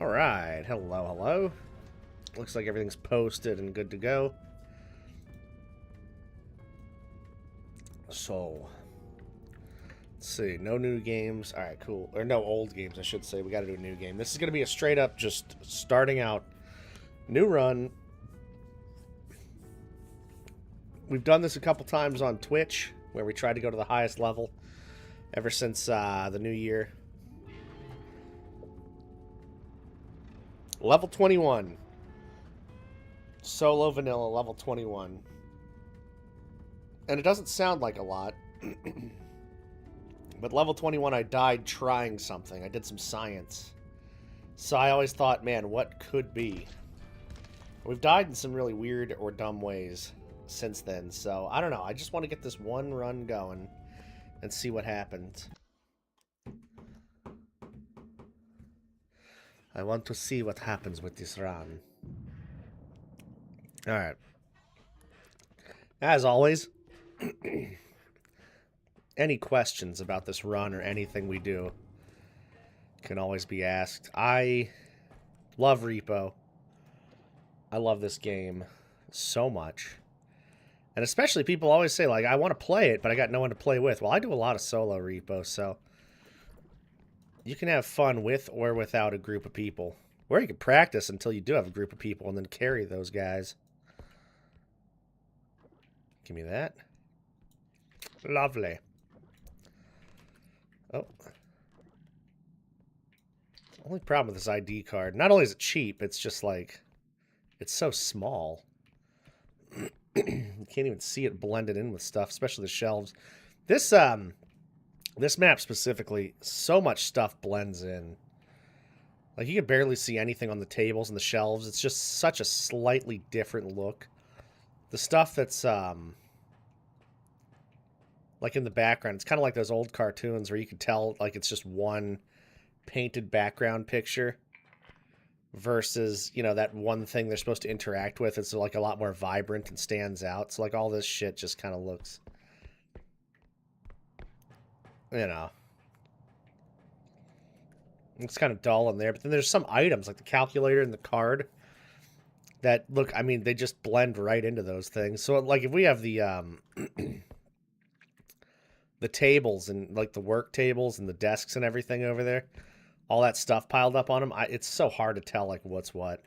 Alright, hello, hello. Looks like everything's posted and good to go. So, let's see, no new games. Alright, cool. Or no old games, I should say. We gotta do a new game. This is gonna be a straight up just starting out new run. We've done this a couple times on Twitch, where we tried to go to the highest level ever since the new year. Level 21. Solo vanilla, level 21. And it doesn't sound like a lot. But level 21, I died trying something. I did some science. So I always thought, man, what could be? We've died in some really weird or dumb ways since then. So, I don't know. I just want to get this one run going and see what happens. I want to see what happens with this run. Alright. As always, any questions about this run or anything we do can always be asked. I love REPO. I love this game so much. And especially people always say, like, I want to play it, but I got no one to play with. Well, I do a lot of solo REPO, so you can have fun with or without a group of people. Or you can practice until you do have a group of people and then carry those guys. Give me that. Lovely. Oh. Only problem with this ID card, not only is it cheap, it's just like, it's so small. You can't even see it blended in with stuff, especially the shelves. This map specifically, so much stuff blends in. Like, you can barely see anything on the tables and the shelves. It's just such a slightly different look. The stuff that's, like, in the background, it's kind of like those old cartoons where you can tell, like, it's just one painted background picture versus, you know, that one thing they're supposed to interact with. It's, like, a lot more vibrant and stands out. So, like, all this shit just kind of looks, you know, it's kind of dull in there. But then there's some items, like the calculator and the card, that look, I mean, they just blend right into those things. So, like, if we have the the tables and, like, the work tables and the desks and everything over there, all that stuff piled up on them, it's so hard to tell, like, what's what,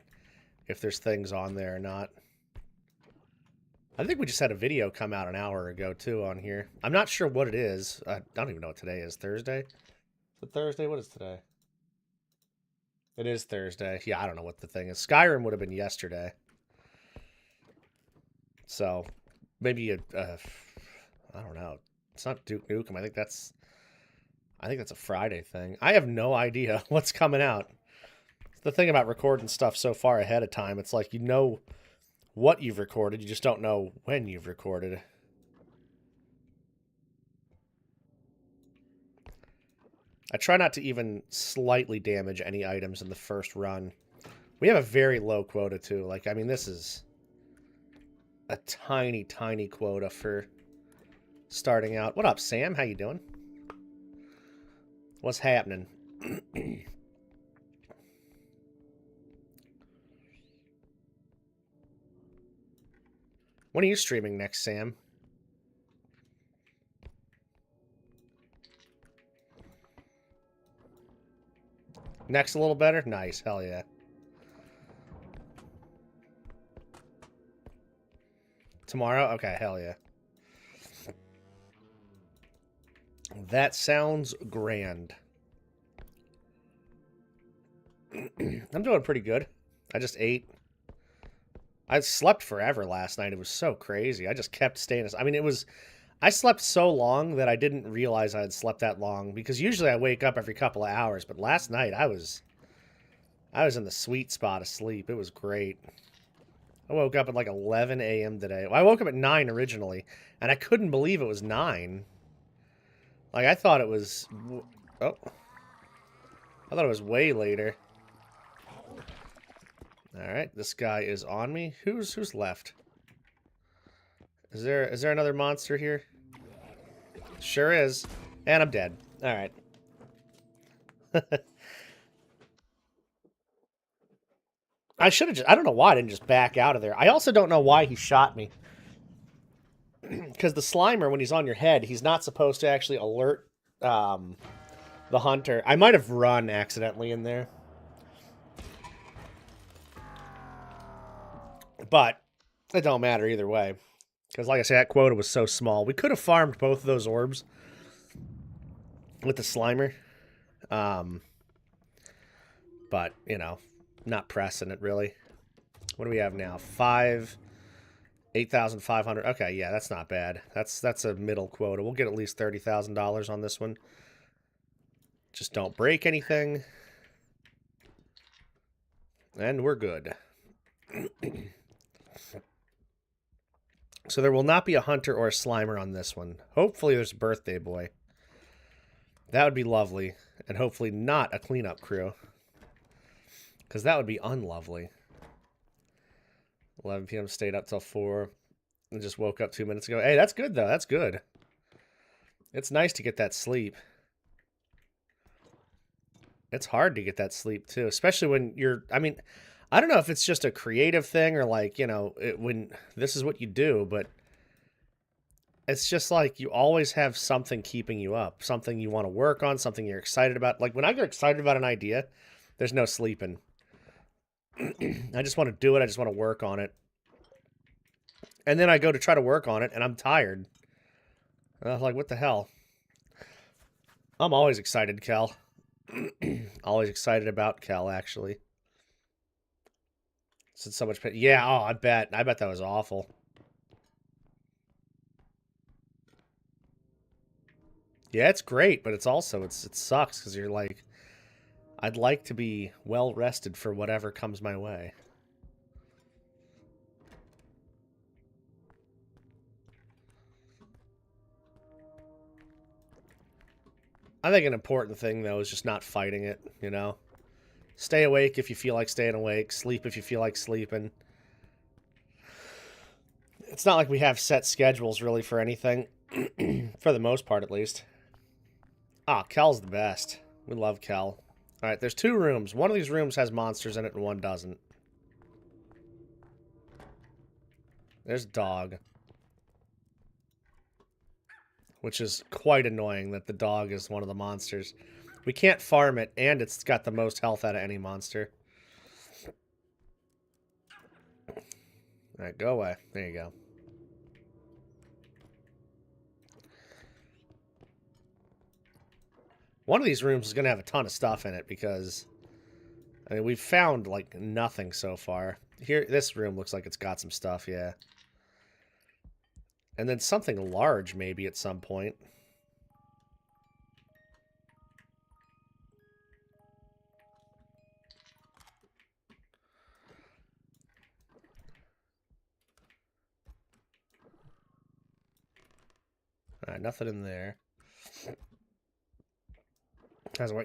if there's things on there or not. I think we just had a video come out an hour ago, too, on here. I'm not sure what it is. I don't even know what today is. Thursday? Is it Thursday? What is today? It is Thursday. Yeah, I don't know what the thing is. Skyrim would have been yesterday. So, maybe I don't know. It's not Duke Nukem. I think that's a Friday thing. I have no idea what's coming out. The thing about recording stuff so far ahead of time, it's like you know what you've recorded, you just don't know when you've recorded. I try not to even slightly damage any items in the first run. We have a very low quota, too. Like, I mean, this is a tiny, tiny quota for starting out. What up, Sam? How you doing? What's happening? When are you streaming next, Sam? Next a little better? Nice. Hell yeah. Tomorrow? Okay, hell yeah. That sounds grand. I'm doing pretty good. I just ate. I slept forever last night. It was so crazy. I just kept staying. I mean, I slept so long that I didn't realize I had slept that long, because usually I wake up every couple of hours, but last night I was in the sweet spot of sleep. It was great. I woke up at like 11 a.m. today. Well, I woke up at 9 originally, and I couldn't believe it was 9. Like, I thought it was... Oh. I thought it was way later. Alright, this guy is on me. Who's left? Is there another monster here? Sure is. And I'm dead. Alright. I should have just... I don't know why I didn't just back out of there. I also don't know why he shot me. Because the Slimer, when he's on your head, he's not supposed to actually alert the hunter. I might have run accidentally in there. But it don't matter either way. Because like I said, that quota was so small. We could have farmed both of those orbs with the Slimer. But, you know, not pressing it really. What do we have now? 8,500. Okay, yeah, that's not bad. That's a middle quota. We'll get at least $30,000 on this one. Just don't break anything. And we're good. So there will not be a hunter or a Slimer on this one. Hopefully there's a birthday boy. That would be lovely. And hopefully not a cleanup crew. Because that would be unlovely. 11 p.m. stayed up till 4. And just woke up 2 minutes ago. Hey, that's good, though. That's good. It's nice to get that sleep. It's hard to get that sleep, too. Especially when you're... I mean, I don't know if it's just a creative thing or, like, you know, when this is what you do, but it's just like you always have something keeping you up. Something you want to work on, something you're excited about. Like, when I get excited about an idea, there's no sleeping. I just want to do it. I just want to work on it. And then I go to try to work on it, and I'm tired. And I'm like, what the hell? I'm always excited, Kel. Always excited about Kel, actually. It's so much pain. Yeah, oh, I bet. I bet that was awful. Yeah, it's great, but it's also, it sucks, because you're like, I'd like to be well-rested for whatever comes my way. I think an important thing, though, is just not fighting it, you know? Stay awake if you feel like staying awake. Sleep if you feel like sleeping. It's not like we have set schedules, really, for anything. For the most part, at least. Ah, Kel's the best. We love Kel. Alright, there's 2 rooms. One of these rooms has monsters in it and one doesn't. There's dog. Which is quite annoying that the dog is one of the monsters. We can't farm it, and it's got the most health out of any monster. Alright, go away. There you go. One of these rooms is going to have a ton of stuff in it because... I mean, we've found, like, nothing so far. Here, this room looks like it's got some stuff, yeah. And then something large, maybe, at some point. Alright, nothing in there.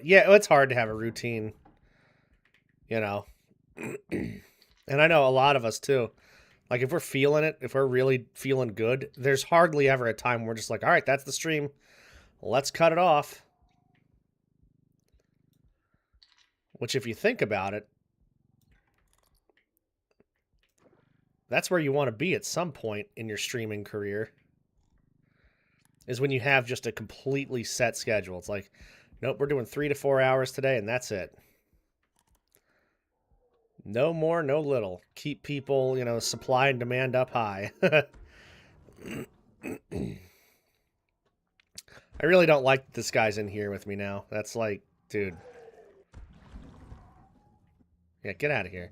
Yeah, it's hard to have a routine. You know. And I know a lot of us, too. Like, if we're feeling it, if we're really feeling good, there's hardly ever a time where we're just like, alright, that's the stream. Let's cut it off. Which, if you think about it, that's where you want to be at some point in your streaming career. Is when you have just a completely set schedule. It's like, nope, we're doing 3 to 4 hours today, and that's it. No more, no little. Keep people, you know, supply and demand up high. I really don't like that this guy's in here with me now. That's like, dude. Yeah, get out of here.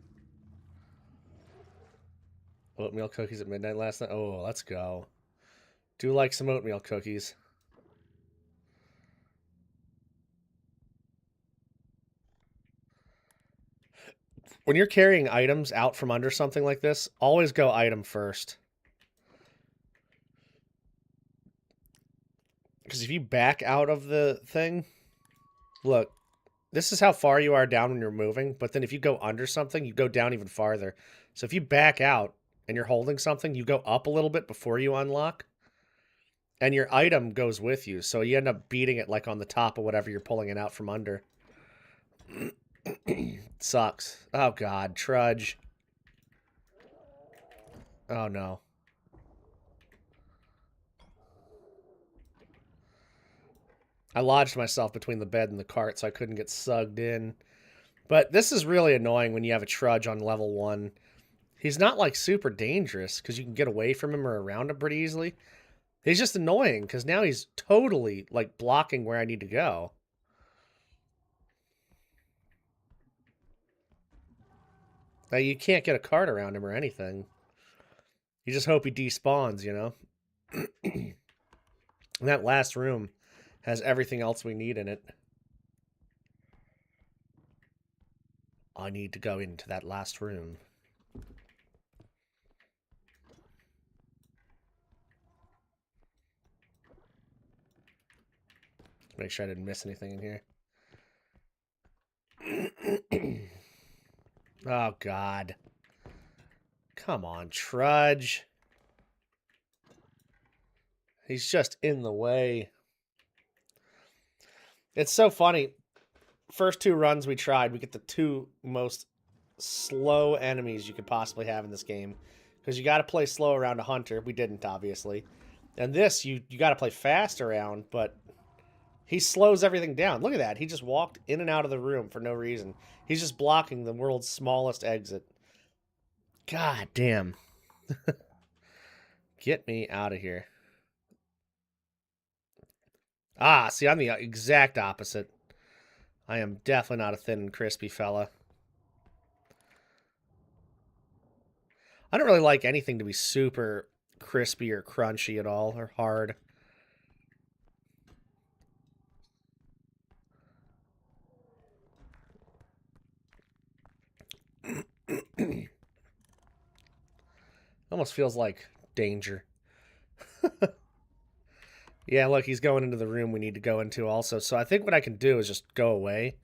Oatmeal cookies at midnight last night. Oh, let's go. Do like some oatmeal cookies. When you're carrying items out from under something like this, always go item first. Because if you back out of the thing, look, this is how far you are down when you're moving, but then if you go under something, you go down even farther. So if you back out and you're holding something, you go up a little bit before you unlock, and your item goes with you. So you end up beating it like on the top of whatever you're pulling it out from under. Sucks. Oh, God. Trudge. Oh, no. I lodged myself between the bed and the cart so I couldn't get sucked in. But this is really annoying when you have a trudge on level 1. He's not, like, super dangerous because you can get away from him or around him pretty easily. He's just annoying because now he's totally, like, blocking where I need to go. Like, you can't get a cart around him or anything. You just hope he despawns, you know? And that last room has everything else we need in it. I need to go into that last room. Make sure I didn't miss anything in here. Oh, God. Come on, Trudge. He's just in the way. It's so funny. First 2 runs we tried, we get the 2 most slow enemies you could possibly have in this game. Because you got to play slow around a hunter. We didn't, obviously. And this, you got to play fast around, but he slows everything down. Look at that. He just walked in and out of the room for no reason. He's just blocking the world's smallest exit. God damn. Get me out of here. Ah, see, I'm the exact opposite. I am definitely not a thin and crispy fella. I don't really like anything to be super crispy or crunchy at all, or hard. Almost feels like danger. Yeah, look, he's going into the room we need to go into also. So I think what I can do is just go away.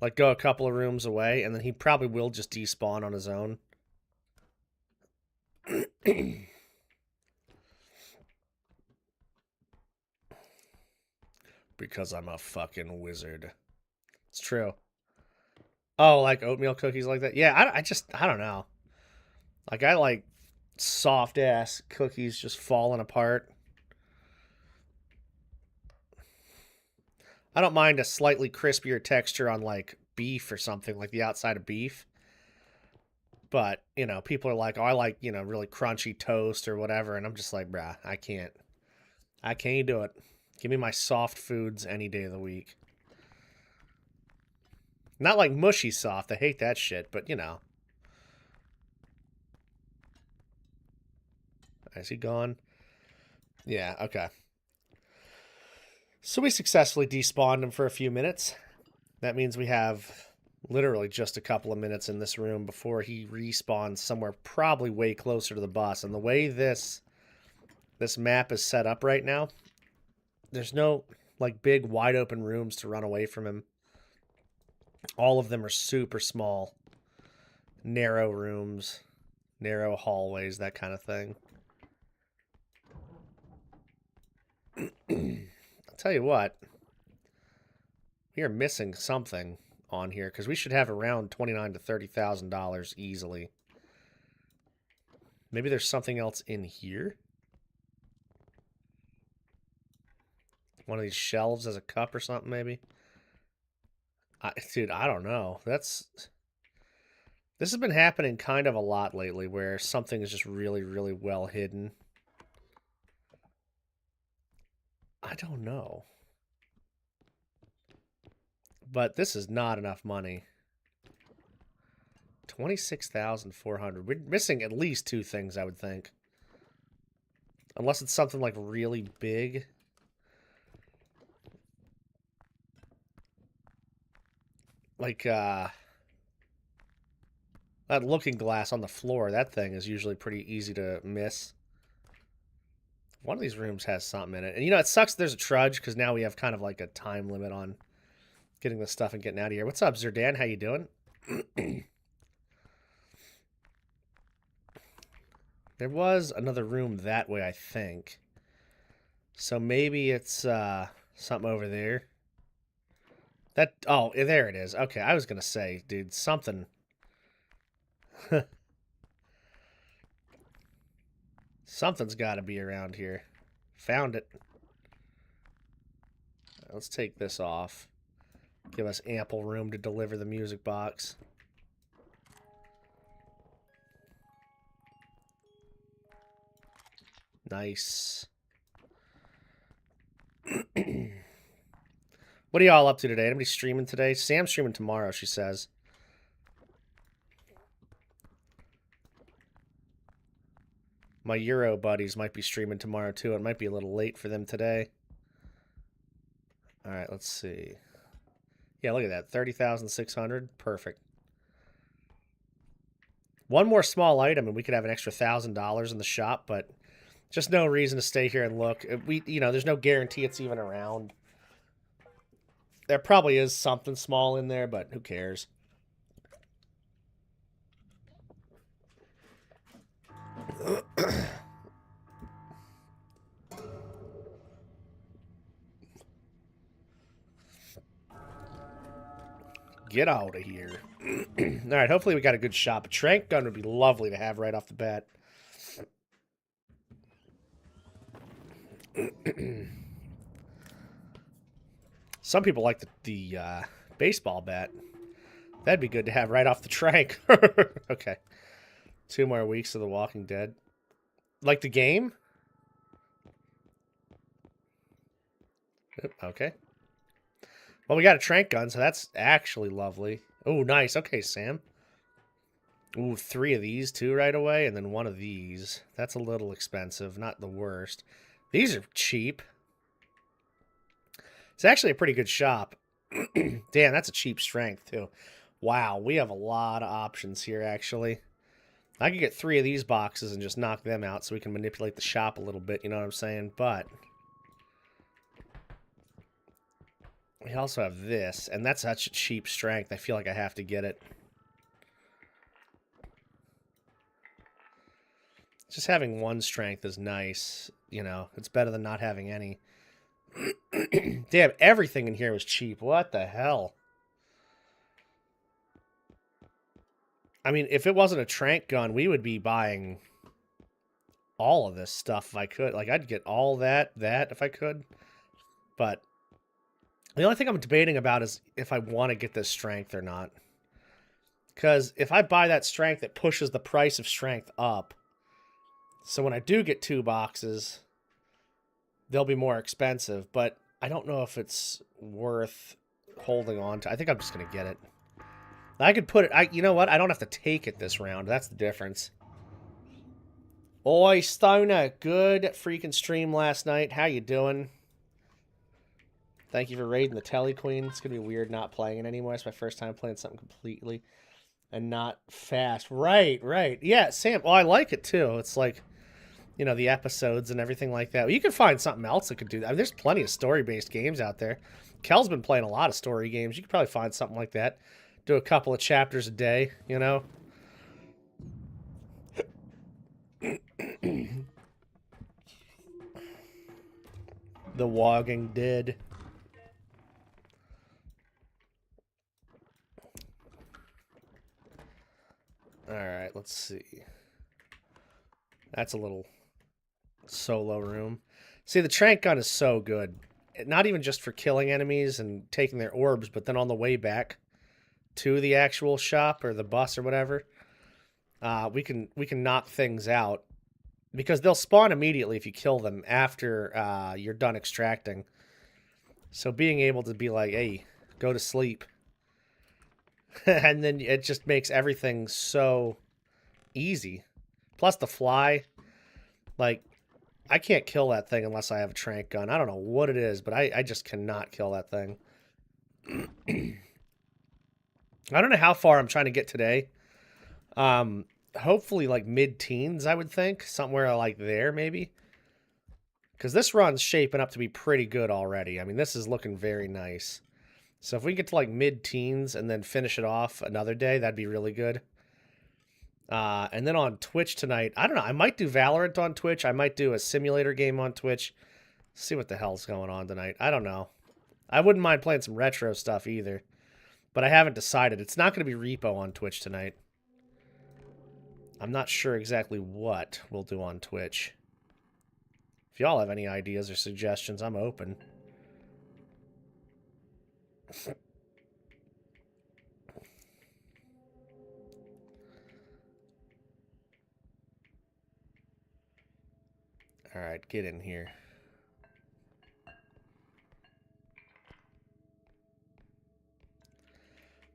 Like, go a couple of rooms away, and then he probably will just despawn on his own. Because I'm a fucking wizard. It's true. Oh, like oatmeal cookies like that? Yeah, I don't know. Like, I like soft-ass cookies just falling apart. I don't mind a slightly crispier texture on, like, beef or something, like the outside of beef. But, you know, people are like, oh, I like, you know, really crunchy toast or whatever. And I'm just like, bruh, I can't. I can't do it. Give me my soft foods any day of the week. Not like mushy soft. I hate that shit, but, you know. Is he gone? Yeah, okay. So we successfully despawned him for a few minutes. That means we have literally just a couple of minutes in this room before he respawns somewhere probably way closer to the boss. And the way this map is set up right now, there's no like big wide open rooms to run away from him. All of them are super small, narrow rooms, narrow hallways, that kind of thing. I'll tell you what, we are missing something on here because we should have around $29,000 to $30,000 easily. Maybe there's something else in here. One of these shelves as a cup or something, maybe. Dude, I don't know. This has been happening kind of a lot lately, where something is just really, really well hidden. I don't know. But this is not enough money. 26,400. We're missing at least 2 things, I would think. Unless it's something like really big. Like that looking glass on the floor, that thing is usually pretty easy to miss. One of these rooms has something in it. And you know, it sucks there's a trudge because now we have kind of like a time limit on getting this stuff and getting out of here. What's up, Zerdan? How you doing? There was another room that way, I think. So maybe it's something over there. That, oh, there it is. Okay, I was gonna say, dude, something. Something's got to be around here. Found it. Let's take this off. Give us ample room to deliver the music box. Nice. What are y'all up to today? Anybody streaming today? Sam's streaming tomorrow, she says. My Euro buddies might be streaming tomorrow, too. It might be a little late for them today. All right, let's see. Yeah, look at that. 30,600. Perfect. One more small item, and we could have an extra $1,000 in the shop, but just no reason to stay here and look. There's no guarantee it's even around. There probably is something small in there, but who cares? Get out of here. All right, hopefully we got a good shop. A trank gun would be lovely to have right off the bat. Some people like the baseball bat. That'd be good to have right off the trank. Okay. 2 more weeks of The Walking Dead. Like the game? Okay. Well, we got a trank gun, so that's actually lovely. Oh, nice. Okay, Sam. Ooh, 3 of these, too, right away, and then 1 of these. That's a little expensive. Not the worst. These are cheap. It's actually a pretty good shop. Damn, that's a cheap strength, too. Wow, we have a lot of options here, actually. I could get 3 of these boxes and just knock them out so we can manipulate the shop a little bit, you know what I'm saying? But we also have this, and that's such a cheap strength. I feel like I have to get it. Just having 1 strength is nice, you know. It's better than not having any. Damn, everything in here was cheap. What the hell? I mean, if it wasn't a trank gun, we would be buying all of this stuff if I could. Like, I'd get all that if I could. But the only thing I'm debating about is if I want to get this strength or not. Because if I buy that strength, it pushes the price of strength up. So when I do get 2 boxes, they'll be more expensive. But I don't know if it's worth holding on to. I think I'm just going to get it. I could put it... you know what? I don't have to take it this round. That's the difference. Oi, Stoner. Good freaking stream last night. How you doing? Thank you for raiding the Telly Queen. It's going to be weird not playing it anymore. It's my first time playing something completely and not fast. Right, right. Yeah, Sam. Well, I like it, too. It's like, you know, the episodes and everything like that. You can find something else that could do that. I mean, there's plenty of story-based games out there. Kel's been playing a lot of story games. You could probably find something like that. Do a couple of chapters a day, you know? The Walking Dead. Alright, let's see. That's a little solo room. See, the trank gun is so good. Not even just for killing enemies and taking their orbs, but then on the way back to the actual shop or the bus or whatever, we can knock things out because they'll spawn immediately if you kill them after you're done extracting. So being able to be like, hey, go to sleep. And then it just makes everything so easy. Plus the fly, like, I can't kill that thing unless I have a trank gun. I don't know what it is, but I just cannot kill that thing. I don't know how far I'm trying to get today. Hopefully like mid-teens, I would think. Somewhere like there, maybe. Because this run's shaping up to be pretty good already. I mean, this is looking very nice. So if we get to like mid-teens and then finish it off another day, that'd be really good. And then on Twitch tonight, I don't know. I might do Valorant on Twitch. I might do a simulator game on Twitch. See what the hell's going on tonight. I don't know. I wouldn't mind playing some retro stuff either. But I haven't decided. It's not going to be REPO on Twitch tonight. I'm not sure exactly what we'll do on Twitch. If y'all have any ideas or suggestions, I'm open. Alright, get in here.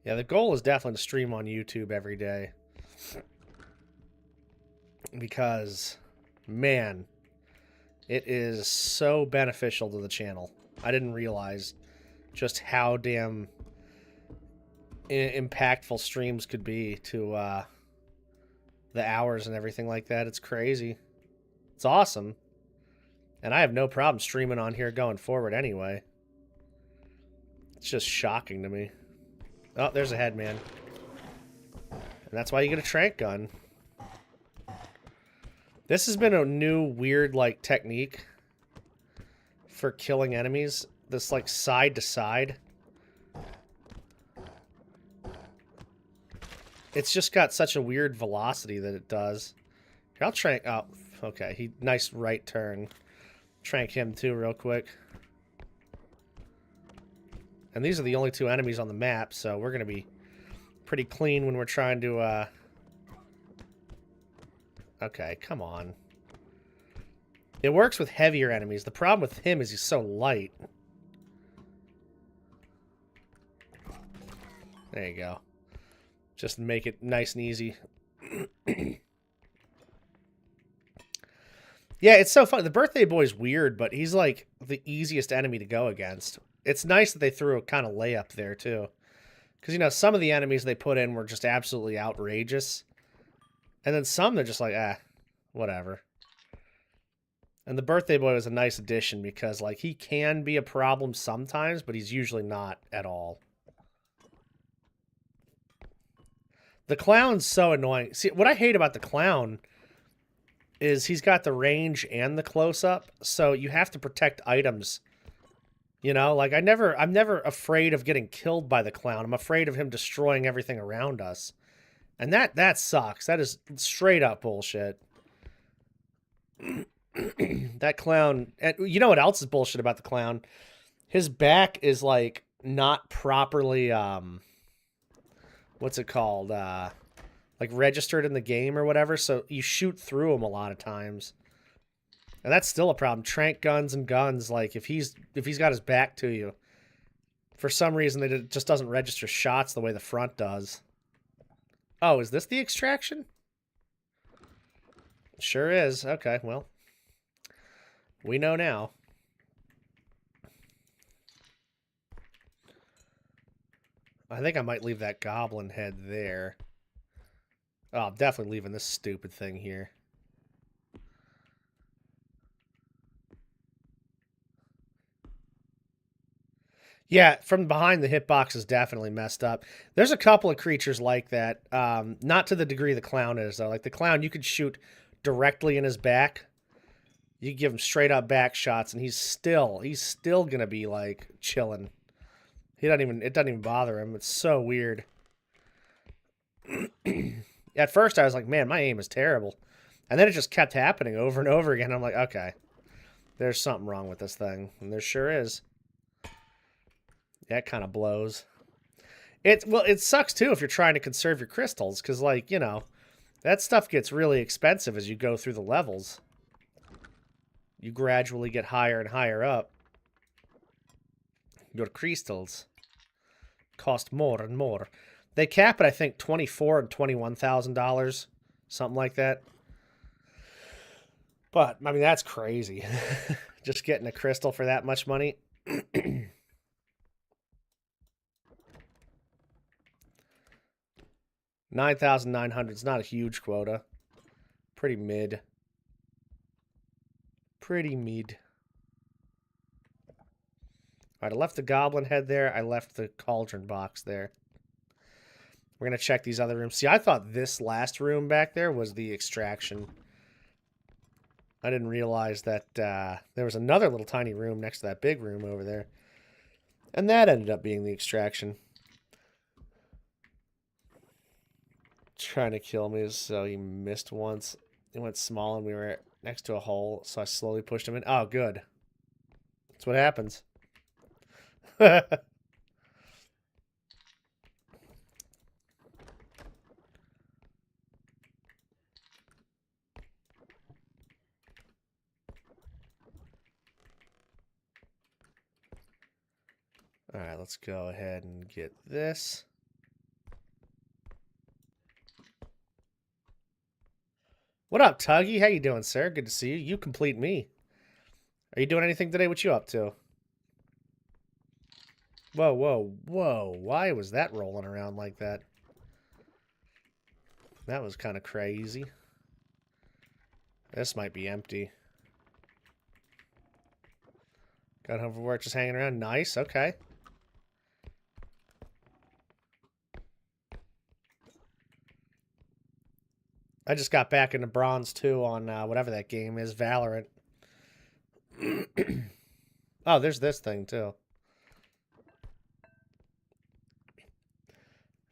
Yeah, the goal is definitely to stream on YouTube every day. Because, man, it is so beneficial to the channel. I didn't realize just how damn impactful streams could be to the hours and everything like that. It's crazy. It's awesome. And I have no problem streaming on here going forward anyway. It's just shocking to me. Oh, there's a head, man. And that's why you get a trank gun. This has been a new weird, like, technique for killing enemies. This, like, side to side. It's just got such a weird velocity that it does. Here, I'll trank... Oh, okay. Nice right turn. Trank him, too, real quick. And these are the only two enemies on the map, so we're going to be pretty clean when we're trying to, Okay, come on. It works with heavier enemies. The problem with him is he's so light. There you go. Just make it nice and easy. Yeah, it's so fun. The birthday boy's weird, but he's like the easiest enemy to go against. It's nice that they threw a kind of layup there, too. Because, you know, some of the enemies they put in were just absolutely outrageous. And then some, they're just like, whatever. And the birthday boy was a nice addition because, like, he can be a problem sometimes, but he's usually not at all. The clown's so annoying. See, what I hate about the clown is he's got the range and the close-up, so you have to protect items. You know, like, I'm never afraid of getting killed by the clown. I'm afraid of him destroying everything around us. And that sucks. That is straight up bullshit. That clown... And you know what else is bullshit about the clown? His back is, like, not properly, what's it called? Like, registered in the game or whatever, so you shoot through him a lot of times. And that's still a problem. Trank guns and guns, like, if he's got his back to you, for some reason it just doesn't register shots the way the front does. Oh, is this the extraction? Sure is. Okay, well. We know now. I think I might leave that goblin head there. Oh, I'm definitely leaving this stupid thing here. Yeah, from behind, the hitbox is definitely messed up. There's a couple of creatures like that. Not to the degree the clown is, though. Like, the clown, you could shoot directly in his back. You could give him straight-up back shots, and he's still going to be, like, chilling. It doesn't even bother him. It's so weird. At first, I was like, man, my aim is terrible. And then it just kept happening over and over again. I'm like, okay, there's something wrong with this thing. And there sure is. Yeah, it kind of blows. Well, it sucks, too, if you're trying to conserve your crystals. Because, like, you know, that stuff gets really expensive as you go through the levels. You gradually get higher and higher up. Your crystals cost more and more. They cap it, I think, $24,000 and $21,000, something like that. But I mean, that's crazy. Just getting a crystal for that much money. 9,900 is not a huge quota. Pretty mid. Pretty mid. All right, I left the goblin head there. I left the cauldron box there. We're going to check these other rooms. See, I thought this last room back there was the extraction. I didn't realize that there was another little tiny room next to that big room over there. And that ended up being the extraction. Trying to kill me, so he missed once. He went small and we were next to a hole, so I slowly pushed him in. Oh, good. That's what happens. Alright, let's go ahead and get this. What up, Tuggy? How you doing, sir? Good to see you. You complete me. Are you doing anything today? What you up to? Whoa, whoa, whoa. Why was that rolling around like that? That was kind of crazy. This might be empty. Got home from work just hanging around. Nice, okay. I just got back into bronze, too, on whatever that game is, Valorant. Oh, there's this thing, too.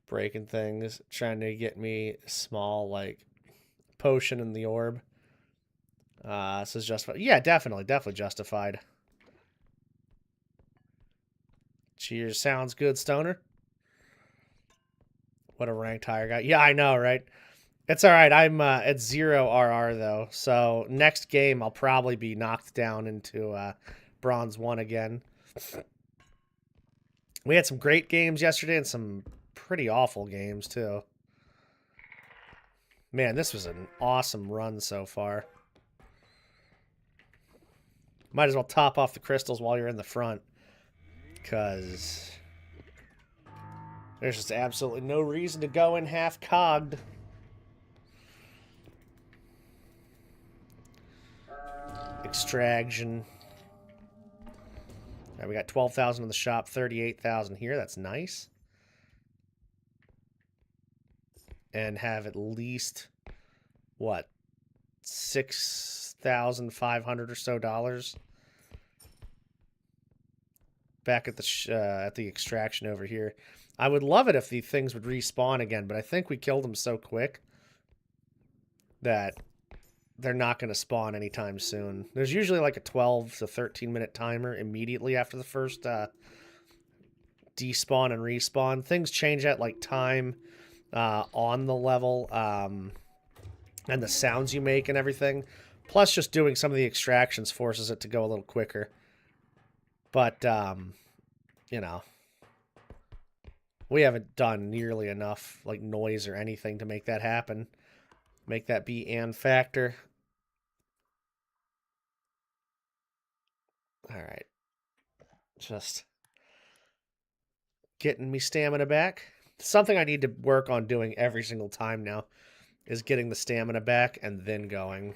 Breaking things, trying to get me small, like, potion in the orb. This is justified. Yeah, definitely justified. Cheers, sounds good, Stoner. What a ranked higher guy. Yeah, I know, right? It's all right. I'm at 0 RR, though. So next game, I'll probably be knocked down into Bronze 1 again. We had some great games yesterday and some pretty awful games, too. Man, this was an awesome run so far. Might as well top off the crystals while you're in the front. Because there's just absolutely no reason to go in half-cogged. Extraction. All right, we got 12,000 in the shop, 38,000 here. That's nice. And have at least, what, 6,500 or so dollars back at the extraction over here. I would love it if the things would respawn again, but I think we killed them so quick that they're not going to spawn anytime soon. There's usually like a 12 to 13 minute timer immediately after the first despawn and respawn. Things change at like time on the level and the sounds you make and everything. Plus just doing some of the extractions forces it to go a little quicker. But, you know, we haven't done nearly enough like noise or anything to make that happen. Make that be and factor. All right. Just getting me stamina back. Something I need to work on doing every single time now is getting the stamina back and then going.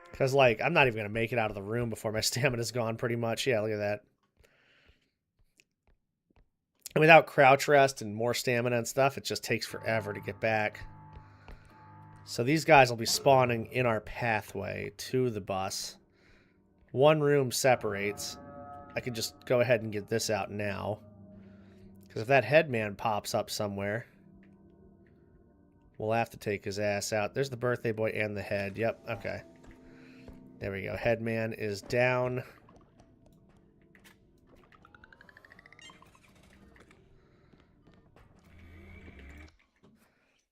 Because, like, I'm not even going to make it out of the room before my stamina's gone pretty much. Yeah, look at that. And without crouch rest and more stamina and stuff, it just takes forever to get back. So these guys will be spawning in our pathway to the bus. One room separates. I could just go ahead and get this out now. Because if that headman pops up somewhere, we'll have to take his ass out. There's the birthday boy and the head. Yep, okay. There we go. Headman is down.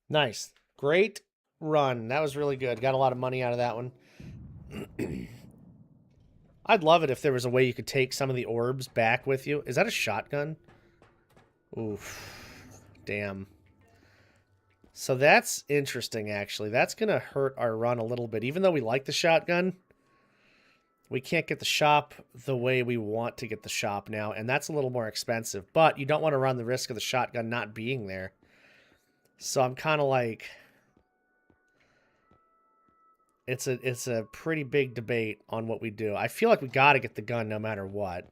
Nice. Great run. That was really good. Got a lot of money out of that one. I'd love it if there was a way you could take some of the orbs back with you. Is that a shotgun? Oof. Damn. So that's interesting, actually. That's going to hurt our run a little bit. Even though we like the shotgun, we can't get the shop the way we want to get the shop now, and that's a little more expensive. But you don't want to run the risk of the shotgun not being there. So I'm kind of like... It's a pretty big debate on what we do. I feel like we got to get the gun no matter what.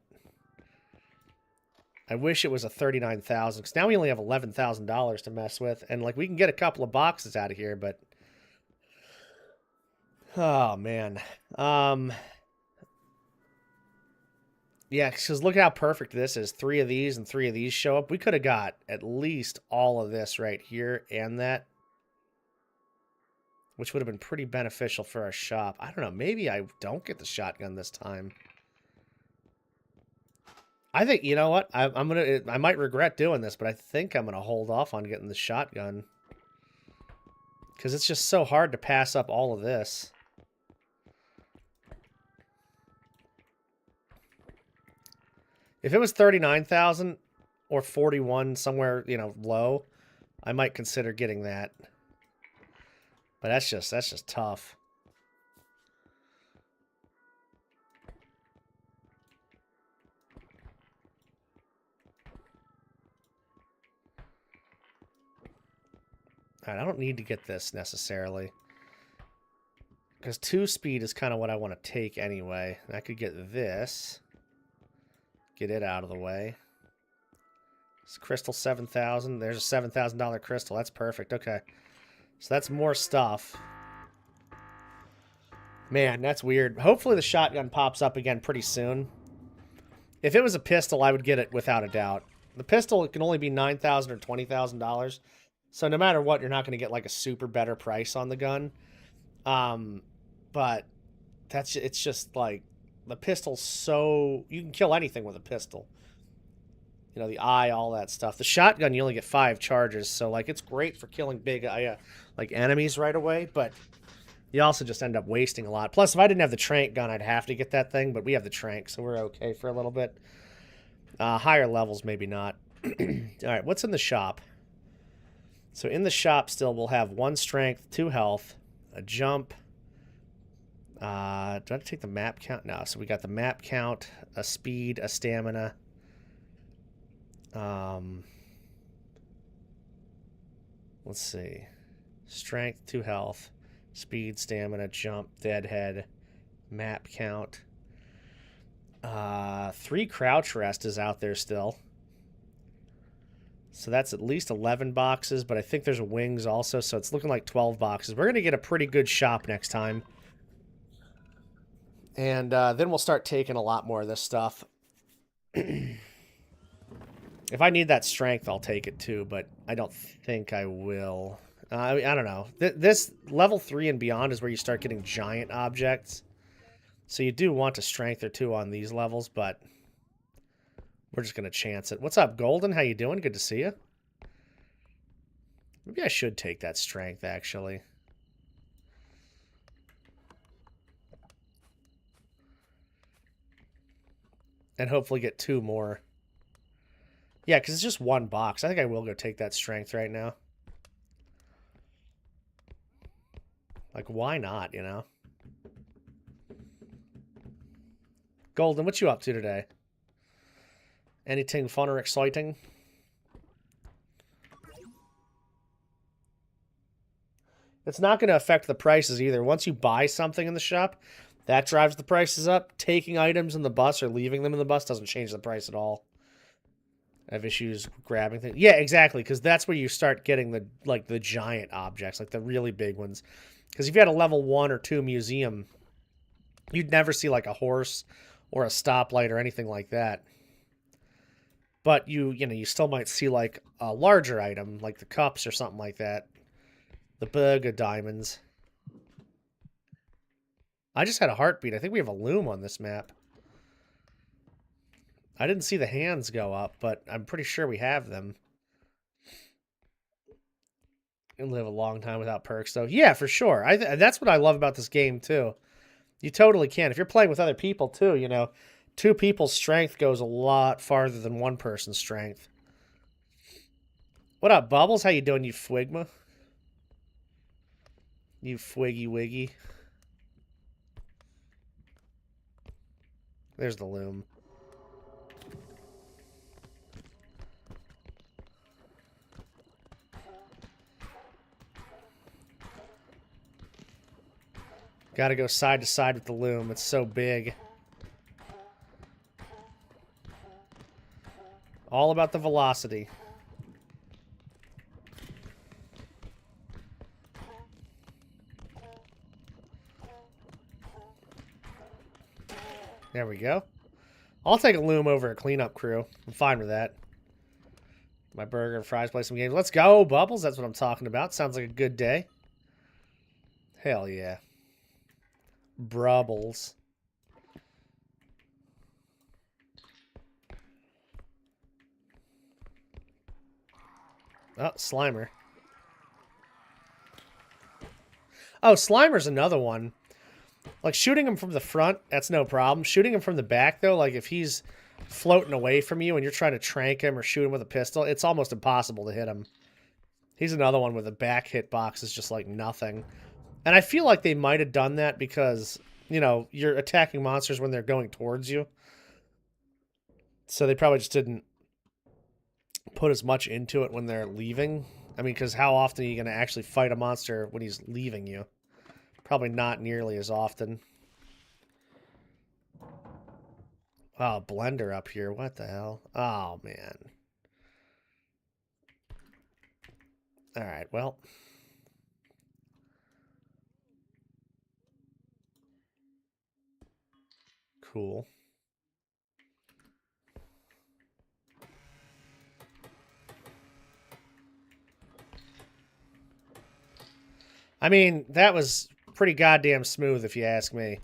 I wish it was a $39,000 because now we only have $11,000 to mess with, and like we can get a couple of boxes out of here, but oh man, Yeah, because look how perfect this is. 3 of these and 3 of these show up. We could have got at least all of this right here and that, which would have been pretty beneficial for our shop. I don't know. Maybe I don't get the shotgun this time. I think, you know what? I might regret doing this, but I think I'm gonna hold off on getting the shotgun. Because it's just so hard to pass up all of this. If it was 39,000 or 41 somewhere, you know, low, I might consider getting that. But that's just tough. All right, I don't need to get this necessarily. Because 2 speed is kind of what I want to take anyway. I could get this. Get it out of the way. It's crystal 7,000. There's a $7,000 crystal. That's perfect. Okay. So that's more stuff. Man, that's weird. Hopefully the shotgun pops up again pretty soon. If it was a pistol, I would get it without a doubt. The pistol can only be $9,000 or $20,000. So no matter what, you're not going to get like a super better price on the gun. But it's just like the pistol's so you can kill anything with a pistol. You know, the eye, all that stuff. The shotgun, you only get 5 charges, so like it's great for killing big like enemies right away, but you also just end up wasting a lot. Plus, if I didn't have the trank gun, I'd have to get that thing, but we have the trank, so we're okay for a little bit. Higher levels, maybe not. All right, what's in the shop? So in the shop still, we'll have 1 strength, 2 health, a jump. Do I have to take the map count? No, so we got the map count, a speed, a stamina. Let's see. Strength, 2 health, speed, stamina, jump, deadhead, map count. 3 crouch rest is out there still. So that's at least 11 boxes, but I think there's wings also, so it's looking like 12 boxes. We're going to get a pretty good shop next time. And then we'll start taking a lot more of this stuff. If I need that strength, I'll take it too, but I don't think I will. I don't know. This level 3 and beyond is where you start getting giant objects. So you do want a strength or 2 on these levels, but we're just going to chance it. What's up, Golden? How you doing? Good to see you. Maybe I should take that strength, actually. And hopefully get 2 more. Yeah, because it's just 1 box. I think I will go take that strength right now. Like, why not, you know? Golden, what you up to today? Anything fun or exciting? It's not going to affect the prices either. Once you buy something in the shop, that drives the prices up. Taking items in the bus or leaving them in the bus doesn't change the price at all. I have issues grabbing things. Yeah, exactly, because that's where you start getting the giant objects, like the really big ones. Because if you had a level 1 or 2 museum, you'd never see like a horse or a stoplight or anything like that. But you still might see like a larger item, like the cups or something like that. The bug of diamonds. I just had a heartbeat. I think we have a loom on this map. I didn't see the hands go up, but I'm pretty sure we have them. And live a long time without perks, though. Yeah, for sure. That's what I love about this game, too. You totally can. If you're playing with other people, too, you know, 2 people's strength goes a lot farther than 1 person's strength. What up, Bubbles? How you doing, you Fwigma? You Fwiggy Wiggy. There's the loom. Gotta go side to side with the loom. It's so big. All about the velocity. There we go. I'll take a loom over a cleanup crew. I'm fine with that. My burger and fries, play some games. Let's go, Bubbles. That's what I'm talking about. Sounds like a good day. Hell yeah. Brubbles. Oh, Slimer. Oh, Slimer's another one. Like, shooting him from the front, that's no problem. Shooting him from the back, though, like, if he's floating away from you and you're trying to trank him or shoot him with a pistol, it's almost impossible to hit him. He's another one where the back hitbox is just, like, nothing. And I feel like they might have done that because, you know, you're attacking monsters when they're going towards you. So they probably just didn't put as much into it when they're leaving. I mean, because how often are you going to actually fight a monster when he's leaving you? Probably not nearly as often. Oh, blender up here. What the hell? Oh, man. All right, well. Cool. I mean, that was pretty goddamn smooth, if you ask me.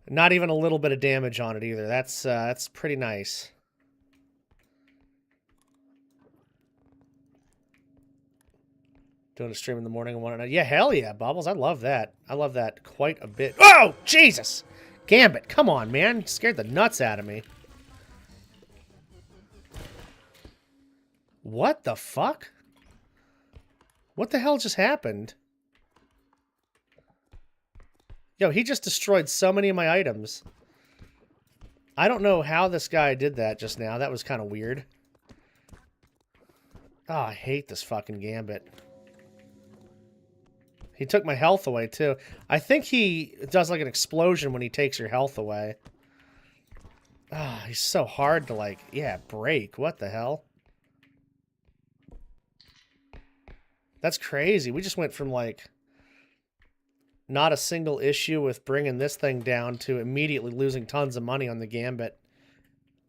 Not even a little bit of damage on it either. That's pretty nice. Doing a stream in the morning and one at night. Yeah, hell yeah, Bubbles. I love that. I love that quite a bit. Oh, Jesus! Gambit, come on, man. You scared the nuts out of me. What the fuck? What the hell just happened? Yo, he just destroyed so many of my items. I don't know how this guy did that just now. That was kind of weird. Oh, I hate this fucking Gambit. He took my health away, too. I think he does, like, an explosion when he takes your health away. Ah, he's so hard to, like, yeah, break. What the hell? That's crazy. We just went from, like, not a single issue with bringing this thing down to immediately losing tons of money on the Gambit.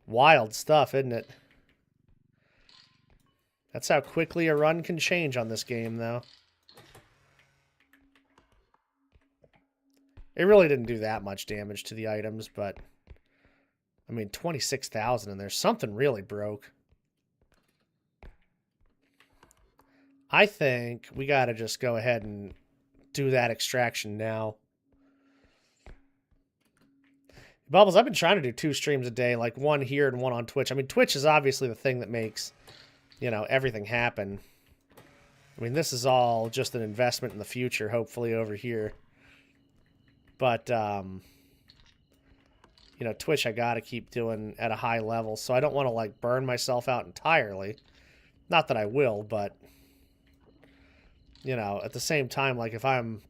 Wild stuff, isn't it? That's how quickly a run can change on this game, though. It really didn't do that much damage to the items, but... I mean, 26,000 and there's something really broke. I think we gotta just go ahead and do that extraction now. Bubbles, I've been trying to do 2 streams a day, like one here and one on Twitch. I mean, Twitch is obviously the thing that makes, you know, everything happen. I mean, this is all just an investment in the future, hopefully, over here. But, you know, Twitch I gotta keep doing at a high level, so I don't want to, like, burn myself out entirely. Not that I will, but, you know, at the same time, like, if I'm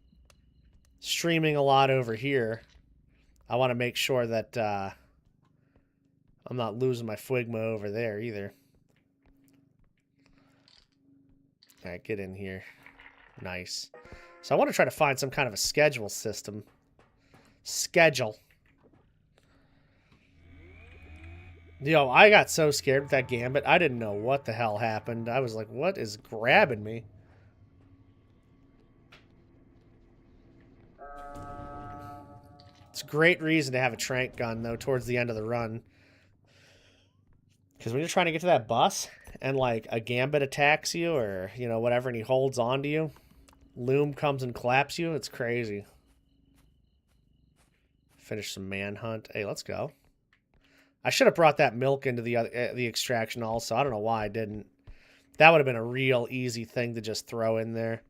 streaming a lot over here, I want to make sure that I'm not losing my Fwigma over there either. All right, get in here. Nice. So I want to try to find some kind of a schedule system. Schedule. Yo, I got so scared with that Gambit. I didn't know what the hell happened. I was like, what is grabbing me? It's a great reason to have a trank gun, though, towards the end of the run. Because when you're trying to get to that bus, and, like, a Gambit attacks you, or, you know, whatever, and he holds on to you, Loom comes and claps you, it's crazy. Finish some manhunt. Hey, let's go. I should have brought that milk into the extraction also. I don't know why I didn't. That would have been a real easy thing to just throw in there.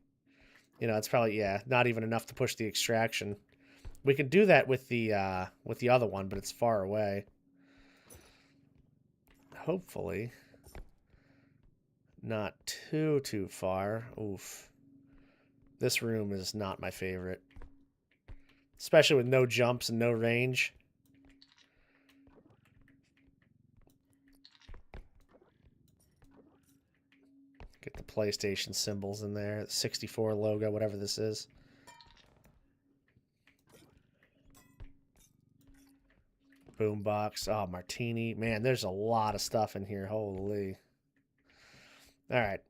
You know, it's probably, yeah, not even enough to push the extraction. We can do that with the other one, but it's far away. Hopefully. Not too far. Oof. This room is not my favorite. Especially with no jumps and no range. Get the PlayStation symbols in there. The 64 logo, whatever this is. boombox. Oh, martini. Man, there's a lot of stuff in here. Holy. All right.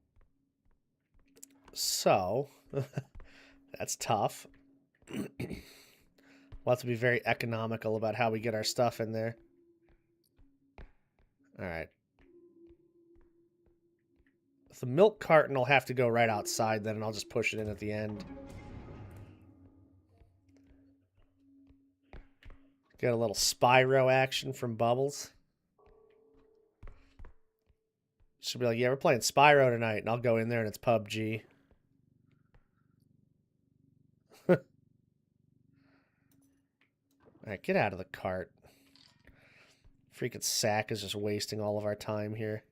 So, that's tough. We'll have to be very economical about how we get our stuff in there. All right. The milk carton will have to go right outside then, and I'll just push it in at the end. Get a little Spyro action from Bubbles. She'll be like, yeah, we're playing Spyro tonight, and I'll go in there and it's PUBG. Alright, get out of the cart. Freaking sack is just wasting all of our time here.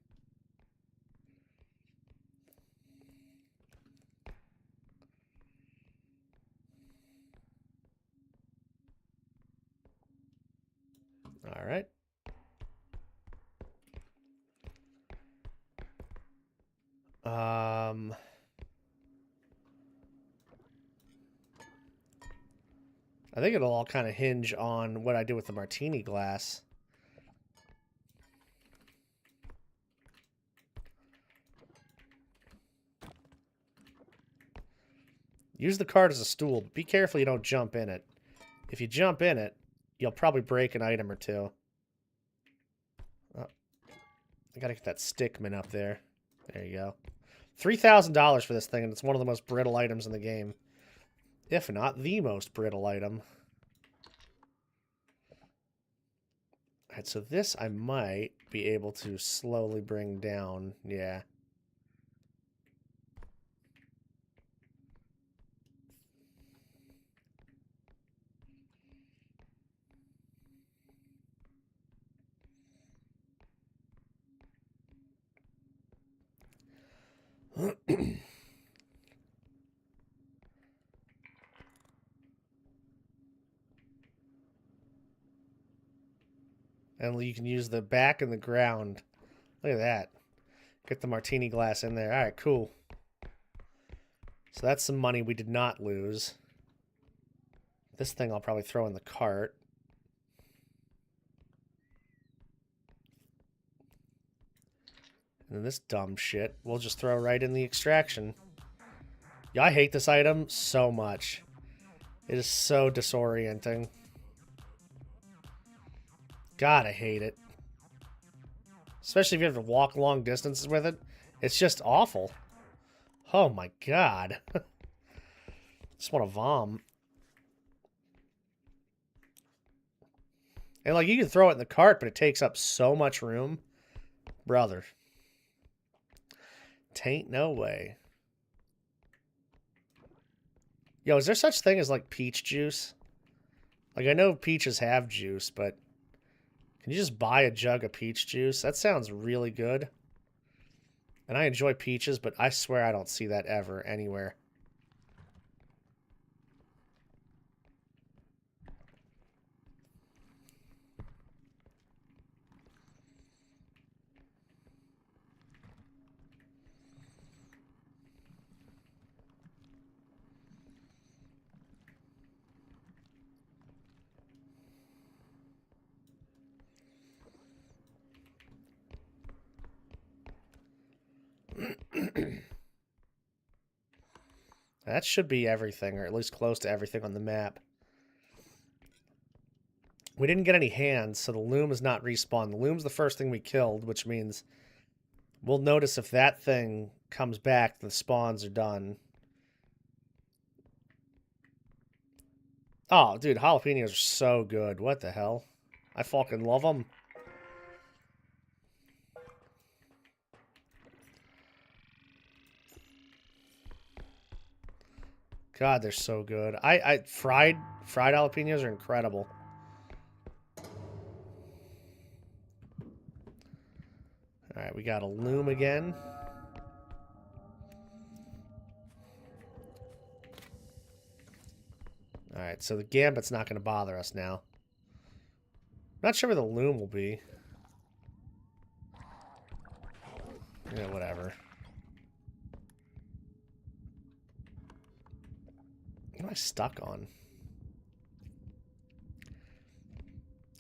Alright. I think it'll all kind of hinge on what I do with the martini glass. Use the cart as a stool. Be careful you don't jump in it. If you jump in it, you'll probably break an item or two. Oh, I gotta get that stickman up there. There you go. $3,000 for this thing, and it's one of the most brittle items in the game. If not the most brittle item. Alright, so this I might be able to slowly bring down. Yeah. And you can use the back and the ground. Look at that. Get the martini glass in there. Alright, cool. So that's some money we did not lose. This thing I'll probably throw in the cart. And then this dumb shit we'll just throw right in the extraction. Yeah, I hate this item so much. It is so disorienting. God, I hate it. Especially if you have to walk long distances with it. It's just awful. Oh my god. Just want to vom. And like, you can throw it in the cart, but it takes up so much room. Brother. Tain't no way. Yo, is there such thing as like peach juice? Like, I know peaches have juice, but can you just buy a jug of peach juice? That sounds really good. And I enjoy peaches, but I swear I don't see that ever anywhere. That should be everything, or at least close to everything on the map. We didn't get any hands, so the loom is not respawned. The loom's the first thing we killed, which means we'll notice if that thing comes back, the spawns are done. Oh, dude, jalapenos are so good. What the hell? I fucking love them. God, they're so good. Fried jalapenos are incredible. All right, we got a loom again. All right, so the gambit's not going to bother us now. Not sure where the loom will be. Yeah, whatever. What am I stuck on?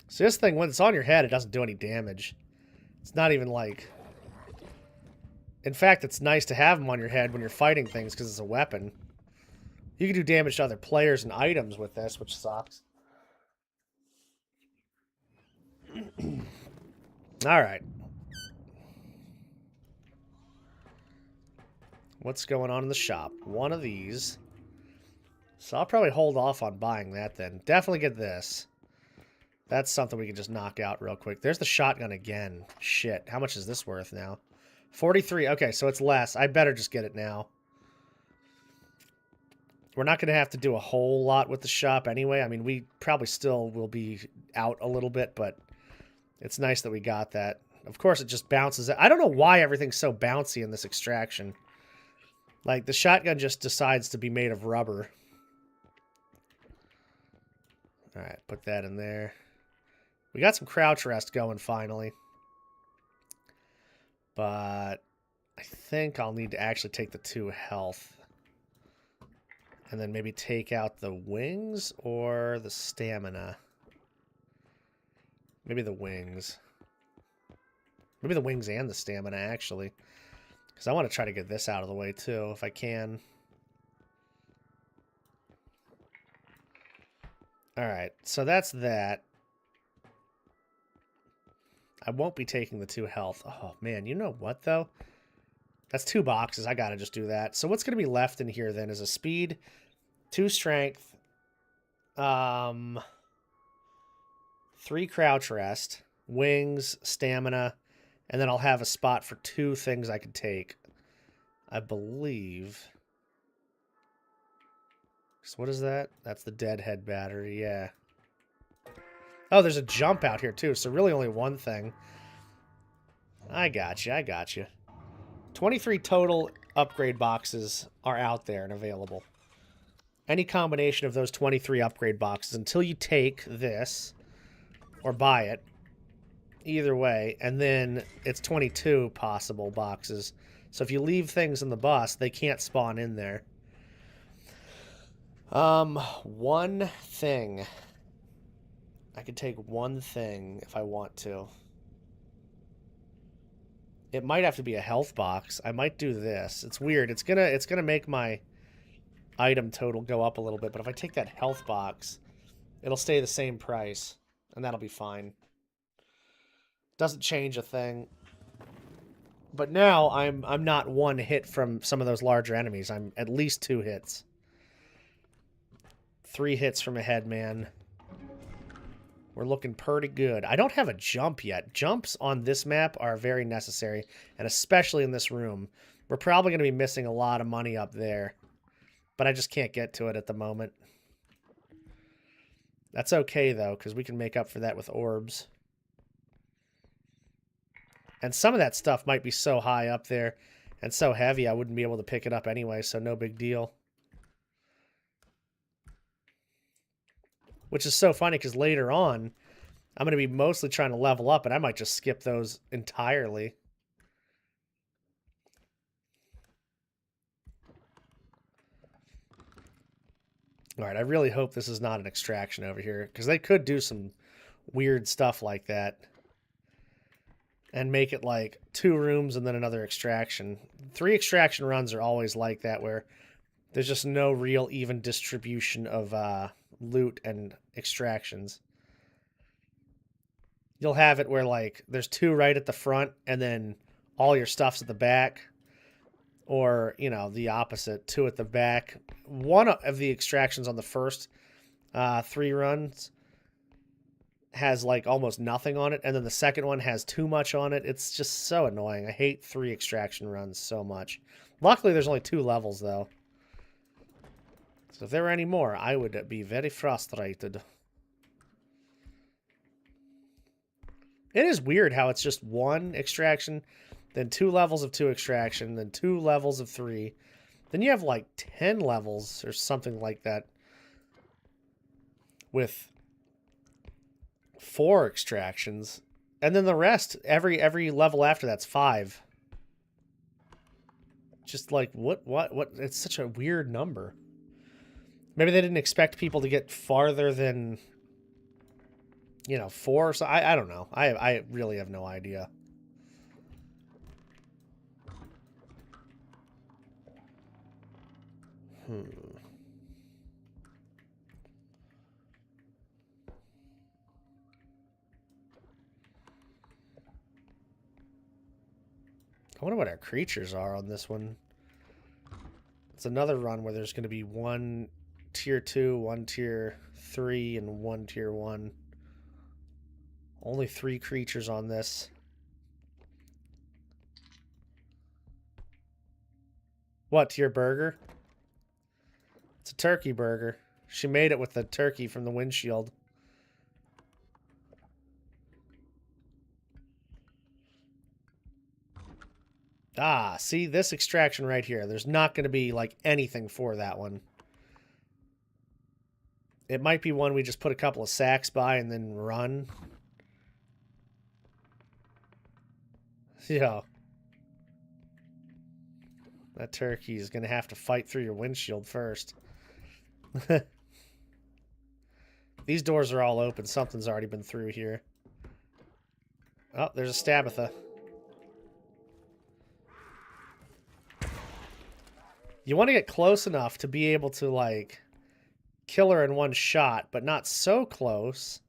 So this thing, when it's on your head, it doesn't do any damage. It's not even like... In fact, it's nice to have them on your head when you're fighting things because it's a weapon. You can do damage to other players and items with this, which sucks. Alright. What's going on in the shop? One of these. So I'll probably hold off on buying that then. Definitely get this. That's something we can just knock out real quick. There's the shotgun again. Shit. How much is this worth now? 43. Okay, so it's less. I better just get it now. We're not going to have to do a whole lot with the shop anyway. I mean, we probably still will be out a little bit, but it's nice that we got that. Of course, it just bounces. I don't know why everything's so bouncy in this extraction. Like, the shotgun just decides to be made of rubber. Alright, put that in there. We got some crouch rest going finally. But I think I'll need to actually take the 2 health. And then maybe take out the wings or the stamina. Maybe the wings. Maybe the wings and the stamina, actually. Because I want to try to get this out of the way, too, if I can. Alright, so that's that. I won't be taking the 2 health. Oh, man, you know what, though? That's 2 boxes. I gotta just do that. So what's going to be left in here, then, is a speed, 2 strength, 3 crouch rest, wings, stamina, and then I'll have a spot for 2 things I can take. I believe. So what is that? That's the deadhead battery, yeah. Oh, there's a jump out here, too, so really only 1 thing. I got you, I got you. 23 total upgrade boxes are out there and available. Any combination of those 23 upgrade boxes until you take this or buy it. Either way, and then it's 22 possible boxes. So if you leave things in the bus, they can't spawn in there. One thing. I could take 1 thing if I want to. It might have to be a health box. I might do this. It's weird. It's gonna make my item total go up a little bit, but if I take that health box, it'll stay the same price, and that'll be fine. Doesn't change a thing. But now I'm not 1 hit from some of those larger enemies. I'm at least 2 hits. 3 hits from a headman. We're looking pretty good. I don't have a jump yet. Jumps on this map are very necessary, and especially in this room. We're probably going to be missing a lot of money up there, but I just can't get to it at the moment. That's okay, though, because we can make up for that with orbs. And some of that stuff might be so high up there and so heavy I wouldn't be able to pick it up anyway, so no big deal. Which is so funny because later on, I'm going to be mostly trying to level up, and I might just skip those entirely. Alright, I really hope this is not an extraction over here, because they could do some weird stuff like that. And make it like 2 rooms and then another extraction. 3 extraction runs are always like that, where there's just no real even distribution of loot and extractions. You'll have it where, like, there's 2 right at the front, and then all your stuff's at the back. Or, you know, the opposite, 2 at the back. One of the extractions on the first 3 runs has, like, almost nothing on it, and then the second one has too much on it. It's just so annoying. I hate 3 extraction runs so much. Luckily, there's only 2 levels, though. So if there were any more, I would be very frustrated. It is weird how it's just 1 extraction, then 2 levels of 2 extraction, then 2 levels of 3. Then you have like 10 levels or something like that with 4 extractions. And then the rest, every level after that's 5. Just like, what? It's such a weird number. Maybe they didn't expect people to get farther than you know, 4 or so. I don't know. I really have no idea. Hmm. I wonder what our creatures are on this one. It's another run where there's going to be one tier 2, one tier 3, and one tier 1. Only 3 creatures on this. What, tier burger? It's a turkey burger. She made it with the turkey from the windshield. Ah, see this extraction right here. There's not going to be like anything for that one. It might be one we just put a couple of sacks by and then run. Yeah. That turkey is going to have to fight through your windshield first. These doors are all open. Something's already been through here. Oh, there's a Stabitha. You want to get close enough to be able to, like, kill her in one shot, but not so close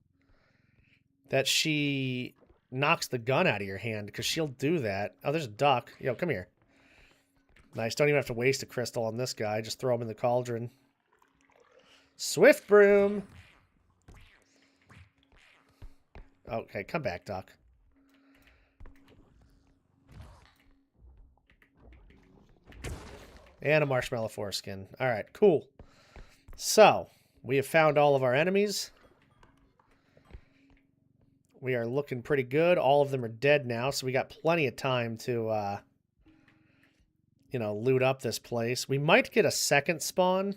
that she knocks the gun out of your hand, because she'll do that. Oh, there's a duck. Yo, come here. Nice. Don't even have to waste a crystal on this guy. Just throw him in the cauldron. Swift broom. Okay, come back, duck. And a marshmallow foreskin. All right, cool. So, we have found all of our enemies. We are looking pretty good. All of them are dead now, so we got plenty of time to, you know, loot up this place. We might get a second spawn,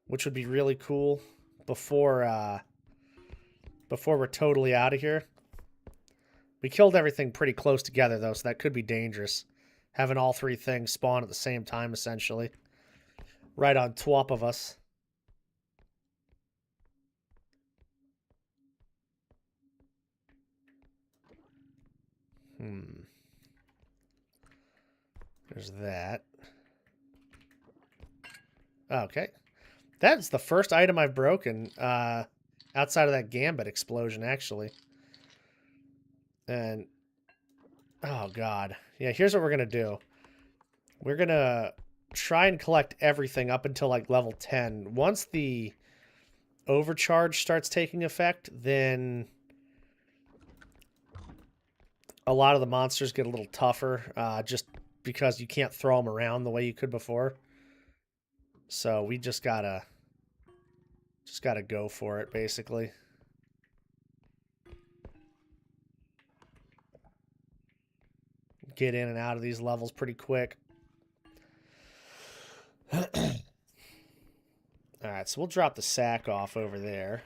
which would be really cool before we're totally out of here. We killed everything pretty close together, though, so that could be dangerous. Having all 3 things spawn at the same time, essentially. Right on top of us. There's that. Okay. That's the first item I've broken outside of that gambit explosion, actually. And, oh, God. Yeah, here's what we're going to do. We're going to try and collect everything up until, like, level 10. Once the overcharge starts taking effect, then a lot of the monsters get a little tougher, just because you can't throw them around the way you could before. So we just gotta go for it, basically. Get in and out of these levels pretty quick. Alright, so we'll drop the sack off over there.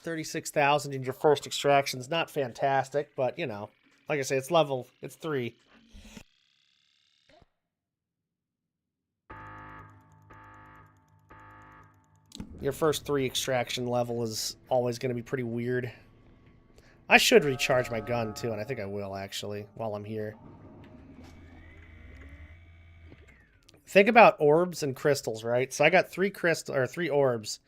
36,000 in your first extraction is not fantastic, but, you know, like I say, it's 3. Your first 3 extraction level is always going to be pretty weird. I should recharge my gun, too, and I think I will, actually, while I'm here. Think about orbs and crystals, right? So I got 3 orbs,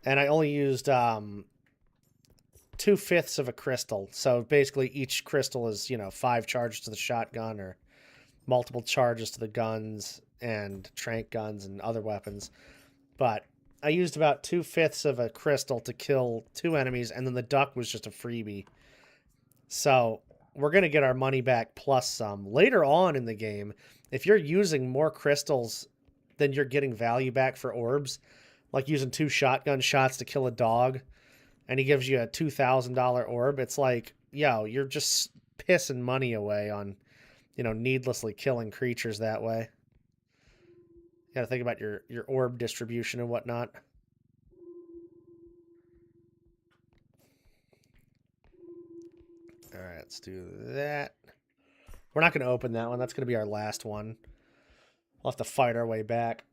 and I only used 2/5 of a crystal. So basically, each crystal is, you know, 5 charges to the shotgun or multiple charges to the guns and tranq guns and other weapons. But I used about 2/5 of a crystal to kill 2 enemies, and then the duck was just a freebie. So we're going to get our money back plus some. Later on in the game, if you're using more crystals than you're getting value back for orbs, like using 2 shotgun shots to kill a dog, and he gives you a $2,000 orb, it's like, yo, you're just pissing money away on, you know, needlessly killing creatures that way. You gotta think about your orb distribution and whatnot. All right, let's do that. We're not going to open that one. That's going to be our last one. We'll have to fight our way back.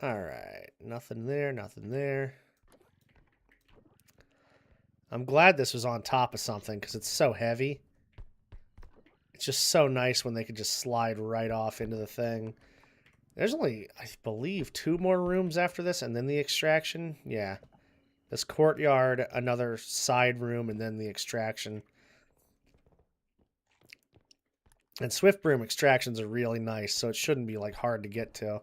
Alright, nothing there, nothing there. I'm glad this was on top of something because it's so heavy. It's just so nice when they can just slide right off into the thing. There's only, I believe, 2 more rooms after this and then the extraction. Yeah. This courtyard, another side room, and then the extraction. And Swift Broom extractions are really nice, so it shouldn't be like hard to get to.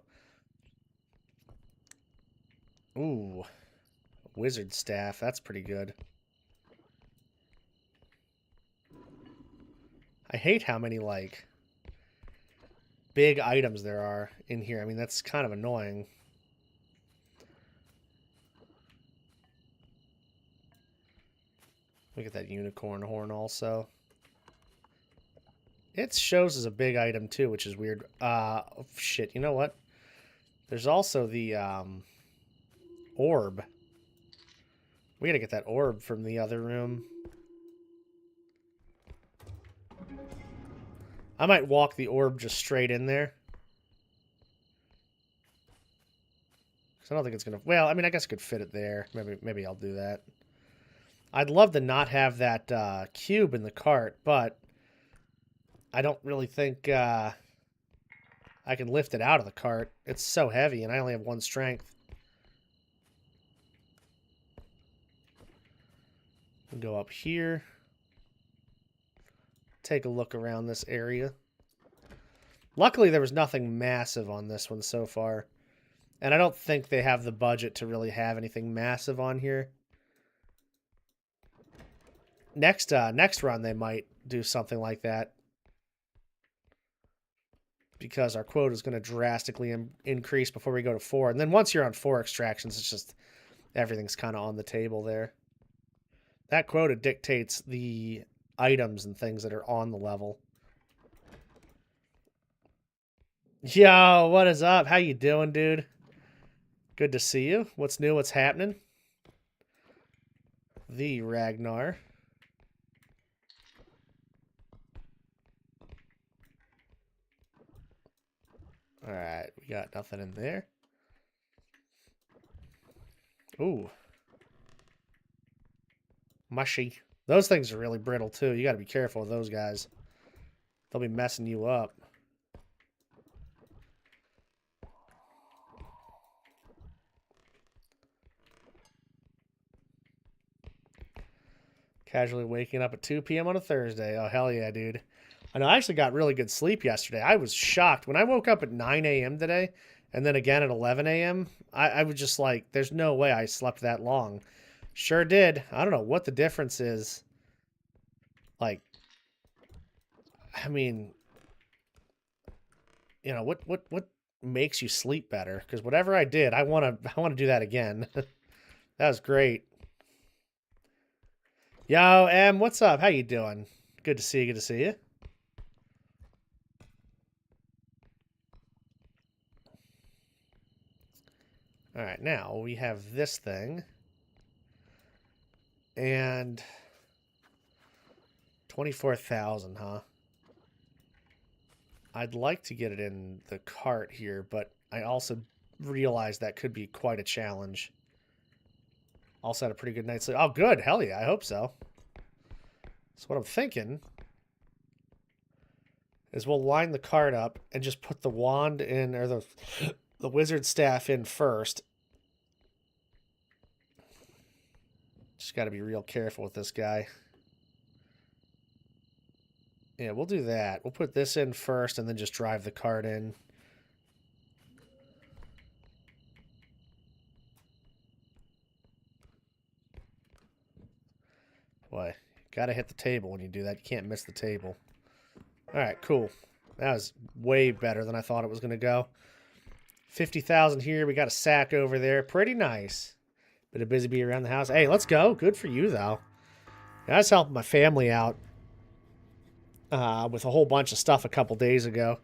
Ooh. Wizard staff, that's pretty good. I hate how many, like, big items there are in here. I mean, that's kind of annoying. Look at that unicorn horn also. It shows as a big item too, which is weird. Shit, you know what? There's also the orb. We gotta get that orb from the other room. I might walk the orb just straight in there. Because I don't think it's gonna... Well, I mean, I guess I could fit it there. Maybe I'll do that. I'd love to not have that cube in the cart, but I don't really think I can lift it out of the cart. It's so heavy, and I only have 1 strength. We'll go up here. Take a look around this area. Luckily, there was nothing massive on this one so far. And I don't think they have the budget to really have anything massive on here. Next run, they might do something like that. Because our quota is going to drastically increase before we go to 4. And then once you're on 4 extractions, it's just everything's kind of on the table there. That quota dictates the items and things that are on the level. Yo, what is up? How you doing, dude? Good to see you. What's new? What's happening? The Ragnar. Alright, we got nothing in there. Ooh. Mushy. Those things are really brittle, too. You gotta be careful with those guys. They'll be messing you up. Casually waking up at 2 p.m. on a Thursday. Oh, hell yeah, dude. I know, I actually got really good sleep yesterday. I was shocked. When I woke up at 9 a.m. today, and then again at 11 a.m., I was just like, there's no way I slept that long. Sure did. I don't know what the difference is. Like, I mean, you know, what makes you sleep better? Because whatever I did, I want to do that again. That was great. Yo, Em, what's up? How you doing? Good to see you. Good to see you. All right, now we have this thing. And 24,000, huh? I'd like to get it in the cart here, but I also realize that could be quite a challenge. Also had a pretty good night's sleep. Oh, good. Hell yeah. I hope so. So what I'm thinking is we'll line the cart up and just put the wand in, or the wizard staff in first. Just got to be real careful with this guy. Yeah, we'll do that. We'll put this in first and then just drive the cart in. Boy, gotta hit the table when you do that. You can't miss the table. Alright, cool. That was way better than I thought it was going to go. 50,000 here. We got a sack over there. Pretty nice. Bit of busy bee around the house. Hey, let's go. Good for you, though. I was helping my family out with a whole bunch of stuff a couple days ago.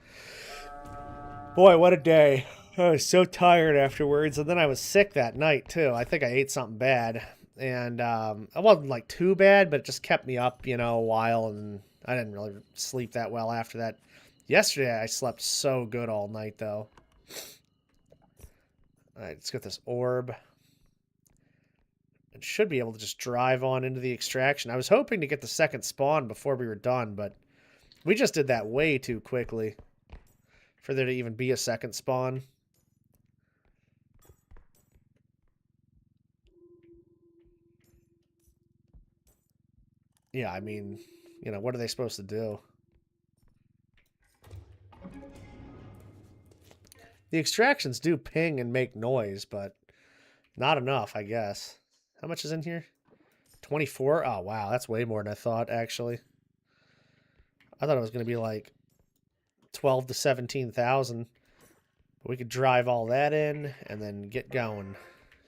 Boy, what a day. I was so tired afterwards, and then I was sick that night, too. I think I ate something bad, and it wasn't, like, too bad, but it just kept me up, you know, a while, and I didn't really sleep that well after that. Yesterday, I slept so good all night, though. Alright, let's get this orb. It should be able to just drive on into the extraction. I was hoping to get the second spawn before we were done, but we just did that way too quickly for there to even be a second spawn. Yeah, I mean, you know, what are they supposed to do? The extractions do ping and make noise, but not enough, I guess. How much is in here? 24? Oh, wow. That's way more than I thought, actually. I thought it was going to be like 12 to 17,000. But we could drive all that in and then get going.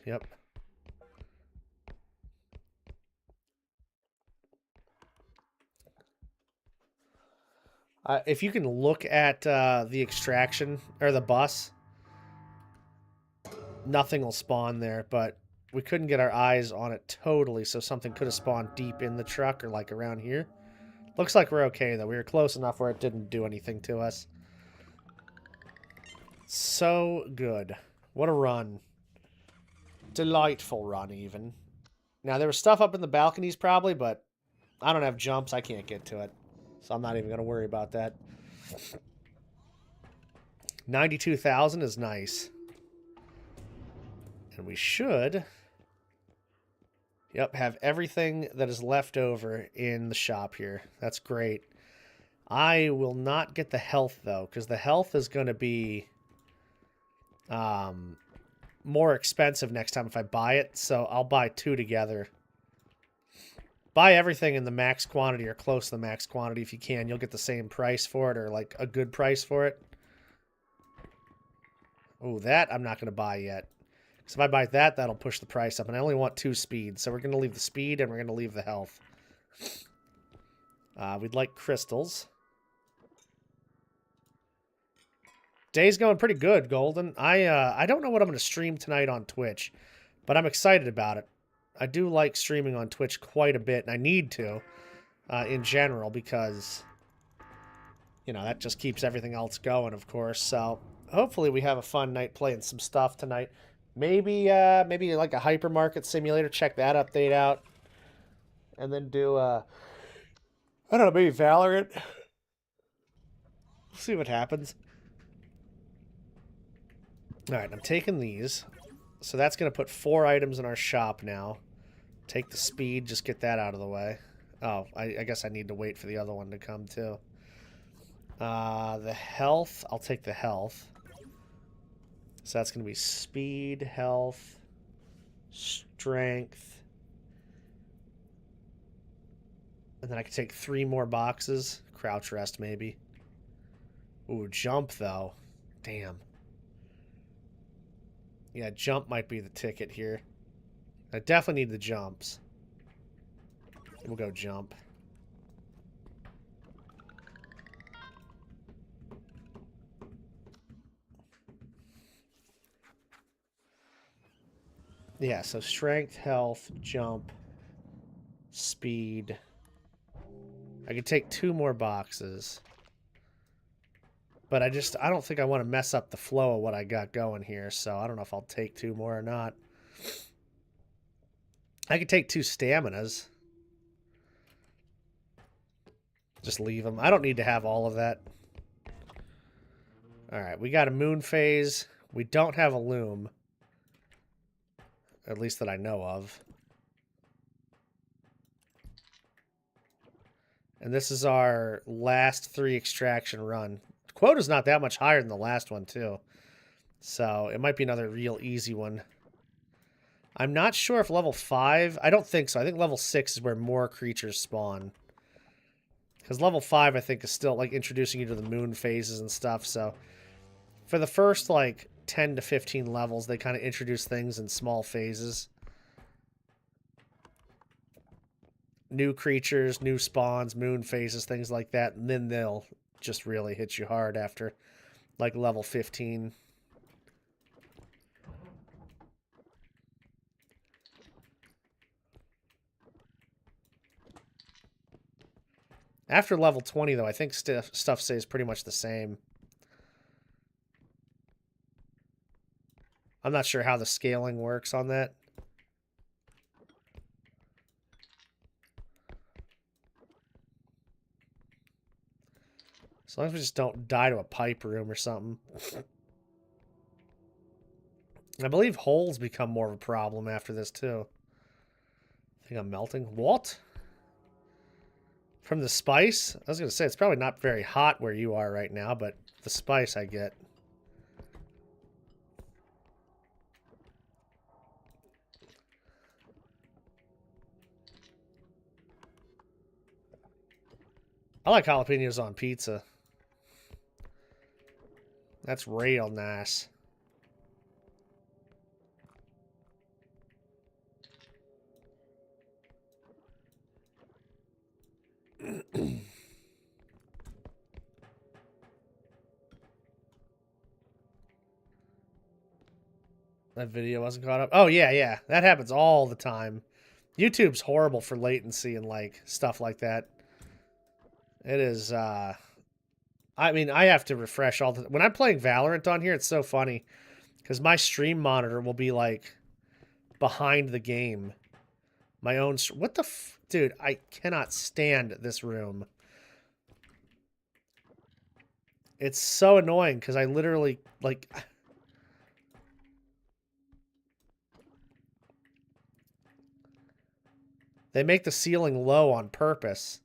Yep. If you can look at the extraction, or the bus, nothing will spawn there, but we couldn't get our eyes on it totally, so something could have spawned deep in the truck or like around here. Looks like we're okay, though. We were close enough where it didn't do anything to us. So good. What a run. Delightful run, even. Now, there was stuff up in the balconies, probably, but I don't have jumps. I can't get to it. So I'm not even going to worry about that. 92,000 is nice. And we should... Yep, have everything that is left over in the shop here. That's great. I will not get the health, though, because the health is going to be more expensive next time if I buy it, so I'll buy two together. Buy everything in the max quantity or close to the max quantity if you can. You'll get the same price for it, or like a good price for it. Oh, that I'm not going to buy yet. So if I buy that, that'll push the price up. And I only want 2 speeds. So we're going to leave the speed and we're going to leave the health. We'd like crystals. Day's going pretty good, Golden. I don't know what I'm going to stream tonight on Twitch. But I'm excited about it. I do like streaming on Twitch quite a bit. And I need to in general because, you know, that just keeps everything else going, of course. So hopefully we have a fun night playing some stuff tonight. Maybe like a hypermarket simulator. Check that update out. And then do, I don't know, maybe Valorant. We'll see what happens. Alright, I'm taking these. So that's going to put 4 items in our shop now. Take the speed, just get that out of the way. Oh, I guess I need to wait for the other one to come, too. The health, I'll take the health. So that's going to be speed, health, strength. And then I can take 3 more boxes. Crouch rest, maybe. Ooh, jump, though. Damn. Yeah, jump might be the ticket here. I definitely need the jumps. We'll go jump. Yeah, so strength, health, jump, speed. I could take 2 more boxes. But I don't think I want to mess up the flow of what I got going here, so I don't know if I'll take 2 more or not. I could take 2 staminas. Just leave them. I don't need to have all of that. Alright, we got a moon phase. We don't have a loom. At least that I know of. And this is our last 3 extraction run. Quota's not that much higher than the last one, too. So, it might be another real easy one. I'm not sure if level 5... I don't think so. I think level 6 is where more creatures spawn. Because level 5, I think, is still, like, introducing you to the moon phases and stuff, so... For the first, like, 10 to 15 levels, they kind of introduce things in small phases. New creatures, new spawns, moon phases, things like that, and then they'll just really hit you hard after, like, level 15. After level 20, though, I think stuff stays pretty much the same. I'm not sure how the scaling works on that. As long as we just don't die to a pipe room or something. I believe holes become more of a problem after this, too. I think I'm melting. What? From the spice? I was going to say, it's probably not very hot where you are right now, but the spice I get. I like jalapenos on pizza. That's real nice. That video wasn't caught up. Oh, yeah, yeah. That happens all the time. YouTube's horrible for latency and, like, stuff like that. It is, I mean, I have to refresh all the... When I'm playing Valorant on here, it's so funny. Because my stream monitor will be, like, behind the game. My own... What the f... Dude, I cannot stand this room. It's so annoying, because I literally, like... They make the ceiling low on purpose.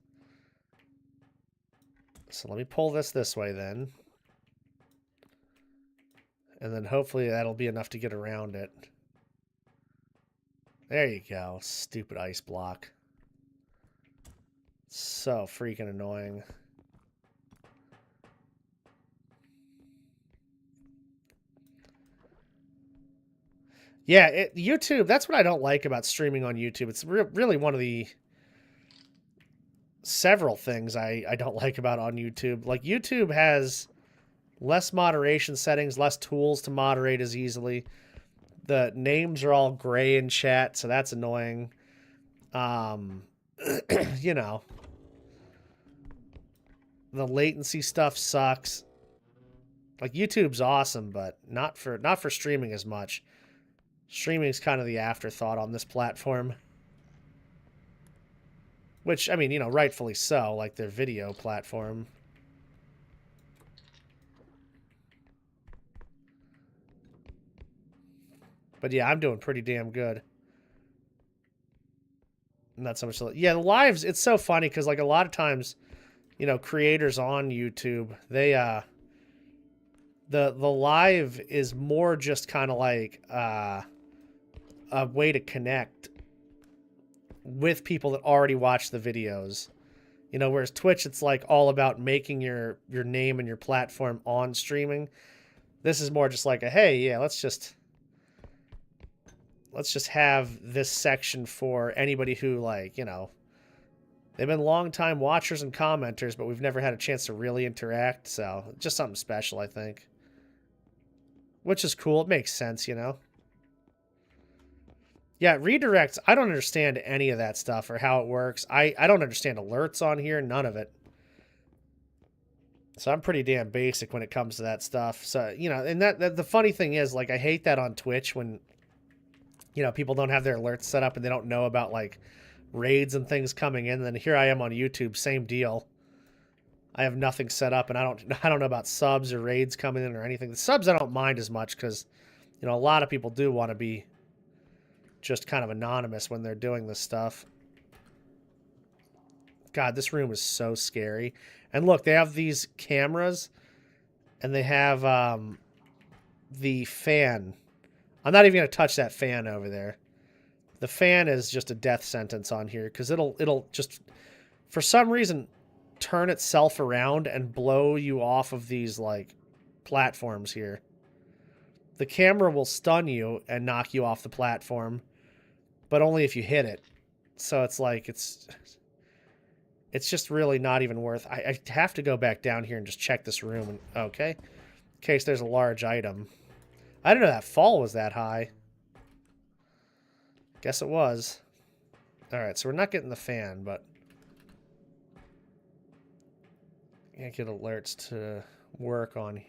So let me pull this way, then. And then hopefully that'll be enough to get around it. There you go. Stupid ice block. So freaking annoying. Yeah, YouTube, that's what I don't like about streaming on YouTube. It's really one of the several things I don't like about on YouTube. Like, YouTube has less moderation settings, less tools to moderate as easily. The names are all gray in chat, so that's annoying. You know, the latency stuff sucks. Like, YouTube's awesome, but not for streaming as much. Streaming's kind of the afterthought on this platform. Which, I mean, you know, rightfully so, like their video platform. But yeah, I'm doing pretty damn good. Not so much. Yeah, the lives, it's so funny because, like, a lot of times, you know, creators on YouTube, they, the live is more just kind of like a way to connect with people that already watch the videos. You know, whereas Twitch, it's like all about making your name and your platform on streaming. This is more just like a, hey, yeah, let's just have this section for anybody who, like, you know, they've been long-time watchers and commenters, but we've never had a chance to really interact. So just something special, I think. Which is cool. It makes sense, you know. Yeah, redirects, I don't understand any of that stuff or how it works. I don't understand alerts on here, none of it. So I'm pretty damn basic when it comes to that stuff. So, you know, and that the funny thing is, like, I hate that on Twitch when, you know, people don't have their alerts set up and they don't know about, like, raids and things coming in. And then here I am on YouTube, same deal. I have nothing set up and I don't know about subs or raids coming in or anything. The subs I don't mind as much because, you know, a lot of people do want to be just kind of anonymous when they're doing this stuff. God, this room is so scary. And look, they have these cameras and they have the fan. I'm not even going to touch that fan over there. The fan is just a death sentence on here because it'll just, for some reason, turn itself around and blow you off of these, like, platforms here. The camera will stun you and knock you off the platform, but only if you hit it. So it's like, it's just really not even worth... I have to go back down here and just check this room. And, okay. In case there's a large item. I didn't know that fall was that high. Guess it was. Alright, so we're not getting the fan, but... Can't get alerts to work on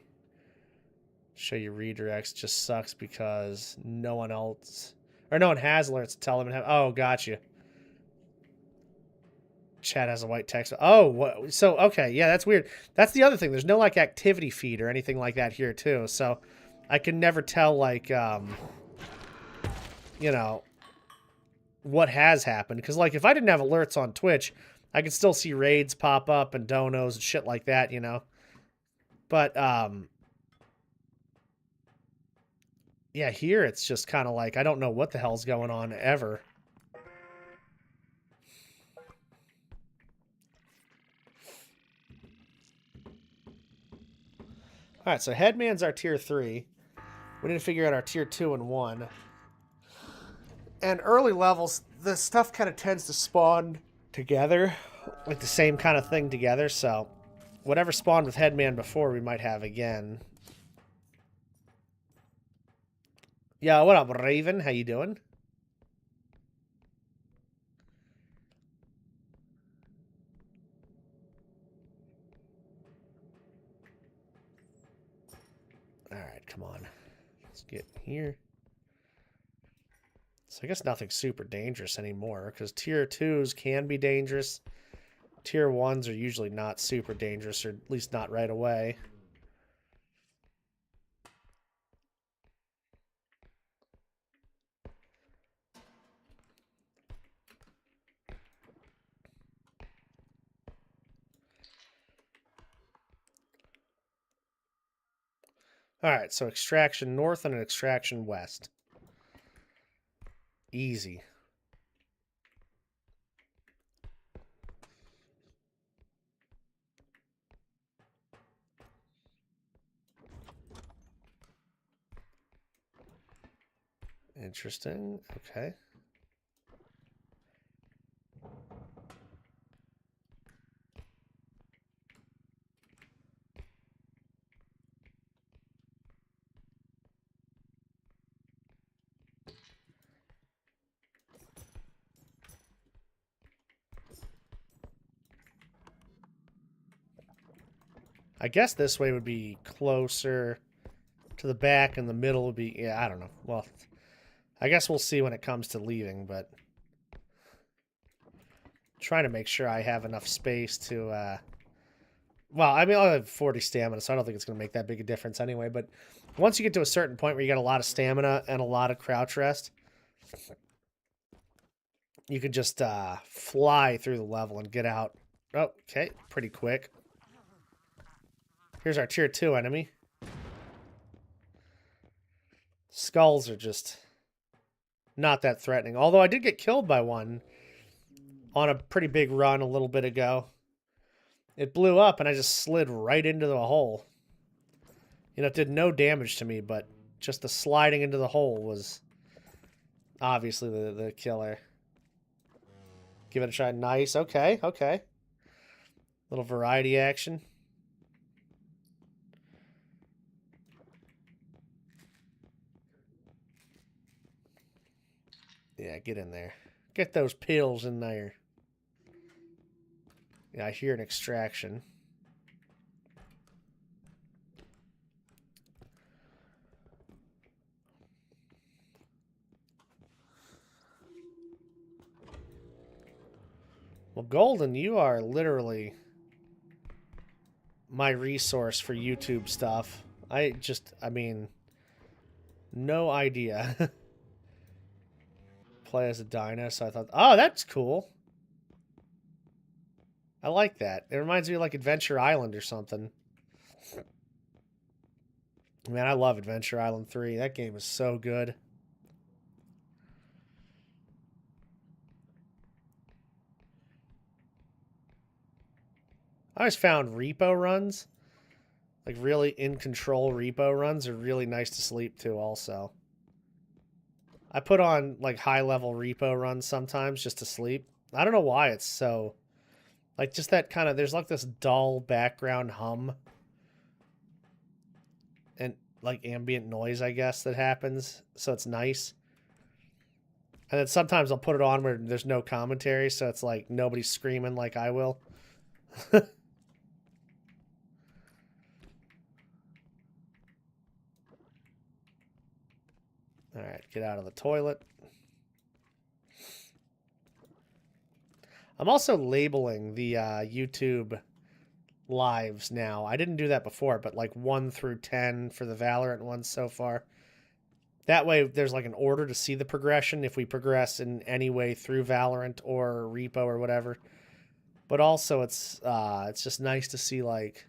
Show you redirects just sucks because no one else, or no one has alerts to tell them. Oh, gotcha. Chat has a white text. Oh, what? So okay, yeah, that's weird. That's the other thing. There's no like activity feed or anything like that here too. So I can never tell like you know, what has happened, because like if I didn't have alerts on Twitch, I could still see raids pop up and donos and shit like that, you know. But yeah, here it's just kind of like I don't know what the hell's going on ever. All right, so Headman's our tier 3. We need to figure out our tier 2 and 1. And early levels, the stuff kind of tends to spawn together, like the same kind of thing together, so whatever spawned with Headman before, we might have again. Yeah, what up, Raven? How you doing? Alright, come on. Let's get here. So I guess nothing's super dangerous anymore, because tier 2s can be dangerous. Tier 1s are usually not super dangerous, or at least not right away. Alright, so extraction north and an extraction west. Easy. Interesting. Okay. I guess this way would be closer to the back, and the middle would be... Yeah, I don't know. Well, I guess we'll see when it comes to leaving, but... Trying to make sure I have enough space to... Well, I mean, I have 40 stamina, so I don't think it's going to make that big a difference anyway, but once you get to a certain point where you got a lot of stamina and a lot of crouch rest, you can just fly through the level and get out. Oh, okay, pretty quick. Here's our tier 2 enemy. Skulls are just not that threatening. Although I did get killed by one on a pretty big run a little bit ago. It blew up and I just slid right into the hole. You know, it did no damage to me, but just the sliding into the hole was obviously the killer. Give it a try. Nice. Okay, okay. Little variety action. Yeah, get in there. Get those pills in there. Yeah, I hear an extraction. Well, Golden, you are literally my resource for YouTube stuff. I mean, no idea. Play as a dino, so I thought, oh, that's cool. I like that. It reminds me of like Adventure Island or something. Man, I love Adventure Island 3. That game is so good. I always found repo runs, like really in control repo runs, are really nice to sleep to also. I put on like high level repo runs sometimes just to sleep. I don't know why it's so, like just that kind of, there's like this dull background hum and like ambient noise, I guess, that happens. So it's nice. And then sometimes I'll put it on where there's no commentary, so it's like nobody's screaming like I will. All right, get out of the toilet. I'm also labeling the YouTube lives now. I didn't do that before, but like 1 through 10 for the Valorant ones so far. That way, there's like an order to see the progression if we progress in any way through Valorant or REPO or whatever. But also, it's just nice to see, like,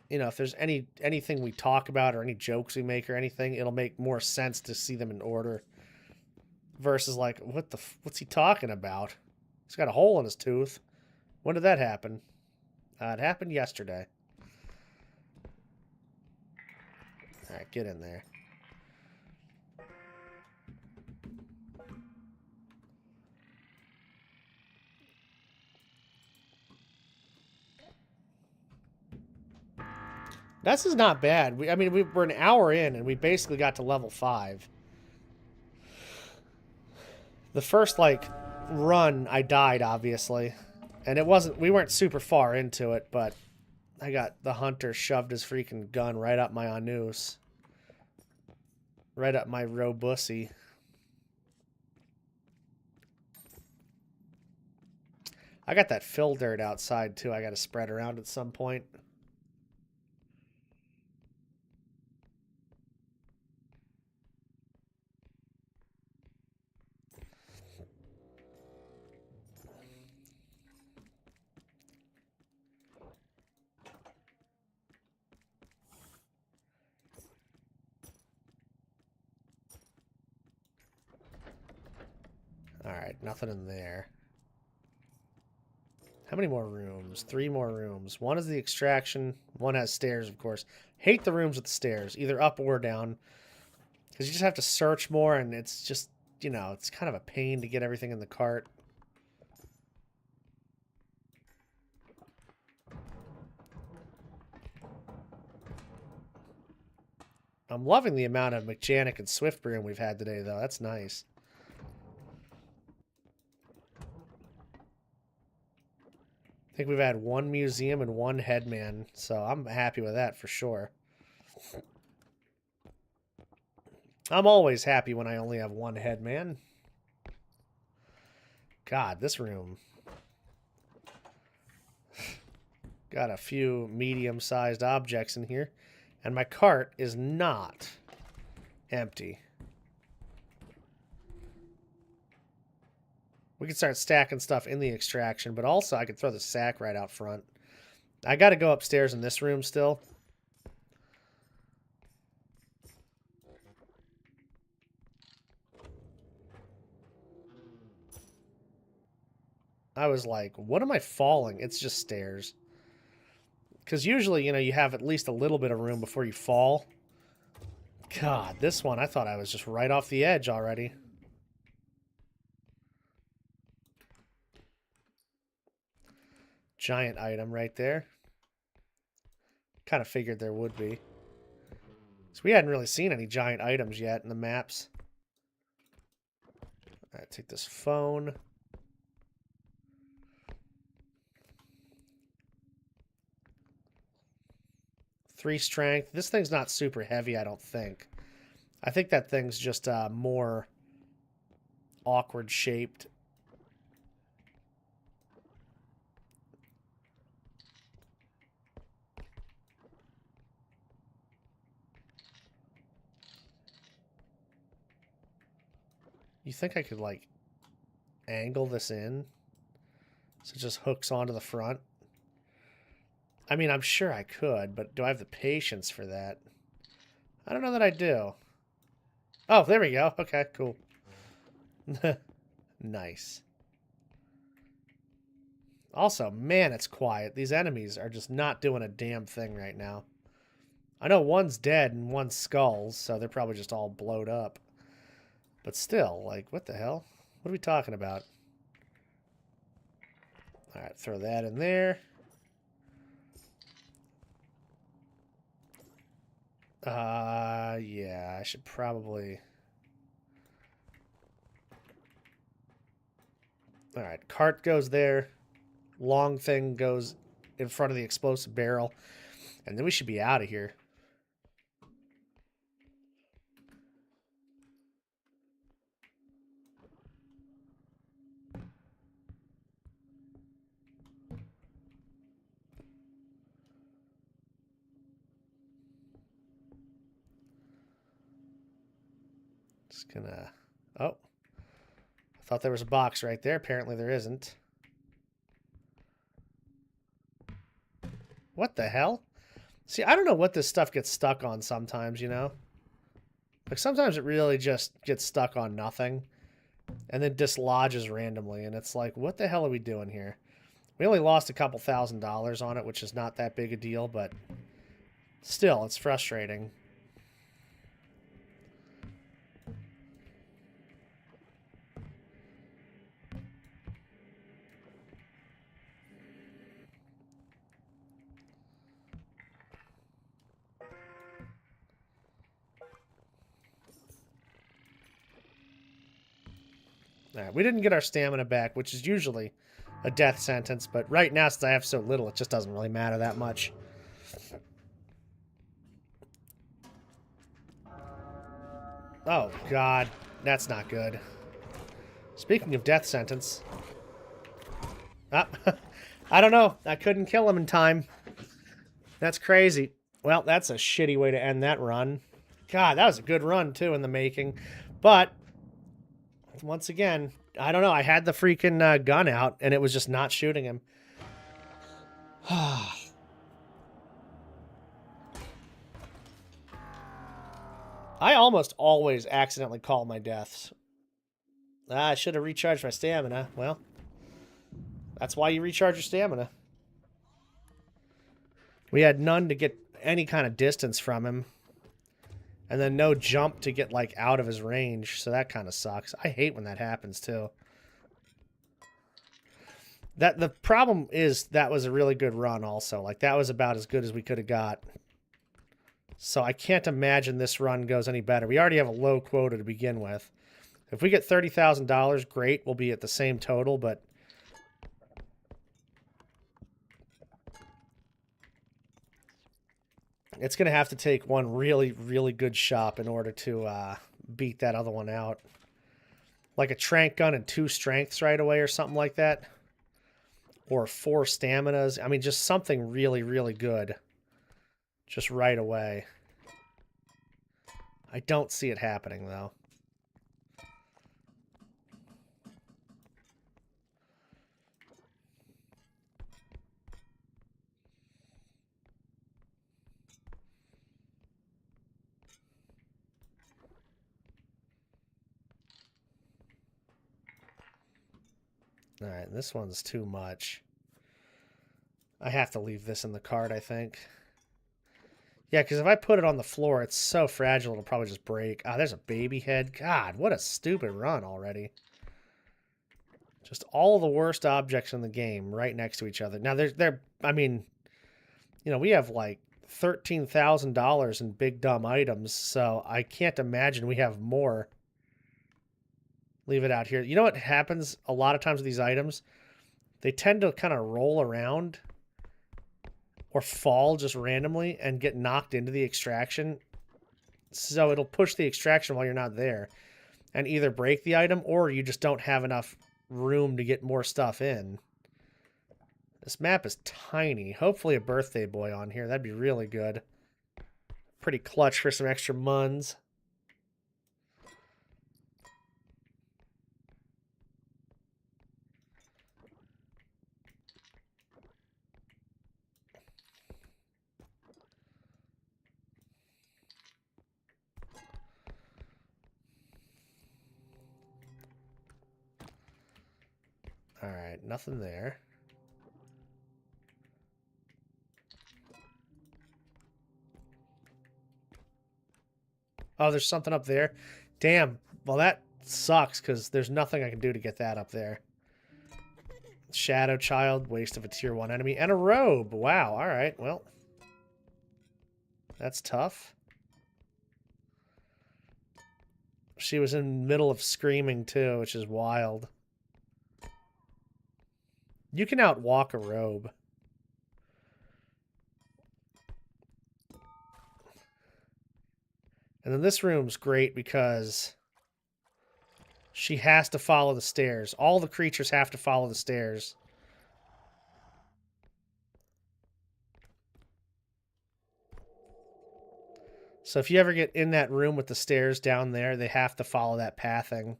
you know, if there's anything we talk about or any jokes we make or anything, it'll make more sense to see them in order versus like, what's he talking about? He's got a hole in his tooth. When did that happen? It happened yesterday. All right, get in there. This is not bad. We're an hour in, and we basically got to level 5. The first, like, run, I died, obviously. And we weren't super far into it, but I got the hunter shoved his freaking gun right up my anus. Right up my robussy. I got that fill dirt outside, too. I got to spread around at some point. Alright, nothing in there. How many more rooms? 3 more rooms. One is the extraction. One has stairs, of course. Hate the rooms with the stairs, either up or down. Because you just have to search more, and it's just, you know, it's kind of a pain to get everything in the cart. I'm loving the amount of mechanic and swift broom we've had today, though. That's nice. I think we've had 1 museum and 1 headman, so I'm happy with that for sure. I'm always happy when I only have 1 headman. God, this room. Got a few medium-sized objects in here. And my cart is not empty. We can start stacking stuff in the extraction, but also I could throw the sack right out front. I got to go upstairs in this room still. I was like, what am I falling? It's just stairs. Because usually, you know, you have at least a little bit of room before you fall. God, this one, I thought I was just right off the edge already. Giant item right there. Kind of figured there would be. So we hadn't really seen any giant items yet in the maps. All right, take this phone. Three strength. This thing's not super heavy, I don't think. I think that thing's just more awkward shaped. You think I could, like, angle this in so it just hooks onto the front? I mean, I'm sure I could, but do I have the patience for that? I don't know that I do. Oh, there we go. Okay, cool. Nice. Also, man, it's quiet. These enemies are just not doing a damn thing right now. I know one's dead and one's skulls, so they're probably just all blowed up. But still, like, what the hell? What are we talking about? All right, throw that in there. Yeah, I should probably... All right, cart goes there. Long thing goes in front of the explosive barrel. And then we should be out of here. Just gonna... Oh. I thought there was a box right there. Apparently there isn't. What the hell? See, I don't know what this stuff gets stuck on sometimes, you know? Like, sometimes it really just gets stuck on nothing and then dislodges randomly, and it's like, what the hell are we doing here? We only lost a couple $1,000s on it, which is not that big a deal, but still, it's frustrating. All right, we didn't get our stamina back, which is usually a death sentence, but right now, since I have so little, it just doesn't really matter that much. Oh, God. That's not good. Speaking of death sentence... Ah, I don't know. I couldn't kill him in time. That's crazy. Well, that's a shitty way to end that run. God, that was a good run, too, in the making. But, once again, I don't know. I had the freaking gun out, and it was just not shooting him. I almost always accidentally call my deaths. I should have recharged my stamina. Well, that's why you recharge your stamina. We had none to get any kind of distance from him. And then no jump to get, like, out of his range. So that kind of sucks. I hate when that happens, too. The problem is that was a really good run, also. Like, that was about as good as we could have got. So I can't imagine this run goes any better. We already have a low quota to begin with. If we get $30,000, great. We'll be at the same total, but... it's going to have to take one really, really good shop in order to beat that other one out. Like a trank gun and 2 strengths right away or something like that. Or 4 staminas. I mean, just something really, really good. Just right away. I don't see it happening, though. Alright, this one's too much. I have to leave this in the cart, I think. Yeah, because if I put it on the floor, it's so fragile it'll probably just break. Ah, there's a baby head. God, what a stupid run already. Just all the worst objects in the game right next to each other. Now, I mean, you know, we have like $13,000 in big dumb items, so I can't imagine we have more. Leave it out here. You know what happens a lot of times with these items? They tend to kind of roll around or fall just randomly and get knocked into the extraction. So it'll push the extraction while you're not there and either break the item or you just don't have enough room to get more stuff in. This map is tiny. Hopefully a birthday boy on here. That'd be really good. Pretty clutch for some extra muns. Alright, nothing there. Oh, there's something up there. Damn. Well, that sucks because there's nothing I can do to get that up there. Shadow Child, waste of a tier 1 enemy, and a robe. Wow, alright, well. That's tough. She was in the middle of screaming, too, which is wild. You can outwalk a robe. And then this room's great because she has to follow the stairs. All the creatures have to follow the stairs. So if you ever get in that room with the stairs down there, they have to follow that pathing.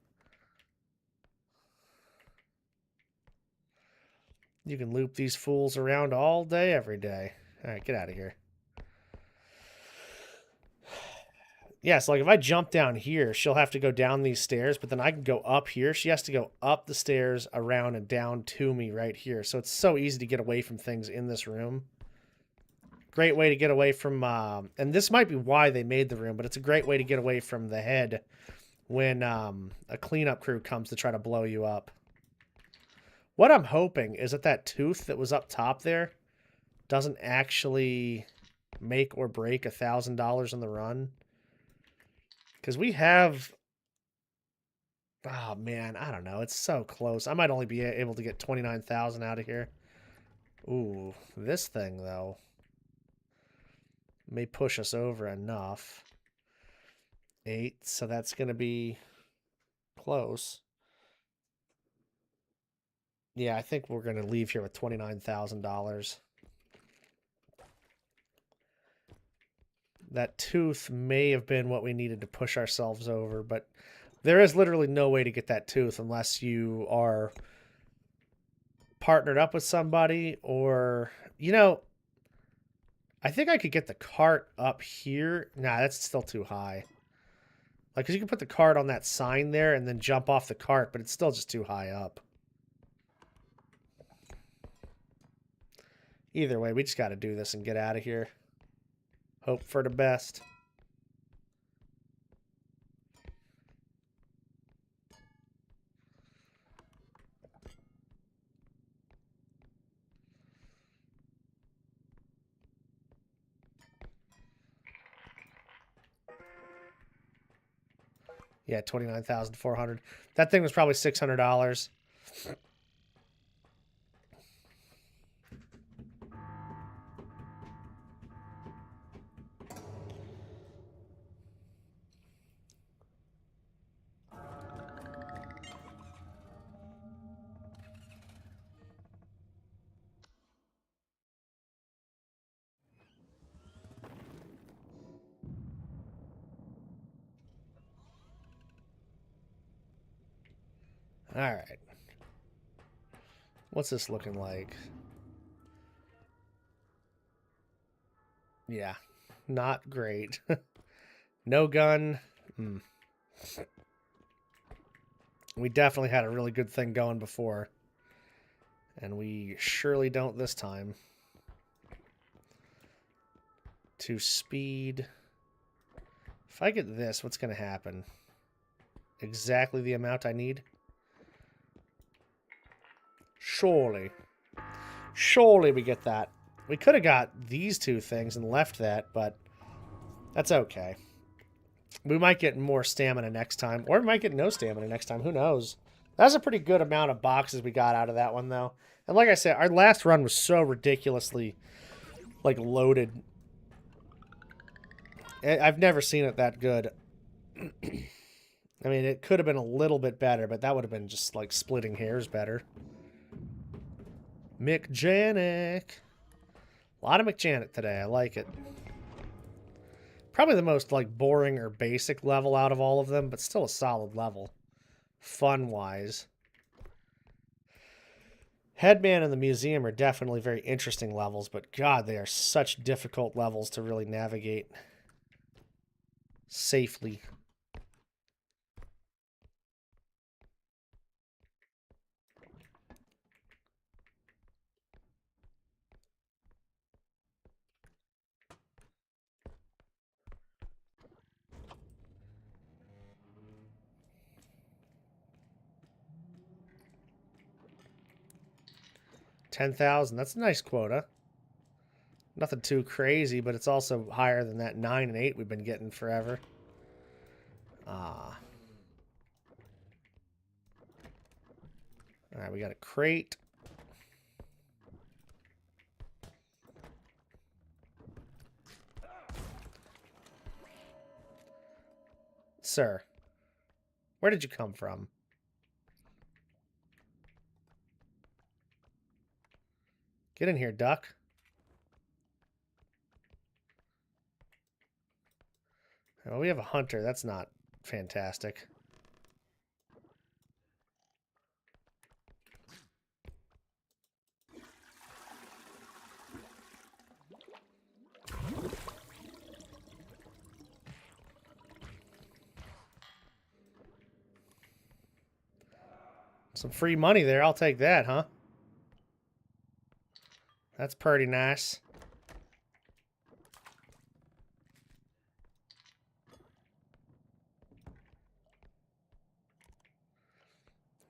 You can loop these fools around all day, every day. All right, get out of here. Yeah, so like if I jump down here, she'll have to go down these stairs, but then I can go up here. She has to go up the stairs, around, and down to me right here. So it's so easy to get away from things in this room. Great way to get away from, and this might be why they made the room, but it's a great way to get away from the head when a cleanup crew comes to try to blow you up. What I'm hoping is that that tooth that was up top there doesn't actually make or break $1,000 in the run. Because we have... Oh, man, I don't know. It's so close. I might only be able to get 29,000 out of here. Ooh, this thing, though, may push us over enough. 8, so that's going to be close. Yeah, I think we're going to leave here with $29,000. That tooth may have been what we needed to push ourselves over, but there is literally no way to get that tooth unless you are partnered up with somebody or, you know, I think I could get the cart up here. Nah, that's still too high. Like, because you can put the cart on that sign there and then jump off the cart, but it's still just too high up. Either way, we just got to do this and get out of here. Hope for the best. Yeah, 29,400. That thing was probably $600. All right. What's this looking like? Yeah, not great. No gun. We definitely had a really good thing going before. And we surely don't this time. To speed. If I get this, what's going to happen? Exactly the amount I need? Surely. Surely we get that. We could have got these two things and left that, but that's okay. We might get more stamina next time, or we might get no stamina next time. Who knows? That's a pretty good amount of boxes we got out of that one, though. And like I said, our last run was so ridiculously, like, loaded. I've never seen it that good. I mean, it could have been a little bit better, but that would have been just, like, splitting hairs better. McJanek. A lot of McJanek today. I like it. Probably the most, like, boring or basic level out of all of them, but still a solid level. Fun-wise. Headman and the museum are definitely very interesting levels, but God, they are such difficult levels to really navigate safely. $10,000. That's a nice quota. Nothing too crazy, but it's also higher than that 9 and 8 we've been getting forever. All right, we got a crate. Sir, where did you come from? Get in here, duck. Well, we have a hunter. That's not fantastic. Some free money there. I'll take that, huh? That's pretty nice.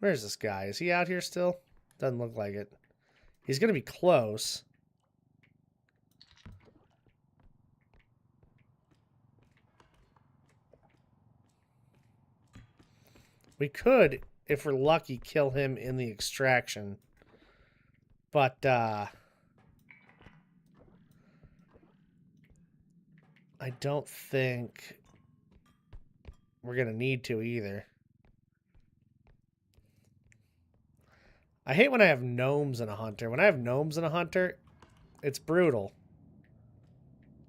Where's this guy? Is he out here still? Doesn't look like it. He's going to be close. We could, if we're lucky, kill him in the extraction. But, I don't think we're going to need to either. I hate when I have gnomes in a hunter. When I have gnomes in a hunter, it's brutal.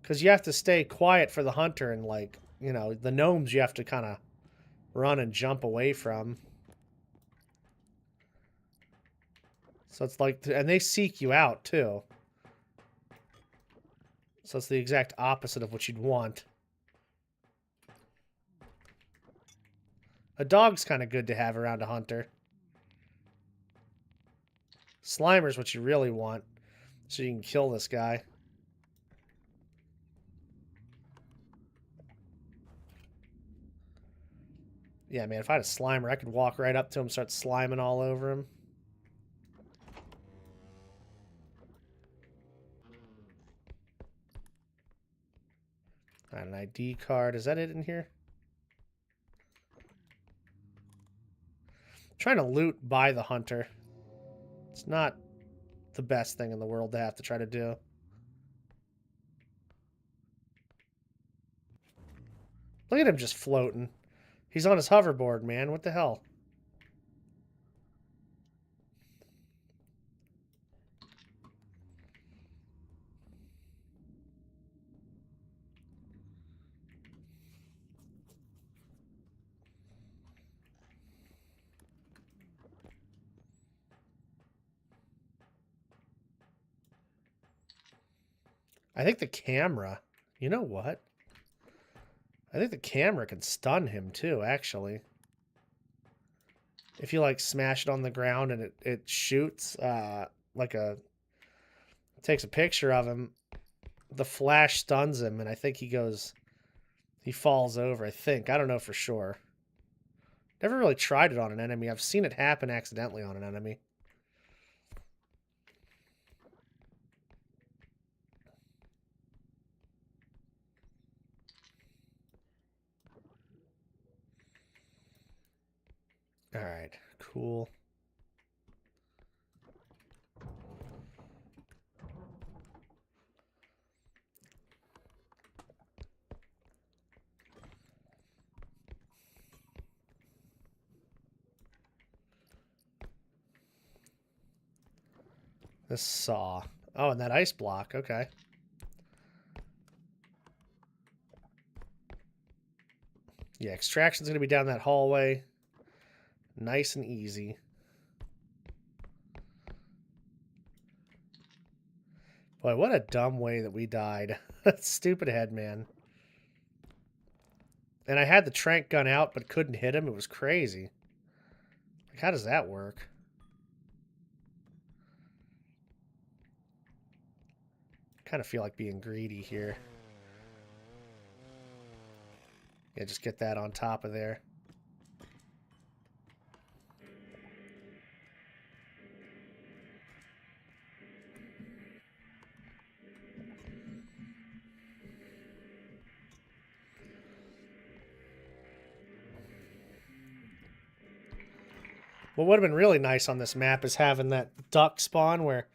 Because you have to stay quiet for the hunter and, like, you know, the gnomes you have to kind of run and jump away from. So it's like, and they seek you out, too. So it's the exact opposite of what you'd want. A dog's kind of good to have around a hunter. Slimer's what you really want, so you can kill this guy. Yeah, man, if I had a Slimer, I could walk right up to him, start sliming all over him. Alright, an ID card. Is that it in here? I'm trying to loot by the hunter. It's not the best thing in the world to have to try to do. Look at him just floating. He's on his hoverboard, man. What the hell? I think the camera... You know what? I think the camera can stun him, too, actually. If you, like, smash it on the ground and it shoots, like a... takes a picture of him, the flash stuns him, and I think he goes... He falls over, I think. I don't know for sure. Never really tried it on an enemy. I've seen it happen accidentally on an enemy. Alright, cool. This saw. Oh, and that ice block. Okay. Yeah, extraction's going to be down that hallway. Nice and easy. Boy, what a dumb way that we died. Stupid head, man. And I had the trank gun out, but couldn't hit him. It was crazy. Like, how does that work? Kind of feel like being greedy here. Yeah, just get that on top of there. What would have been really nice on this map is having that duck spawn where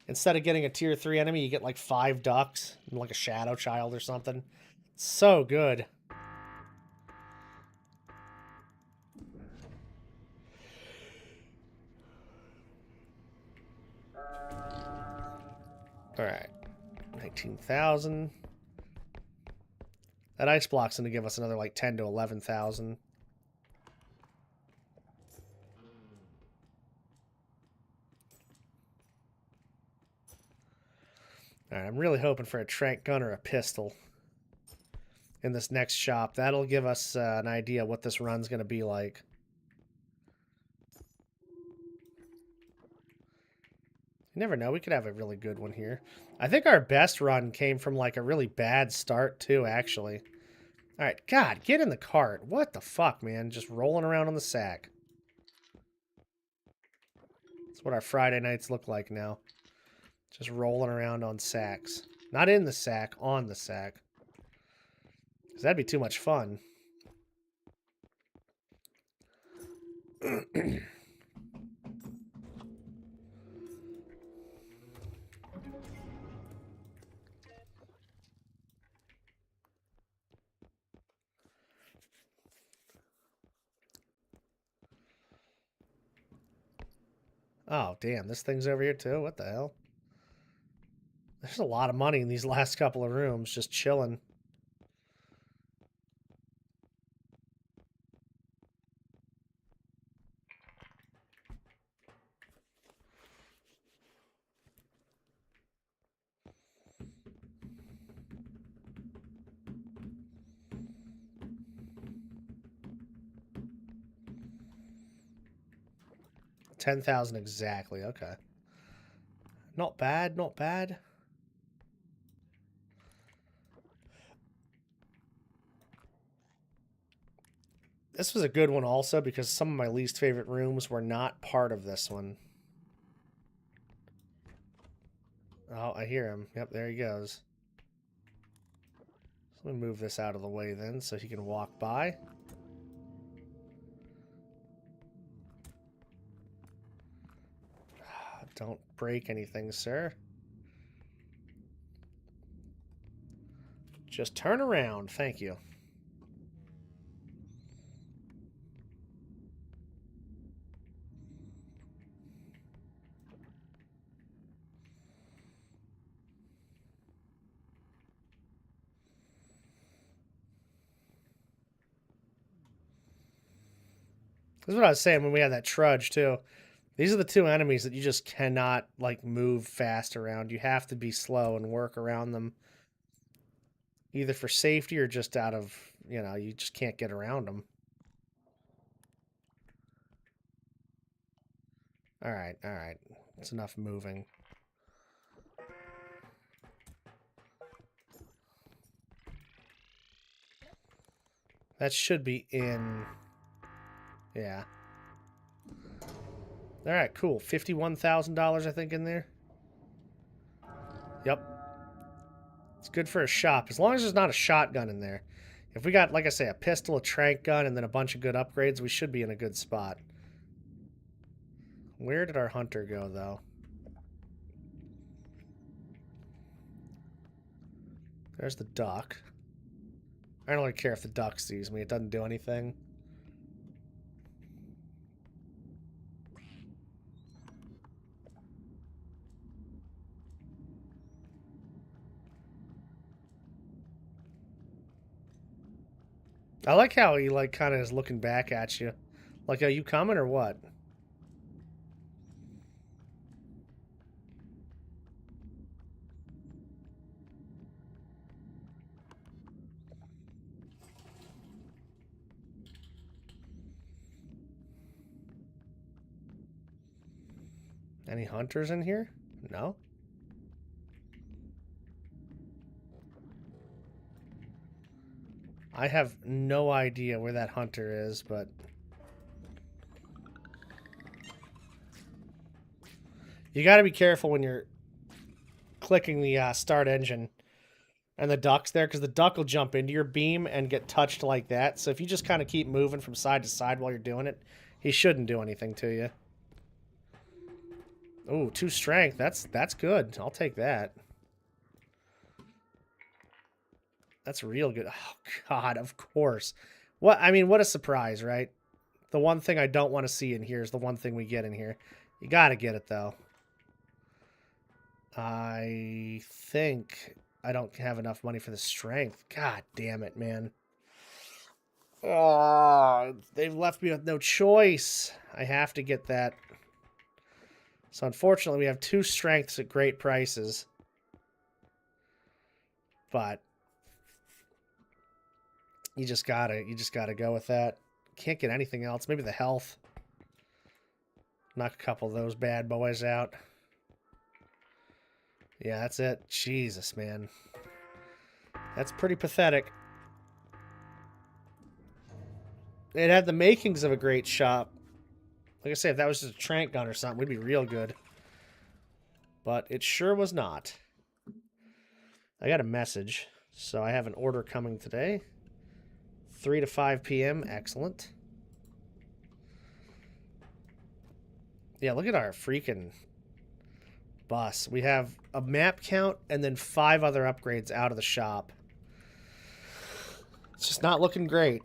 instead of getting a tier 3 enemy, you get like 5 ducks, like a shadow child or something. So good. Alright. 19,000. That ice block's going to give us another like 10 to 11,000. All right, I'm really hoping for a trank gun or a pistol in this next shop. That'll give us an idea what this run's going to be like. You never know. We could have a really good one here. I think our best run came from like a really bad start too, actually. All right, God, get in the cart. What the fuck, man? Just rolling around on the sack. That's what our Friday nights look like now. Just rolling around on sacks. Not in the sack, on the sack. Because that'd be too much fun. Oh, damn. This thing's over here, too? What the hell? There's a lot of money in these last couple of rooms just chilling. $10,000 exactly. Okay. Not bad, not bad. This was a good one also because some of my least favorite rooms were not part of this one. Oh, I hear him. Yep, there he goes. So let me move this out of the way then so he can walk by. Don't break anything, sir. Just turn around. Thank you. This is what I was saying when we had that trudge, too. These are the two enemies that you just cannot, like, move fast around. You have to be slow and work around them. Either for safety or just out of, you know, you just can't get around them. All right, all right. It's enough moving. That should be in... Yeah. All right, cool. $51,000, I think, in there. Yep. It's good for a shop, as long as there's not a shotgun in there. If we got, like I say, a pistol, a trank gun, and then a bunch of good upgrades, we should be in a good spot. Where did our hunter go, though? There's the duck. I don't really care if the duck sees me. It doesn't do anything. I like how he, like, kind of is looking back at you. Like, are you coming or what? Any hunters in here? No? I have no idea where that hunter is, but... You gotta be careful when you're clicking the start engine and the duck's there, because the duck will jump into your beam and get touched like that. So if you just kind of keep moving from side to side while you're doing it, he shouldn't do anything to you. Ooh, 2 strength. That's good. I'll take that. That's real good. Oh, God, of course. What? I mean, what a surprise, right? The one thing I don't want to see in here is the one thing we get in here. You got to get it, though. I think I don't have enough money for the strength. God damn it, man. Oh, they've left me with no choice. I have to get that. So unfortunately, we have 2 strengths at great prices. But you just gotta go with that. Can't get anything else. Maybe the health. Knock a couple of those bad boys out. Yeah, that's it. Jesus, man. That's pretty pathetic. It had the makings of a great shop. Like I say, if that was just a trank gun or something, we'd be real good. But it sure was not. I got a message. So I have an order coming today. 3 to 5 p.m. Excellent. Yeah, look at our freaking bus. We have a map count and then 5 other upgrades out of the shop. It's just not looking great.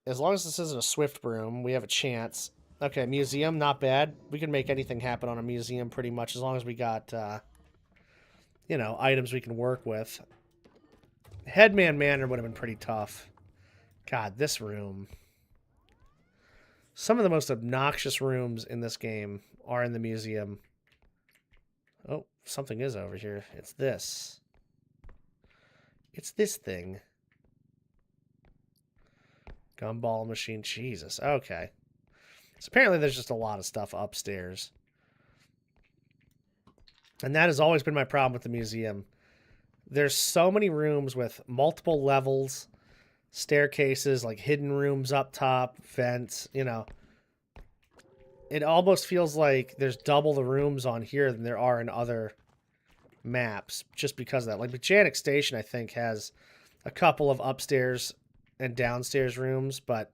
As long as this isn't a swift broom, we have a chance. Okay, museum, not bad. We can make anything happen on a museum pretty much as long as we got, you know, items we can work with. Headman Manor would have been pretty tough. God, this room. Some of the most obnoxious rooms in this game are in the museum. Oh, something is over here. It's this. It's this thing. Gumball machine. Jesus. Okay. So apparently there's just a lot of stuff upstairs. And that has always been my problem with the museum. There's so many rooms with multiple levels, staircases, like hidden rooms up top, vents, you know. It almost feels like there's double the rooms on here than there are in other maps just because of that. Like Mechanic Station, I think, has a couple of upstairs and downstairs rooms, but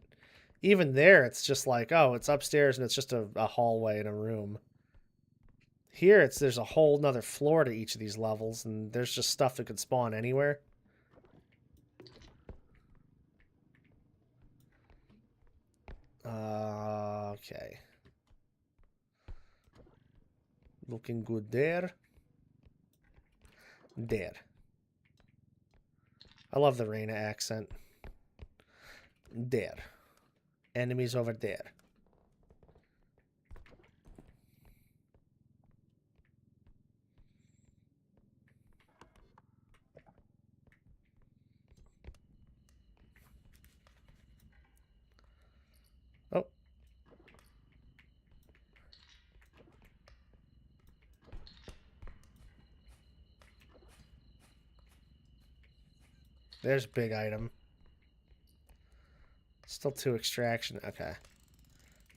even there, it's just like, oh, it's upstairs and it's just a hallway and a room. Here, there's a whole nother floor to each of these levels, and there's just stuff that could spawn anywhere. Okay. Looking good there. There. I love the Reina accent. There. Enemies over there. Oh. There's a big item. Still 2 extraction. Okay.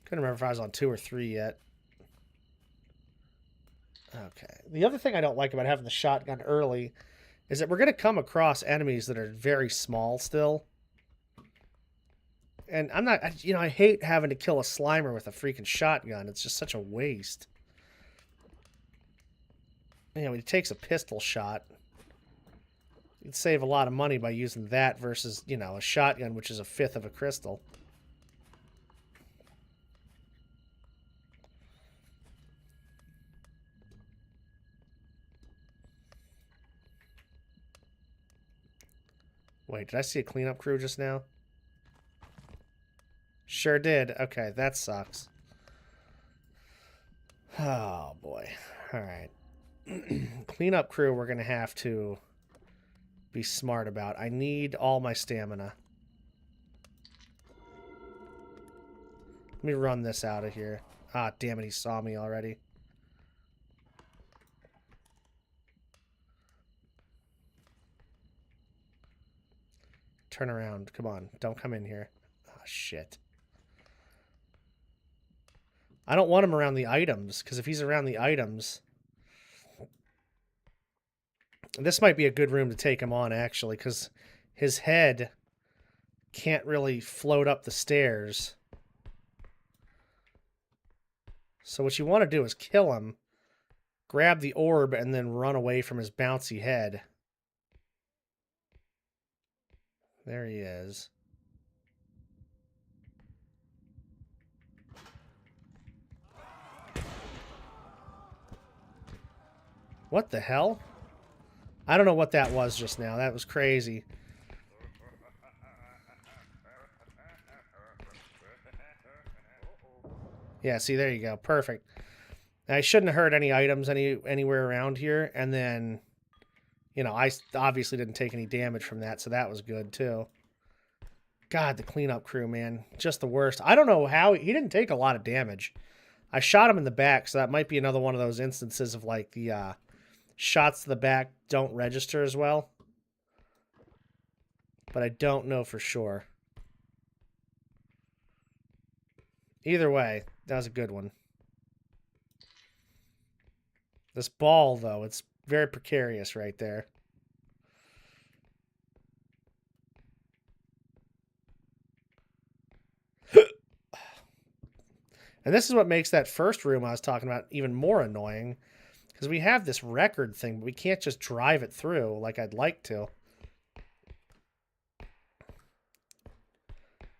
Couldn't remember if I was on 2 or 3 yet. Okay. The other thing I don't like about having the shotgun early is that we're going to come across enemies that are very small still. And I'm not, you know, I hate having to kill a Slimer with a freaking shotgun. It's just such a waste. You know, he takes a pistol shot. You'd save a lot of money by using that versus, you know, a shotgun, which is a fifth of a crystal. Wait, did I see a cleanup crew just now? Sure did. Okay, that sucks. Oh, boy. All right. Cleanup crew we're going to have to be smart about. I need all my stamina. Let me run this out of here. Ah, damn it, he saw me already. Turn around. Come on. Don't come in here. Oh, shit. I don't want him around the items, because if he's around the items... This might be a good room to take him on, actually, because his head can't really float up the stairs. So what you want to do is kill him, grab the orb, and then run away from his bouncy head. There he is. What the hell? I don't know what that was just now. That was crazy. Yeah, see, there you go. Perfect. I shouldn't have heard any items anywhere around here, and then, you know, I obviously didn't take any damage from that, so that was good, too. God, the cleanup crew, man. Just the worst. I don't know how... He didn't take a lot of damage. I shot him in the back, so that might be another one of those instances of, like, the shots to the back don't register as well. But I don't know for sure. Either way, that was a good one. This ball, though, it's very precarious right there. And this is what makes that first room I was talking about even more annoying. Because we have this record thing, but we can't just drive it through like I'd like to.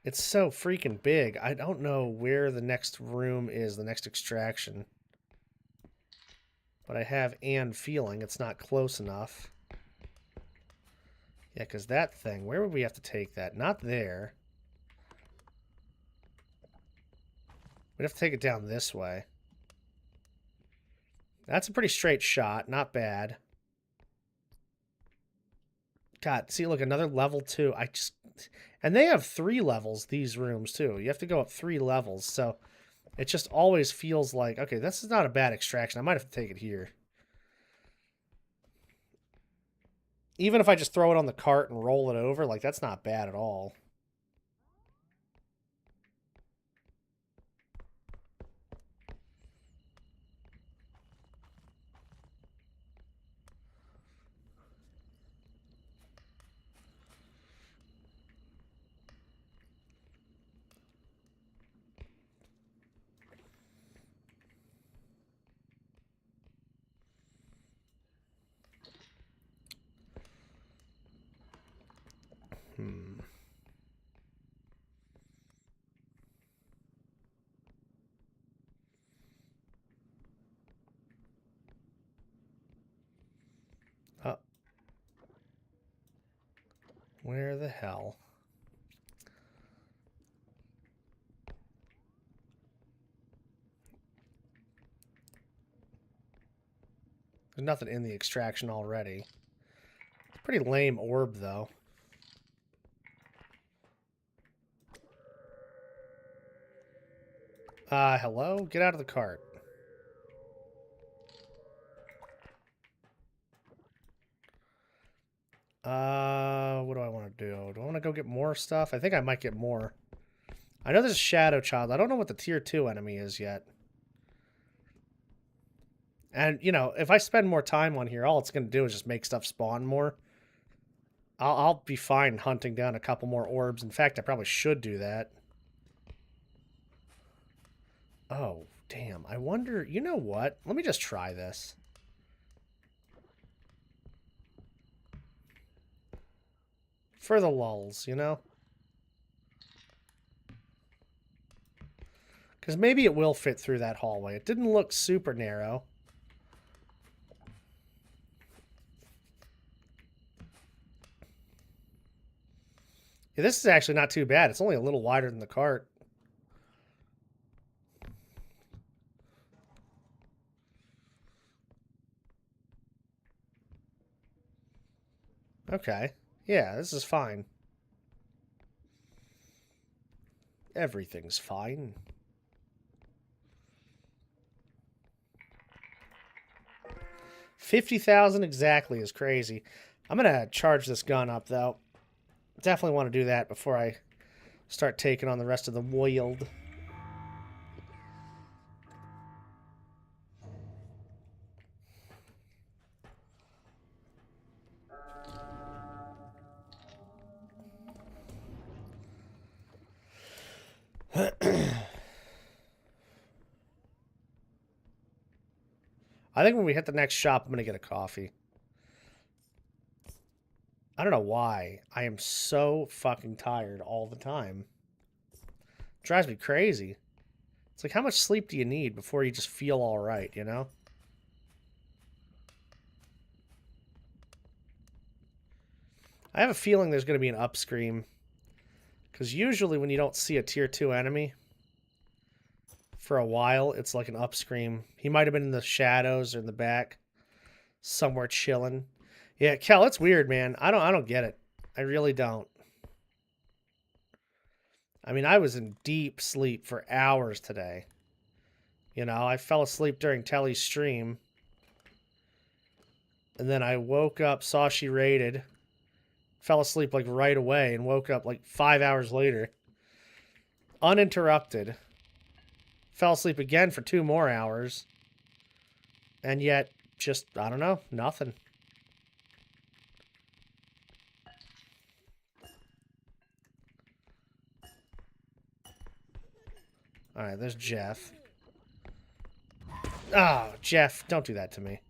It's so freaking big. I don't know where the next room is, the next extraction. But I have an feeling it's not close enough. Yeah, because that thing, where would we have to take that? Not there. We'd have to take it down this way. That's a pretty straight shot. Not bad. God, see, look, another level 2. And they have 3 levels, these rooms, too. You have to go up 3 levels, so it just always feels like, okay, this is not a bad extraction. I might have to take it here. Even if I just throw it on the cart and roll it over, like, that's not bad at all. Oh. Where the hell? There's nothing in the extraction already. It's a pretty lame orb, though. Hello? Get out of the cart. What do I want to do? Do I want to go get more stuff? I think I might get more. I know there's a Shadow Child. I don't know what the Tier 2 enemy is yet. And, you know, if I spend more time on here, all it's going to do is just make stuff spawn more. I'll be fine hunting down a couple more orbs. In fact, I probably should do that. Oh, damn. I wonder... You know what? Let me just try this. For the lulz, you know? Because maybe it will fit through that hallway. It didn't look super narrow. Yeah, this is actually not too bad. It's only a little wider than the cart. Okay. Yeah, this is fine. Everything's fine. 50,000 exactly is crazy. I'm going to charge this gun up, though. Definitely want to do that before I start taking on the rest of the world. I think when we hit the next shop, I'm going to get a coffee. I don't know why. I am so fucking tired all the time. It drives me crazy. It's like, how much sleep do you need before you just feel all right, you know? I have a feeling there's going to be an up scream. Because usually when you don't see a tier 2 enemy for a while, it's like an up scream. He might have been in the shadows or in the back, somewhere chilling. Yeah, Kel, it's weird, man. I don't get it. I really don't. I mean, I was in deep sleep for hours today. You know, I fell asleep during Telly's stream. And then I woke up, saw she raided, fell asleep like right away, and woke up like 5 hours later. Uninterrupted. Fell asleep again for 2 more hours. And yet, just, I don't know, nothing. Alright, there's Jeff. Oh, Jeff, don't do that to me.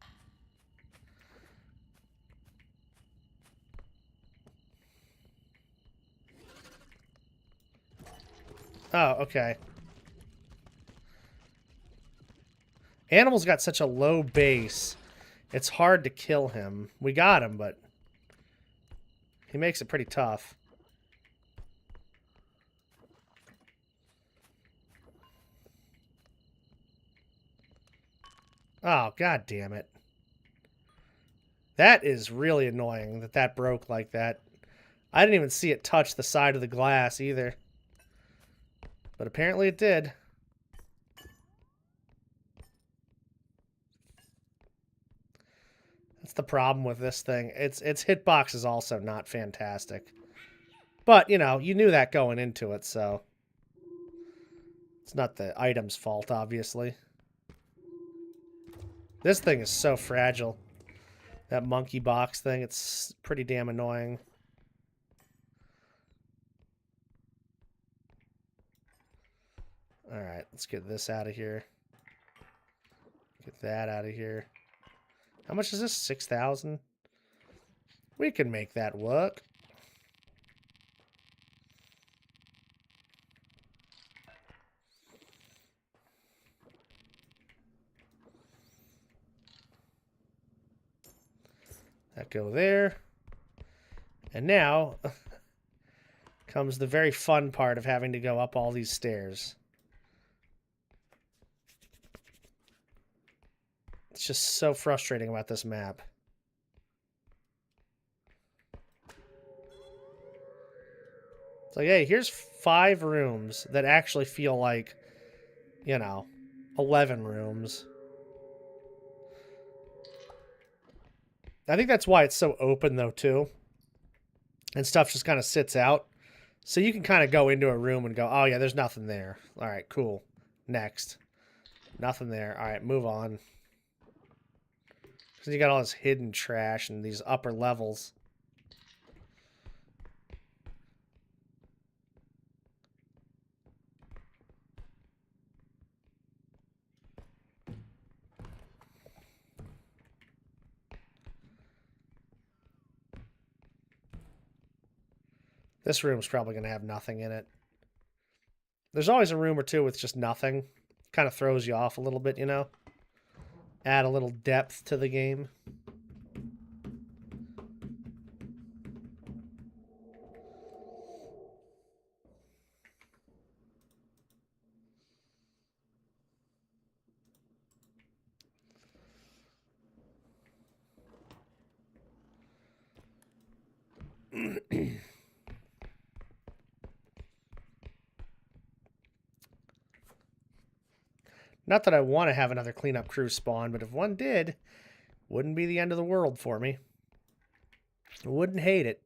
Oh, okay. Animal's got such a low base. It's hard to kill him. We got him, but he makes it pretty tough. Oh, god damn it. That is really annoying that that broke like that. I didn't even see it touch the side of the glass either. But apparently it did. That's the problem with this thing. Its hitbox is also not fantastic. But, you know, you knew that going into it, so... It's not the item's fault, obviously. This thing is so fragile. That monkey box thing, it's pretty damn annoying. Alright, let's get this out of here. Get that out of here. How much is this? 6,000? We can make that work. That go there. And now comes the very fun part of having to go up all these stairs. It's just so frustrating about this map. It's like, hey, here's 5 rooms that actually feel like, you know, 11 rooms. I think that's why it's so open, though, too. And stuff just kind of sits out. So you can kind of go into a room and go, oh, yeah, there's nothing there. All right, cool. Next. Nothing there. All right, move on. Because you got all this hidden trash in these upper levels. This room's probably going to have nothing in it. There's always a room or two with just nothing. Kind of throws you off a little bit, you know? Add a little depth to the game. Not that I want to have another cleanup crew spawn, but if one did, wouldn't be the end of the world for me. Wouldn't hate it.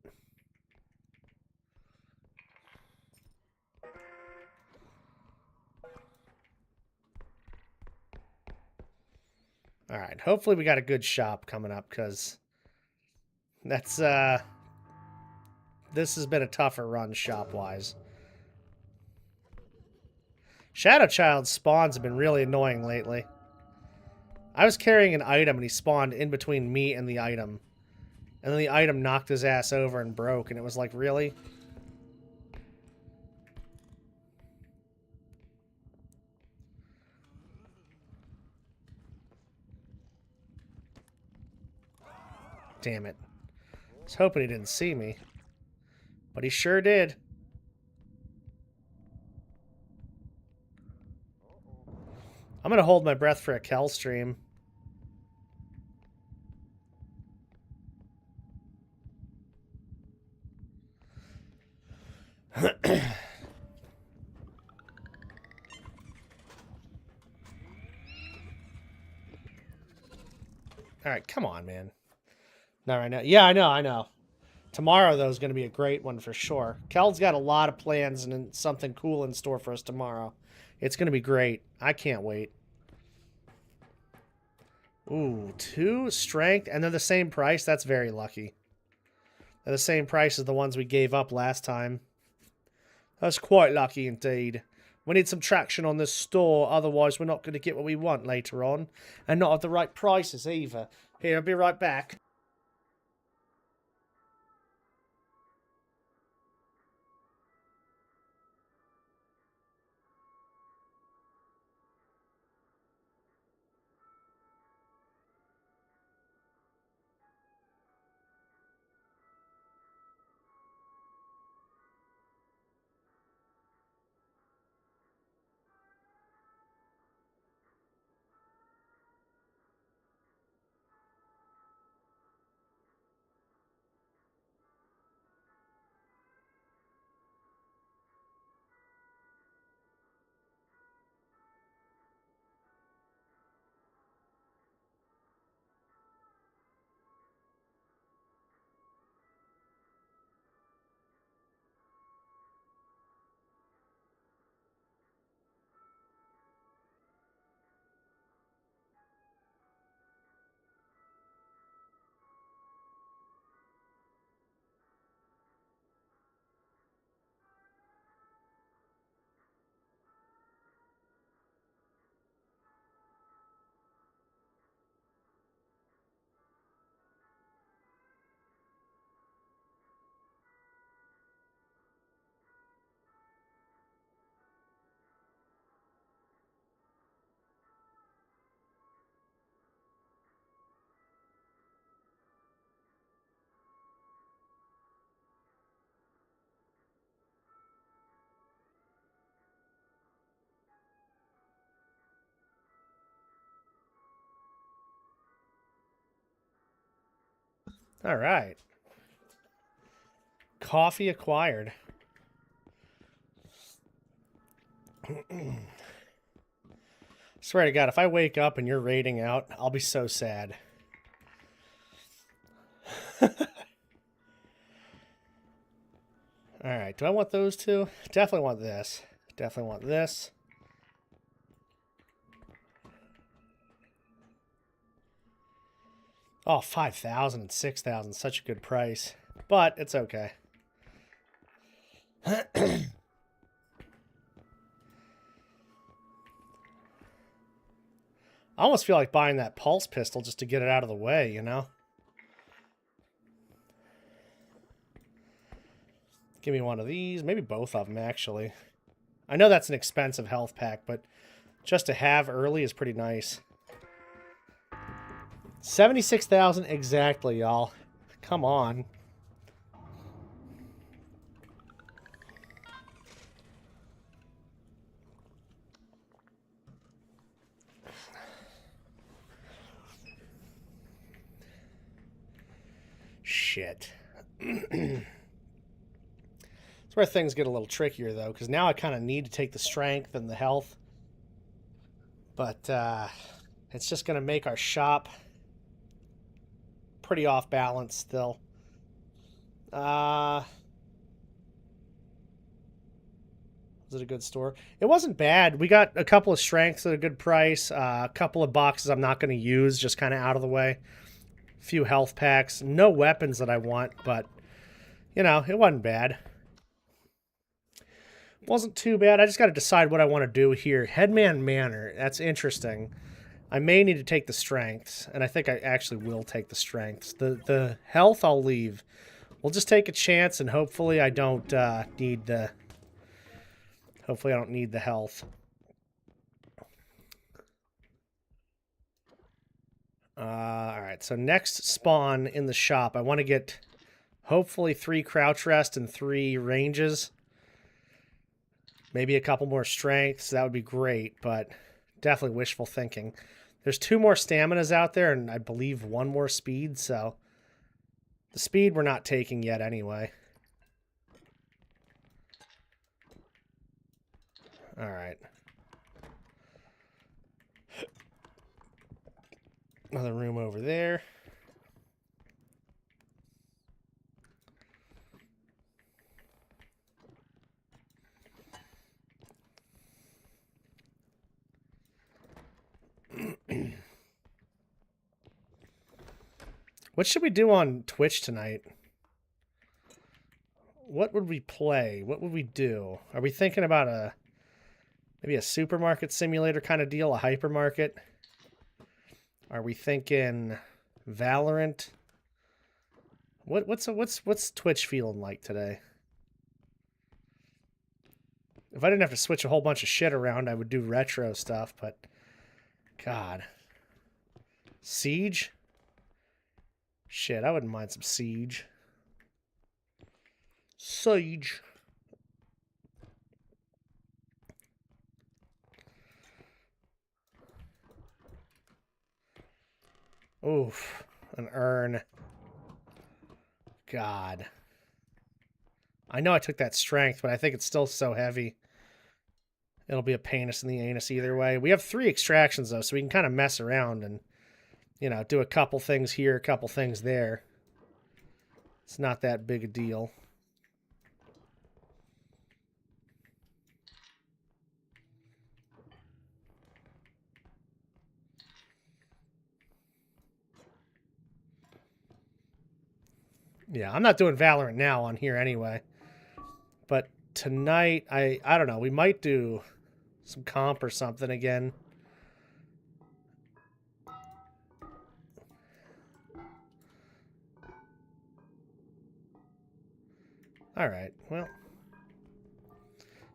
Alright, hopefully we got a good shop coming up, because that's, this has been a tougher run shop-wise. Shadow Child's spawns have been really annoying lately. I was carrying an item and he spawned in between me and the item. And then the item knocked his ass over and broke, and it was like, really? Damn it. was hoping he didn't see me. But he sure did. I'm going to hold my breath for a Kel stream. Alright, come on, man. Not right now. Yeah, I know. Tomorrow, though, is going to be a great one for sure. Kel's got a lot of plans and something cool in store for us tomorrow. It's going to be great. I can't wait. Ooh, 2 strength, and they're the same price? That's very lucky. They're the same price as the ones we gave up last time. That's quite lucky indeed. We need some traction on this store, otherwise we're not going to get what we want later on. And not at the right prices either. Here, I'll be right back. All right. Coffee acquired. Swear to God, if I wake up and you're raiding out, I'll be so sad. Alright, do I want those two? Definitely want this. Definitely want this. Oh, 5,000 and 6,000. Such a good price. But it's okay. I almost feel like buying that pulse pistol just to get it out of the way, you know? Give me one of these. Maybe both of them, actually. I know that's an expensive health pack, but just to have early is pretty nice. 76,000 exactly, y'all. Come on. Shit. That's where things get a little trickier, though, because now I kind of need to take the strength and the health. But it's just going to make our shop pretty off balance still. Was it a good store? It wasn't bad. We got a couple of strengths at a good price. A couple of boxes I'm not going to use, just kind of out of the way. A few health packs. No weapons that I want, but, you know, it wasn't bad. Wasn't too bad. I just got to decide what I want to do here. Headman Manor. That's interesting. I may need to take the strengths, and I think I actually will take the strengths. The health I'll leave. We'll just take a chance, and hopefully I don't need the... Hopefully I don't need the health. Alright, so next spawn in the shop. I want to get Hopefully 3 crouch rest and 3 ranges. Maybe a couple more strengths. That would be great, but definitely wishful thinking. There's 2 more staminas out there, and I believe 1 more speed, so the speed we're not taking yet anyway. All right. Another room over there. What should we do on Twitch tonight? What would we play? What would we do? Are we thinking about maybe a supermarket simulator kind of deal, a hypermarket? Are we thinking Valorant? What's Twitch feeling like today? If I didn't have to switch a whole bunch of shit around, I would do retro stuff, but God. Siege? Shit, I wouldn't mind some Siege. Siege. Oof. An urn. God. I know I took that strength, but I think it's still so heavy. It'll be a penis in the anus either way. We have 3 extractions, though, so we can kind of mess around and, you know, do a couple things here, a couple things there. It's not that big a deal. Yeah, I'm not doing Valorant now on here anyway. But tonight, I don't know, we might do some comp or something again. All right, well.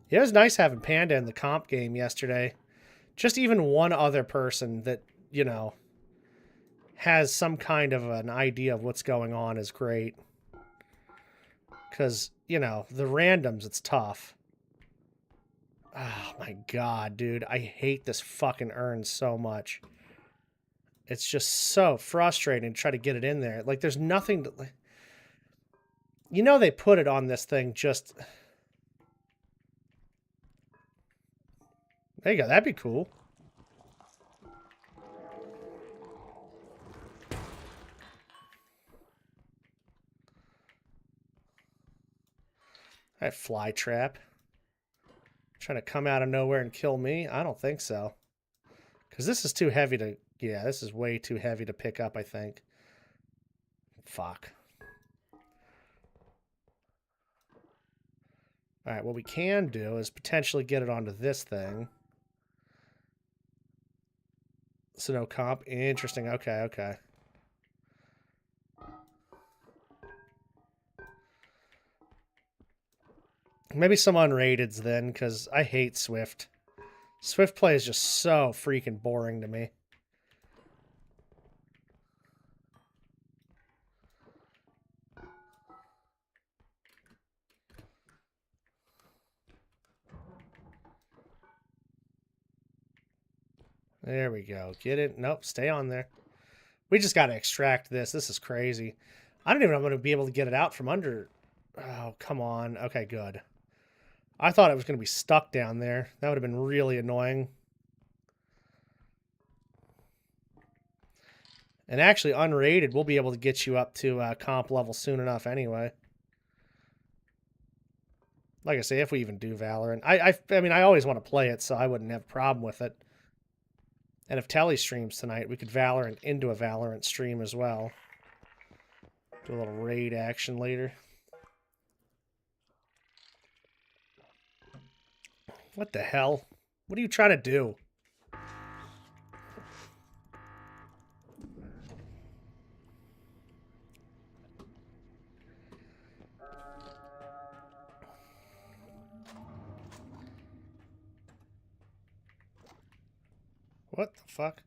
Yeah, it was nice having Panda in the comp game yesterday. Just even one other person that, you know, has some kind of an idea of what's going on is great. Because, you know, the randoms, it's tough. Oh, my God, dude. I hate this fucking urn so much. It's just so frustrating to try to get it in there. Like, there's nothing to... You know they put it on this thing just... There you go. That'd be cool. That fly trap. Trying to come out of nowhere and kill me? I don't think so. Because this is too heavy to... Yeah, this is way too heavy to pick up, I think. Fuck. Alright, what we can do is potentially get it onto this thing. So no comp. Interesting. Okay, okay. Maybe some unrateds then, because I hate Swift. Swift play is just so freaking boring to me. There we go. Get it. Nope, stay on there. We just got to extract this. This is crazy. I don't even know if I'm going to be able to get it out from under. Oh, come on. Okay, good. I thought it was going to be stuck down there. That would have been really annoying. And actually, unrated, we'll be able to get you up to comp level soon enough anyway. Like I say, if we even do Valorant. I mean, I always want to play it, so I wouldn't have a problem with it. And if Telly streams tonight, we could Valorant into a Valorant stream as well. Do a little raid action later. What the hell? What are you trying to do? What the fuck?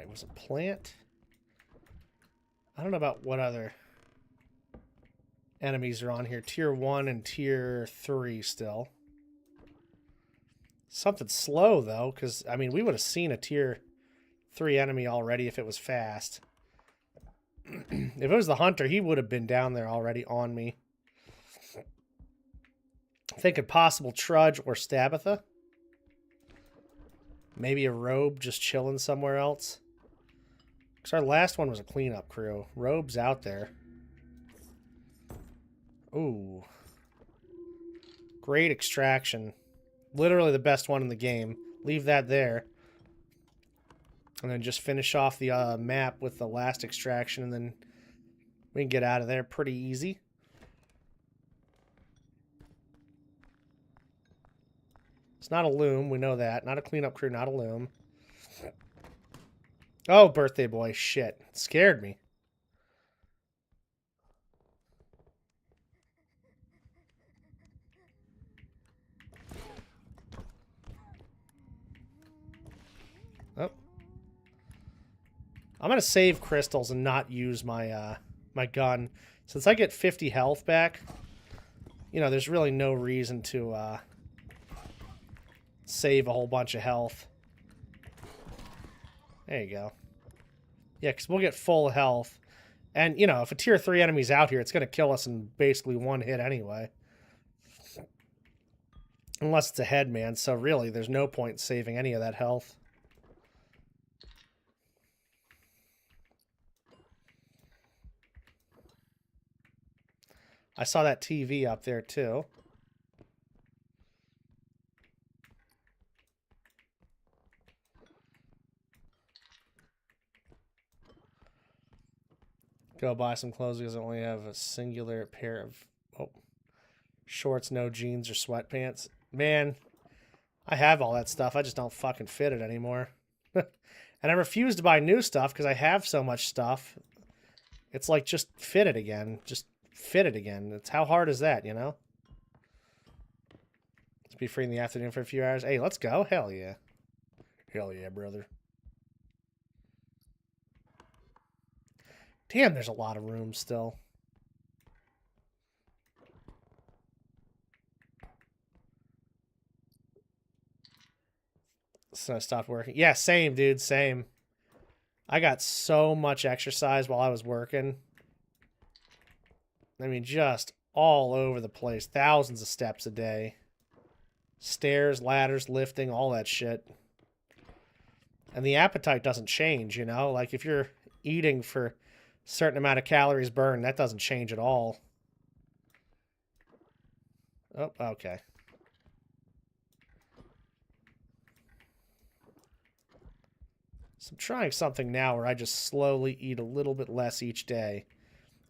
Alright, was it plant? I don't know about what other enemies are on here. Tier 1 and Tier 3 still. Something slow, though, because, I mean, we would have seen a Tier 3 enemy already if it was fast. If it was the hunter, he would have been down there already on me. Thinking possible Trudge or Stabitha. Maybe a Robe just chilling somewhere else. Because our last one was a cleanup crew. Robe's out there. Ooh. Great extraction. Literally the best one in the game. Leave that there. And then just finish off the map with the last extraction, and then we can get out of there pretty easy. It's not a loom, we know that. Not a cleanup crew, not a loom. Oh, birthday boy, shit. It scared me. Oh. I'm going to save crystals and not use my my gun. Since I get 50 health back, you know, there's really no reason to save a whole bunch of health. There you go. Yeah, because we'll get full health. And, you know, if a tier 3 enemy's out here, it's going to kill us in basically one hit anyway. Unless it's a headman, so really, there's no point in saving any of that health. I saw that TV up there, too. Go buy some clothes because I only have a singular pair of shorts, no jeans or sweatpants. Man, I have all that stuff. I just don't fucking fit it anymore. And I refuse to buy new stuff because I have so much stuff. It's like, just fit it again. Just fit it again. It's how hard is that, you know? Let's be free in the afternoon for a few hours. Hey, let's go. Hell yeah. Hell yeah, brother. Damn, there's a lot of room still. So I stopped working. Yeah, same, dude. Same. I got so much exercise while I was working. I mean, just all over the place. Thousands of steps a day. Stairs, ladders, lifting, all that shit. And the appetite doesn't change, you know? Like, if you're eating for a certain amount of calories burned, that doesn't change at all. Oh, okay. So I'm trying something now where I just slowly eat a little bit less each day.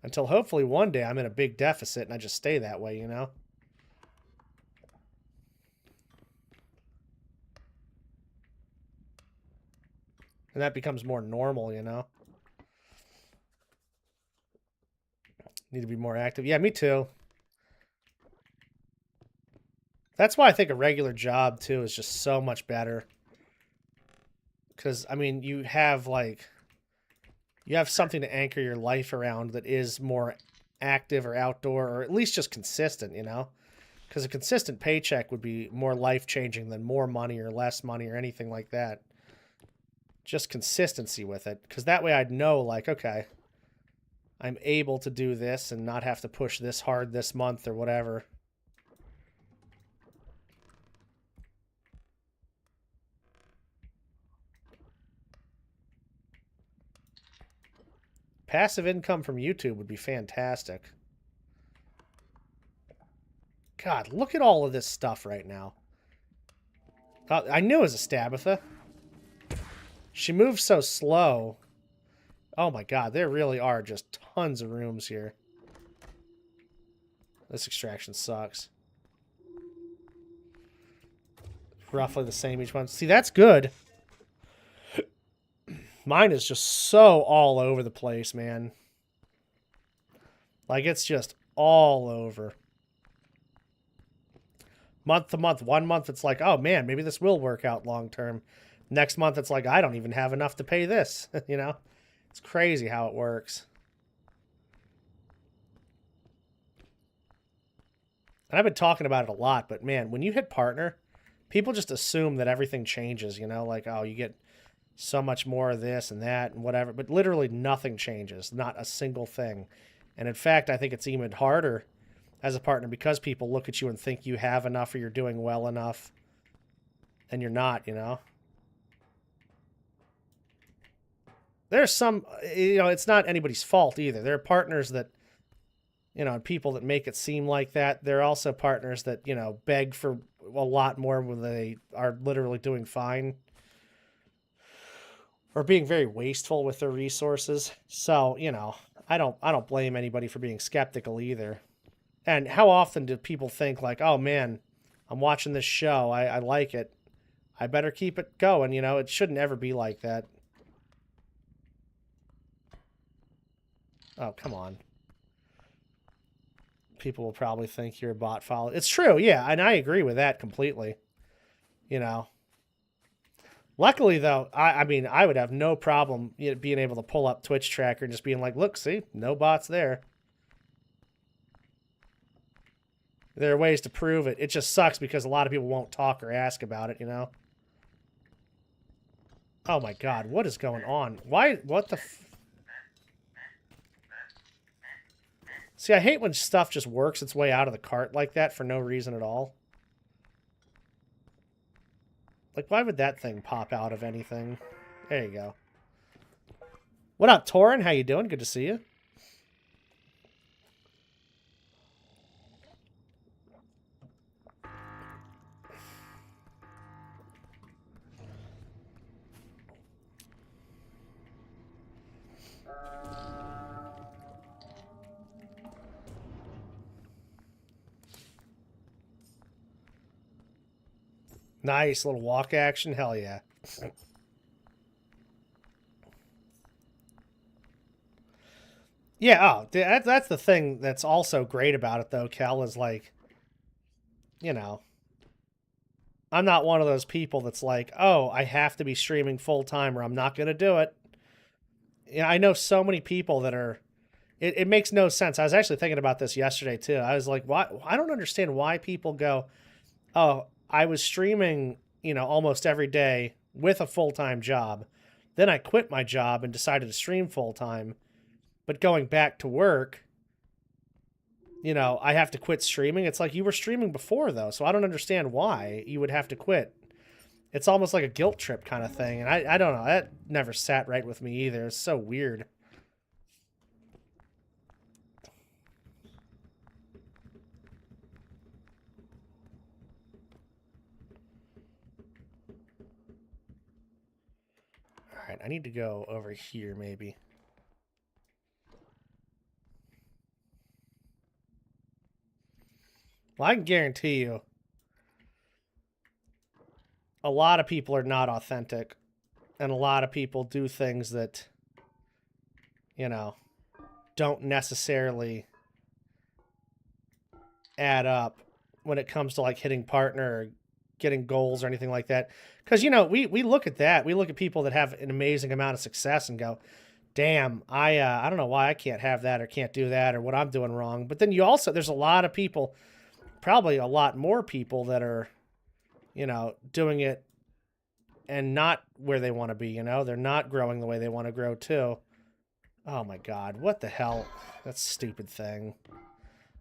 Until hopefully one day I'm in a big deficit and I just stay that way, you know? And that becomes more normal, you know? Need to be more active. Yeah, me too. That's why I think a regular job, too, is just so much better. Because, I mean, you have, like... You have something to anchor your life around that is more active or outdoor, or at least just consistent, you know? Because a consistent paycheck would be more life-changing than more money or less money or anything like that. Just consistency with it. Because that way I'd know, like, okay, I'm able to do this and not have to push this hard this month or whatever. Passive income from YouTube would be fantastic. God, look at all of this stuff right now. I knew it was a Stabitha. She moves so slow. Oh my god, there really are just tons of rooms here. This extraction sucks. Roughly the same each one. See, that's good. Mine is just so all over the place, man. Like, it's just all over. Month to month. 1 month, it's like, oh, man, maybe this will work out long term. Next month, it's like, I don't even have enough to pay this, you know? It's crazy how it works. And I've been talking about it a lot, but man, when you hit partner, people just assume that everything changes, you know? Like, oh, you get so much more of this and that and whatever, but literally nothing changes, not a single thing. And in fact, I think it's even harder as a partner because people look at you and think you have enough or you're doing well enough, and you're not, you know? There's some, you know, it's not anybody's fault either. There are partners that, you know, people that make it seem like that. There are also partners that, you know, beg for a lot more when they are literally doing fine or being very wasteful with their resources. So, you know, I don't blame anybody for being skeptical either. And how often do people think like, oh man, I'm watching this show, I like it, I better keep it going, you know? It shouldn't ever be like that. Oh, come on. People will probably think you're a bot follower. It's true, yeah, and I agree with that completely. You know. Luckily, though, I mean, I would have no problem being able to pull up Twitch tracker and just being like, look, see, no bots there. There are ways to prove it. It just sucks because a lot of people won't talk or ask about it, you know? Oh my god, what is going on? Why, what the See, I hate when stuff just works its way out of the cart like that for no reason at all. Like, why would that thing pop out of anything? There you go. What up, Torin? How you doing? Good to see you. Nice little walk action. Hell yeah. Yeah, oh, that's the thing that's also great about it, though, Kel, is like, you know, I'm not one of those people that's like, oh, I have to be streaming full time or I'm not going to do it. Yeah, I know so many people that are, it makes no sense. I was actually thinking about this yesterday, too. I was like, why? I don't understand why people go, oh, I was streaming, you know, almost every day with a full-time job. Then I quit my job and decided to stream full-time. But going back to work, you know, I have to quit streaming. It's like you were streaming before, though, so I don't understand why you would have to quit. It's almost like a guilt trip kind of thing, and I don't know. That never sat right with me either. It's so weird. All right, I need to go over here, maybe. Well, I can guarantee you a lot of people are not authentic, and a lot of people do things that, you know, don't necessarily add up when it comes to like hitting partner or getting goals or anything like that. Because, you know, we look at that. We look at people that have an amazing amount of success and go, damn, I don't know why I can't have that or can't do that or what I'm doing wrong. But then you also, there's a lot of people, probably a lot more people that are, you know, doing it and not where they want to be, you know? They're not growing the way they want to grow, too. Oh, my God. What the hell? That stupid thing.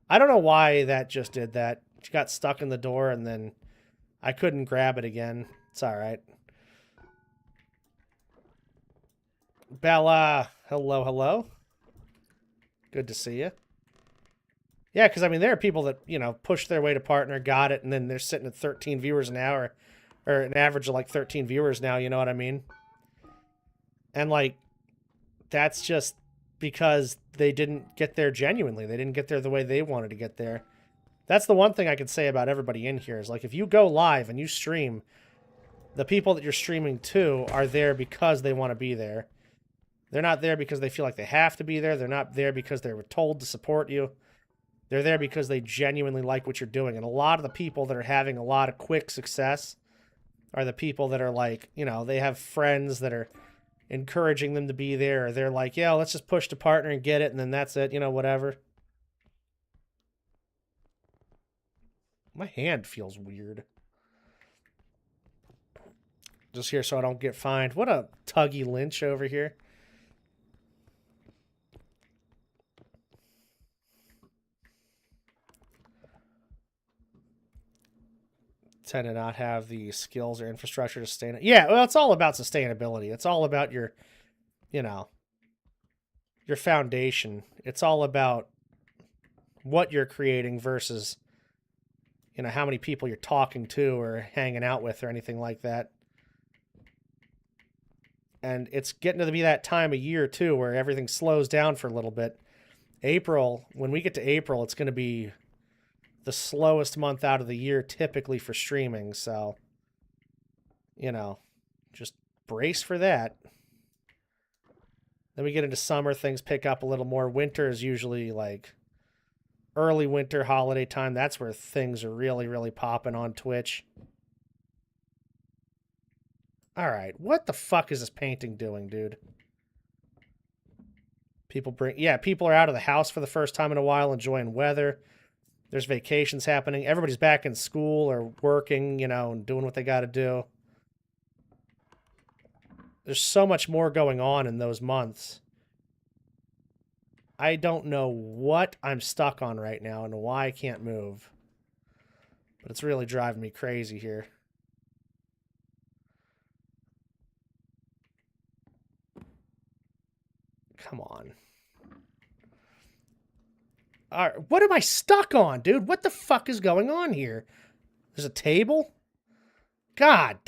I don't know why that just did that. She got stuck in the door, and then I couldn't grab it again. It's all right. Bella. Hello, hello. Good to see you. Yeah, because, I mean, there are people that, you know, push their way to partner, got it, and then they're sitting at 13 viewers an hour, or an average of like 13 viewers now, you know what I mean? And like, that's just because they didn't get there genuinely. They didn't get there the way they wanted to get there. That's the one thing I can say about everybody in here is like, if you go live and you stream, the people that you're streaming to are there because they want to be there. They're not there because they feel like they have to be there. They're not there because they were told to support you. They're there because they genuinely like what you're doing. And a lot of the people that are having a lot of quick success are the people that are like, you know, they have friends that are encouraging them to be there. Or they're like, yeah, let's just push the partner and get it, and then that's it, you know, whatever. My hand feels weird. Just here so I don't get fined. What a tuggy lynch over here. Tend to not have the skills or infrastructure to sustain it. Yeah, well, it's all about sustainability. It's all about your, you know, your foundation. It's all about what you're creating versus, you know, how many people you're talking to or hanging out with or anything like that. And it's getting to be that time of year, too, where everything slows down for a little bit. April, when we get to April, it's going to be the slowest month out of the year typically for streaming. So, you know, just brace for that. Then we get into summer, things pick up a little more. Winter is usually like early winter, holiday time. That's where things are really, really popping on Twitch. All right, what the fuck is this painting doing, dude? People are out of the house for the first time in a while, enjoying weather. There's vacations happening. Everybody's back in school or working, you know, and doing what they got to do. There's so much more going on in those months. I don't know what I'm stuck on right now and why I can't move. But it's really driving me crazy here. Come on. All right, what am I stuck on, dude? What the fuck is going on here? There's a table? God,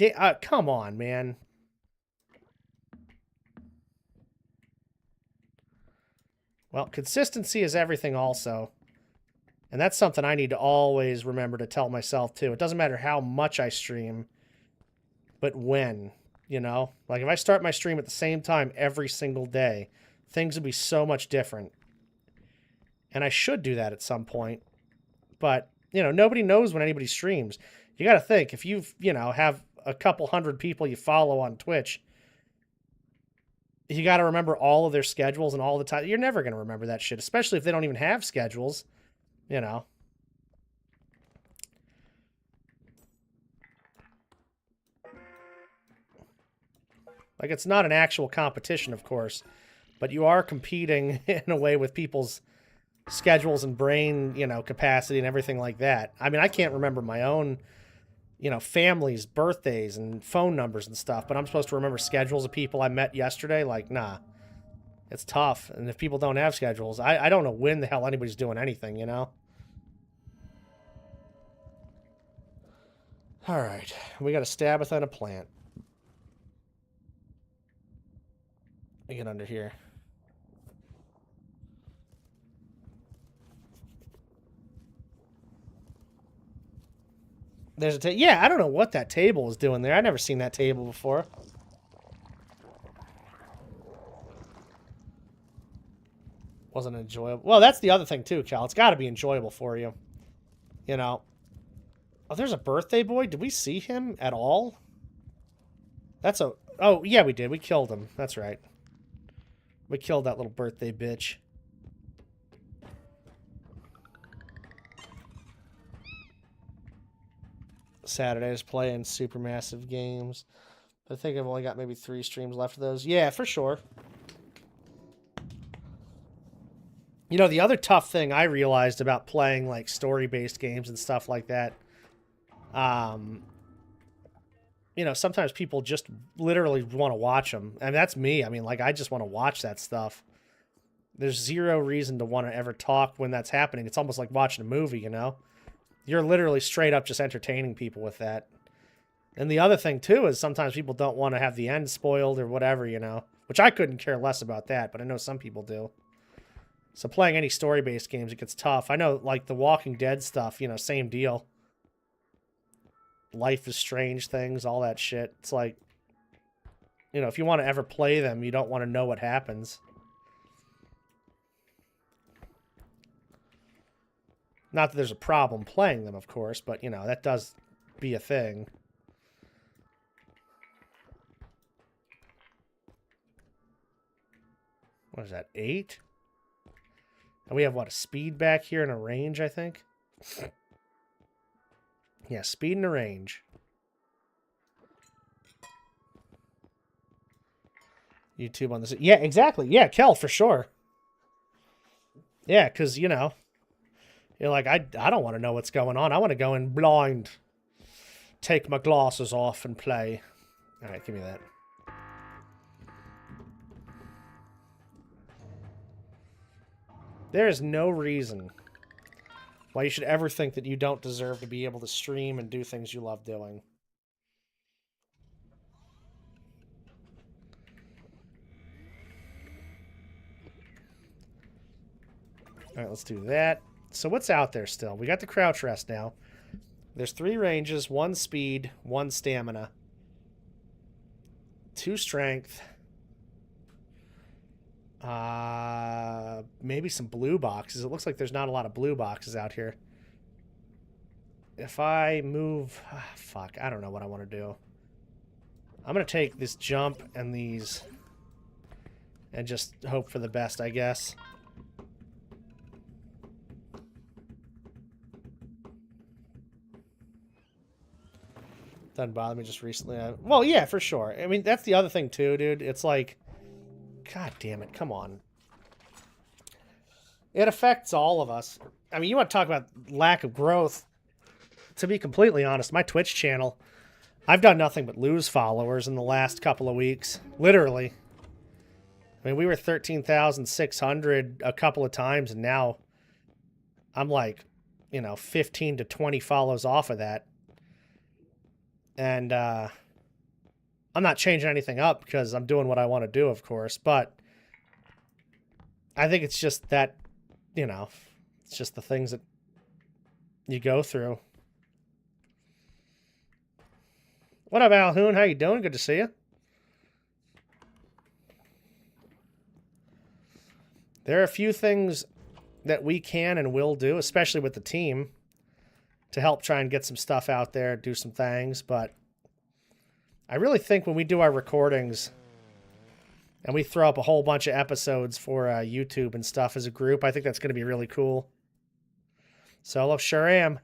come on, man. Well, consistency is everything also. And that's something I need to always remember to tell myself, too. It doesn't matter how much I stream, but when, you know? Like, if I start my stream at the same time every single day, things would be so much different. And I should do that at some point. But, you know, nobody knows when anybody streams. You got to think, if you've, you know, have a couple hundred people you follow on Twitch, you got to remember all of their schedules and all the time. You're never going to remember that shit, especially if they don't even have schedules, you know. Like, it's not an actual competition, of course, but you are competing in a way with people's schedules and brain, you know, capacity and everything like that. I mean, I can't remember my own, you know, family's birthdays and phone numbers and stuff, but I'm supposed to remember schedules of people I met yesterday. Like, nah, it's tough. And if people don't have schedules, I don't know when the hell anybody's doing anything, you know? All right, we got a stab within a plant. Let me get under here. There's a table. Yeah, I don't know what that table is doing there. I've never seen that table before. Wasn't enjoyable. Well, that's the other thing, too, Cal. It's got to be enjoyable for you. You know. Oh, there's a birthday boy? Did we see him at all? That's a... Oh, yeah, we did. We killed him. That's right. We killed that little birthday bitch. Saturdays playing supermassive games. I think I've only got maybe 3 streams left of those. Yeah, for sure. You know, the other tough thing I realized about playing, like, story-based games and stuff like that, you know, sometimes people just literally want to watch them. And that's me. I mean, like, I just want to watch that stuff. There's zero reason to want to ever talk when that's happening. It's almost like watching a movie, you know? You're literally straight up just entertaining people with that. And the other thing, too, is sometimes people don't want to have the end spoiled or whatever, you know? Which I couldn't care less about that, but I know some people do. So playing any story-based games, it gets tough. I know, like, the Walking Dead stuff, you know, same deal. Life is Strange things, all that shit. It's like, you know, if you want to ever play them, you don't want to know what happens. Not that there's a problem playing them, of course, but, you know, that does be a thing. What is that, 8? And we have, what, a speed back here and a range, I think? Yeah, speed and a range. YouTube on this. Yeah, exactly. Yeah, Kel, for sure. Yeah, because, you know, you're like, I don't want to know what's going on. I want to go in blind. Take my glasses off and play. All right, give me that. There is no reason why you should ever think that you don't deserve to be able to stream and do things you love doing. All right, let's do that. So what's out there still? We got the crouch rest now. There's 3 ranges, 1 speed, 1 stamina, 2 strength. Maybe some blue boxes. It looks like there's not a lot of blue boxes out here. If I move... fuck, I don't know what I want to do. I'm going to take this jump and these and just hope for the best, I guess. Doesn't bother me just recently. Well, yeah, for sure. I mean, that's the other thing, too, dude. It's like... God damn it, come on. It affects all of us. I mean, you want to talk about lack of growth. To be completely honest, my Twitch channel, I've done nothing but lose followers in the last couple of weeks. Literally. I mean, we were 13,600 a couple of times, and now I'm like, you know, 15 to 20 follows off of that. And I'm not changing anything up because I'm doing what I want to do, of course. But I think it's just that, you know, it's just the things that you go through. What up, Alhoon? How you doing? Good to see you. There are a few things that we can and will do, especially with the team, to help try and get some stuff out there, do some things. But I really think when we do our recordings and we throw up a whole bunch of episodes for YouTube and stuff as a group, I think that's going to be really cool. Solo, sure am.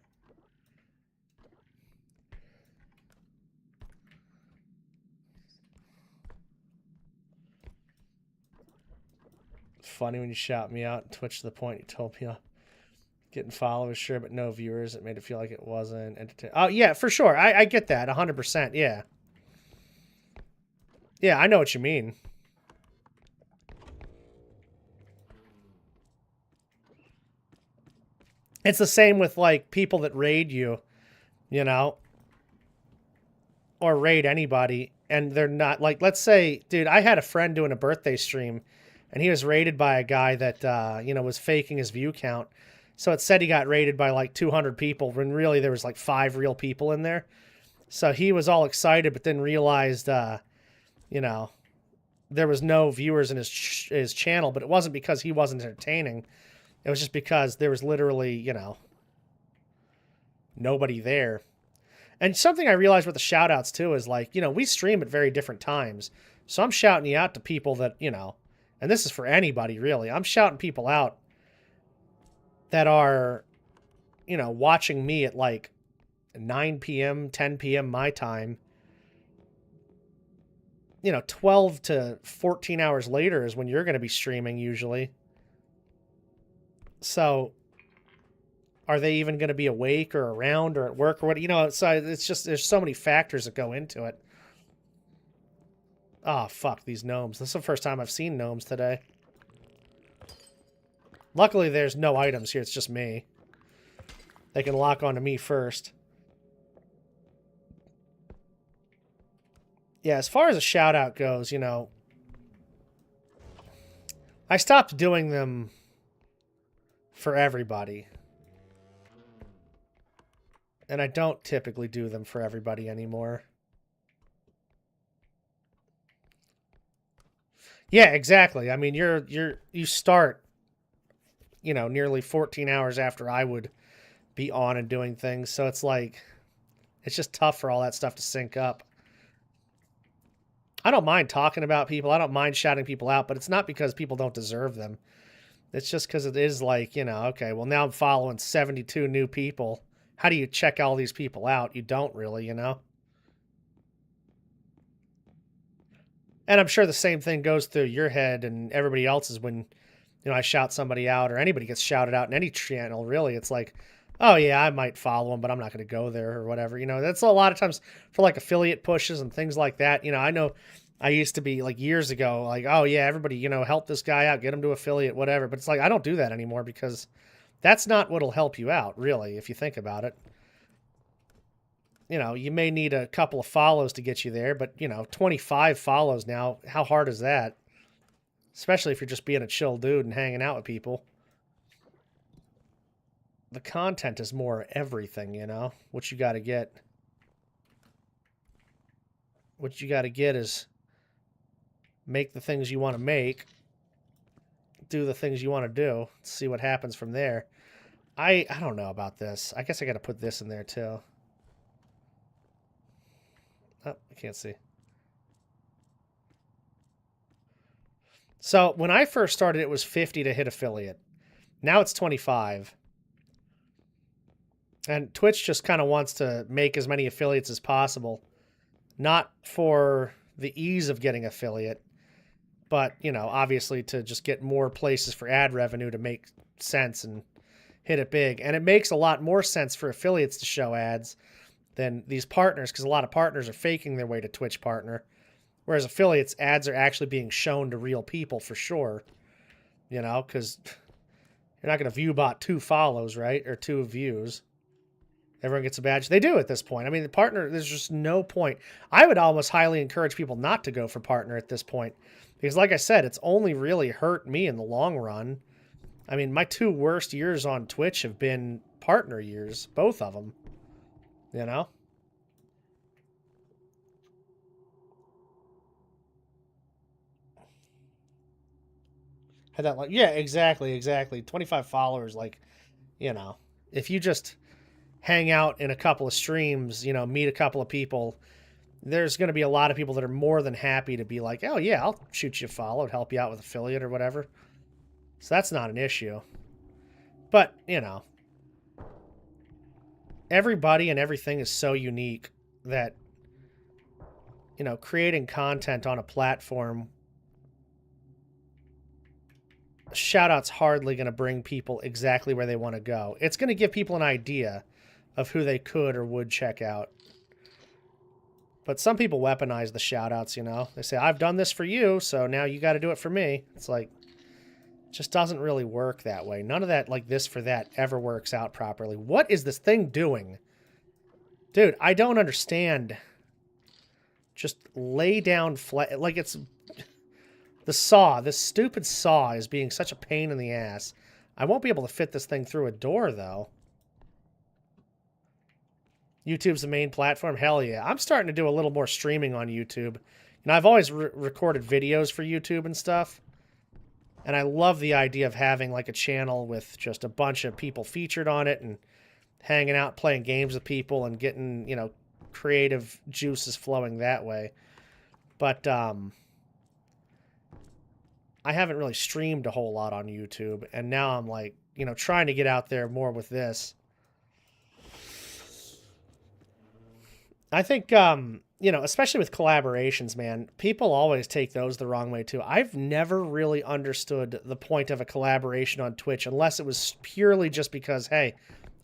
Funny when you shout me out and Twitch to the point you told me getting followers, sure, but no viewers. It made it feel like it wasn't entertaining. Oh, yeah, for sure. I get that 100%. Yeah. Yeah, I know what you mean. It's the same with, like, people that raid you, you know, or raid anybody, and they're not, like, let's say, dude, I had a friend doing a birthday stream, and he was raided by a guy that, you know, was faking his view count. So it said he got raided by, like, 200 people, when really there was, like, 5 real people in there. So he was all excited, but then realized, you know, there was no viewers in his channel, but it wasn't because he wasn't entertaining. It was just because there was literally, you know, nobody there. And something I realized with the shout-outs, too, is, like, you know, we stream at very different times. So I'm shouting you out to people that, you know, and this is for anybody, really. I'm shouting people out that are, you know, watching me at, like, 9 p.m., 10 p.m. my time. You know, 12 to 14 hours later is when you're going to be streaming, usually. So, are they even going to be awake or around or at work or what? You know, so it's just, there's so many factors that go into it. Oh, fuck, these gnomes. This is the first time I've seen gnomes today. Luckily, there's no items here. It's just me. They can lock onto me first. Yeah, as far as a shout-out goes, you know, I stopped doing them for everybody. And I don't typically do them for everybody anymore. Yeah, exactly. I mean, you start, you know, nearly 14 hours after I would be on and doing things. So it's like, it's just tough for all that stuff to sync up. I don't mind talking about people. I don't mind shouting people out, but it's not because people don't deserve them. It's just because it is like, okay, well, now I'm following 72 new people. How do you check all these people out? You don't really. And I'm sure the same thing goes through your head and everybody else's when, I shout somebody out or anybody gets shouted out in any channel, really. It's like, oh, yeah, I might follow them, but I'm not going to go there or whatever. That's a lot of times for like affiliate pushes and things like that. I know I used to be like years ago, like, oh, yeah, everybody, help this guy out, get him to affiliate, whatever. But it's like, I don't do that anymore because that's not what'll help you out, really, if you think about it. You may need a couple of follows to get you there, but 25 follows now, how hard is that? Especially if you're just being a chill dude and hanging out with people. The content is more everything, what you got to get. What you got to get is make the things you want to make, do the things you want to do, see what happens from there. I don't know about this. I guess I got to put this in there too. Oh, I can't see. So when I first started, it was 50 to hit affiliate. Now it's 25. And Twitch just kind of wants to make as many affiliates as possible. Not for the ease of getting affiliate, but, obviously to just get more places for ad revenue to make sense and hit it big. And it makes a lot more sense for affiliates to show ads than these partners, because a lot of partners are faking their way to Twitch partner. Whereas affiliates, ads are actually being shown to real people for sure. Because you're not going to view bot 2 follows, right? Or 2 views. Everyone gets a badge. They do at this point. I mean, the partner, there's just no point. I would almost highly encourage people not to go for partner at this point. Because like I said, it's only really hurt me in the long run. I mean, my 2 worst years on Twitch have been partner years. Both of them. Had that like, yeah, exactly. 25 followers, like, if you just hang out in a couple of streams, meet a couple of people, there's going to be a lot of people that are more than happy to be like, oh, yeah, I'll shoot you a follow, help you out with affiliate or whatever. So that's not an issue. But, everybody and everything is so unique that, creating content on a platform, shout-out's hardly going to bring people exactly where they want to go. It's going to give people an idea of who they could or would check out. But some people weaponize the shout-outs, They say, I've done this for you, so now you got to do it for me. It's like, it just doesn't really work that way. None of that, like this for that, ever works out properly. What is this thing doing? Dude, I don't understand. Just lay down flat. Like, it's... The saw, this stupid saw is being such a pain in the ass. I won't be able to fit this thing through a door, though. YouTube's the main platform? Hell yeah. I'm starting to do a little more streaming on YouTube. I've always recorded videos for YouTube and stuff. And I love the idea of having like a channel with just a bunch of people featured on it and hanging out, playing games with people and getting, creative juices flowing that way. But, I haven't really streamed a whole lot on YouTube, and now I'm like, trying to get out there more with this. I think, especially with collaborations, man, people always take those the wrong way too. I've never really understood the point of a collaboration on Twitch unless it was purely just because, hey,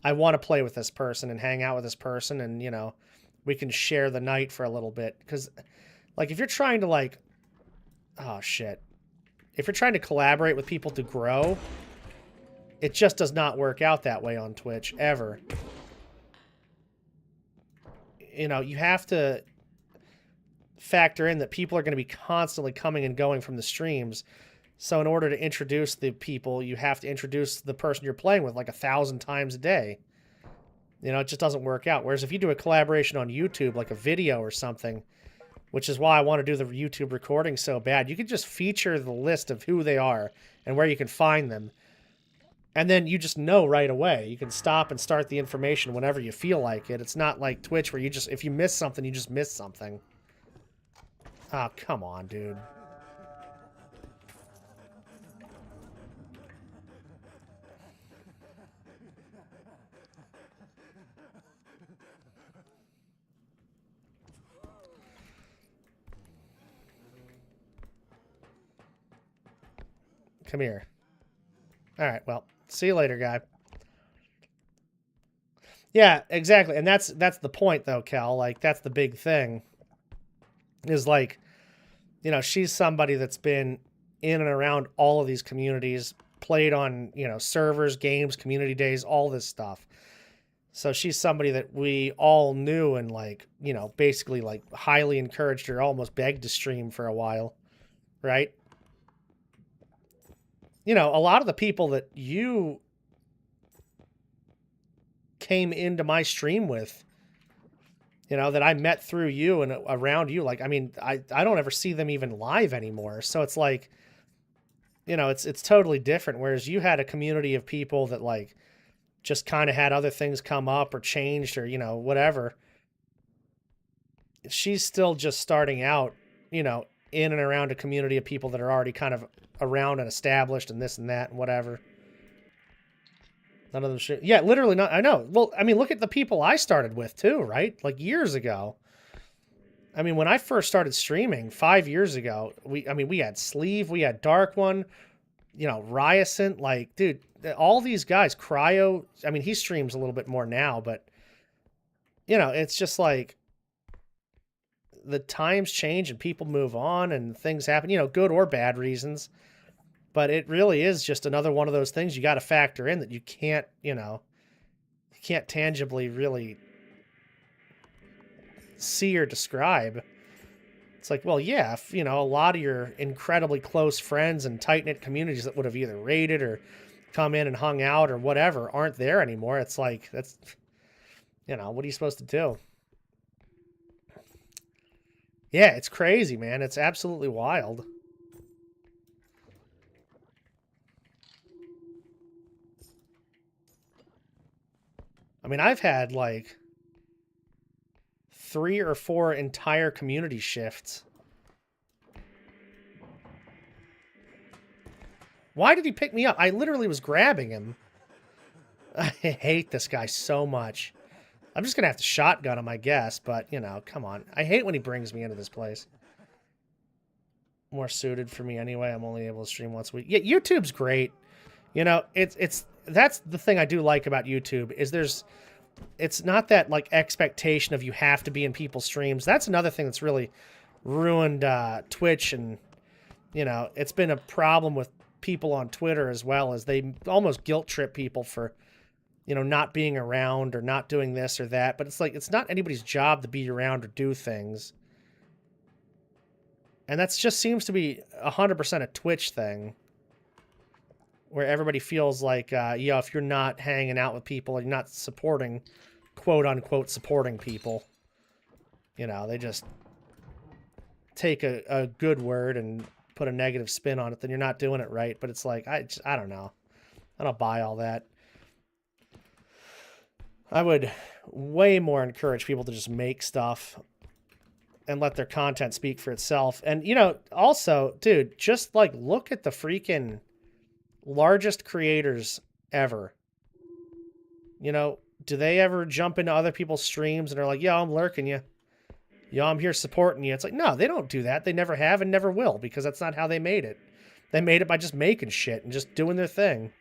I want to play with this person and hang out with this person and, we can share the night for a little bit. Because, like, if you're trying to, like, oh, shit. If you're trying to collaborate with people to grow, it just does not work out that way on Twitch, ever. You have to factor in that people are going to be constantly coming and going from the streams. So in order to introduce the people, you have to introduce the person you're playing with like 1,000 times a day. It just doesn't work out. Whereas if you do a collaboration on YouTube, like a video or something, which is why I want to do the YouTube recording so bad. You can just feature the list of who they are and where you can find them. And then you just know right away. You can stop and start the information whenever you feel like it. It's not like Twitch where you just, if you miss something, you just miss something. Oh, come on, dude. Come here. All right, well, see you later, guy. Yeah, exactly. And that's the point though, Cal. Like that's the big thing. Is like, you know, she's somebody that's been in and around all of these communities, played on, you know, servers, games, community days, all this stuff. So she's somebody that we all knew and like, you know, basically like highly encouraged her, almost begged to stream for a while, right? You know, a lot of the people that you came into my stream with, you know, that I met through you and around you, like, I mean, I don't ever see them even live anymore. So it's like, you know, it's totally different. Whereas you had a community of people that like just kind of had other things come up or changed or, you know, whatever. She's still just starting out, you know, in and around a community of people that are already kind of around and established and this and that and whatever. None of them should. Yeah, literally not. I know. Well, I mean, look at the people I started with too, right? Like years ago. I mean, when I first started streaming 5 years ago, we had Sleeve, we had Dark One, you know, Ryacent, like, dude, all these guys, Cryo, I mean, he streams a little bit more now, but, you know, it's just like the times change and people move on and things happen, you know, good or bad reasons. But it really is just another one of those things you got to factor in that you can't, you know, you can't tangibly really see or describe. It's like, well, yeah, if, you know, a lot of your incredibly close friends and tight-knit communities that would have either raided or come in and hung out or whatever aren't there anymore. It's like, that's, you know, what are you supposed to do? Yeah, it's crazy, man. It's absolutely wild. I mean, I've had like 3 or 4 entire community shifts. Why did he pick me up? I literally was grabbing him. I hate this guy so much. I'm just going to have to shotgun him, I guess. But, you know, come on. I hate when he brings me into this place. More suited for me anyway. I'm only able to stream once a week. Yeah, YouTube's great. You know, that's the thing I do like about YouTube is it's not that like expectation of you have to be in people's streams. That's another thing that's really ruined Twitch, and you know, it's been a problem with people on Twitter as well, as they almost guilt trip people for, you know, not being around or not doing this or that. But it's like it's not anybody's job to be around or do things. And that just seems to be 100% a Twitch thing, where everybody feels like, you know, if you're not hanging out with people, you're not supporting, quote unquote, supporting people. You know, they just take a good word and put a negative spin on it, then you're not doing it right. But it's like, I don't know. I don't buy all that. I would way more encourage people to just make stuff and let their content speak for itself. And, you know, also, dude, just like look at the freaking largest creators ever. You know, do they ever jump into other people's streams and are like, yo, I'm lurking you. Yo, I'm here supporting you. It's like, no, they don't do that. They never have and never will, because that's not how they made it. They made it by just making shit and just doing their thing.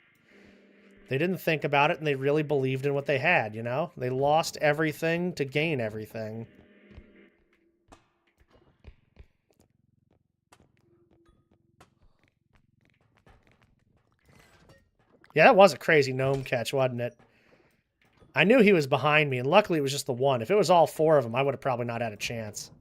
They didn't think about it, and they really believed in what they had, you know? They lost everything to gain everything. Yeah, that was a crazy gnome catch, wasn't it? I knew he was behind me, and luckily it was just the one. If it was all 4 of them, I would have probably not had a chance.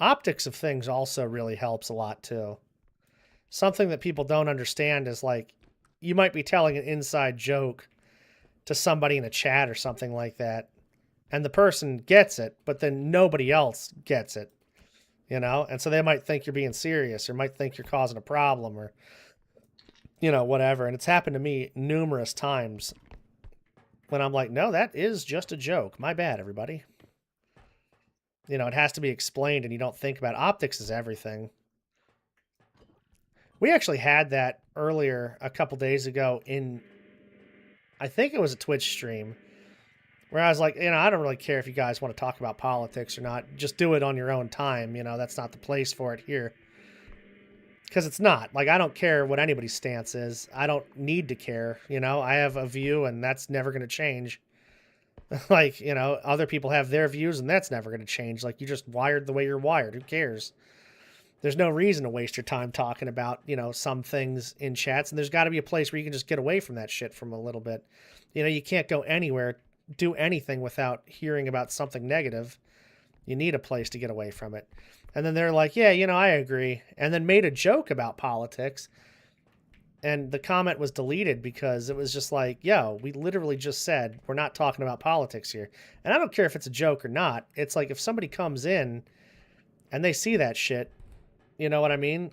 Optics of things also really helps a lot, too. Something that people don't understand is, like, you might be telling an inside joke, to somebody in a chat or something like that, and the person gets it, but then nobody else gets it, and so they might think you're being serious or might think you're causing a problem or, whatever. And it's happened to me numerous times when I'm like, no, that is just a joke. My bad, everybody. It has to be explained and you don't think about it. Optics is everything. We actually had that earlier a couple days ago I think it was a Twitch stream where I was like, I don't really care if you guys want to talk about politics or not. Just do it on your own time. That's not the place for it here. Because it's not. Like, I don't care what anybody's stance is. I don't need to care. I have a view and that's never going to change. Like, other people have their views and that's never going to change. Like, you're just wired the way you're wired. Who cares? There's no reason to waste your time talking about, some things in chats. And there's got to be a place where you can just get away from that shit from a little bit. You can't go anywhere, do anything without hearing about something negative. You need a place to get away from it. And then they're like, yeah, I agree. And then made a joke about politics. And the comment was deleted because it was just like, yo, we literally just said we're not talking about politics here. And I don't care if it's a joke or not. It's like if somebody comes in and they see that shit, you know what I mean?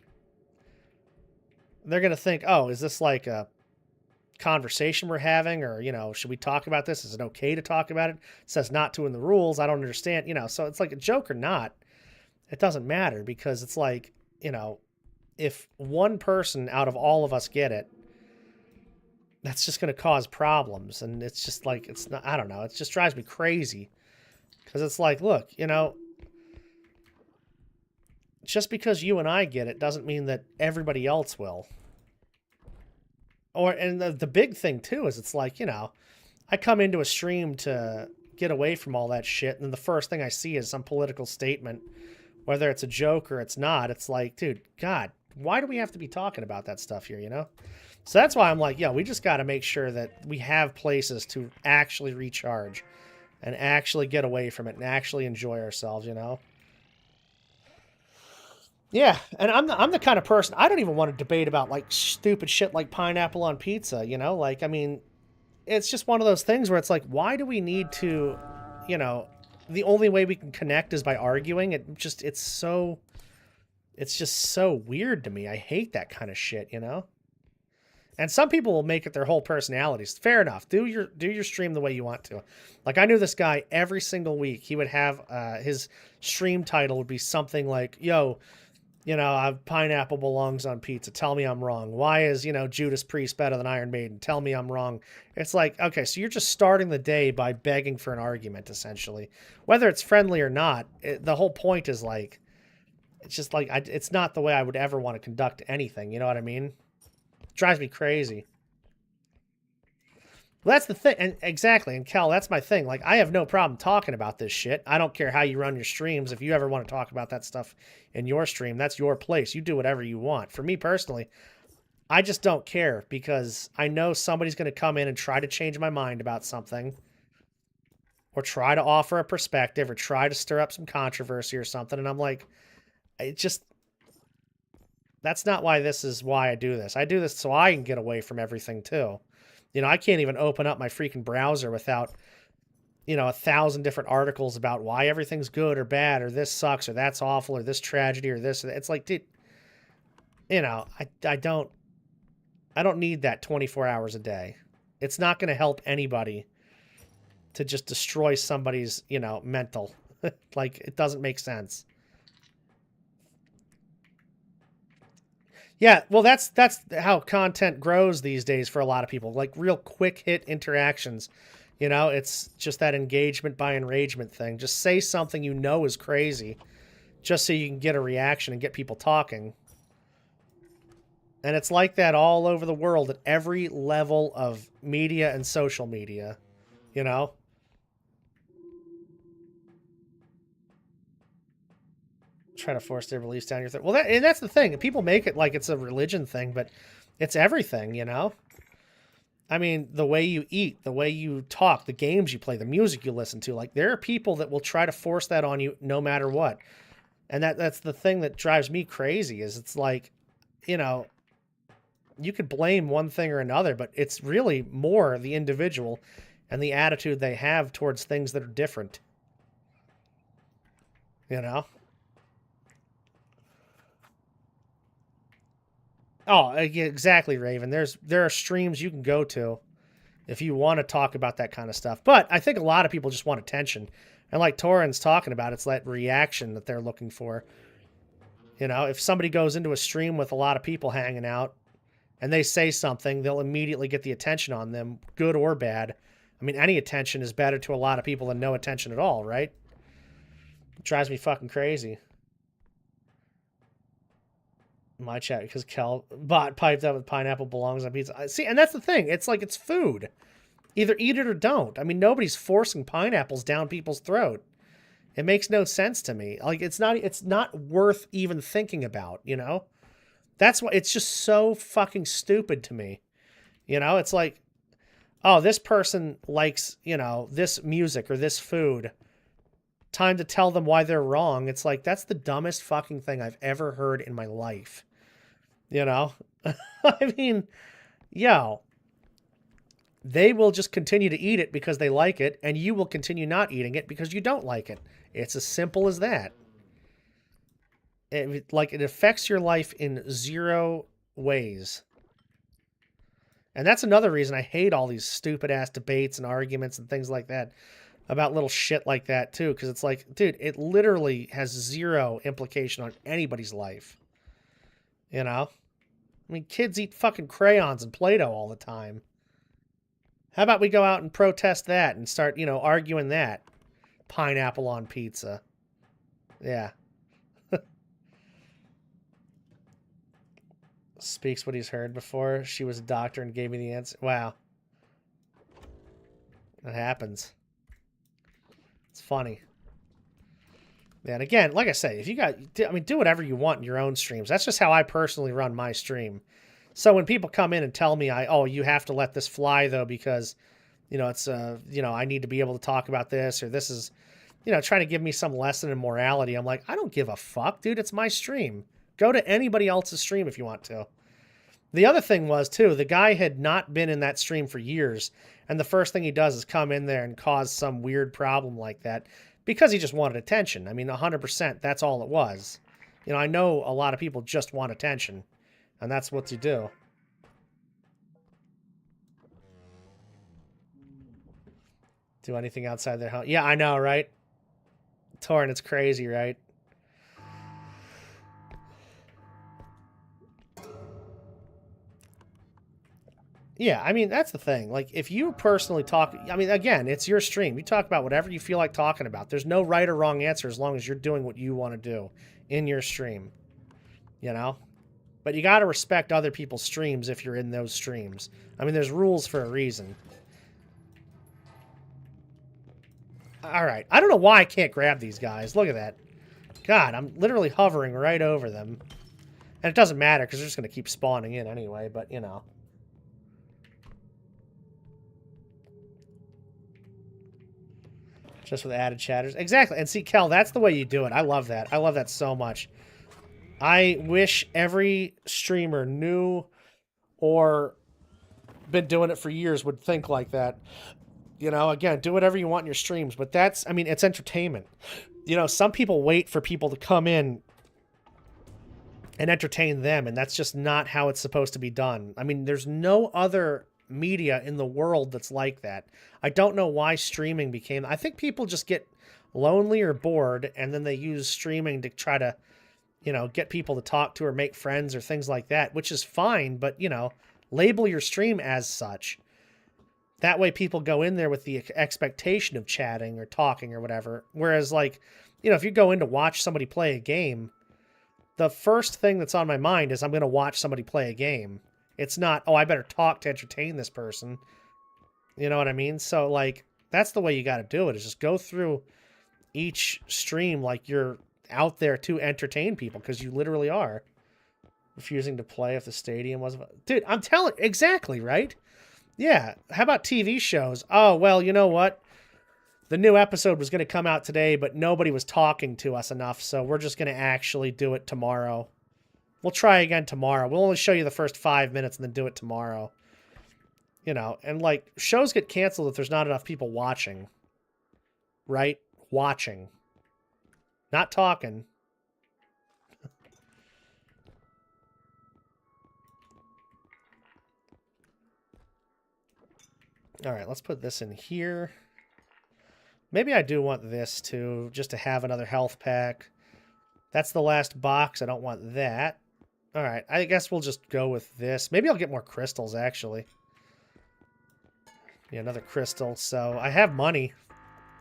They're going to think, oh, is this like a conversation we're having? Or, should we talk about this? Is it okay to talk about it? It says not to in the rules. I don't understand, so it's like a joke or not. It doesn't matter because it's like, if one person out of all of us get it, that's just going to cause problems. And it's just like, it's not, I don't know. It just drives me crazy because it's like, look, just because you and I get it doesn't mean that everybody else will. And the big thing too is it's like, I come into a stream to get away from all that shit. And then the first thing I see is some political statement, whether it's a joke or it's not. It's like, dude, God, why do we have to be talking about that stuff here, So that's why I'm like, we just got to make sure that we have places to actually recharge and actually get away from it and actually enjoy ourselves, Yeah, and I'm the kind of person, I don't even want to debate about like stupid shit like pineapple on pizza, Like, I mean, it's just one of those things where it's like, why do we need to, the only way we can connect is by arguing? It's just so weird to me. I hate that kind of shit, And some people will make it their whole personalities. Fair enough. Do your stream the way you want to. Like, I knew this guy every single week. He would have his stream title would be something like, yo, pineapple belongs on pizza. Tell me I'm wrong. Why is, Judas Priest better than Iron Maiden? Tell me I'm wrong. It's like, okay, so you're just starting the day by begging for an argument, essentially. Whether it's friendly or not, the whole point is like, it's just like, it's not the way I would ever want to conduct anything. You know what I mean? It drives me crazy. Well, that's the thing. And exactly. And Kel, that's my thing. Like, I have no problem talking about this shit. I don't care how you run your streams. If you ever want to talk about that stuff in your stream, that's your place. You do whatever you want. For me personally, I just don't care because I know somebody's going to come in and try to change my mind about something or try to offer a perspective or try to stir up some controversy or something. And I'm like, that's not why I do this. I do this so I can get away from everything too. I can't even open up my freaking browser without, 1,000 different articles about why everything's good or bad or this sucks or that's awful or this tragedy or this. It's like, dude, I don't need that 24 hours a day. It's not going to help anybody to just destroy somebody's, mental. Like, it doesn't make sense. Yeah, well, that's how content grows these days for a lot of people. Like real quick hit interactions. It's just that engagement by enragement thing. Just say something is crazy just so you can get a reaction and get people talking. And it's like that all over the world at every level of media and social media, Trying to force their beliefs down your throat. Well, that's the thing. People make it like it's a religion thing, but it's everything, I mean, the way you eat, the way you talk, the games you play, the music you listen to. Like, there are people that will try to force that on you no matter what. And that's the thing that drives me crazy is it's like, you could blame one thing or another, but it's really more the individual and the attitude they have towards things that are different. You know? Oh, yeah, exactly, Raven. There are streams you can go to if you want to talk about that kind of stuff. But I think a lot of people just want attention. And like Torin's talking about, it's that reaction that they're looking for. You know, if somebody goes into a stream with a lot of people hanging out and they say something, they'll immediately get the attention on them, good or bad. I mean, any attention is better to a lot of people than no attention at all, right? It drives me fucking crazy. My chat, because Kel bot piped up with pineapple belongs on pizza. See, and that's the thing. It's like it's food. Either eat it or don't. I mean, nobody's forcing pineapples down people's throat. It makes no sense to me. Like it's not worth even thinking about, you know? That's why it's just so fucking stupid to me. You know, it's like, oh, this person likes, you know, this music or this food. Time to tell them why they're wrong. It's like, that's the dumbest fucking thing I've ever heard in my life. You know? I mean, yo, they will just continue to eat it because they like it, and you will continue not eating it because you don't like it. It's as simple as that. It affects your life in zero ways. And that's another reason I hate all these stupid ass debates and arguments and things like that about little shit like that too. Because it's like, dude, it literally has zero implication on anybody's life. You know? I mean, kids eat fucking crayons and Play-Doh all the time. How about we go out and protest that and start, you know, arguing that? Pineapple on pizza. Yeah. Speaks what he's heard before. She was a doctor and gave me the answer. Wow. That happens. It's funny. Yeah, and again, like I say, if you got, I mean, do whatever you want in your own streams. That's just how I personally run my stream. So when people come in and tell me, oh, you have to let this fly though, because, you know, it's, you know, I need to be able to talk about this, or this is, you know, trying to give me some lesson in morality. I'm like, I don't give a fuck, dude. It's my stream. Go to anybody else's stream if you want to. The other thing was, too, the guy had not been in that stream for years, and the first thing he does is come in there and cause some weird problem like that because he just wanted attention. I mean, 100%, that's all it was. You know, I know a lot of people just want attention, and that's what you do. Do anything outside their house. Yeah, I know, right? Torrent, it's crazy, right? Yeah, I mean, that's the thing. Like, if you personally talk, I mean, again, it's your stream. You talk about whatever you feel like talking about. There's no right or wrong answer as long as you're doing what you want to do in your stream. You know? But you got to respect other people's streams if you're in those streams. I mean, there's rules for a reason. All right. I don't know why I can't grab these guys. Look at that. God, I'm literally hovering right over them. And it doesn't matter because they're just going to keep spawning in anyway, but, you know. Just with added chatters. Exactly. And see, Kel, that's the way you do it. I love that. I love that so much. I wish every streamer knew or been doing it for years would think like that. You know, again, do whatever you want in your streams, but that's, I mean, it's entertainment. You know, some people wait for people to come in and entertain them, and that's just not how it's supposed to be done. I mean, there's no other media in the world that's like that. I don't know why streaming became, I think people just get lonely or bored, and then they use streaming to try to, you know, get people to talk to or make friends or things like that, which is fine, but, you know, label your stream as such. That way people go in there with the expectation of chatting or talking or whatever. Whereas, like, you know, if you go in to watch somebody play a game, the first thing that's on my mind is I'm going to watch somebody play a game. It's not, oh, I better talk to entertain this person. You know what I mean? So, like, that's the way you got to do it, is just go through each stream like you're out there to entertain people, because you literally are. Refusing to play if the stadium wasn't... Dude, I'm telling... Exactly, right? Yeah. How about TV shows? Oh, well, you know what? The new episode was going to come out today, but nobody was talking to us enough, so we're just going to actually do it tomorrow. We'll try again tomorrow. We'll only show you the first 5 minutes and then do it tomorrow. You know, and like, shows get canceled if there's not enough people watching. Right? Watching. Not talking. Alright, let's put this in here. Maybe I do want this too, just to have another health pack. That's the last box. I don't want that. Alright, I guess we'll just go with this. Maybe I'll get more crystals, actually. Yeah, another crystal. So, I have money.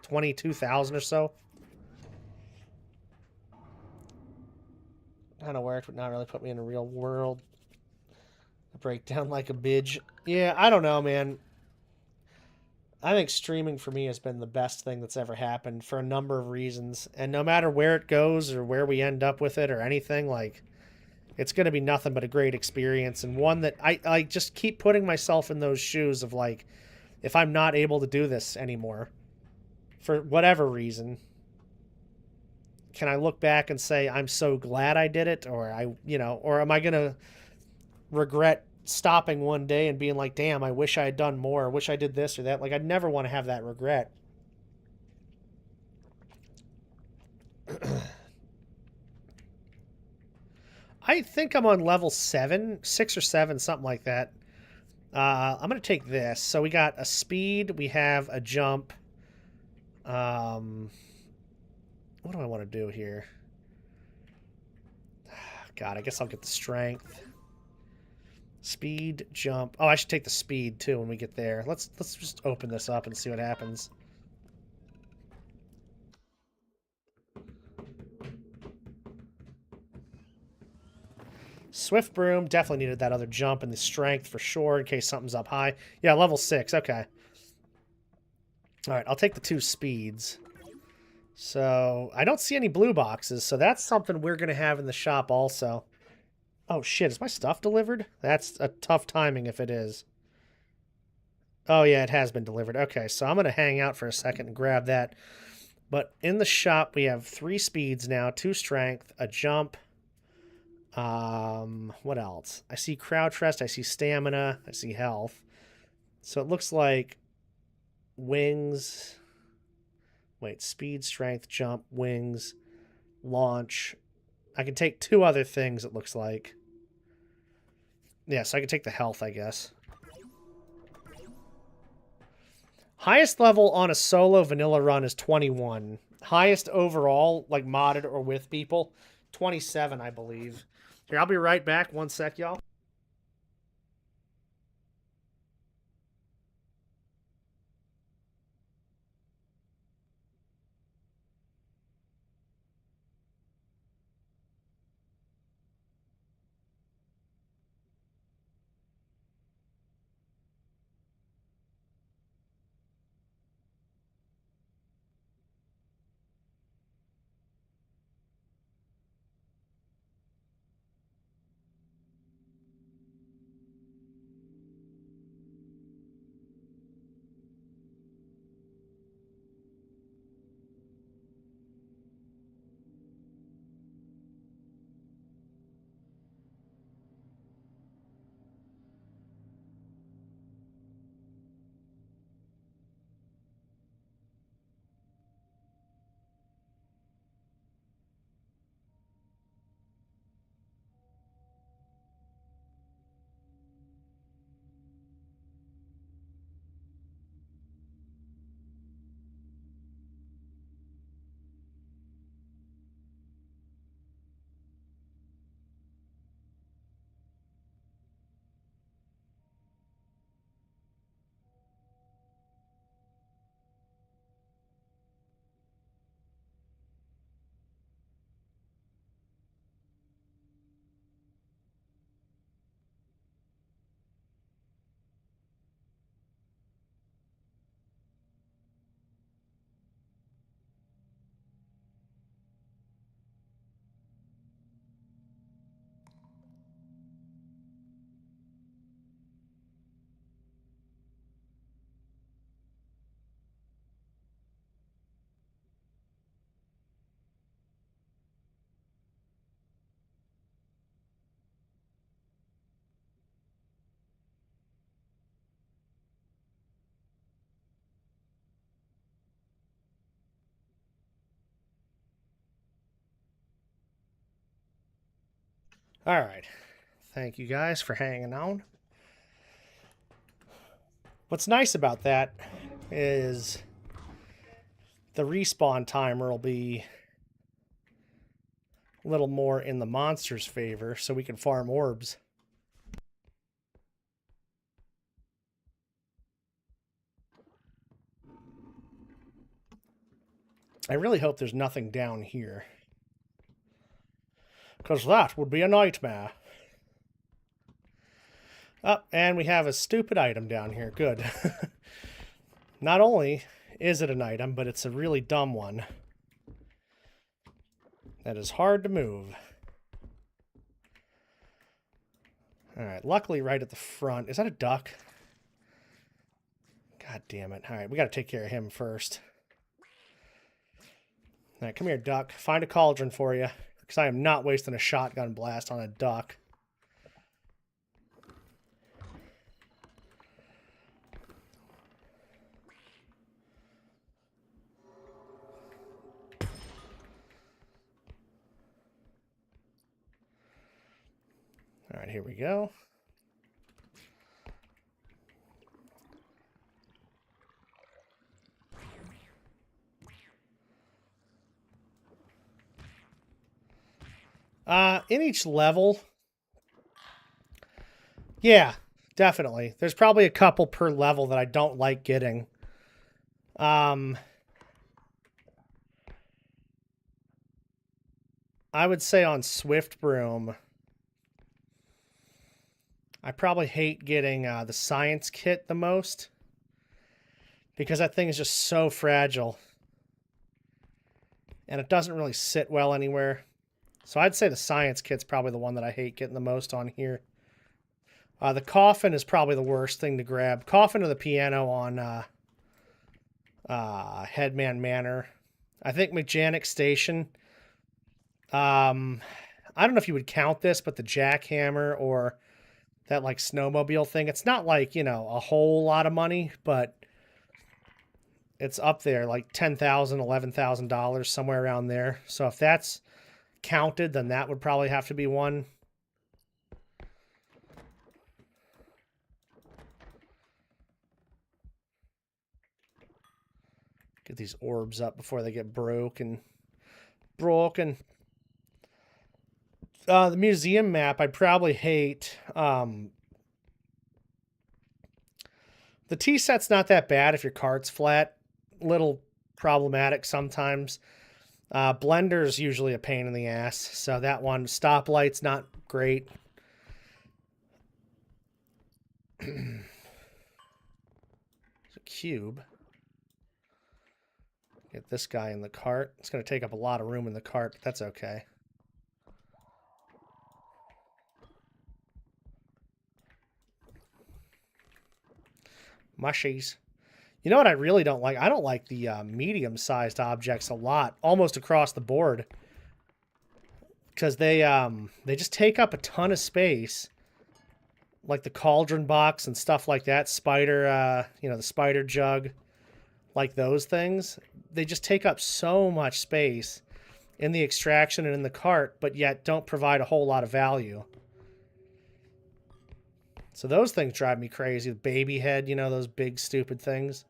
22,000 or so. Kind of worked, but not really put me in the real world. I break down like a bitch. Yeah, I don't know, man. I think streaming for me has been the best thing that's ever happened for a number of reasons. And no matter where it goes or where we end up with it or anything, like, it's going to be nothing but a great experience. And one that I just keep putting myself in those shoes of, like, if I'm not able to do this anymore for whatever reason, can I look back and say, I'm so glad I did it? Or or am I going to regret stopping one day and being like, damn, I wish I had done more. I wish I did this or that. Like, I'd never want to have that regret. I think I'm on level 7, 6 or 7, something like that. I'm going to take this. So we got a speed. We have a jump. What do I want to do here? God, I guess I'll get the strength. Speed, jump. Oh, I should take the speed, too, when we get there. Let's just open this up and see what happens. Swift Broom, definitely needed that other jump and the strength for sure in case something's up high. Yeah, level 6, okay. Alright, I'll take the 2 speeds. So, I don't see any blue boxes, so that's something we're going to have in the shop also. Oh shit, is my stuff delivered? That's a tough timing if it is. Oh yeah, it has been delivered. Okay, so I'm going to hang out for a second and grab that. But in the shop, we have 3 speeds now, 2 strength, a jump. What else? I see crouch rest, I see stamina, I see health. So it looks like wings. Wait, speed, strength, jump, wings, launch. I can take 2 other things, it looks like. Yeah, so I can take the health, I guess. Highest level on a solo vanilla run is 21. Highest overall, like modded or with people, 27, I believe. Here, I'll be right back. 1 sec, y'all. All right. Thank you guys for hanging on. What's nice about that is the respawn timer will be a little more in the monster's favor, so we can farm orbs. I really hope there's nothing down here, because that would be a nightmare. Oh, and we have a stupid item down here. Good. Not only is it an item, but it's a really dumb one that is hard to move. Alright, luckily right at the front. Is that a duck? God damn it. Alright, we gotta take care of him first. Alright, come here, duck. Find a cauldron for you, because I am not wasting a shotgun blast on a duck. Alright, here we go. In each level, yeah, definitely. There's probably a couple per level that I don't like getting. I would say on Swift Broom, I probably hate getting the science kit the most, because that thing is just so fragile. And it doesn't really sit well anywhere. So I'd say the science kit's probably the one that I hate getting the most on here. The coffin is probably the worst thing to grab. Coffin or the piano on Headman Manor. I think Mechanic Station. I don't know if you would count this, but the jackhammer or that like snowmobile thing, it's not like, you know, a whole lot of money, but it's up there, like $10,000, $11,000, somewhere around there. So if that's counted, then that would probably have to be one. Get these orbs up before they get broken. The museum map, I probably hate. The T-set's not that bad if your cart's flat. Little problematic sometimes. Blender's usually a pain in the ass, so that one. Stoplight's not great. There's a cube. Get this guy in the cart. It's going to take up a lot of room in the cart, but that's okay. Mushies. You know what I really don't like? I don't like the medium-sized objects a lot, almost across the board, because they just take up a ton of space, like the cauldron box and stuff like that. Spider, you know, the spider jug, like those things. They just take up so much space in the extraction and in the cart, but yet don't provide a whole lot of value. So those things drive me crazy. The baby head, you know, those big stupid things.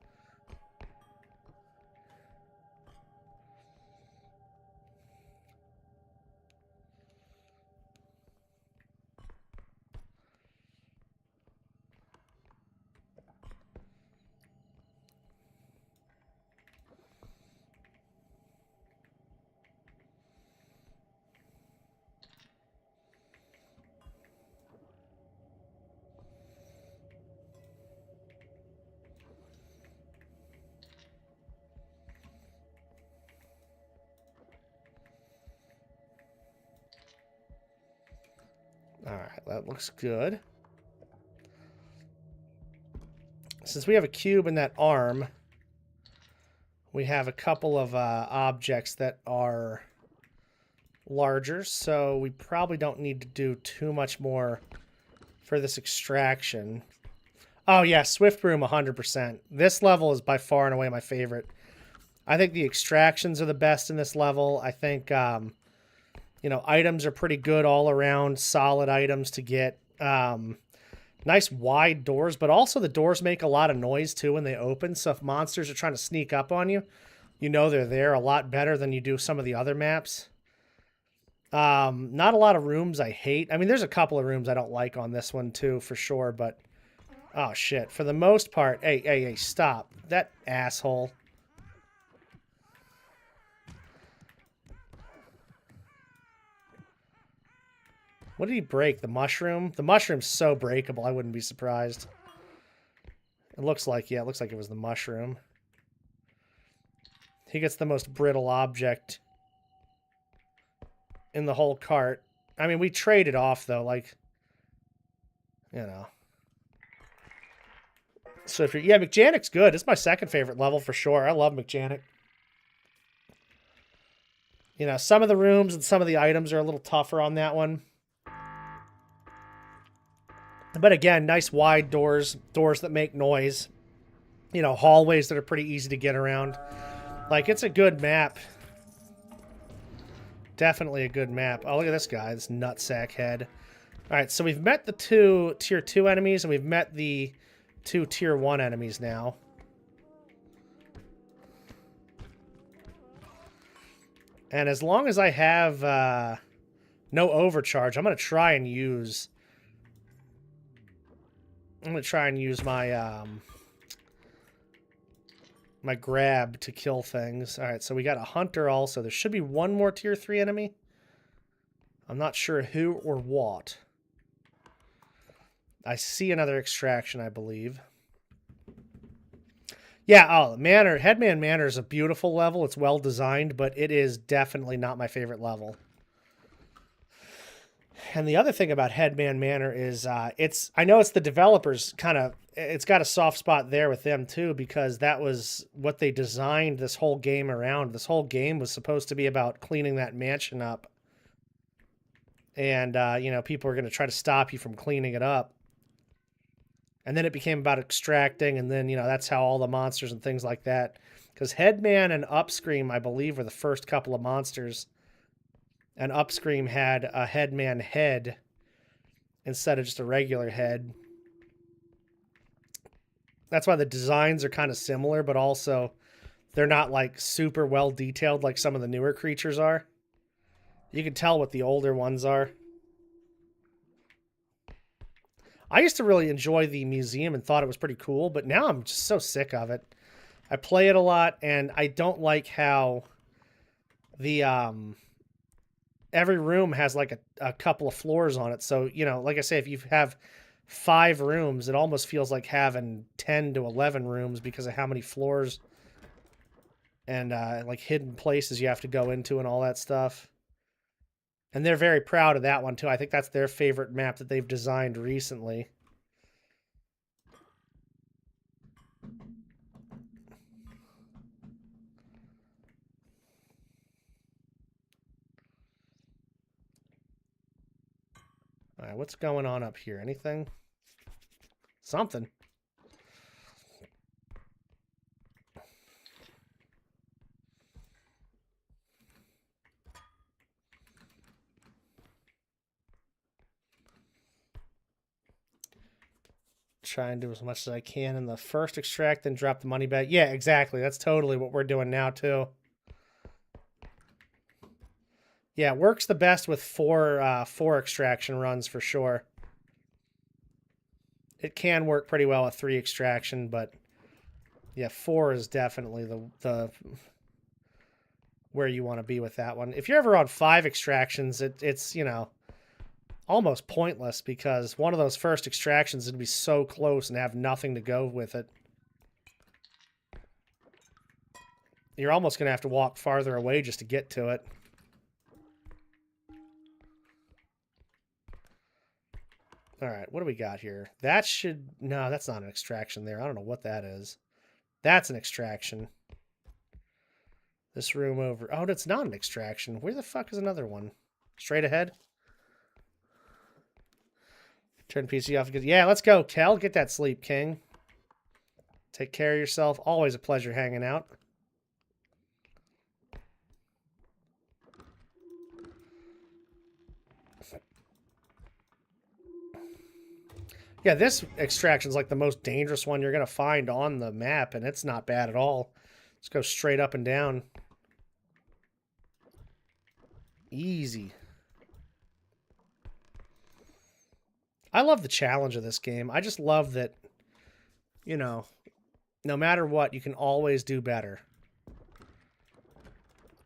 All right, that looks good. Since we have a cube in that arm, we have a couple of objects that are larger, so we probably don't need to do too much more for this extraction. Oh yeah, Swift Broom 100%. This level is by far and away my favorite. I think the extractions are the best in this level. I think, you You know, items are pretty good all around, solid items to get. Nice wide doors, but also the doors make a lot of noise too when they open. So if monsters are trying to sneak up on you, you know they're there a lot better than you do some of the other maps. Not a lot of rooms I hate. I mean, there's a couple of rooms I don't like on this one too, for sure, but oh shit. For the most part, hey, stop. That asshole. What did he break? The mushroom? The mushroom's so breakable, I wouldn't be surprised. It looks like, yeah, it looks like it was the mushroom. He gets the most brittle object in the whole cart. I mean, we traded off, though, like, you know. So if you're, yeah, McJanic's good. It's my second favorite level for sure. I love McJanic. You know, some of the rooms and some of the items are a little tougher on that one. But again, nice wide doors, doors that make noise. You know, hallways that are pretty easy to get around. Like, it's a good map. Definitely a good map. Oh, look at this guy, this nutsack head. All right, so we've met the 2 tier 2 enemies, and we've met the 2 tier 1 enemies now. And as long as I have no overcharge, I'm going to try and use... I'm going to try and use my my grab to kill things. All right, so we got a hunter also. There should be one more tier 3 enemy. I'm not sure who or what. I see another extraction, I believe. Yeah, oh, Manor, Headman Manor is a beautiful level. It's well designed, but it is definitely not my favorite level. And the other thing about Headman Manor is it's, I know it's the developers kind of, it's got a soft spot there with them too, because that was what they designed this whole game around. This whole game was supposed to be about cleaning that mansion up. And, you know, people are going to try to stop you from cleaning it up. And then it became about extracting, and then, you know, that's how all the monsters and things like that. Because Headman and Upscream, I believe, were the first couple of monsters. And Upscream had a Headman head instead of just a regular head. That's why the designs are kind of similar, but also they're not, like, super well detailed like some of the newer creatures are. You can tell what the older ones are. I used to really enjoy the museum and thought it was pretty cool, but now I'm just so sick of it. I play it a lot, and I don't like how the every room has like a couple of floors on it. So, you know, like I say, if you have 5 rooms, it almost feels like having 10 to 11 rooms because of how many floors and like hidden places you have to go into and all that stuff. And they're very proud of that one, too. I think that's their favorite map that they've designed recently. All right, what's going on up here? Anything? Something. Try and do as much as I can in the first extract, then drop the money back. Yeah, exactly. That's totally what we're doing now, too. Yeah, it works the best with 4 extraction runs for sure. It can work pretty well with 3 extraction, but yeah, 4 is definitely the where you want to be with that one. If you're ever on 5 extractions, it's, you know, almost pointless because one of those first extractions would be so close and have nothing to go with it. You're almost going to have to walk farther away just to get to it. All right, what do we got here? That should... No, that's not an extraction there. I don't know what that is. That's an extraction. This room over... Oh, that's not an extraction. Where the fuck is another one? Straight ahead? Turn PC off. Yeah, let's go, Kel. Get that sleep, King. Take care of yourself. Always a pleasure hanging out. Yeah, this extraction's like the most dangerous one you're going to find on the map, and it's not bad at all. Let's go straight up and down. Easy. I love the challenge of this game. I just love that, you know, no matter what, you can always do better.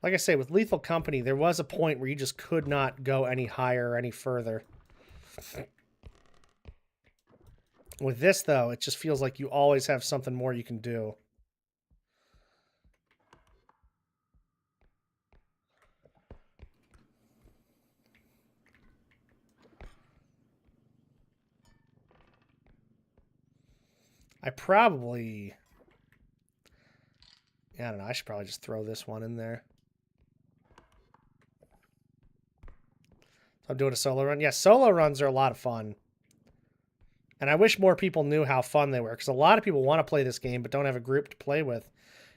Like I say, with Lethal Company, there was a point where you just could not go any higher or any further. With this, though, it just feels like you always have something more you can do. I probably... I don't know. I should probably just throw this one in there. I'm doing a solo run. Yeah, solo runs are a lot of fun. And I wish more people knew how fun they were, because a lot of people want to play this game but don't have a group to play with.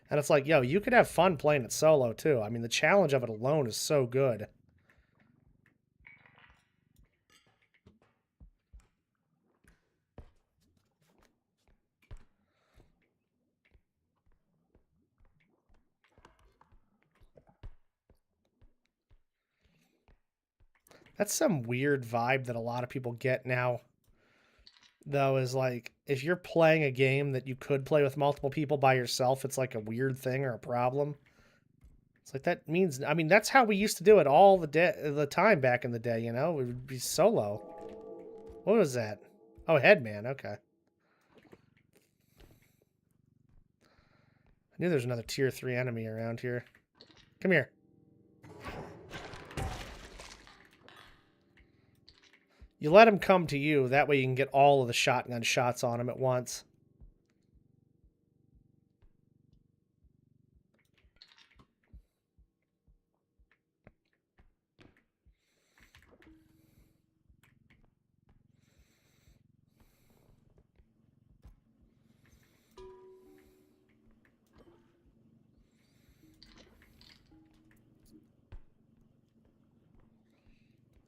And it's like, yo, you could have fun playing it solo, too. I mean, the challenge of it alone is so good. That's some weird vibe that a lot of people get now, though, is like, if you're playing a game that you could play with multiple people by yourself, it's like a weird thing or a problem. It's like, that means, I mean, that's how we used to do it all the time back in the day, you know? It would be solo. What was that? Oh, Headman, okay. I knew there's another tier 3 enemy around here. Come here. You let him come to you, that way you can get all of the shotgun shots on him at once.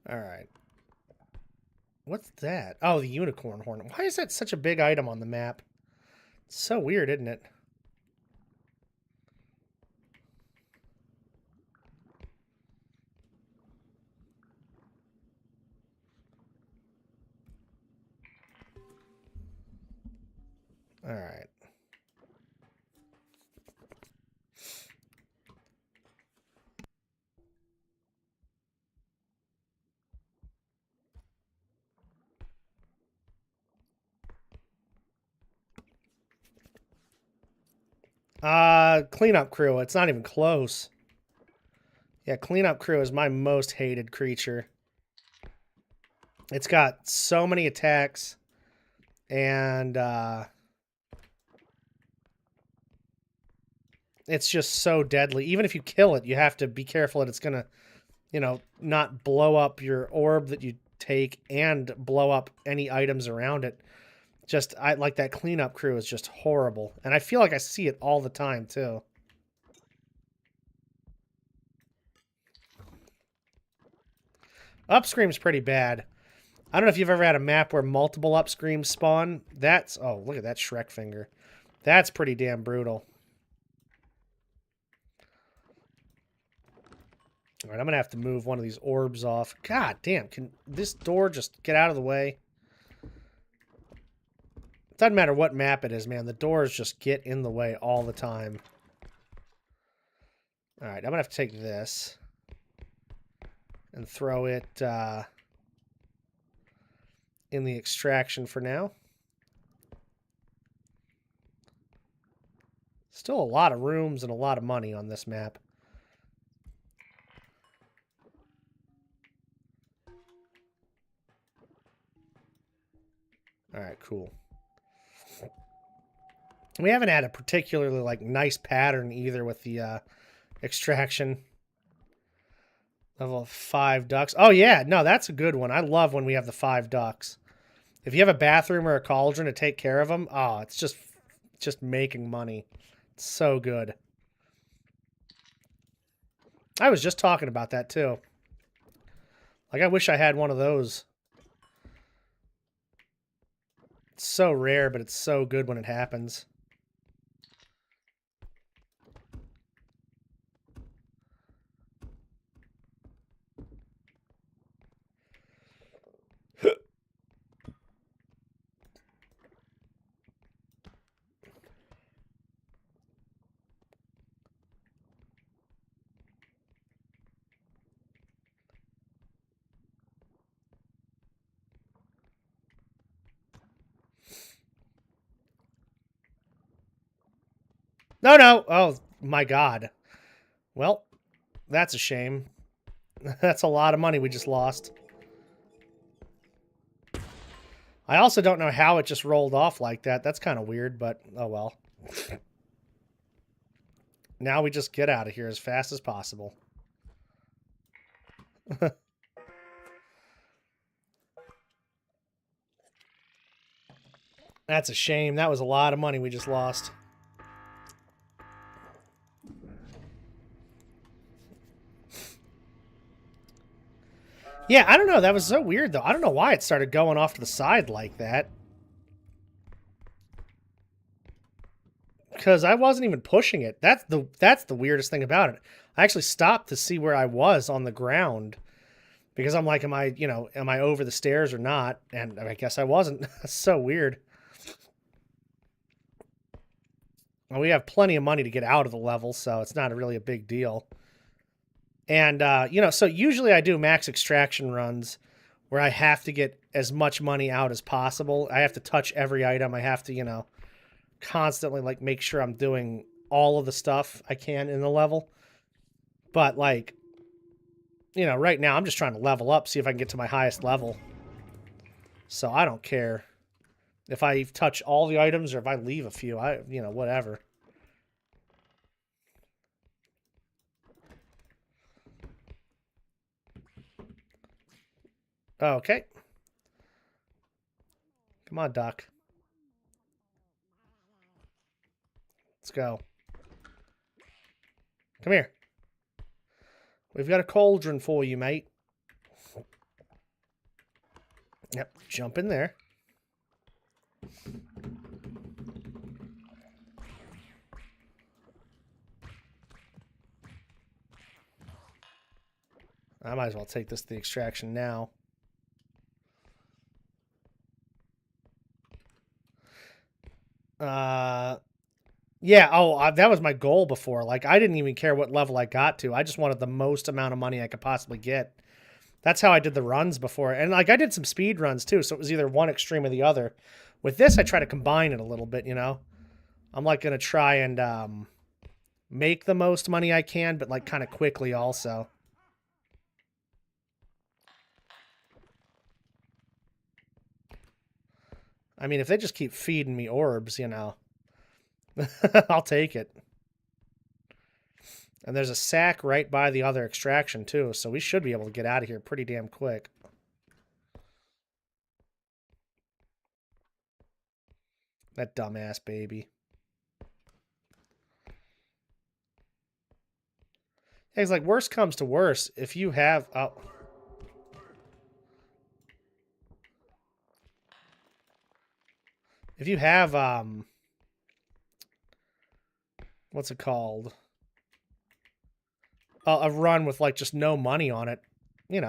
Alright. What's that? Oh, the unicorn horn. Why is that such a big item on the map? It's so weird, isn't it? Alright. Cleanup crew. It's not even close. Yeah, cleanup crew is my most hated creature. It's got so many attacks, and it's just so deadly. Even if you kill it, you have to be careful that it's gonna, you know, not blow up your orb that you take and blow up any items around it. Just, I like that cleanup crew is just horrible. And I feel like I see it all the time, too. Upscream's pretty bad. I don't know if you've ever had a map where multiple upscreams spawn. That's, oh, look at that Shrek finger. That's pretty damn brutal. All right, I'm going to have to move one of these orbs off. God damn, can this door just get out of the way? It doesn't matter what map it is, man. The doors just get in the way all the time. All right, I'm going to have to take this and throw it in the extraction for now. Still a lot of rooms and a lot of money on this map. All right, cool. We haven't had a particularly like nice pattern either with the extraction. Level 5 ducks. Oh yeah, no, that's a good one. I love when we have the 5 ducks. If you have a bathroom or a cauldron to take care of them, oh, it's just making money. It's so good. I was just talking about that too. Like, I wish I had one of those. It's so rare, but it's so good when it happens. No, no. Oh, my God. Well, that's a shame. That's a lot of money we just lost. I also don't know how it just rolled off like that. That's kind of weird, but oh well. Now we just get out of here as fast as possible. That's a shame. That was a lot of money we just lost. Yeah, I don't know. That was so weird, though. I don't know why it started going off to the side like that. Because I wasn't even pushing it. That's the weirdest thing about it. I actually stopped to see where I was on the ground. Because I'm like, am I over the stairs or not? And I guess I wasn't. That's so weird. Well, we have plenty of money to get out of the level, so it's not really a big deal. And, so usually I do max extraction runs where I have to get as much money out as possible. I have to touch every item. I have to, constantly, like, make sure I'm doing all of the stuff I can in the level. But, like, right now I'm just trying to level up, see if I can get to my highest level. So I don't care if I touch all the items or if I leave a few. Whatever. Okay. Come on, Doc. Let's go. Come here. We've got a cauldron for you, mate. Yep, jump in there. I might as well take this to the extraction now. Yeah, that was my goal before. Like, I didn't even care what level I got to. I just wanted the most amount of money I could possibly get. That's how I did the runs before. And, like, I did some speed runs, too, so it was either one extreme or the other. With this, I try to combine it a little bit, I'm, like, going to try and make the most money I can, but, like, kind of quickly also. I mean, if they just keep feeding me orbs, I'll take it. And there's a sack right by the other extraction, too, so we should be able to get out of here pretty damn quick. That dumbass baby. It's like, worst comes to worst, if you have... Oh. If you have, what's it called? A run with, like, just no money on it.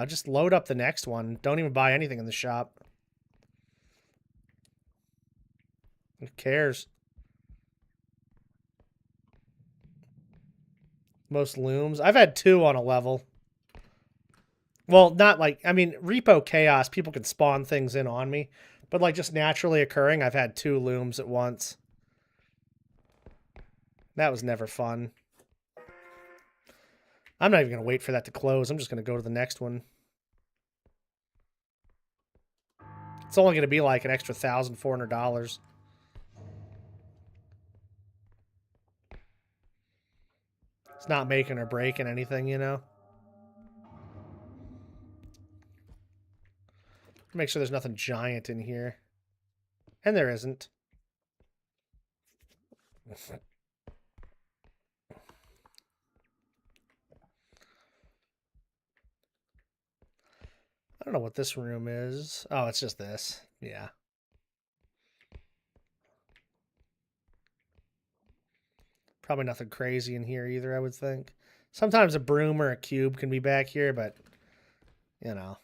Just load up the next one. Don't even buy anything in the shop. Who cares? Most looms. I've had 2 on a level. Well, not like... I mean, repo chaos, people can spawn things in on me. But, like, just naturally occurring, I've had 2 looms at once. That was never fun. I'm not even going to wait for that to close. I'm just going to go to the next one. It's only going to be like an extra $1,400. It's not making or breaking anything. Make sure there's nothing giant in here. And there isn't. I don't know what this room is. Oh, it's just this. Yeah. Probably nothing crazy in here either, I would think. Sometimes a broom or a cube can be back here, but, you know,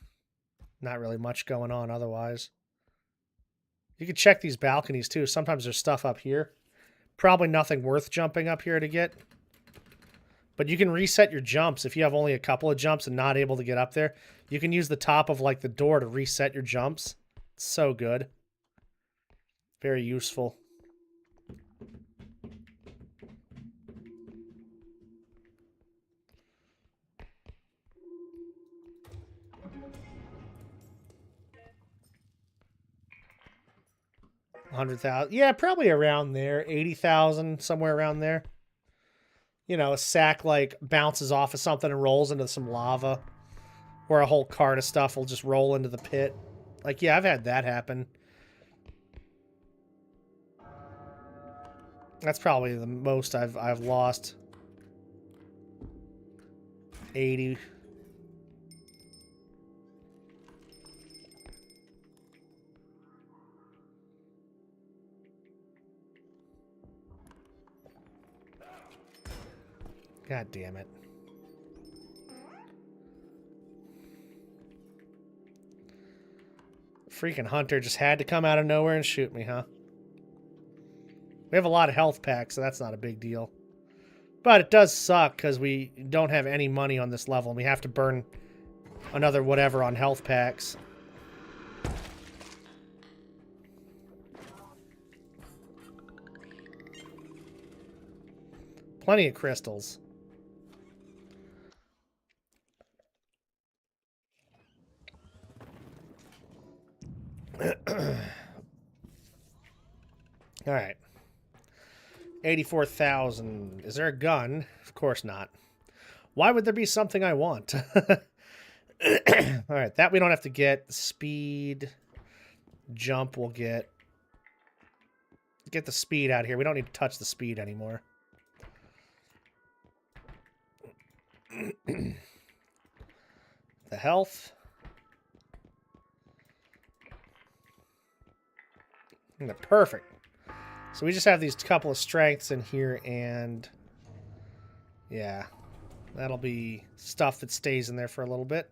not really much going on otherwise. You can check these balconies, too. Sometimes there's stuff up here. Probably nothing worth jumping up here to get. But you can reset your jumps. If you have only a couple of jumps and not able to get up there, you can use the top of, like, the door to reset your jumps. It's so good. Very useful. $100,000. Yeah, probably around there. 80,000, somewhere around there. You know, a sack, like, bounces off of something and rolls into some lava. Or a whole cart of stuff will just roll into the pit. Like, yeah, I've had that happen. That's probably the most I've lost. 80. God damn it. Freaking hunter just had to come out of nowhere and shoot me, huh? We have a lot of health packs, so that's not a big deal. But it does suck because we don't have any money on this level, and we have to burn another whatever on health packs. Plenty of crystals. All right. 84,000. Is there a gun? Of course not. Why would there be something I want? All right, that we don't have to get. Speed. Jump we'll get. Get the speed out of here. We don't need to touch the speed anymore. The health. Perfect. So we just have these couple of strengths in here, and yeah, that'll be stuff that stays in there for a little bit.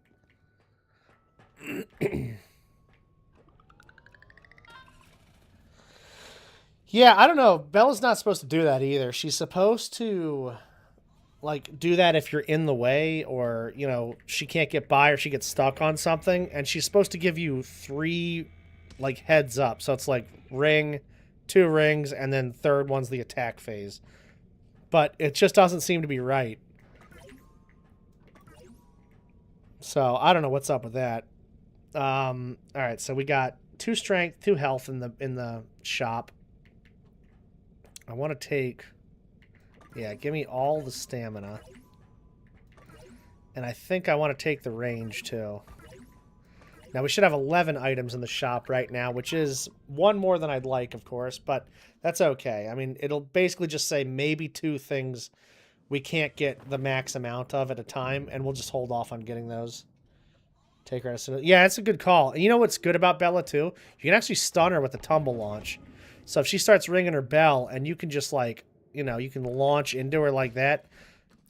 Yeah, I don't know. Bella's not supposed to do that either. She's supposed to, like, do that if you're in the way, or, you know, she can't get by or she gets stuck on something, and she's supposed to give you 3, like, heads up. So it's like ring, 2 rings, and then third one's the attack phase. But it just doesn't seem to be right. So I don't know what's up with that. All right, so we got 2 strength, 2 health in the shop. I want to take, yeah, give me all the stamina. And I think I want to take the range too. Now we should have 11 items in the shop right now, which is 1 more than I'd like, of course, but that's okay. I mean, it'll basically just say maybe 2 things we can't get the max amount of at a time, and we'll just hold off on getting those. Take her out of... Yeah, it's a good call. And you know what's good about Bella, too? You can actually stun her with the tumble launch. So if she starts ringing her bell, and you can just, like, you know, you can launch into her like that,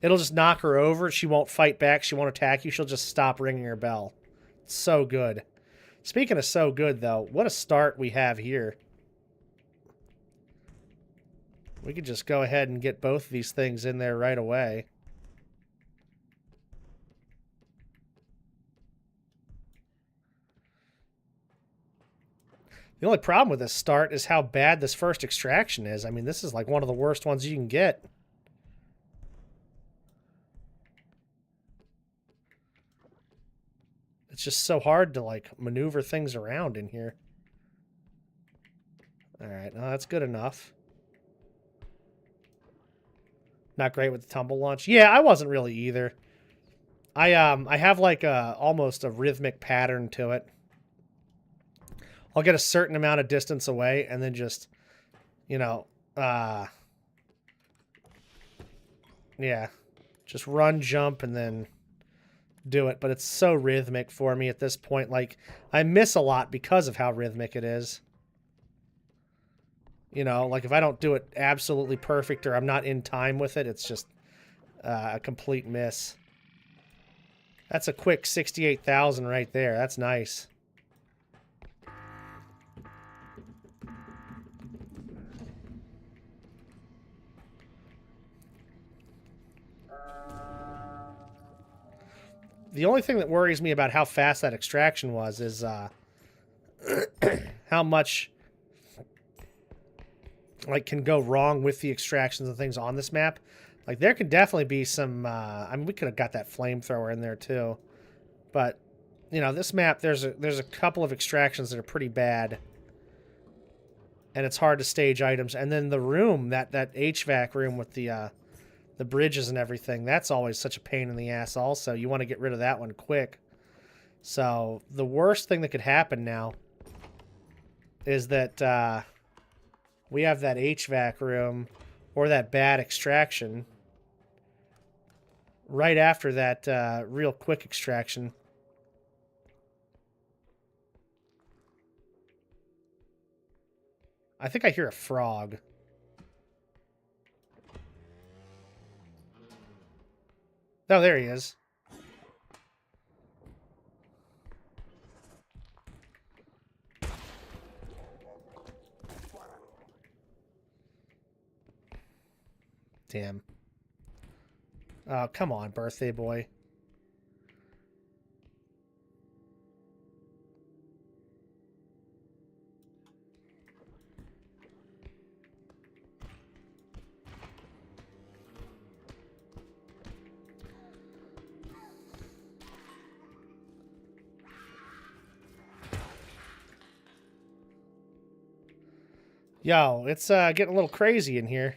it'll just knock her over. She won't fight back. She won't attack you. She'll just stop ringing her bell. It's so good. Speaking of so good, though, what a start we have here. We could just go ahead and get both of these things in there right away. The only problem with this start is how bad this first extraction is. I mean, this is like one of the worst ones you can get. It's just so hard to, like, maneuver things around in here. Alright, no, that's good enough. Not great with the tumble launch. Yeah, I wasn't really either. I have, like, almost a rhythmic pattern to it. I'll get a certain amount of distance away and then just, you know, yeah, just run, jump, and then do it. But it's so rhythmic for me at this point. Like, I miss a lot because of how rhythmic it is. You know, like if I don't do it absolutely perfect or I'm not in time with it, it's just a complete miss. That's a quick 68,000 right there. That's nice. The only thing that worries me about how fast that extraction was is how much like can go wrong with the extractions and things on this map. Like there could definitely be some. I mean, we could have got that flamethrower in there too, but you know, this map there's a couple of extractions that are pretty bad, and it's hard to stage items. And then the room that HVAC room with the bridges and everything, that's always such a pain in the ass. Also, you want to get rid of that one quick. So the worst thing that could happen now is that we have that HVAC room or that bad extraction right after that real quick extraction. I think I hear a frog. Oh, there he is. Damn. Oh, come on, birthday boy. Yo, it's getting a little crazy in here.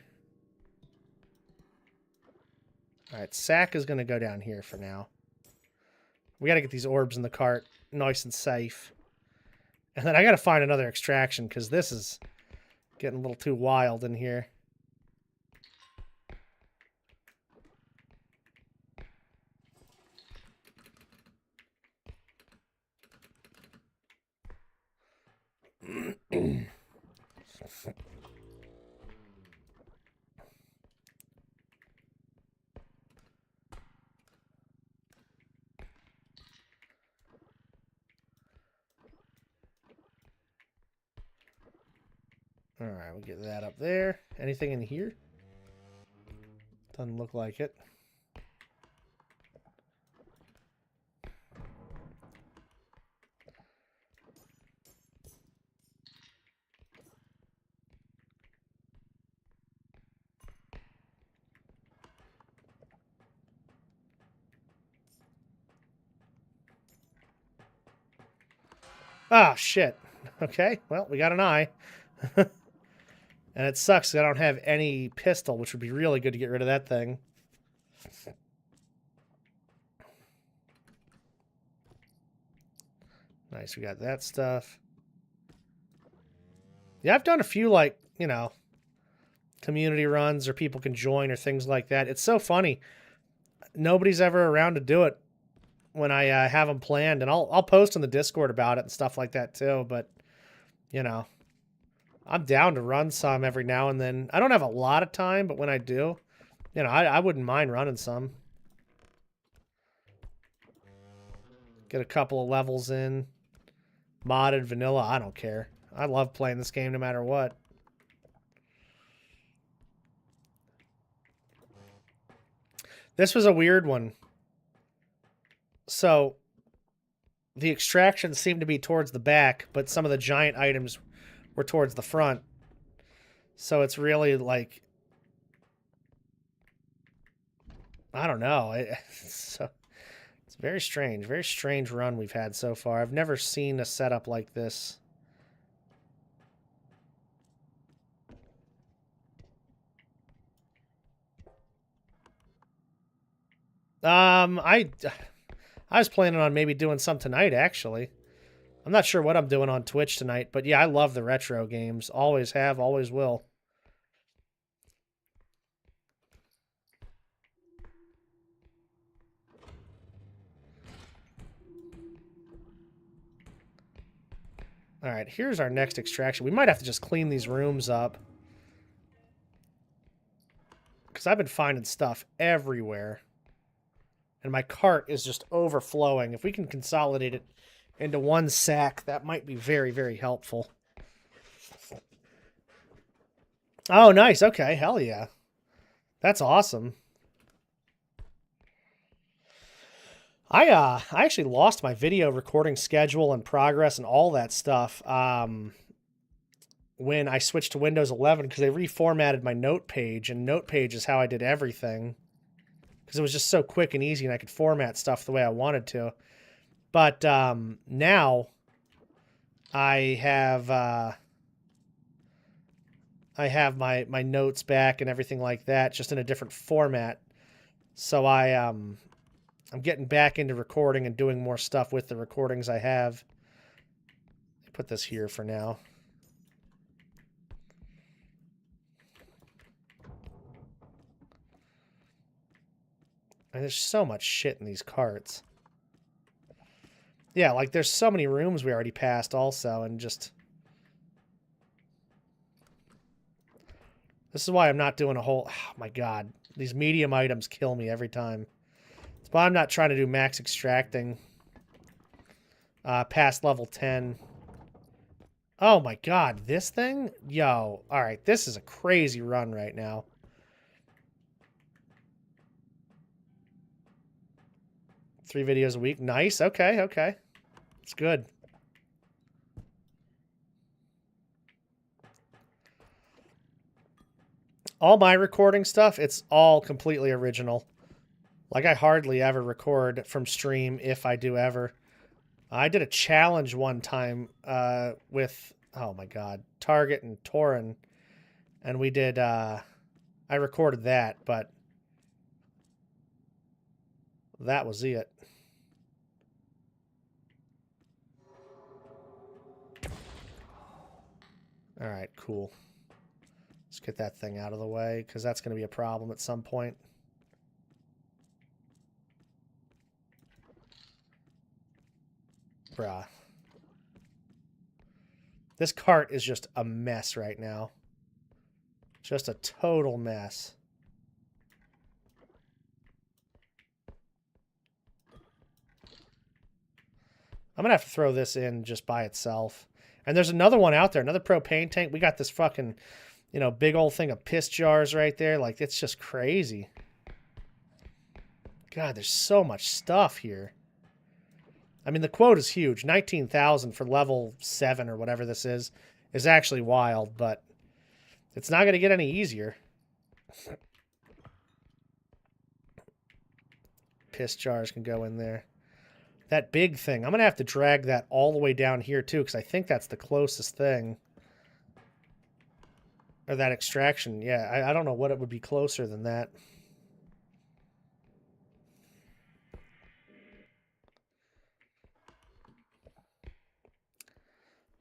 Alright, Sack is going to go down here for now. We got to get these orbs in the cart nice and safe. And then I got to find another extraction, because this is getting a little too wild in here. Alright, we'll get that up there. Anything in here? Doesn't look like it. Ah, shit. Okay, well, we got an eye. And it sucks that I don't have any pistol, which would be really good to get rid of that thing. Nice, we got that stuff. Yeah, I've done a few, like, you know, community runs or people can join or things like that. It's so funny. Nobody's ever around to do it when I have them planned, and I'll post on the Discord about it and stuff like that too. But you know, I'm down to run some every now and then. I don't have a lot of time, but when I do, you know, I wouldn't mind running some. Get a couple of levels in. Modded, vanilla, I don't care. I love playing this game no matter what. This was a weird one. So, the extractions seemed to be towards the back, but some of the giant items were towards the front. So it's really like, I don't know. It's very strange run we've had so far. I've never seen a setup like this. I was planning on maybe doing some tonight, actually. I'm not sure what I'm doing on Twitch tonight, but yeah, I love the retro games. Always have, always will. All right, here's our next extraction. We might have to just clean these rooms up. Because I've been finding stuff everywhere. And my cart is just overflowing. If we can consolidate it into one sack, that might be very, very helpful. Oh, nice. Okay, hell yeah. That's awesome. I actually lost my video recording schedule and progress and all that stuff when I switched to Windows 11 because they reformatted my note page, and note page is how I did everything because it was just so quick and easy and I could format stuff the way I wanted to. But now I have my notes back and everything like that, just in a different format. So I'm getting back into recording and doing more stuff with the recordings I have. Put this here for now. And there's so much shit in these carts. Yeah, like there's so many rooms we already passed also, and just... This is why I'm not doing a whole... Oh my god. These medium items kill me every time. That's why I'm not trying to do max extracting past level 10. Oh my god, this thing? Yo, alright, this is a crazy run right now. Three videos a week. Nice, okay, okay. It's good. All my recording stuff, it's all completely original. Like, I hardly ever record from stream, if I do ever. I did a challenge one time with, oh my god, Target and Torin. And we did, I recorded that, but that was it. Alright, cool. Let's get that thing out of the way, because that's going to be a problem at some point. Bruh. This cart is just a mess right now. Just a total mess. I'm going to have to throw this in just by itself. And there's another one out there, another propane tank. We got this fucking, you know, big old thing of piss jars right there. Like, it's just crazy. God, there's so much stuff here. I mean, the quote is huge. 19,000 for level 7 or whatever this is actually wild, but it's not going to get any easier. Piss jars can go in there. That big thing. I'm going to have to drag that all the way down here, too, because I think that's the closest thing. Or that extraction. Yeah, I don't know what it would be closer than that.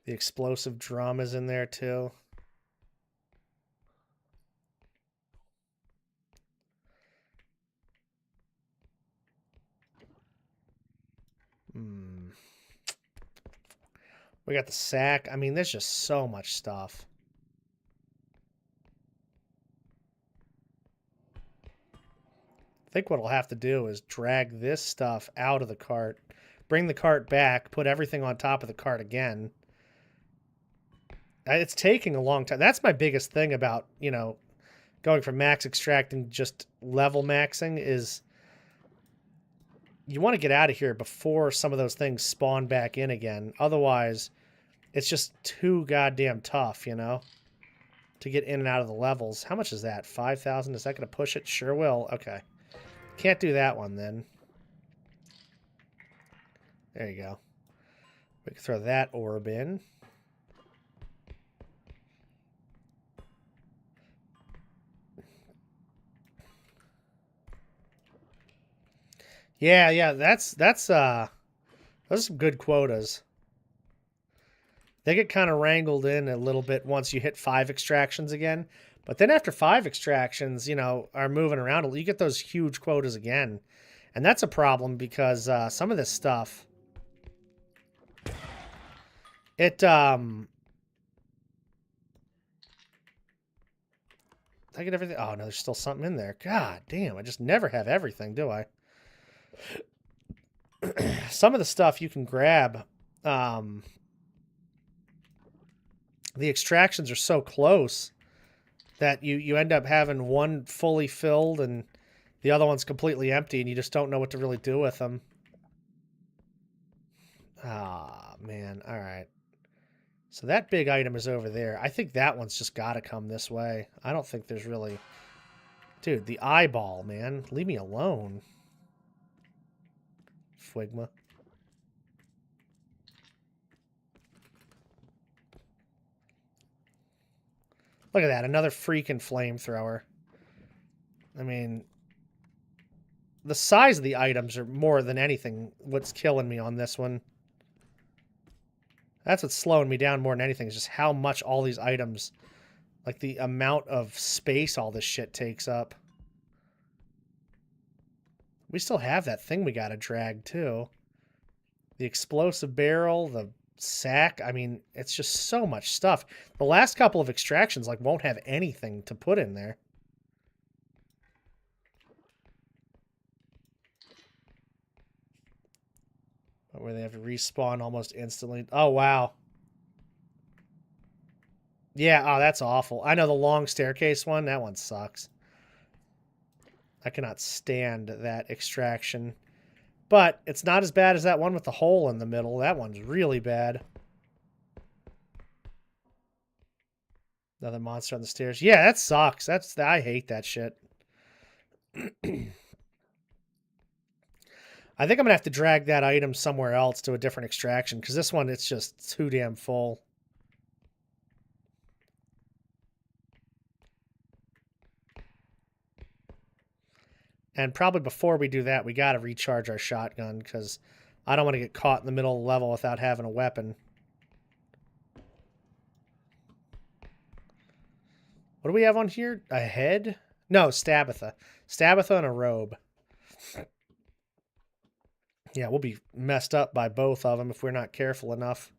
The explosive drum is in there, too. We got the sack. I mean, there's just so much stuff. I think what I'll have to do is drag this stuff out of the cart, bring the cart back, put everything on top of the cart again. It's taking a long time. That's my biggest thing about, you know, going from max extracting just level maxing is you want to get out of here before some of those things spawn back in again. Otherwise, it's just too goddamn tough, you know, to get in and out of the levels. How much is that? 5,000? Is that going to push it? Sure will. Okay. Can't do that one then. There you go. We can throw that orb in. Yeah, those are some good quotas. They get kind of wrangled in a little bit once you hit 5 extractions again. But then after 5 extractions, you know, are moving around, you get those huge quotas again. And that's a problem because some of this stuff, I get everything. Oh, no, there's still something in there. God damn, I just never have everything, do I? Some of the stuff you can grab, the extractions are so close that you end up having one fully filled and the other one's completely empty, and you just don't know what to really do with them. Ah, man. All right. So that big item is over there. I think that one's just got to come this way. I don't think there's really... Dude, the eyeball, man. Leave me alone. Phlegma. Look at that. Another freaking flamethrower. I mean... The size of the items are more than anything what's killing me on this one. That's what's slowing me down more than anything, is just how much all these items, like the amount of space all this shit takes up. We still have that thing we gotta drag, too. The explosive barrel, the sack. I mean, it's just so much stuff. The last couple of extractions, like, won't have anything to put in there. Where they have to respawn almost instantly. Oh, wow. Yeah, oh, that's awful. I know the long staircase one. That one sucks. I cannot stand that extraction. But it's not as bad as that one with the hole in the middle. That one's really bad. Another monster on the stairs. Yeah, that sucks. I hate that shit. I think I'm going to have to drag that item somewhere else to a different extraction, because this one, it's just too damn full. And probably before we do that, we got to recharge our shotgun, because I don't want to get caught in the middle of the level without having a weapon. What do we have on here? A head? No, Stabitha. Stabitha and a robe. Yeah, we'll be messed up by both of them if we're not careful enough.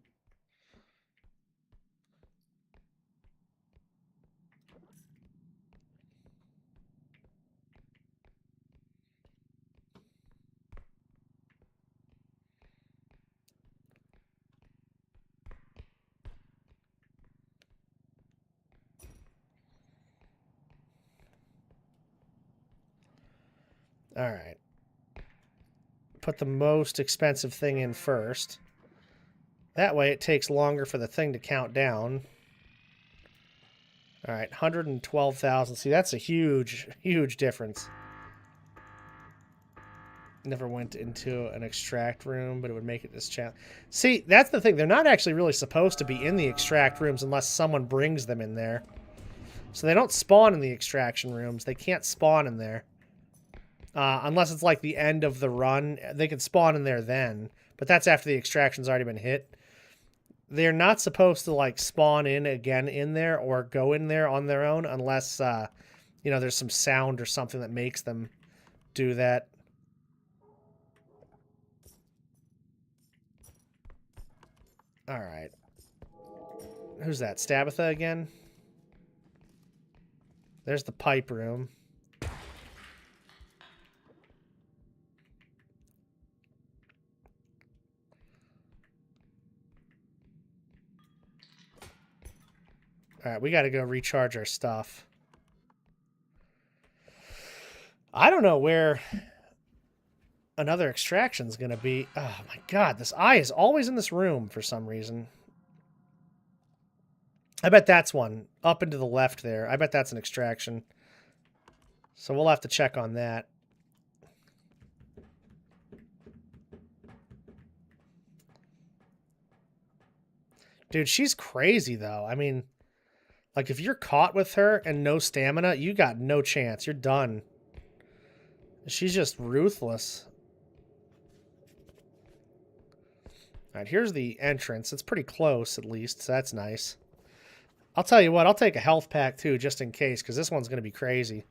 All right. Put the most expensive thing in first. That way it takes longer for the thing to count down. All right, 112,000. See, that's a huge, huge difference. Never went into an extract room, but it would make it this challenge. See, that's the thing. They're not actually really supposed to be in the extract rooms unless someone brings them in there. So they don't spawn in the extraction rooms. They can't spawn in there. Unless it's like the end of the run. They can spawn in there then. But that's after the extraction's already been hit. They're not supposed to, like, spawn in again in there or go in there on their own unless, you know, there's some sound or something that makes them do that. All right. Who's that? Stabitha again? There's the pipe room. All right, we got to go recharge our stuff. I don't know where another extraction's going to be. Oh, my God. This eye is always in this room for some reason. I bet that's one. Up and to the left there. I bet that's an extraction. So we'll have to check on that. Dude, she's crazy, though. I mean, like, if you're caught with her and no stamina, you got no chance. You're done. She's just ruthless. All right, here's the entrance. It's pretty close, at least, so that's nice. I'll tell you what, I'll take a health pack, too, just in case, because this one's going to be crazy.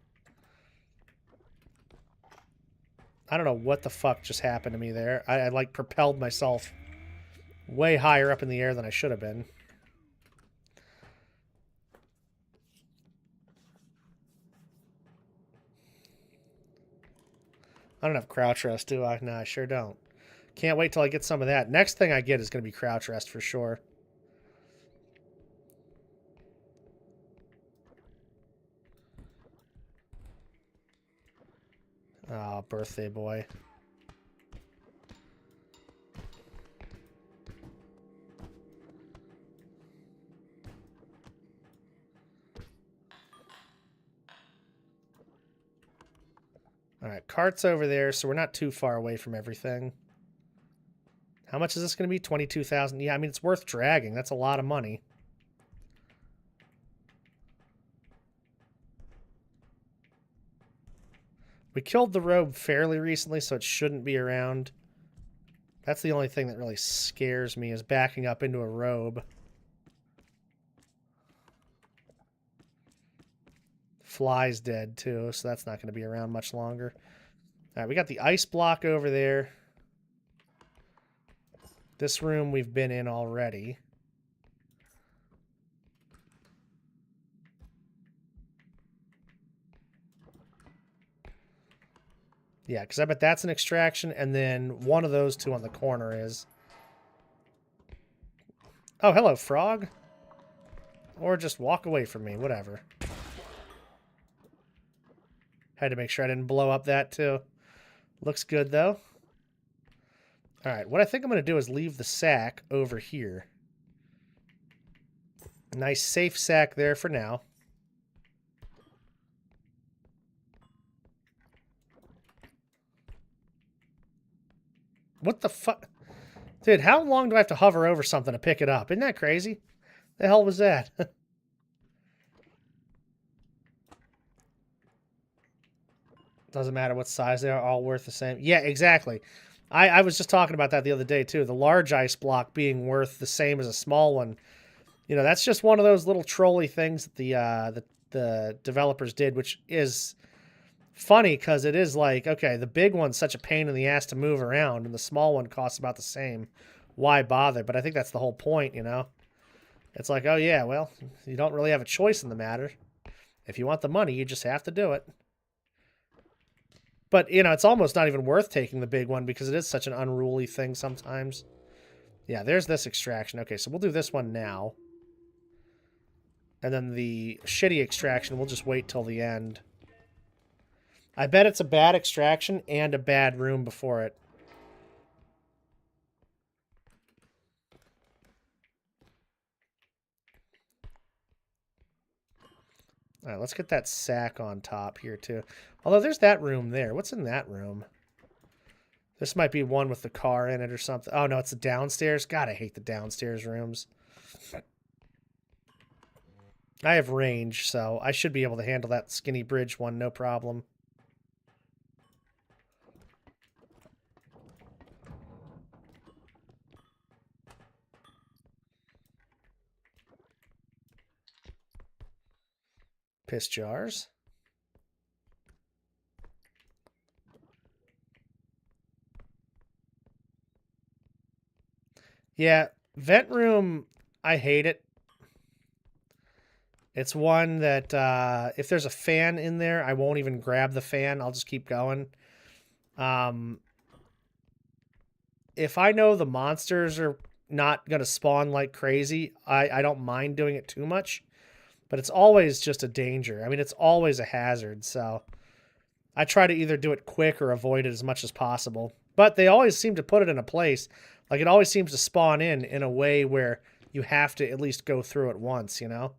I don't know what the fuck just happened to me there. I like, propelled myself way higher up in the air than I should have been. I don't have crouch rest, do I? No, I sure don't. Can't wait till I get some of that. Next thing I get is going to be crouch rest for sure. Oh, birthday boy. All right, cart's over there, so we're not too far away from everything. How much is this going to be? 22,000. Yeah, I mean, it's worth dragging. That's a lot of money. We killed the robe fairly recently, so it shouldn't be around. That's the only thing that really scares me, is backing up into a robe. Fly's dead, too, so that's not going to be around much longer. All right, we got the ice block over there. This room we've been in already. Yeah, because I bet that's an extraction, and then one of those two on the corner is. Oh, hello, frog. Or just walk away from me, whatever. Had to make sure I didn't blow up that, too. Looks good, though. All right, what I think I'm going to do is leave the sack over here. Nice safe sack there for now. What the fuck? Dude, how long do I have to hover over something to pick it up? Isn't that crazy? The hell was that? Doesn't matter what size they are, all worth the same. Yeah, exactly. I was just talking about that the other day, too. The large ice block being worth the same as a small one. You know, that's just one of those little trolly things that the developers did, which is funny because it is like, okay, the big one's such a pain in the ass to move around, and the small one costs about the same. Why bother? But I think that's the whole point, you know? It's like, oh, yeah, well, you don't really have a choice in the matter. If you want the money, you just have to do it. But, you know, it's almost not even worth taking the big one because it is such an unruly thing sometimes. Yeah, there's this extraction. Okay, so we'll do this one now. And then the shitty extraction, we'll just wait till the end. I bet it's a bad extraction and a bad room before it. All right, let's get that sack on top here, too. Although there's that room there. What's in that room? This might be one with the car in it or something. Oh, no, it's the downstairs. God, I hate the downstairs rooms. I have range, so I should be able to handle that skinny bridge one, no problem. Piss jars. Yeah, vent room, I hate it. It's one that if there's a fan in there, I won't even grab the fan. I'll just keep going. If I know the monsters are not going to spawn like crazy, I don't mind doing it too much. But it's always just a danger. I mean, it's always a hazard, so I try to either do it quick or avoid it as much as possible. But they always seem to put it in a place. Like, it always seems to spawn in a way where you have to at least go through it once, you know?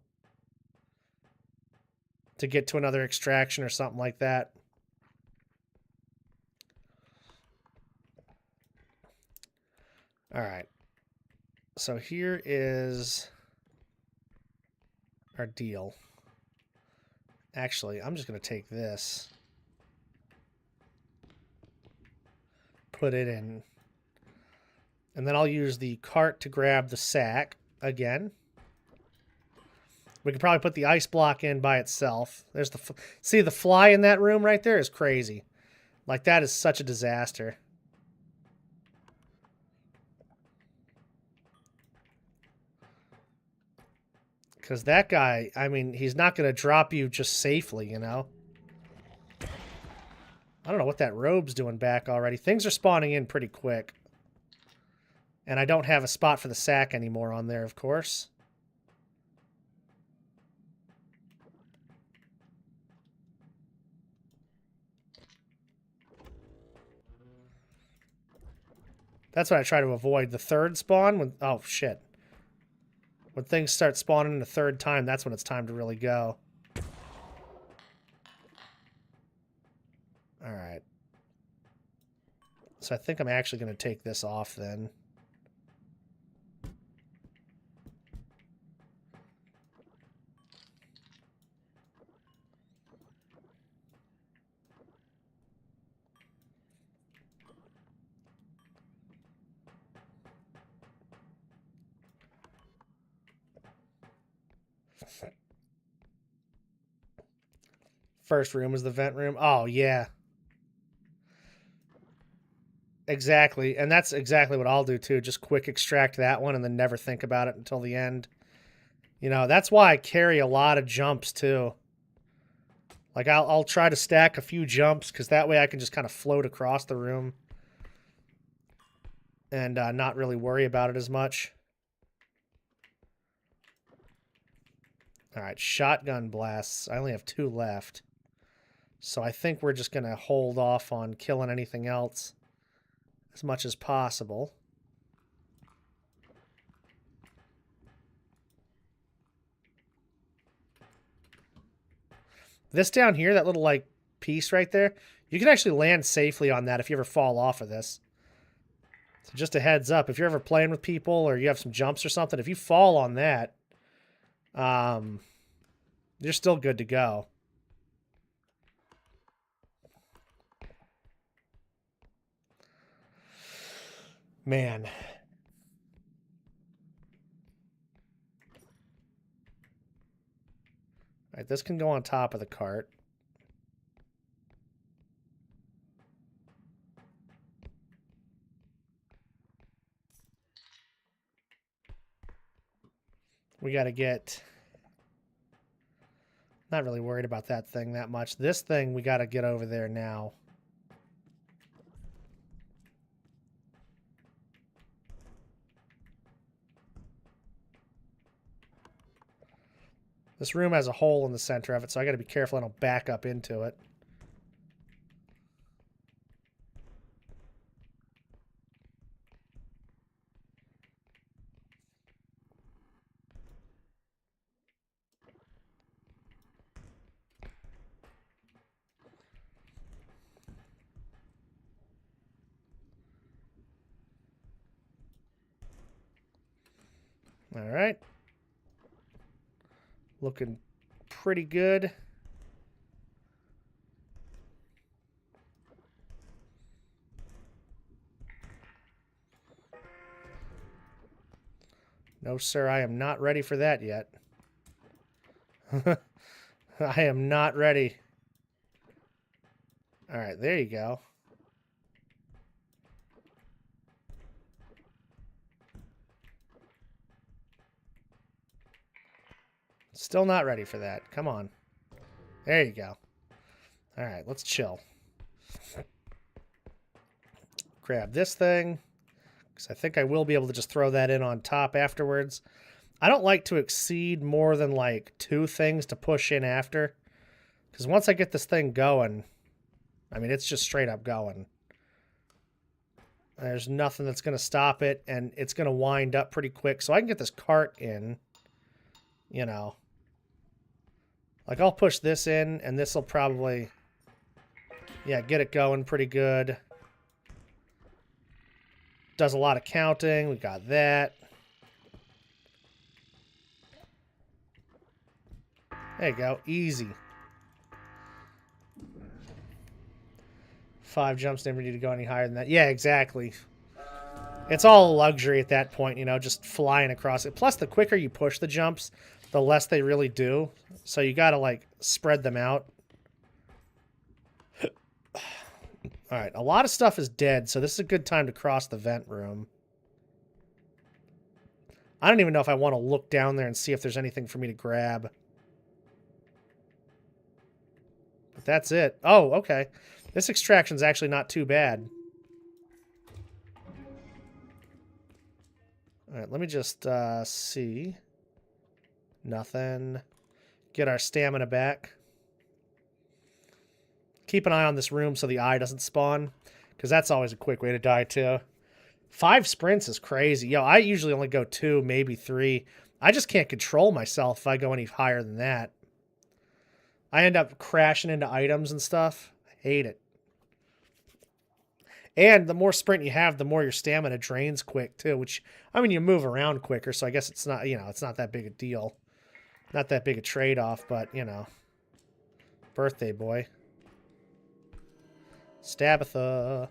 To get to another extraction or something like that. All right. So here is our deal. Actually, I'm just going to take this. Put it in. And then I'll use the cart to grab the sack again. We could probably put the ice block in by itself. There's the see the fly in that room right there is crazy. Like, that is such a disaster. Because that guy, I mean, he's not going to drop you just safely, you know? I don't know what that robe's doing back already. Things are spawning in pretty quick. And I don't have a spot for the sack anymore on there, of course. That's what I try to avoid. The third spawn, when... Oh, shit. When things start spawning the third time, that's when it's time to really go. Alright. So I think I'm actually going to take this off then. First room is the vent room. Oh, yeah. Exactly. And that's exactly what I'll do, too. Just quick extract that one and then never think about it until the end. You know, that's why I carry a lot of jumps, too. Like, I'll try to stack a few jumps, because that way I can just kind of float across the room. And not really worry about it as much. Alright, shotgun blasts. I only have 2 left. So I think we're just going to hold off on killing anything else as much as possible. This down here, that little, like, piece right there, you can actually land safely on that if you ever fall off of this. So just a heads up, if you're ever playing with people or you have some jumps or something, if you fall on that, you're still good to go. Man. All right, this can go on top of the cart. We got to get... Not really worried about that thing that much. This thing, we got to get over there now. This room has a hole in the center of it, so I got to be careful I don't back up into it. All right. Looking pretty good. No, sir, I am not ready for that yet. I am not ready. All right, there you go. Still not ready for that. Come on. There you go. All right, let's chill. Grab this thing, because I think I will be able to just throw that in on top afterwards. I don't like to exceed more than like 2 things to push in after, because once I get this thing going, I mean, it's just straight up going. There's nothing that's going to stop it, and it's going to wind up pretty quick. So I can get this cart in, you know. Like, I'll push this in, and this will probably, yeah, get it going pretty good. Does a lot of counting. We got that. There you go. Easy. 5 jumps, never need to go any higher than that. Yeah, exactly. It's all luxury at that point, you know, just flying across it. Plus, the quicker you push the jumps, the less they really do. So you got to, like, spread them out. All right, a lot of stuff is dead, so this is a good time to cross the vent room. I don't even know if I want to look down there and see if there's anything for me to grab. But that's it. Oh, okay. This extraction's actually not too bad. All right, let me just see. Nothing. Get our stamina back. Keep an eye on this room so the eye doesn't spawn, because that's always a quick way to die too. 5 sprints is crazy. Yo, I usually only go 2, maybe 3. I just can't control myself if I go any higher than that. I end up crashing into items and stuff. I hate it. And the more sprint you have, the more your stamina drains quick too, which, I mean, you move around quicker, so I guess it's not, it's not that big a deal. Not that big a trade-off, but, Birthday boy. Stabitha.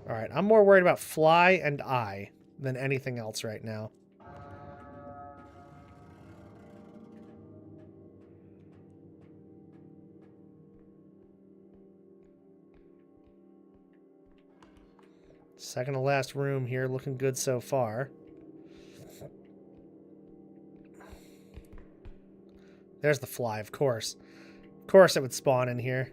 Alright, I'm more worried about fly and eye than anything else right now. Second to last room here, looking good so far. There's the fly, of course. Of course it would spawn in here.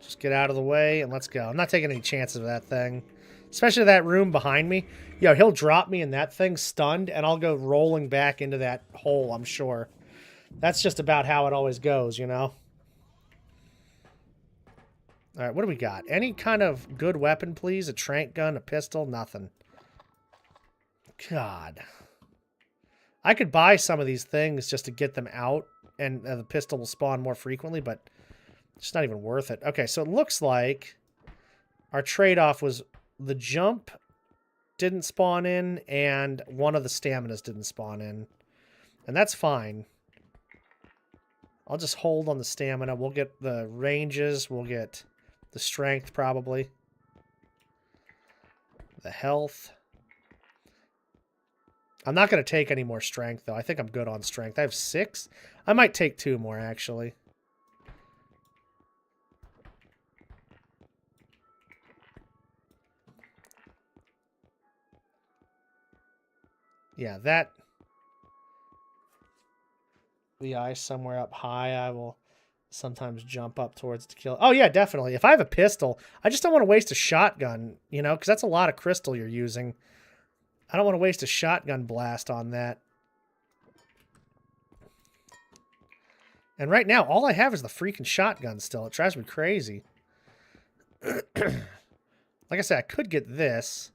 Just get out of the way and let's go. I'm not taking any chances with that thing. Especially that room behind me. Yo, he'll drop me and that thing's stunned and I'll go rolling back into that hole, I'm sure. That's just about how it always goes, you know? Alright, what do we got? Any kind of good weapon, please? A trank gun, a pistol? Nothing. God. I could buy some of these things just to get them out, and the pistol will spawn more frequently, but it's not even worth it. Okay, so it looks like our trade-off was the jump didn't spawn in, and one of the staminas didn't spawn in. And that's fine. I'll just hold on the stamina. We'll get the ranges. We'll get the strength, probably. The health. I'm not going to take any more strength, though. I think I'm good on strength. I have 6. I might take 2 more, actually. Yeah, that... The eye somewhere up high, I will sometimes jump up towards to kill. Oh, yeah, definitely. If I have a pistol, I just don't want to waste a shotgun, because that's a lot of crystal you're using. I don't want to waste a shotgun blast on that. And right now, all I have is the freaking shotgun still. It drives me crazy. Like I said, I could get this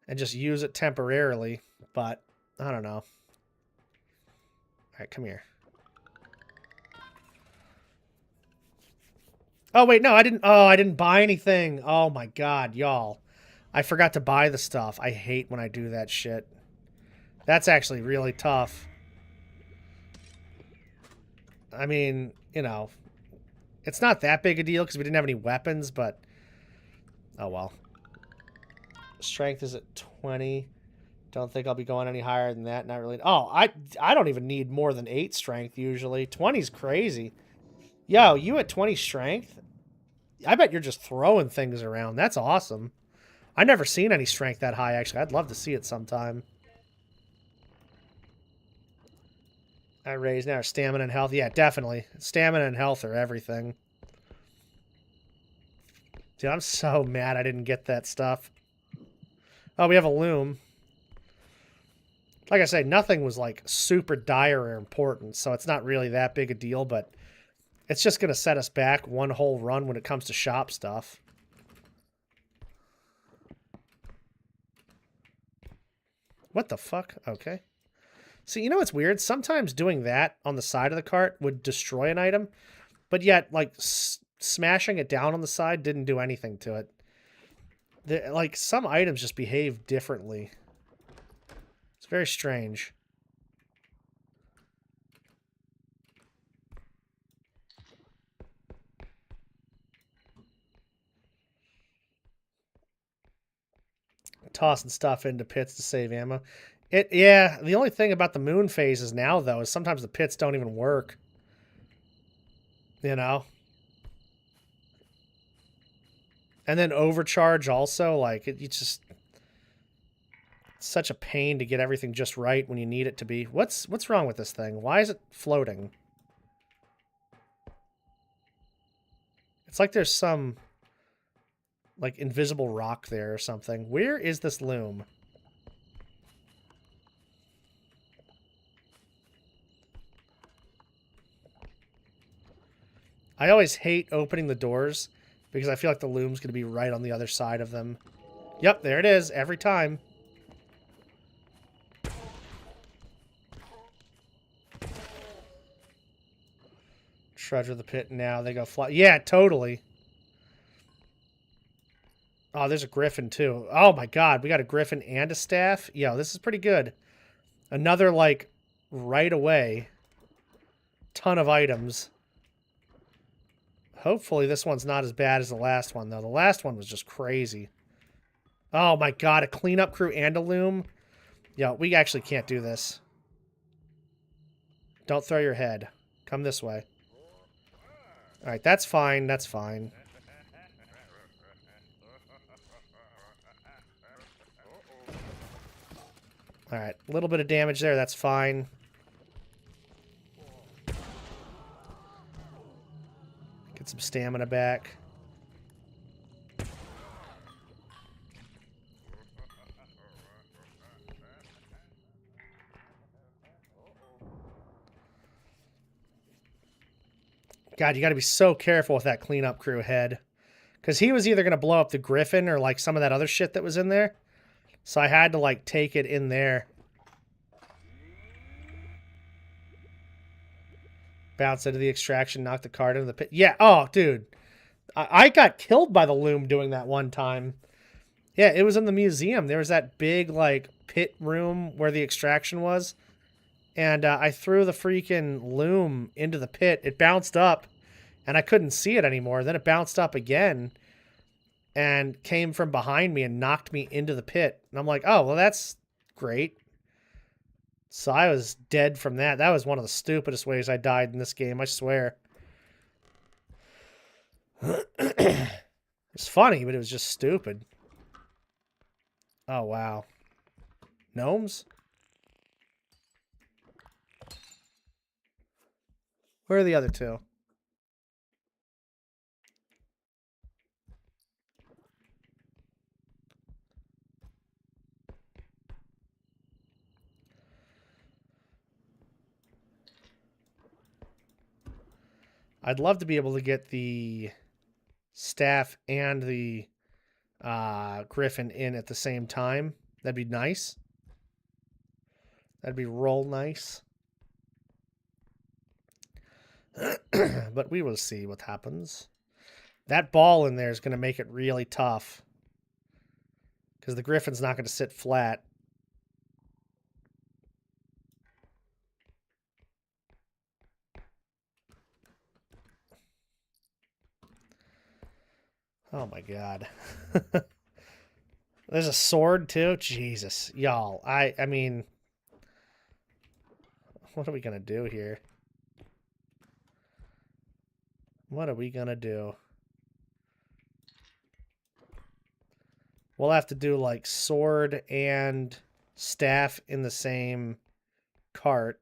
and just use it temporarily, but I don't know. All right, come here. Oh, wait, no, I didn't. Oh, I didn't buy anything. Oh, my God, y'all. I forgot to buy the stuff. I hate when I do that shit. That's actually really tough. I mean, it's not that big a deal because we didn't have any weapons, but... Oh, well. Strength is at 20. Don't think I'll be going any higher than that. Not really. Oh, I don't even need more than 8 strength usually. 20's crazy. Yo, you at 20 strength? I bet you're just throwing things around. That's awesome. I've never seen any strength that high, actually. I'd love to see it sometime. I raised now stamina and health. Yeah, definitely. Stamina and health are everything. Dude, I'm so mad I didn't get that stuff. Oh, we have a loom. Like I say, nothing was like super dire or important, so it's not really that big a deal, but it's just going to set us back one whole run when it comes to shop stuff. What the fuck? Okay. See, you know what's weird? Sometimes doing that on the side of the cart would destroy an item, but yet, like, smashing it down on the side didn't do anything to it. Like, some items just behave differently. It's very strange. Tossing stuff into pits to save ammo. Yeah, the only thing about the moon phases now, though, is sometimes the pits don't even work. You know? And then overcharge also, like, it's just such a pain to get everything just right when you need it to be. What's wrong with this thing? Why is it floating? It's like there's some, like, invisible rock there or something. Where is this loom? I always hate opening the doors because I feel like the loom's going to be right on the other side of them. Yep, there it is, every time. Treasure the pit now. They go fly. Yeah, totally. Oh, there's a griffin, too. Oh, my God. We got a griffin and a staff? Yo, this is pretty good. Another, like, right away. Ton of items. Hopefully this one's not as bad as the last one, though. The last one was just crazy. Oh, my God. A cleanup crew and a loom? Yo, we actually can't do this. Don't throw your head. Come this way. Alright, that's fine. That's fine. Alright, a little bit of damage there. That's fine. Get some stamina back. God, you got to be so careful with that cleanup crew head. Because he was either going to blow up the griffin or, like, some of that other shit that was in there. So I had to, like, take it in there. Bounce into the extraction, knock the cart into the pit. Yeah, oh, dude. I got killed by the loom doing that one time. Yeah, it was in the museum. There was that big, like, pit room where the extraction was. And I threw the freaking loom into the pit. It bounced up, and I couldn't see it anymore. Then it bounced up again and came from behind me and knocked me into the pit. And I'm like, oh, well, that's great. So I was dead from that. That was one of the stupidest ways I died in this game, I swear. It's funny, but it was just stupid. Oh, wow. Gnomes? Where are the other two? I'd love to be able to get the staff and the griffin in at the same time. That'd be nice. That'd be roll nice. But we will see what happens. That ball in there is going to make it really tough. Because the griffin's not going to sit flat. Oh my god. There's a sword too? Jesus. Y'all, I mean, what are we going to do here? What are we going to do? We'll have to do like sword and staff in the same cart.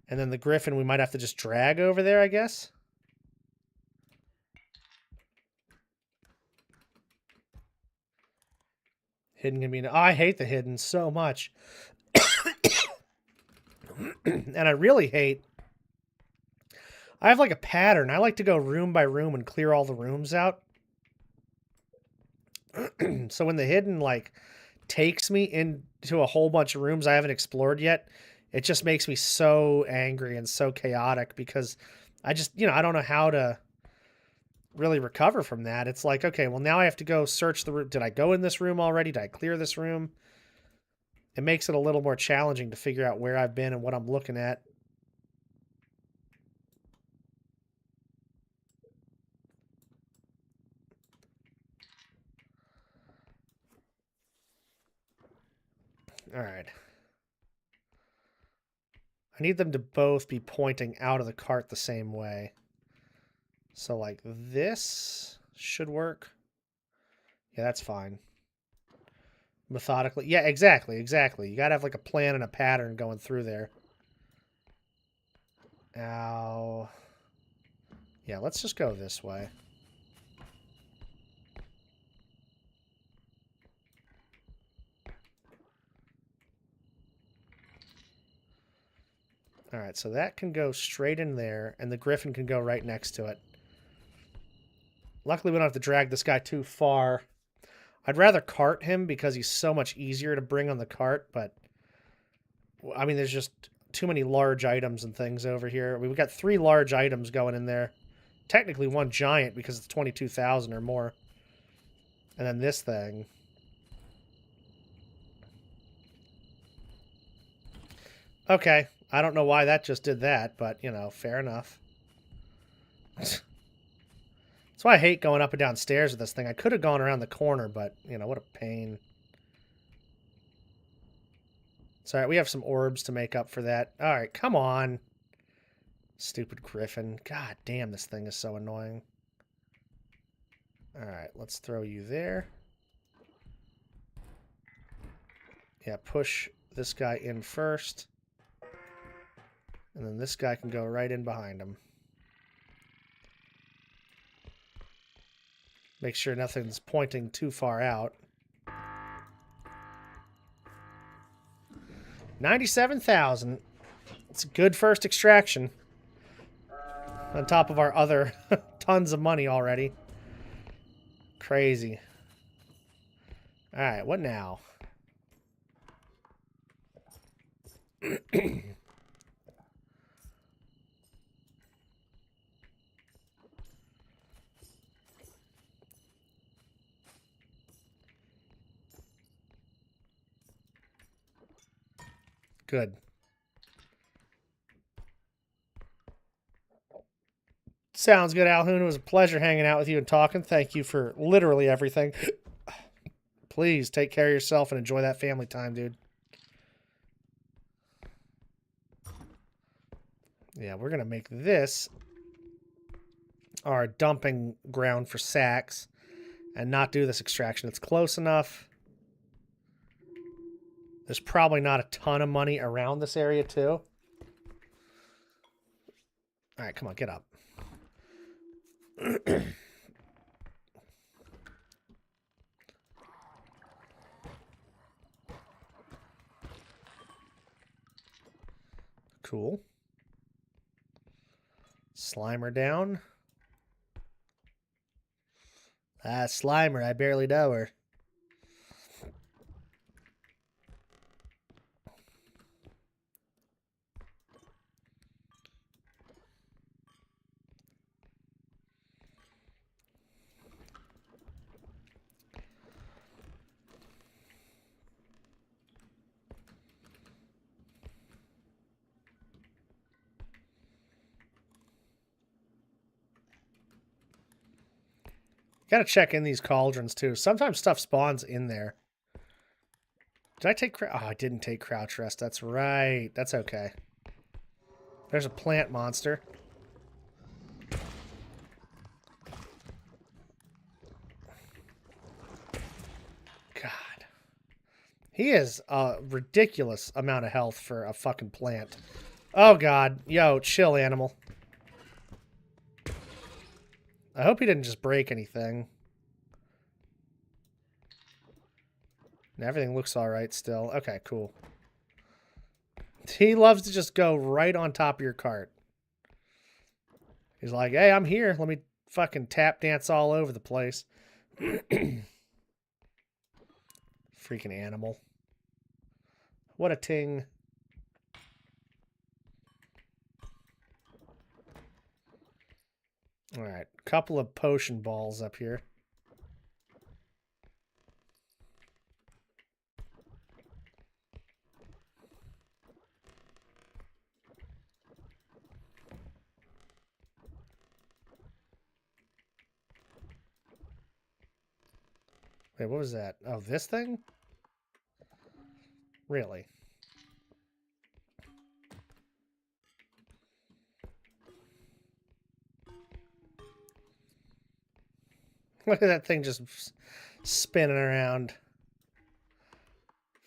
And then the griffin we might have to just drag over there, I guess. Hidden can be... Oh, I hate the hidden so much. And I really hate... I have like a pattern. I like to go room by room and clear all the rooms out. So when the hidden like takes me into a whole bunch of rooms I haven't explored yet, it just makes me so angry and so chaotic because I just, I don't know how to really recover from that. It's like, okay, well now I have to go search the room. Did I go in this room already? Did I clear this room? It makes it a little more challenging to figure out where I've been and what I'm looking at. I need them to both be pointing out of the cart the same way. So like this should work. Yeah, that's fine. Methodically. Yeah, exactly. You gotta have like a plan and a pattern going through there. Ow. Yeah, let's just go this way. Alright, so that can go straight in there, and the griffin can go right next to it. Luckily, we don't have to drag this guy too far. I'd rather cart him because he's so much easier to bring on the cart, but... I mean, there's just too many large items and things over here. We've got 3 large items going in there. Technically 1 giant because it's 22,000 or more. And then this thing... Okay, I don't know why that just did that, but, you know, fair enough. That's why I hate going up and down stairs with this thing. I could have gone around the corner, but, you know, what a pain. Sorry, we have some orbs to make up for that. Alright, come on. Stupid griffin. God damn, this thing is so annoying. Alright, let's throw you there. Yeah, push this guy in first. And then this guy can go right in behind him. Make sure nothing's pointing too far out. 97,000. It's a good first extraction. On top of our other tons of money already. Crazy. Alright, what now? Good. Sounds good, Alhoon. It was a pleasure hanging out with you and talking. Thank you for literally everything. Please take care of yourself and enjoy that family time, dude. Yeah, we're going to make this our dumping ground for sacks and not do this extraction. It's close enough. There's probably not a ton of money around this area, too. All right, come on, get up. Cool. Slimer down. Ah, Slimer, I barely know her. Gotta check in these cauldrons, too. Sometimes stuff spawns in there. Did I take... Oh, I didn't take crouch rest. That's right. That's okay. There's a plant monster. God. He is a ridiculous amount of health for a fucking plant. Oh, God. Yo, chill, animal. I hope he didn't just break anything. Everything looks alright still. Okay, cool. He loves to just go right on top of your cart. He's like, hey, I'm here. Let me fucking tap dance all over the place. Freaking animal. What a ting. Alright, couple of potion balls up here. Wait, what was that? Oh, this thing? Really? Look at that thing just spinning around.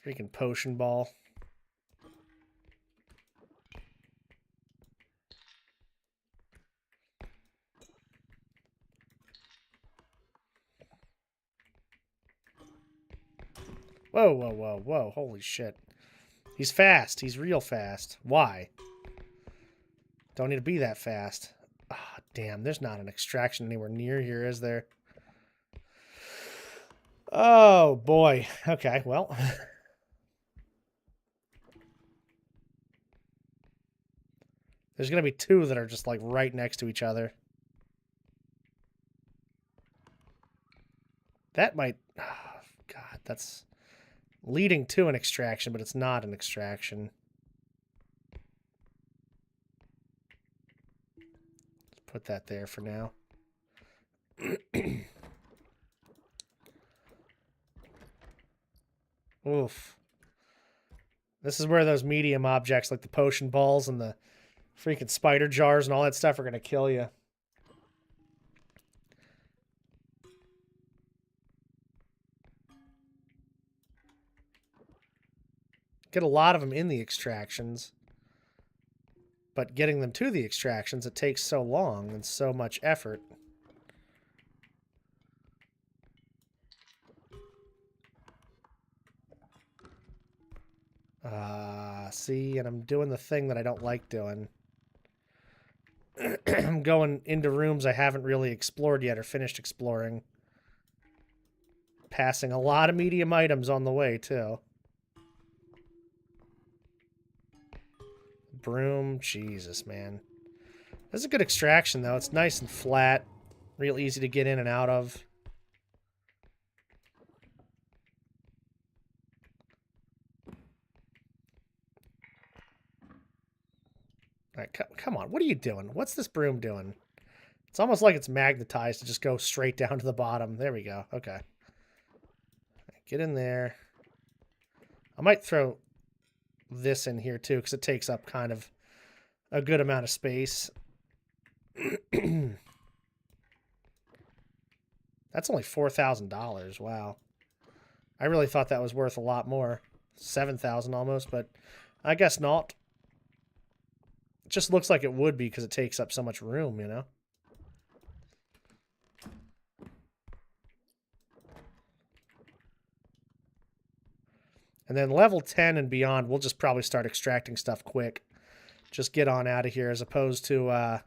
Freaking potion ball. Whoa, whoa, whoa, whoa. Holy shit. He's fast. He's real fast. Why? Don't need to be that fast. Ah, damn. There's not an extraction anywhere near here, is there? Oh, boy. Okay, well. There's going to be two that are just, like, right next to each other. That might... Oh, God, that's leading to an extraction, but it's not an extraction. Put that there for now. Oof. This is where those medium objects like the potion balls and the freaking spider jars and all that stuff are going to kill you. Get a lot of them in the extractions. But getting them to the extractions, it takes so long and so much effort. See, and I'm doing the thing that I don't like doing. I'm going into rooms I haven't really explored yet or finished exploring. Passing a lot of medium items on the way, too. Broom, Jesus, man. This is a good extraction, though. It's nice and flat. Real easy to get in and out of. All right, come on. What are you doing? What's this broom doing? It's almost like it's magnetized to just go straight down to the bottom. There we go. Okay. Get in there. I might throw this in here, too, because it takes up kind of a good amount of space. That's only $4,000. Wow. I really thought that was worth a lot more. $7,000 almost, but I guess not. It just looks like it would be because it takes up so much room, you know? And then level 10 and beyond, we'll just probably start extracting stuff quick. Just get on out of here as opposed to,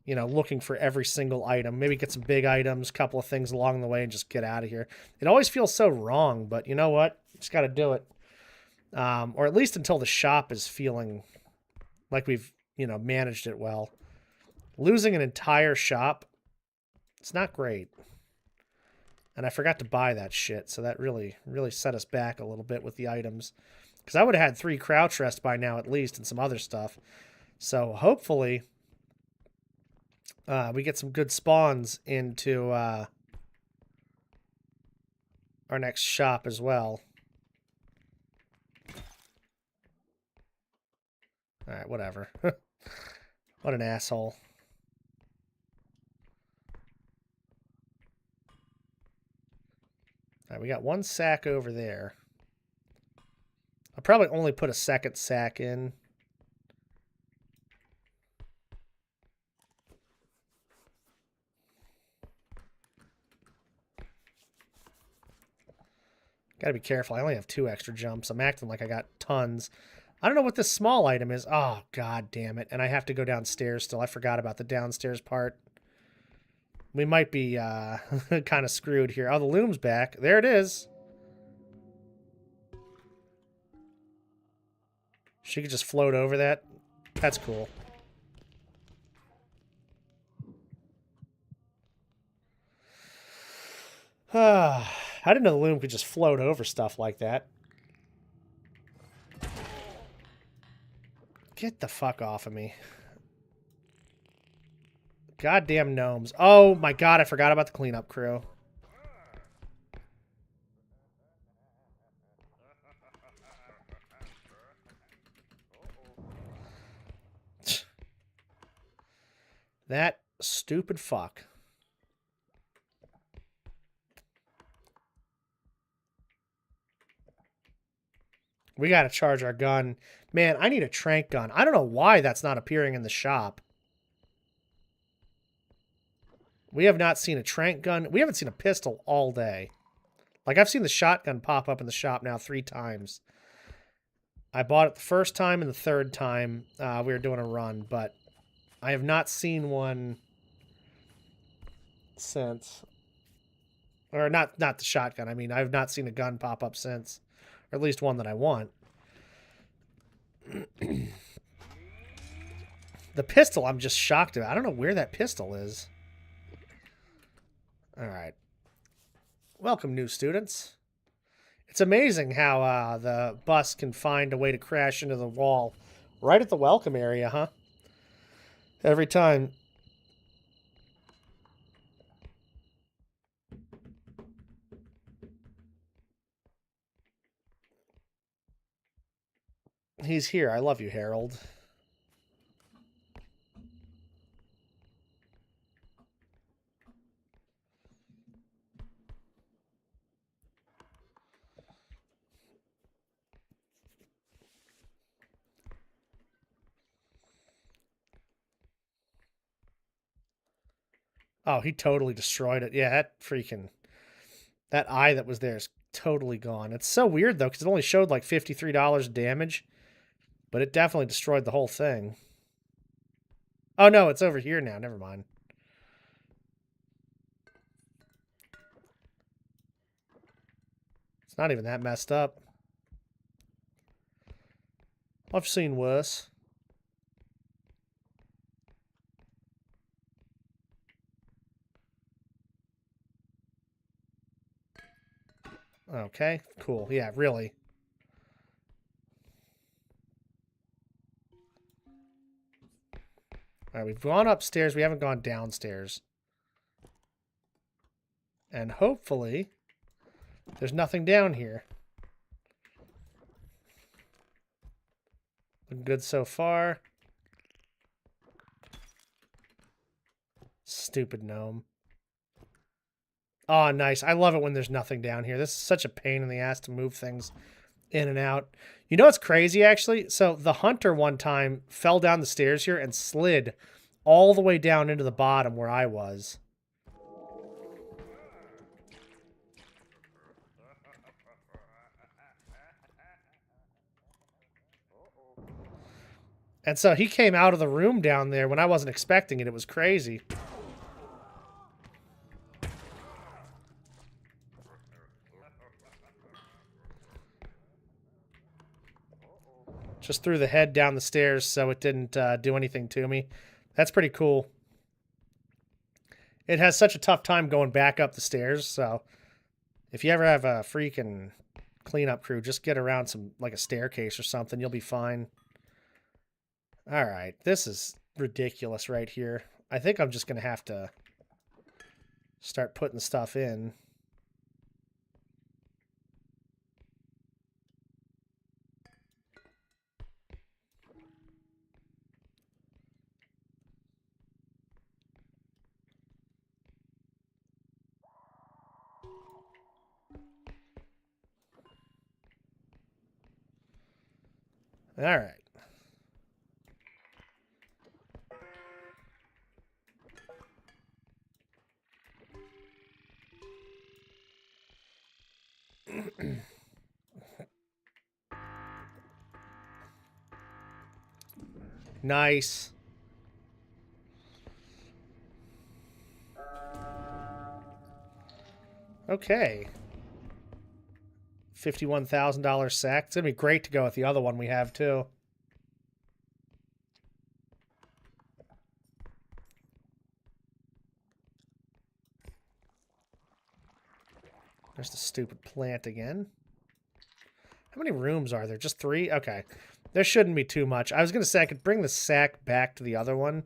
you know, looking for every single item. Maybe get some big items, a couple of things along the way, and just get out of here. It always feels so wrong, but you know what? Just got to do it. Or at least until the shop is feeling like we've, you know, managed it well. Losing an entire shop, it's not great. And I forgot to buy that shit, so that really set us back a little bit with the items. Because I would have had 3 crouch rests by now at least and some other stuff. So hopefully we get some good spawns into our next shop as well. Alright, whatever. What an asshole. Alright, we got 1 sack over there. I'll probably only put a second sack in. Gotta be careful. I only have 2 extra jumps. I'm acting like I got tons. I don't know what this small item is. Oh, god damn it. And I have to go downstairs still. I forgot about the downstairs part. We might be kind of screwed here. Oh, the loom's back. There it is. She could just float over that. That's cool. I didn't know the loom could just float over stuff like that. Get the fuck off of me. Goddamn gnomes. Oh my god, I forgot about the cleanup crew. That stupid fuck. We gotta charge our gun. Man, I need a trank gun. I don't know why that's not appearing in the shop. We have not seen a trank gun. We haven't seen a pistol all day. Like, I've seen the shotgun pop up in the shop now 3 times. I bought it the first time and the third time we were doing a run, but I have not seen one since. Or not the shotgun. I mean, I have not seen a gun pop up since. Or at least one that I want. The pistol, I'm just shocked about. I don't know where that pistol is. Alright. Welcome, new students. It's amazing how the bus can find a way to crash into the wall right at the welcome area, huh? Every time. He's here. I love you, Harold. Oh, he totally destroyed it. Yeah, that freaking... That eye that was there is totally gone. It's so weird, though, because it only showed like $53 damage. But it definitely destroyed the whole thing. Oh, no, it's over here now. Never mind. It's not even that messed up. I've seen worse. Okay, cool. Yeah, really. All right, we've gone upstairs. We haven't gone downstairs. And hopefully, there's nothing down here. Looking good so far. Stupid gnome. Oh, nice. I love it when there's nothing down here. This is such a pain in the ass to move things in and out. You know what's crazy, actually? So the hunter one time fell down the stairs here and slid all the way down into the bottom where I was. And so he came out of the room down there when I wasn't expecting it. It was crazy. Just threw the head down the stairs so it didn't do anything to me. That's pretty cool. It has such a tough time going back up the stairs, so if you ever have a freaking cleanup crew, just get around some, like a staircase or something. You'll be fine. All right, this is ridiculous right here. I think I'm just going to have to start putting stuff in. All right. Nice. Okay. $51,000 sack. It's going to be great to go with the other one we have, too. There's the stupid plant again. How many rooms are there? Just 3? Okay. There shouldn't be too much. I was going to say I could bring the sack back to the other one.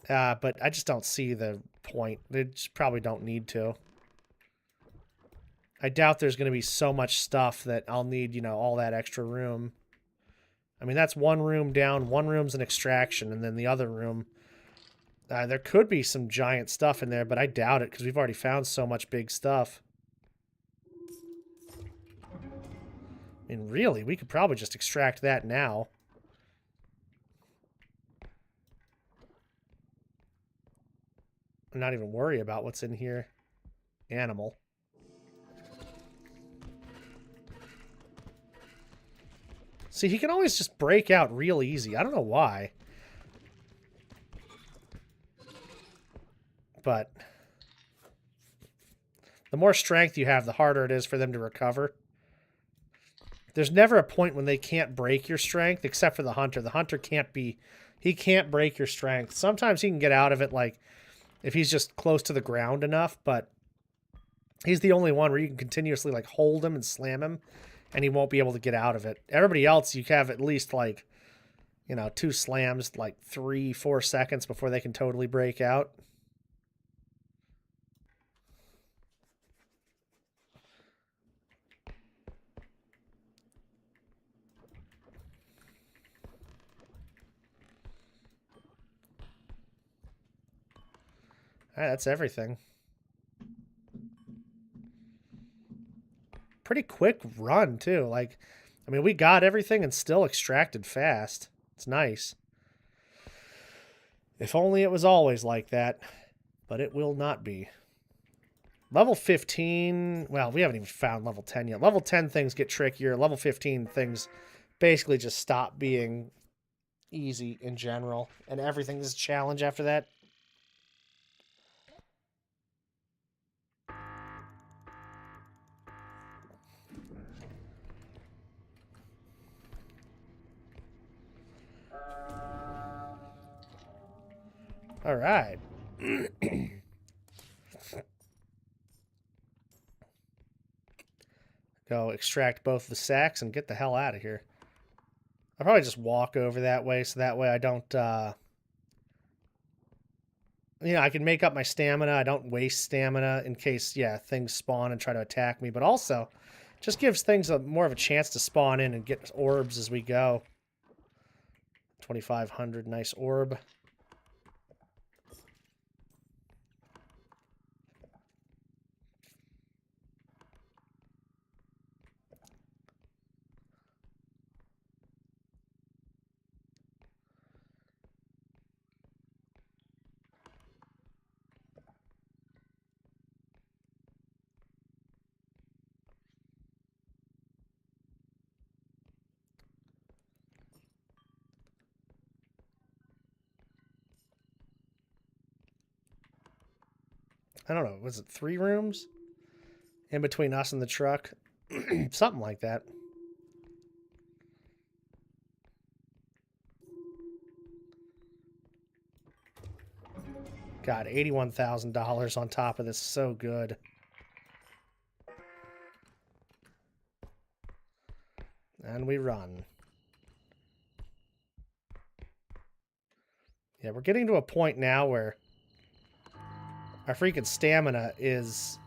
But I just don't see the point. They just probably don't need to. I doubt there's going to be so much stuff that I'll need, you know, all that extra room. I mean, that's one room down. One room's an extraction, and then the other room... there could be some giant stuff in there, but I doubt it, because we've already found so much big stuff. I mean, really, we could probably just extract that now. And not even worry about what's in here. Animal. See, he can always just break out real easy. I don't know why. But the more strength you have, the harder it is for them to recover. There's never a point when they can't break your strength, except for the hunter. The hunter can't be... He can't break your strength. Sometimes he can get out of it, like, if he's just close to the ground enough, but he's the only one where you can continuously, like, hold him and slam him, and he won't be able to get out of it. Everybody else, you have at least, like, you know, 2 slams, like 3-4 seconds before they can totally break out. All right, that's everything. Pretty quick run, too. Like, I mean, we got everything and still extracted fast. It's nice. If only it was always like that. But it will not be. Level 15... Well, we haven't even found level 10 yet. Level 10 things get trickier. Level 15 things basically just stop being easy in general. And everything is a challenge after that. All right. Go extract both the sacks and get the hell out of here. I'll probably just walk over that way, so that way I don't, you know, I can make up my stamina. I don't waste stamina in case, yeah, things spawn and try to attack me. But also, just gives things more of a chance to spawn in and get orbs as we go. 2,500, nice orb. I don't know, was it 3 rooms? In between us and the truck? Something like that. God, $81,000 on top of this. So good. And we run. Yeah, we're getting to a point now where our freaking stamina is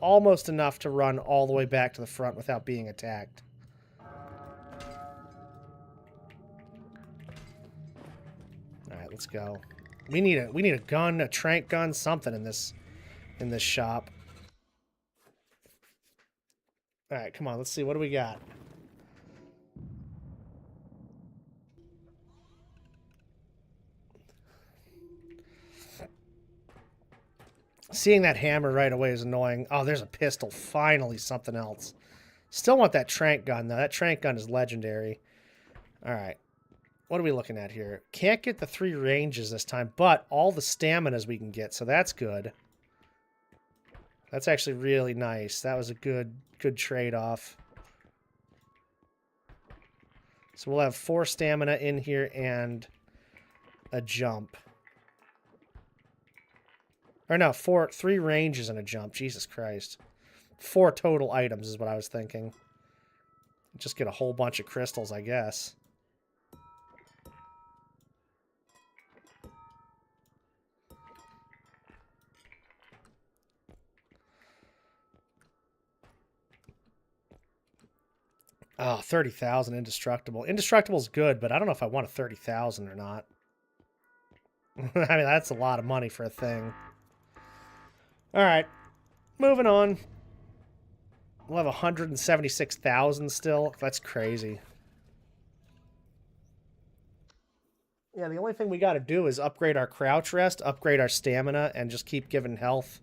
almost enough to run all the way back to the front without being attacked. Alright, let's go. We need a gun, a trank gun, something in this shop. Alright, come on, let's see, what do we got? Seeing that hammer right away is annoying. Oh, there's a pistol. Finally, something else. Still want that trank gun, though. That trank gun is legendary. Alright. What are we looking at here? Can't get the 3 ranges this time, but all the staminas we can get, so that's good. That's actually really nice. That was a good trade-off. So we'll have 4 stamina in here and a jump. Or no, 3 ranges and a jump. Jesus Christ. 4 total items is what I was thinking. Just get a whole bunch of crystals, I guess. Oh, 30,000 indestructible. Indestructible's good, but I don't know if I want a 30,000 or not. I mean, that's a lot of money for a thing. All right, moving on. We'll have 176,000 still. That's crazy. Yeah, the only thing we got to do is upgrade our crouch rest, upgrade our stamina, and just keep giving health.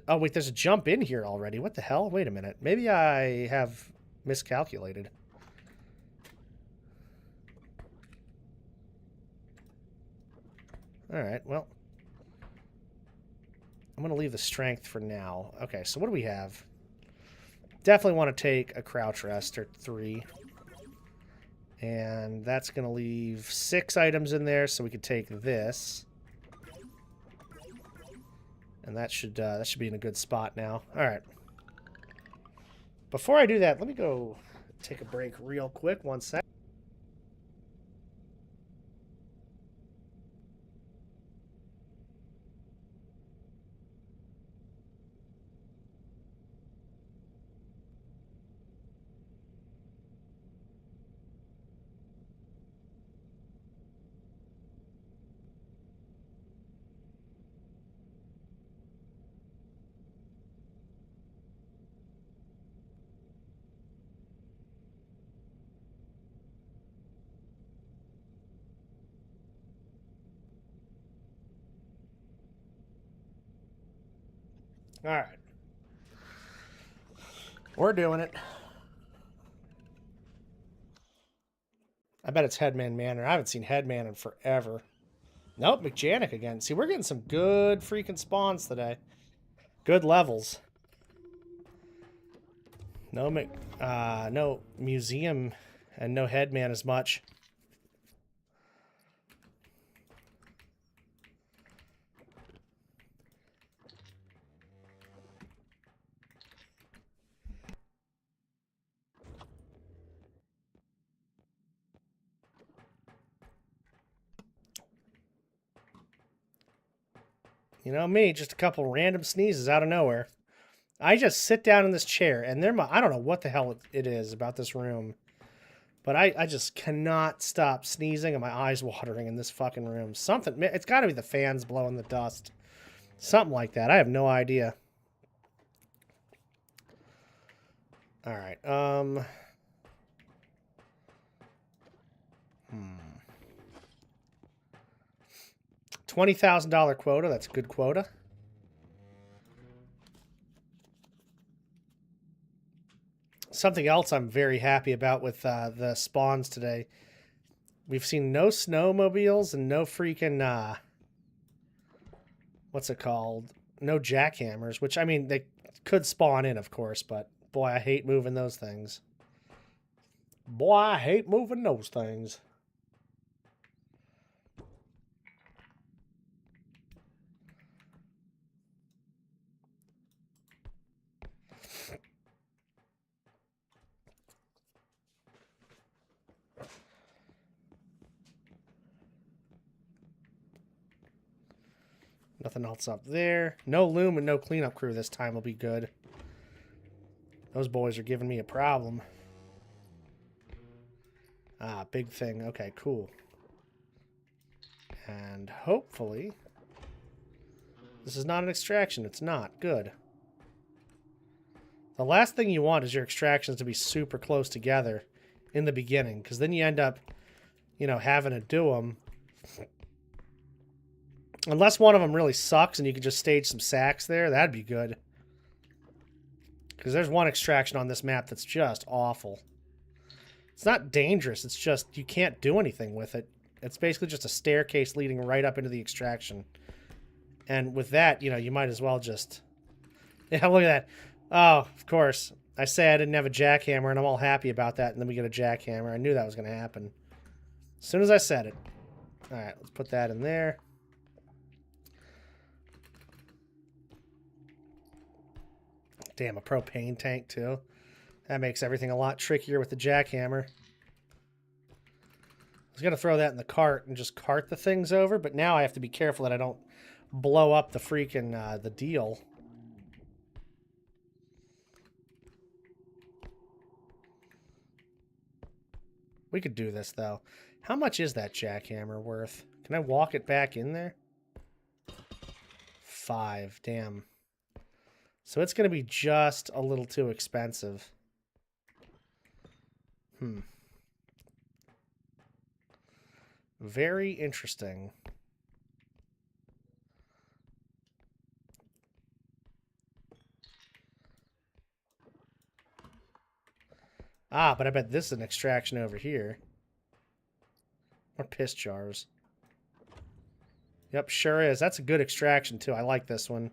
Oh wait, there's a jump in here already. What the hell? Wait a minute. Maybe I have miscalculated. All right, well, I'm going to leave the strength for now. Okay, so what do we have? Definitely want to take a crouch rest or 3. And that's going to leave 6 items in there, so we could take this. And that should be in a good spot now. All right. Before I do that, let me go take a break real quick. 1 sec. All right. We're doing it. I bet it's Headman Manor. I haven't seen Headman in forever. Nope, McJanic again. See, we're getting some good freaking spawns today. Good levels. No museum and no Headman as much. You know me, just a couple random sneezes out of nowhere. I just sit down in this chair, and I don't know what the hell it is about this room, but I just cannot stop sneezing and my eyes watering in this fucking room. Something, it's got to be the fans blowing the dust. Something like that. I have no idea. All right. $20,000 quota. That's a good quota. Something else I'm very happy about with the spawns today. We've seen no snowmobiles and no freaking what's it called? No jackhammers, which, I mean, they could spawn in, of course, but boy, I hate moving those things. Boy, I hate moving those things. Nothing else up there. No loom and no cleanup crew this time will be good. Those boys are giving me a problem. Ah, big thing. Okay, cool. And hopefully... This is not an extraction. It's not. Good. The last thing you want is your extractions to be super close together in the beginning, because then you end up, you know, having to do them. Unless one of them really sucks and you can just stage some sacks there, that'd be good. Because there's one extraction on this map that's just awful. It's not dangerous, it's just you can't do anything with it. It's basically just a staircase leading right up into the extraction. And with that, you know, you might as well just... Yeah, look at that. Oh, of course. I say I didn't have a jackhammer, and I'm all happy about that, and then we get a jackhammer. I knew that was going to happen. As soon as I said it. Alright, let's put that in there. Damn, a propane tank, too. That makes everything a lot trickier with the jackhammer. I was going to throw that in the cart and just cart the things over, but now I have to be careful that I don't blow up the freaking, the deal. We could do this, though. How much is that jackhammer worth? Can I walk it back in there? 5. Damn. So it's going to be just a little too expensive. Very interesting. Ah, but I bet this is an extraction over here. More piss jars. Yep, sure is. That's a good extraction, too. I like this one.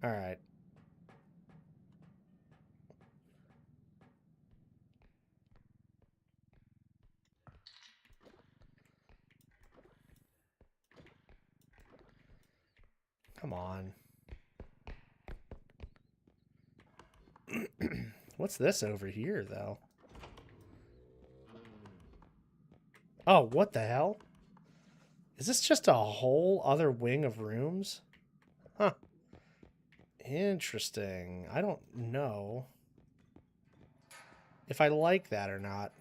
All right. Come on. What's this over here, though? Oh, what the hell? Is this just a whole other wing of rooms? Huh. Interesting. I don't know if I like that or not.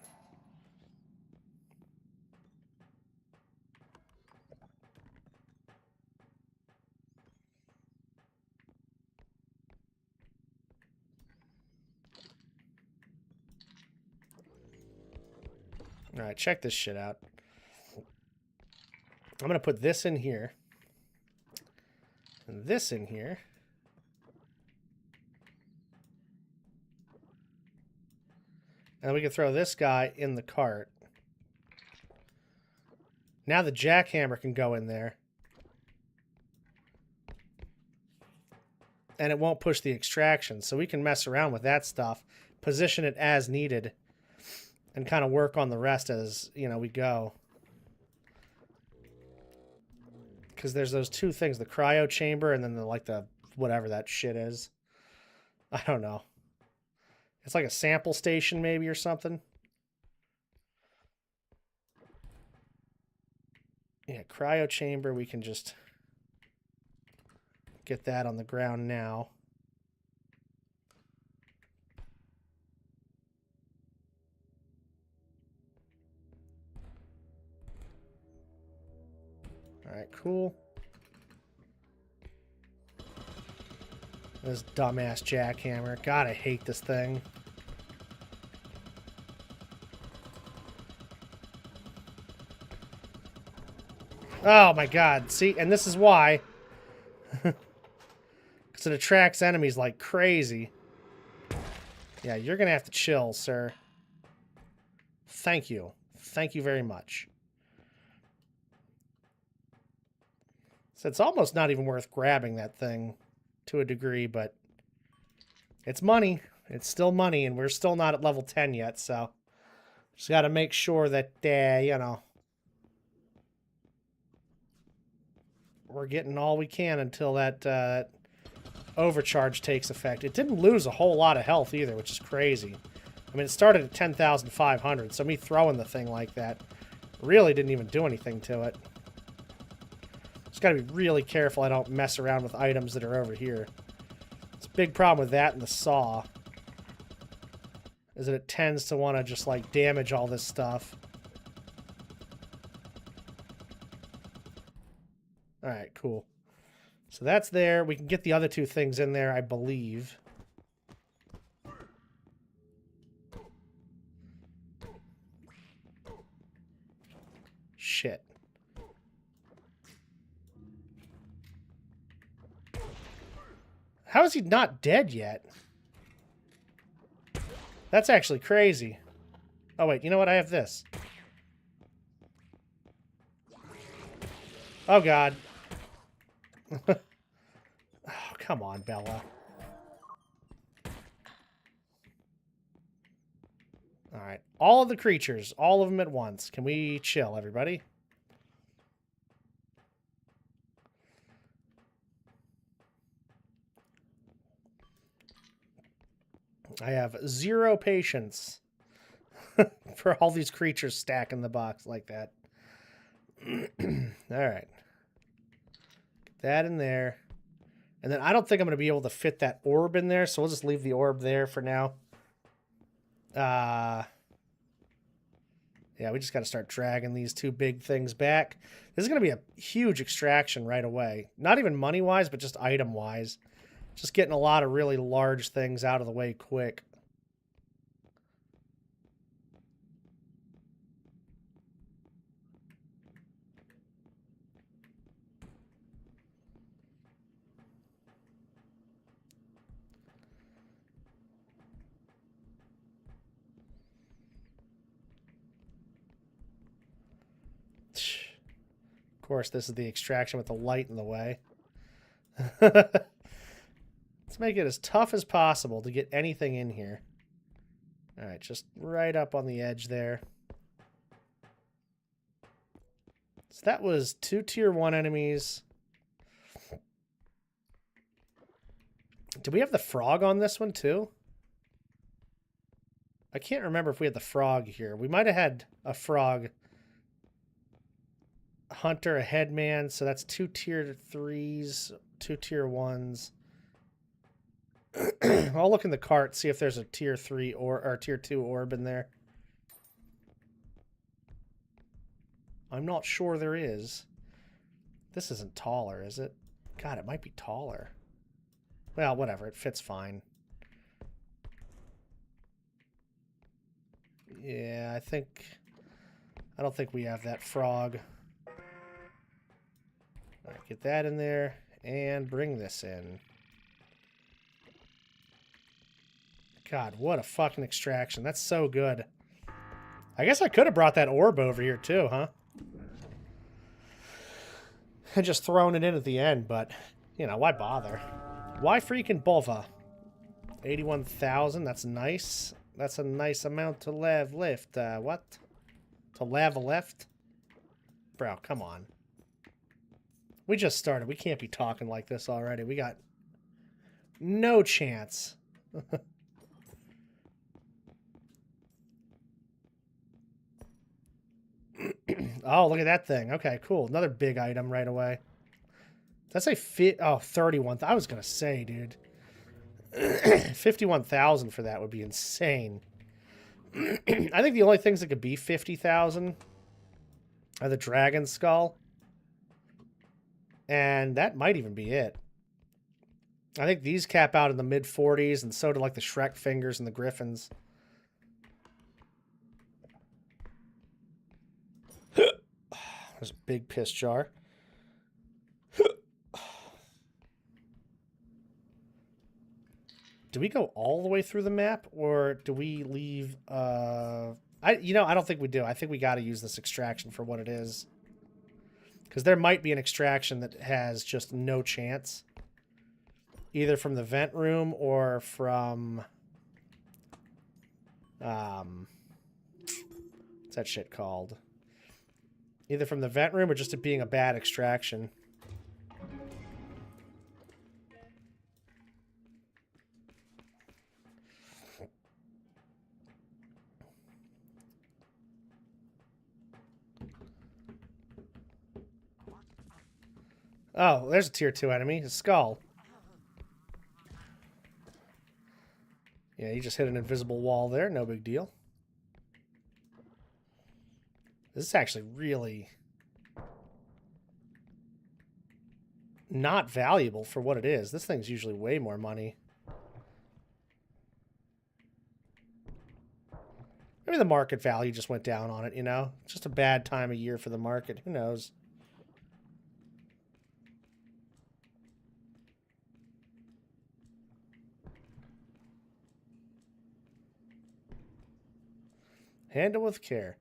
All right, check this shit out. I'm going to put this in here. And this in here. And we can throw this guy in the cart. Now the jackhammer can go in there. And it won't push the extraction. So we can mess around with that stuff. Position it as needed. And kind of work on the rest as, you know, we go. Because there's those two things. The cryo chamber and then the whatever that shit is. I don't know. It's like a sample station maybe or something. Yeah, cryo chamber. We can just get that on the ground now. All right, cool. This dumbass jackhammer. God, I hate this thing. Oh my god. See, and this is why. Because it attracts enemies like crazy. Yeah, you're going to have to chill, sir. Thank you. Thank you very much. So it's almost not even worth grabbing that thing to a degree, but it's money. It's still money, and we're still not at level 10 yet, so just got to make sure that, you know, we're getting all we can until that overcharge takes effect. It didn't lose a whole lot of health either, which is crazy. I mean, it started at 10,500, so me throwing the thing like that really didn't even do anything to it. Just got to be really careful I don't mess around with items that are over here. It's a big problem with that and the saw. Is that it tends to want to just, like, damage all this stuff. Alright, cool. So that's there. We can get the other two things in there, I believe. Shit. How is he not dead yet? That's actually crazy. Oh, wait. You know what? I have this. Oh, God. Oh, come on, Bella. All right. All of the creatures. All of them at once. Can we chill, everybody? I have 0 patience for all these creatures stacking the box like that. All right. Get that in there. And then I don't think I'm going to be able to fit that orb in there, so we'll just leave the orb there for now. Yeah, we just got to start dragging these two big things back. This is going to be a huge extraction right away. Not even money-wise, but just item-wise. Just getting a lot of really large things out of the way quick. Of course, this is the extraction with the light in the way. Let's make it as tough as possible to get anything in here. All right, just right up on the edge there. So that was 2 tier 1 enemies. Do we have the frog on this one too? I can't remember if we had the frog here. We might have had a frog. Hunter, a headman, so that's 2 tier 3s, 2 tier 1s. I'll look in the cart, see if there's a tier 3 or tier 2 orb in there. I'm not sure there is. This isn't taller, is it? God, it might be taller. Well, whatever, it fits fine. Yeah, I don't think we have that frog. All right, get that in there and bring this in. God, what a fucking extraction. That's so good. I guess I could have brought that orb over here too, huh? And just thrown it in at the end, but, you know, why bother? Why freaking bother? 81,000, that's nice. That's a nice amount to lift. What? To level left? Bro, come on. We just started. We can't be talking like this already. We got no chance. Oh, look at that thing. Okay, cool. Another big item right away. That's a 31. I was going to say, dude. 51,000 for that would be insane. I think the only things that could be 50,000 are the dragon skull. And that might even be it. I think these cap out in the mid-40s, and so do like the Shrek fingers and the griffins. There's a big piss jar. Do we go all the way through the map, or do we leave... I don't think we do. I think we got to use this extraction for what it is. Because there might be an extraction that has just no chance. Either from the vent room or from... what's that shit called? Either from the vent room or just it being a bad extraction. Oh, there's a tier 2 enemy. A skull. Yeah, you just hit an invisible wall there. No big deal. This is actually really not valuable for what it is. This thing's usually way more money. Maybe the market value just went down on it, you know? It's just a bad time of year for the market. Who knows? Handle with care.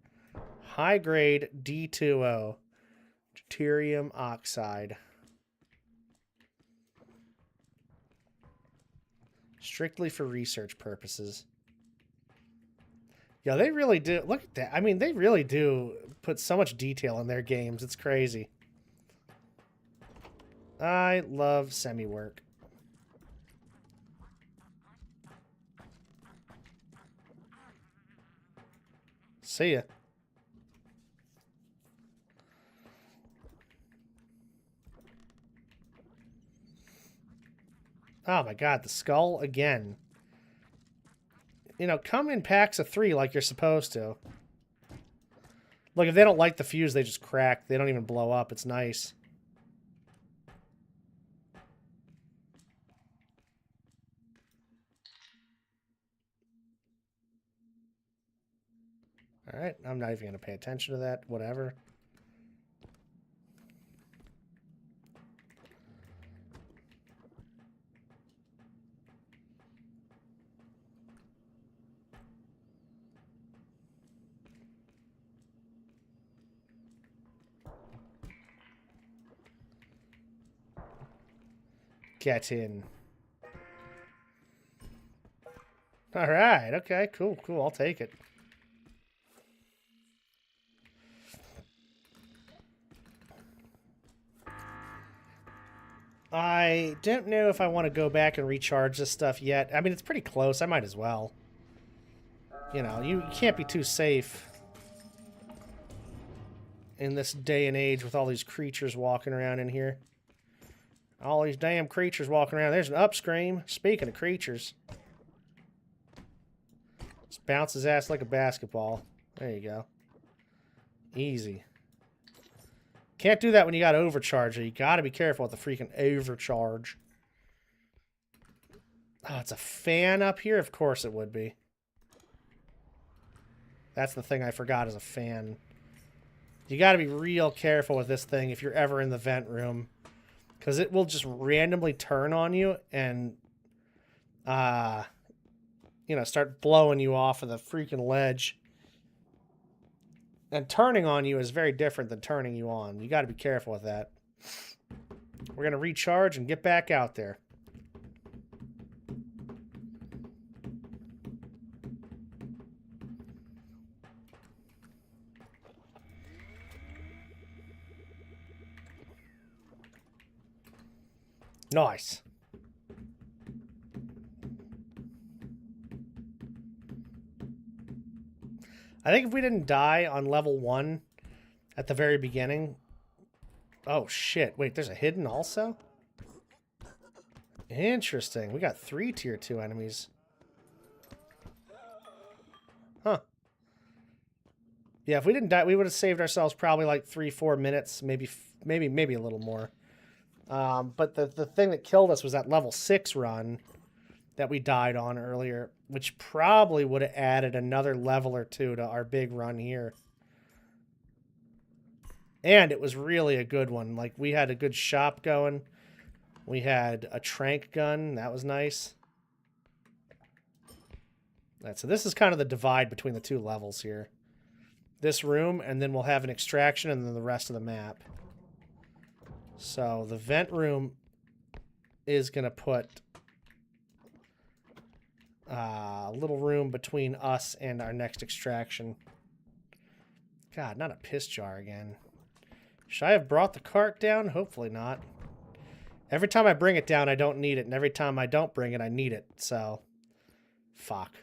High-grade D2O. Deuterium oxide. Strictly for research purposes. Yeah, they really do. Look at that. I mean, they really do put so much detail in their games. It's crazy. I love semi-work. See ya. Oh my god, the skull again. You know, come in packs of 3 like you're supposed to. Look, if they don't light the fuse, they just crack. They don't even blow up. It's nice. Alright, I'm not even going to pay attention to that. Whatever. Get in. Alright, okay, cool, cool. I'll take it. I don't know if I want to go back and recharge this stuff yet. I mean, it's pretty close. I might as well. You know, you can't be too safe in this day and age with all these creatures walking around in here. All these damn creatures walking around. There's an upscream. Speaking of creatures. Just bounce his ass like a basketball. There you go. Easy. Can't do that when you got overcharge. You gotta be careful with the freaking overcharge. Oh, it's a fan up here? Of course it would be. That's the thing I forgot is a fan. You gotta be real careful with this thing if you're ever in the vent room. Because it will just randomly turn on you and, you know, start blowing you off of the freaking ledge. And turning on you is very different than turning you on. You got to be careful with that. We're going to recharge and get back out there. Nice. I think if we didn't die on level 1 at the very beginning... Oh, shit. Wait, there's a hidden also? Interesting. We got 3 tier 2 enemies. Huh. Yeah, if we didn't die, we would have saved ourselves probably like 3-4 minutes, maybe a little more. But the thing that killed us was that level 6 run that we died on earlier, which probably would have added another level or 2 to our big run here. And it was really a good one. Like, we had a good shop going. We had a trank gun. That was nice. Right, so this is kind of the divide between the 2 levels here. This room, and then we'll have an extraction, and then the rest of the map. So the vent room is going to put a little room between us and our next extraction. God, not a piss jar again. Should I have brought the cart down? Hopefully not. Every time I bring it down, I don't need it. And every time I don't bring it, I need it. So, fuck.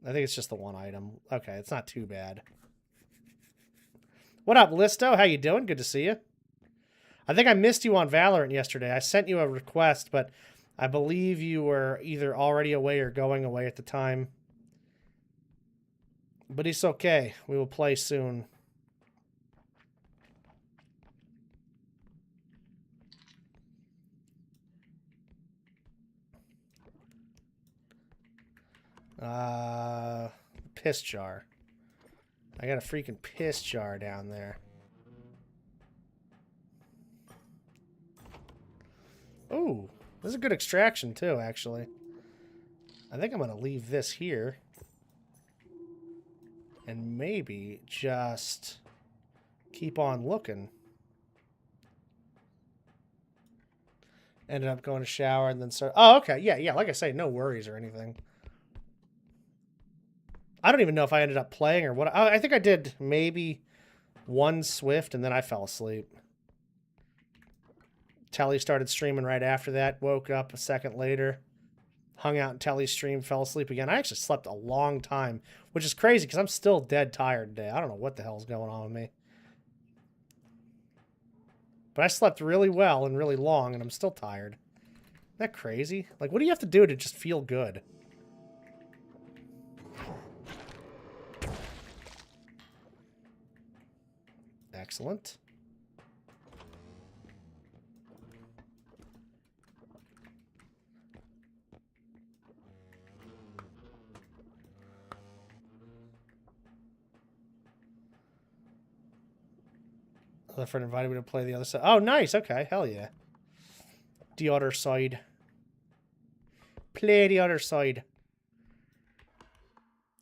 I think it's just the one item. Okay, it's not too bad. What up, Listo? How you doing? Good to see you. I think I missed you on Valorant yesterday. I sent you a request, but I believe you were either already away or going away at the time. But it's okay. We will play soon. Piss jar. I got a freaking piss jar down there. Ooh, this is a good extraction too, actually. I think I'm going to leave this here. And maybe just keep on looking. Ended up going to shower and then start... Oh, okay. Yeah. Like I say, no worries or anything. I don't even know if I ended up playing or what. I think I did maybe one Swift and then I fell asleep. Telly started streaming right after that. Woke up a second later. Hung out in Telly's stream. Fell asleep again. I actually slept a long time, which is crazy because I'm still dead tired today. I don't know what the hell's going on with me. But I slept really well and really long and I'm still tired. Isn't that crazy? Like, what do you have to do to just feel good? Excellent. The friend invited me to play the other side. Oh, nice. Okay, hell yeah. The other side. Play the other side.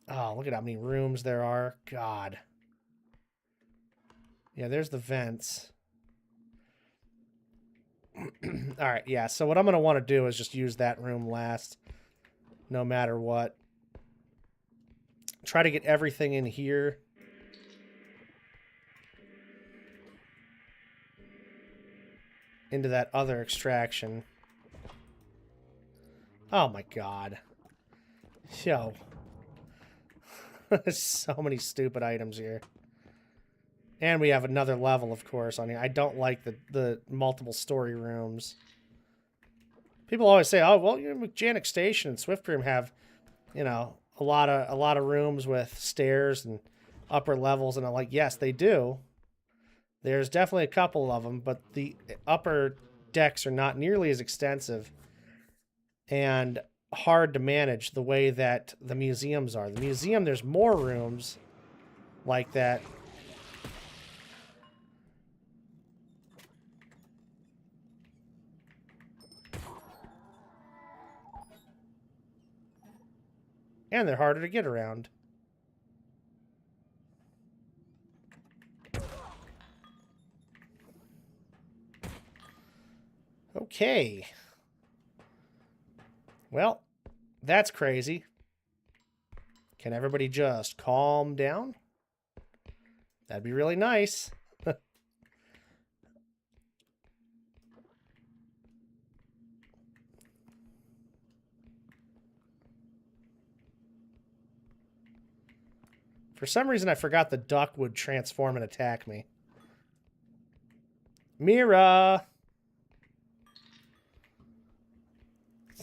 Oh, look at how many rooms there are. God. Yeah, there's the vents. Alright, yeah, so what I'm going to want to do is just use that room last, no matter what. Try to get everything in here. Into that other extraction. Oh my god. Yo. There's so many stupid items here. And we have another level, of course, on here. I don't like the multiple story rooms. People always say, "Oh, well, you know, Mechanic Station and Swiftprim have, you know, a lot of rooms with stairs and upper levels." And I'm like, yes, they do. There's definitely a couple of them, but the upper decks are not nearly as extensive and hard to manage the way that the museums are. The museum, there's more rooms like that. And they're harder to get around. Okay. Well, that's crazy. Can everybody just calm down? That'd be really nice. For some reason, I forgot the duck would transform and attack me. Mira!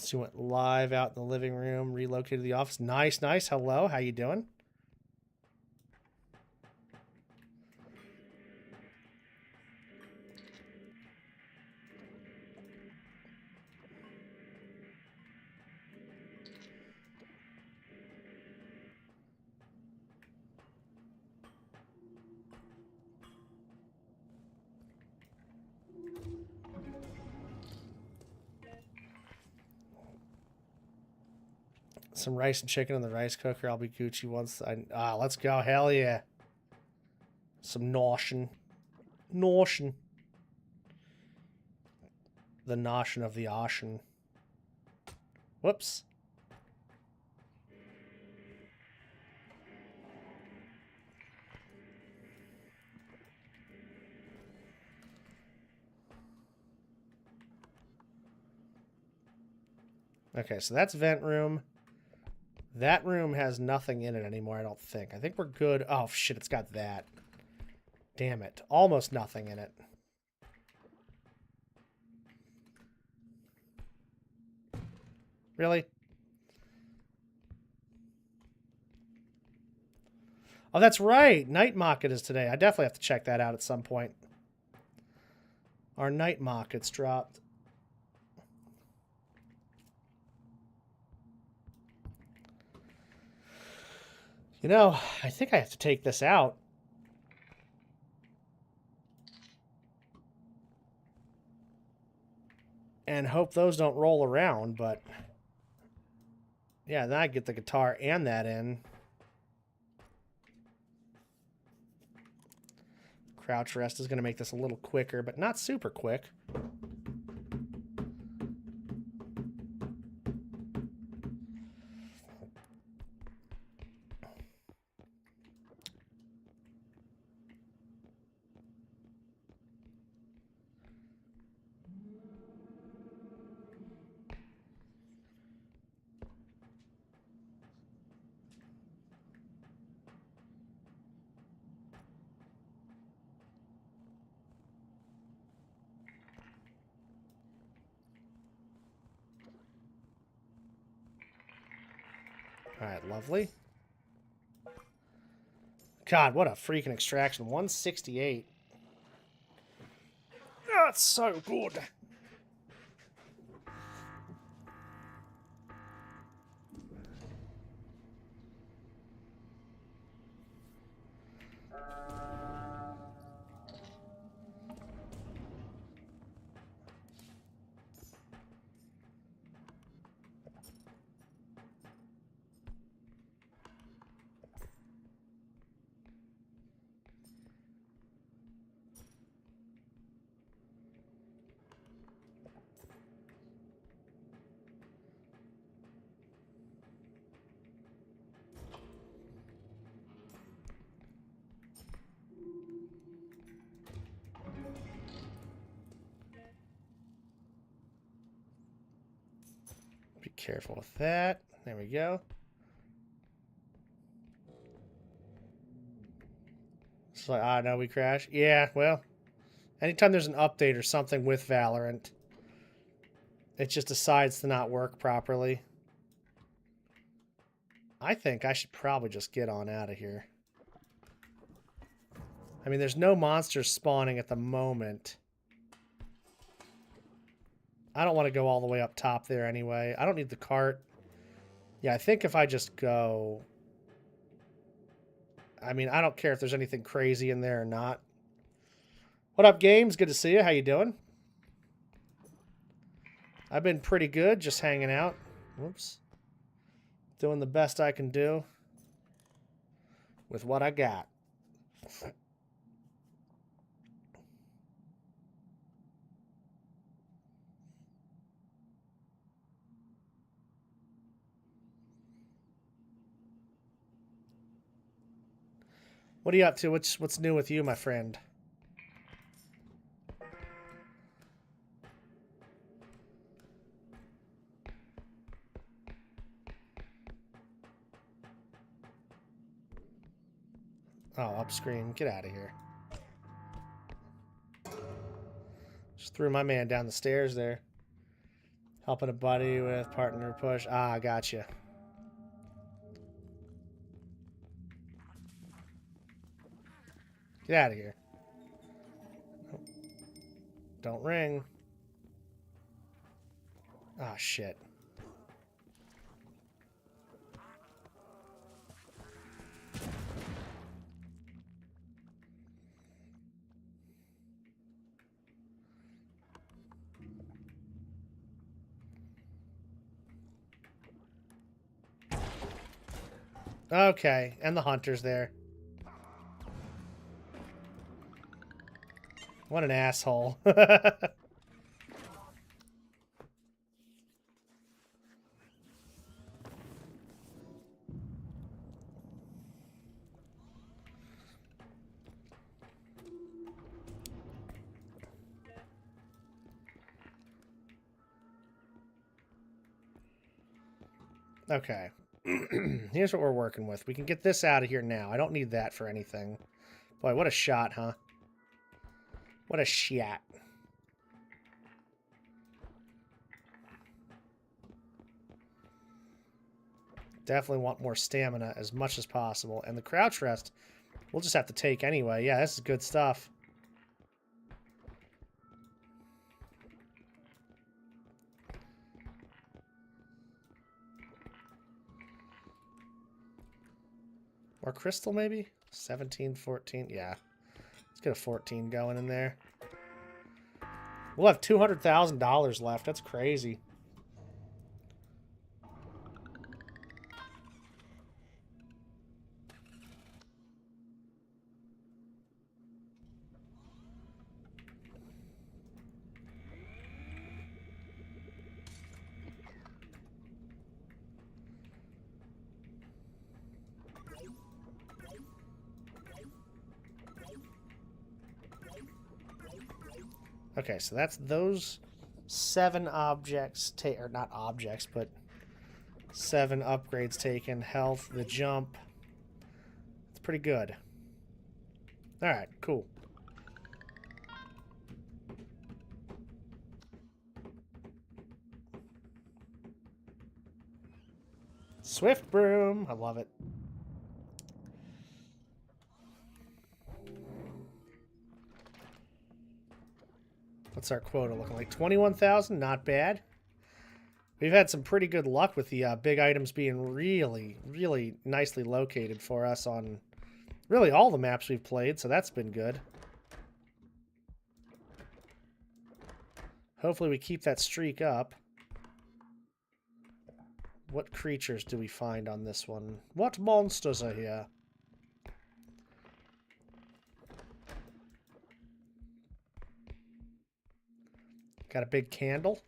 She went live out in the living room, relocated the office. Nice, nice. Hello, how you doing? Some rice and chicken in the rice cooker. I'll be Gucci once. Let's go. Hell yeah. Some notion. Notion. The notion of the ocean. Whoops. Okay, so that's vent room. That room has nothing in it anymore, I don't think. I think we're good. Oh, shit, it's got that. Damn it. Almost nothing in it. Really? Oh, that's right. Night Market is today. I definitely have to check that out at some point. Our Night Market's dropped. You know, I think I have to take this out. And hope those don't roll around, but... Yeah, then I get the guitar and that in. Crouch rest is going to make this a little quicker, but not super quick. Alright, lovely. God, what a freaking extraction. 168. That's so good. Careful with that. There we go. It's like, ah, no, we crashed. Yeah, well, anytime there's an update or something with Valorant, it just decides to not work properly. I think I should probably just get on out of here. I mean, there's no monsters spawning at the moment. I don't want to go all the way up top there anyway. I don't need the cart. Yeah, I think if I just go... I mean, I don't care if there's anything crazy in there or not. What up, Games? Good to see you. How you doing? I've been pretty good, just hanging out. Whoops. Doing the best I can do with what I got. What are you up to? What's new with you, my friend? Oh, up screen. Get out of here. Just threw my man down the stairs there. Helping a buddy with partner push. Ah, I gotcha. Get out of here. Don't ring. Ah, shit. Okay, and the hunter's there. What an asshole. Okay. Here's what we're working with. We can get this out of here now. I don't need that for anything. Boy, what a shot, huh? What a shot. Definitely want more stamina as much as possible. And the crouch rest, we'll just have to take anyway. Yeah, this is good stuff. Or crystal, maybe? 17, 14. Yeah. Let's get a 14 going in there. We'll have $200,000 left. That's crazy. Okay, so that's those 7 objects, or not objects, but 7 upgrades taken. Health, the jump. It's pretty good. Alright, cool. Swift broom. I love it. What's our quota looking like? 21,000? Not bad. We've had some pretty good luck with the big items being really, really nicely located for us on really all the maps we've played, so that's been good. Hopefully we keep that streak up. What creatures do we find on this one? What monsters are here? Got a big candle.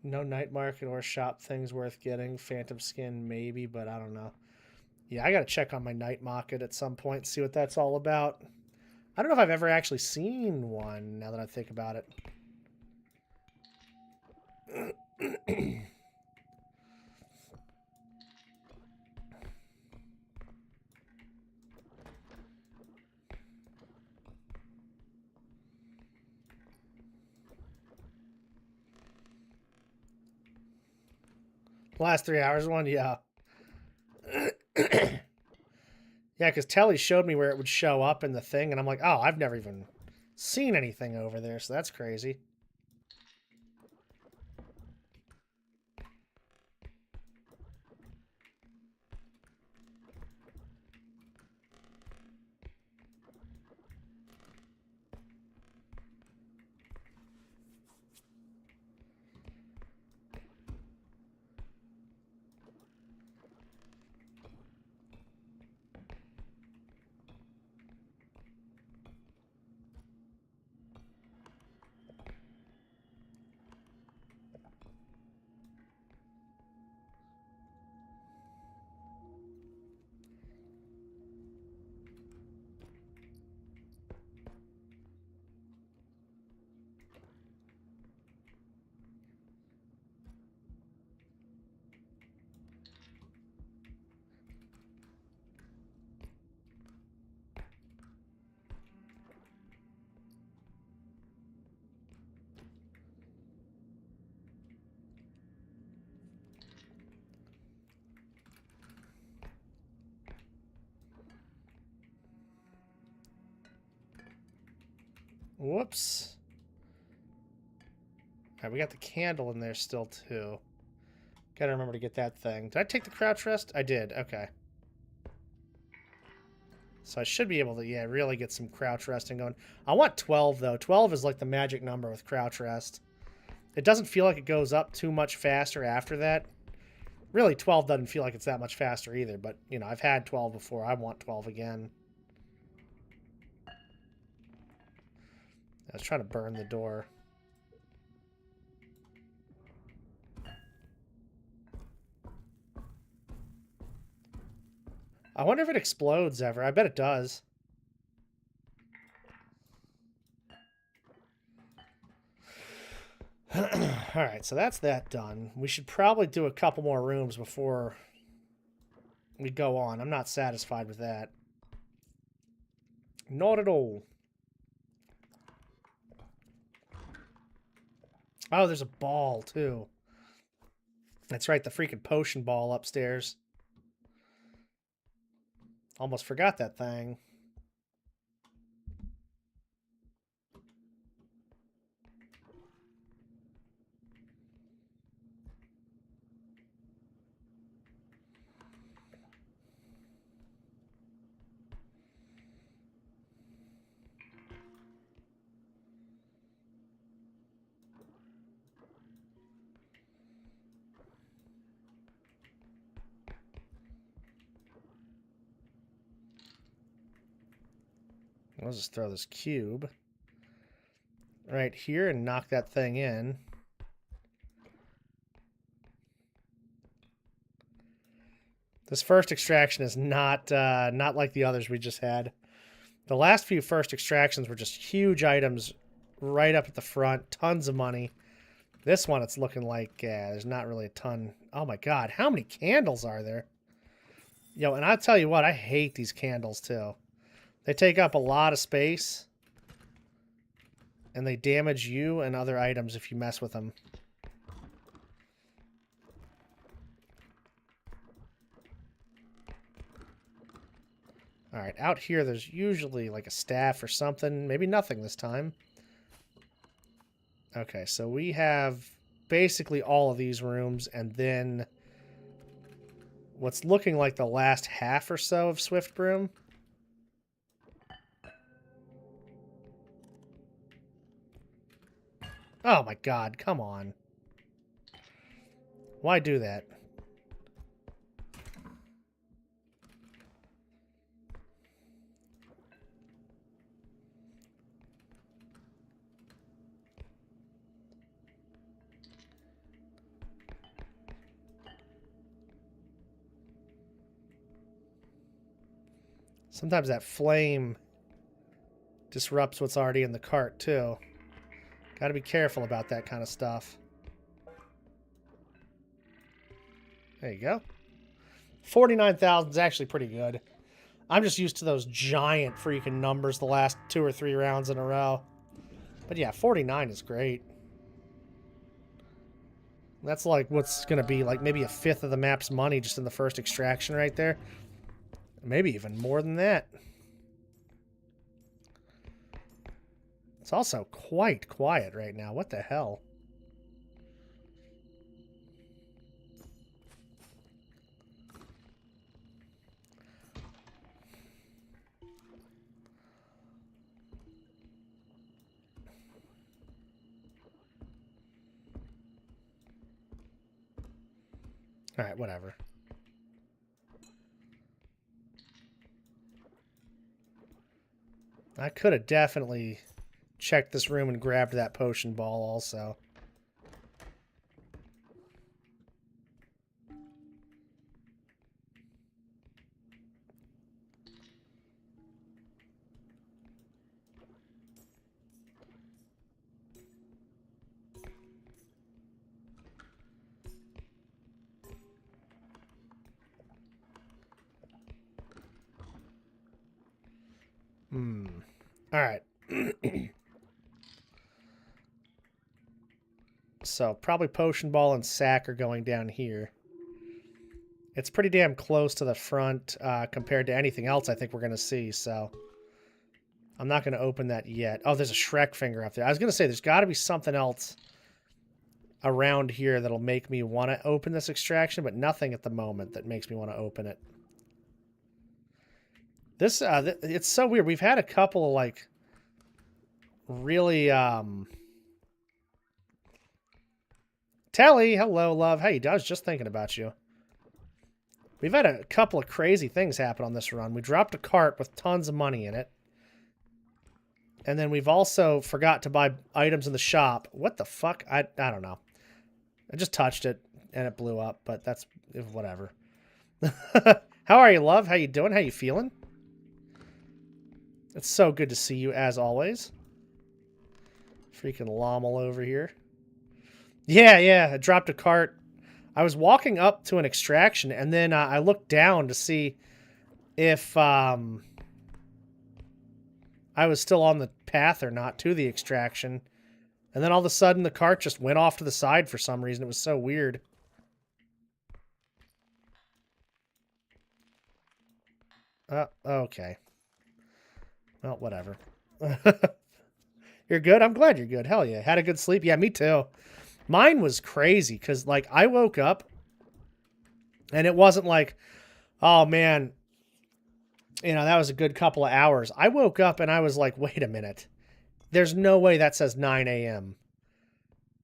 No night market or shop things worth getting. Phantom skin, maybe, but I don't know. Yeah, I gotta check on my night market at some point, see what that's all about. I don't know if I've ever actually seen one, now that I think about it. Last 3 hours one? Yeah. Yeah, because Telly showed me where it would show up in the thing, and I'm like, oh, I've never even seen anything over there, so that's crazy. Whoops. Alright, we got the candle in there still, too. Gotta remember to get that thing. Did I take the crouch rest? I did. Okay. So I should be able to, yeah, really get some crouch resting going. I want 12, though. 12 is like the magic number with crouch rest. It doesn't feel like it goes up too much faster after that. Really, 12 doesn't feel like it's that much faster either, but, you know, I've had 12 before. I want 12 again. I was trying to burn the door. I wonder if it explodes ever. I bet it does. Alright, so that's that done. We should probably do a couple more rooms before we go on. I'm not satisfied with that. Not at all. Oh, there's a ball, too. That's right, the freaking potion ball upstairs. Almost forgot that thing. I'll just throw this cube right here and knock that thing in. This first extraction is not like the others we just had. The last few first extractions were just huge items right up at the front, tons of money. This one, it's looking like there's not really a ton. Oh my god, how many candles are there? Yo, and I'll tell you what, I hate these candles too. They take up a lot of space, and they damage you and other items if you mess with them. Alright, out here there's usually like a staff or something. Maybe nothing this time. Okay, so we have basically all of these rooms, and then what's looking like the last half or so of Swift Broom. Oh my god, come on. Why do that? Sometimes that flame disrupts what's already in the cart, too. Gotta be careful about that kind of stuff. There you go. 49,000 is actually pretty good. I'm just used to those giant freaking numbers the last 2 or 3 rounds in a row. But yeah, 49 is great. That's like what's going to be like maybe a fifth of the map's money just in the first extraction right there. Maybe even more than that. It's also quite quiet right now. What the hell? All right, whatever. I could have definitely checked this room and grabbed that potion ball also. All right. So probably potion ball and sack are going down here. It's pretty damn close to the front compared to anything else I think we're going to see, so I'm not going to open that yet. Oh, there's a Shrek finger up there. I was going to say there's got to be something else around here that'll make me want to open this extraction, but nothing at the moment that makes me want to open it. This it's so weird. We've had a couple of like really Telly, hello, love. How you doing? I was just thinking about you. We've had a couple of crazy things happen on this run. We dropped a cart with tons of money in it. And then we've also forgot to buy items in the shop. What the fuck? I don't know. I just touched it and it blew up, but that's whatever. How are you, love? How you doing? How you feeling? It's so good to see you as always. Freaking Lommel over here. Yeah, I dropped a cart. I was walking up to an extraction, and then I looked down to see if I was still on the path or not to the extraction. And then all of a sudden, the cart just went off to the side for some reason. It was so weird. Okay. Well, whatever. You're good? I'm glad you're good. Hell yeah. Had a good sleep? Yeah, me too. Mine was crazy because, like, I woke up and it wasn't like, oh, man, you know, that was a good couple of hours. I woke up and I was like, wait a minute. There's no way that says 9 a.m.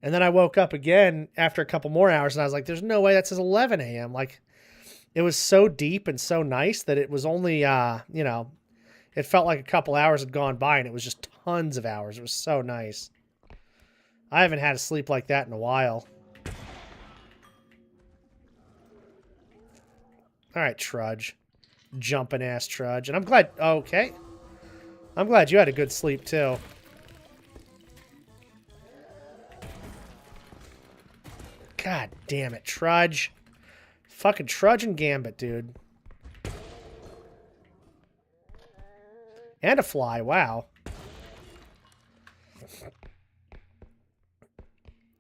And then I woke up again after a couple more hours and I was like, there's no way that says 11 a.m. Like, it was so deep and so nice that it was only, you know, it felt like a couple hours had gone by and it was just tons of hours. It was so nice. I haven't had a sleep like that in a while. All right, Trudge. Jumping ass Trudge. And I'm glad... Okay. I'm glad you had a good sleep, too. God damn it, Trudge. Fucking Trudge and Gambit, dude. And a fly, wow.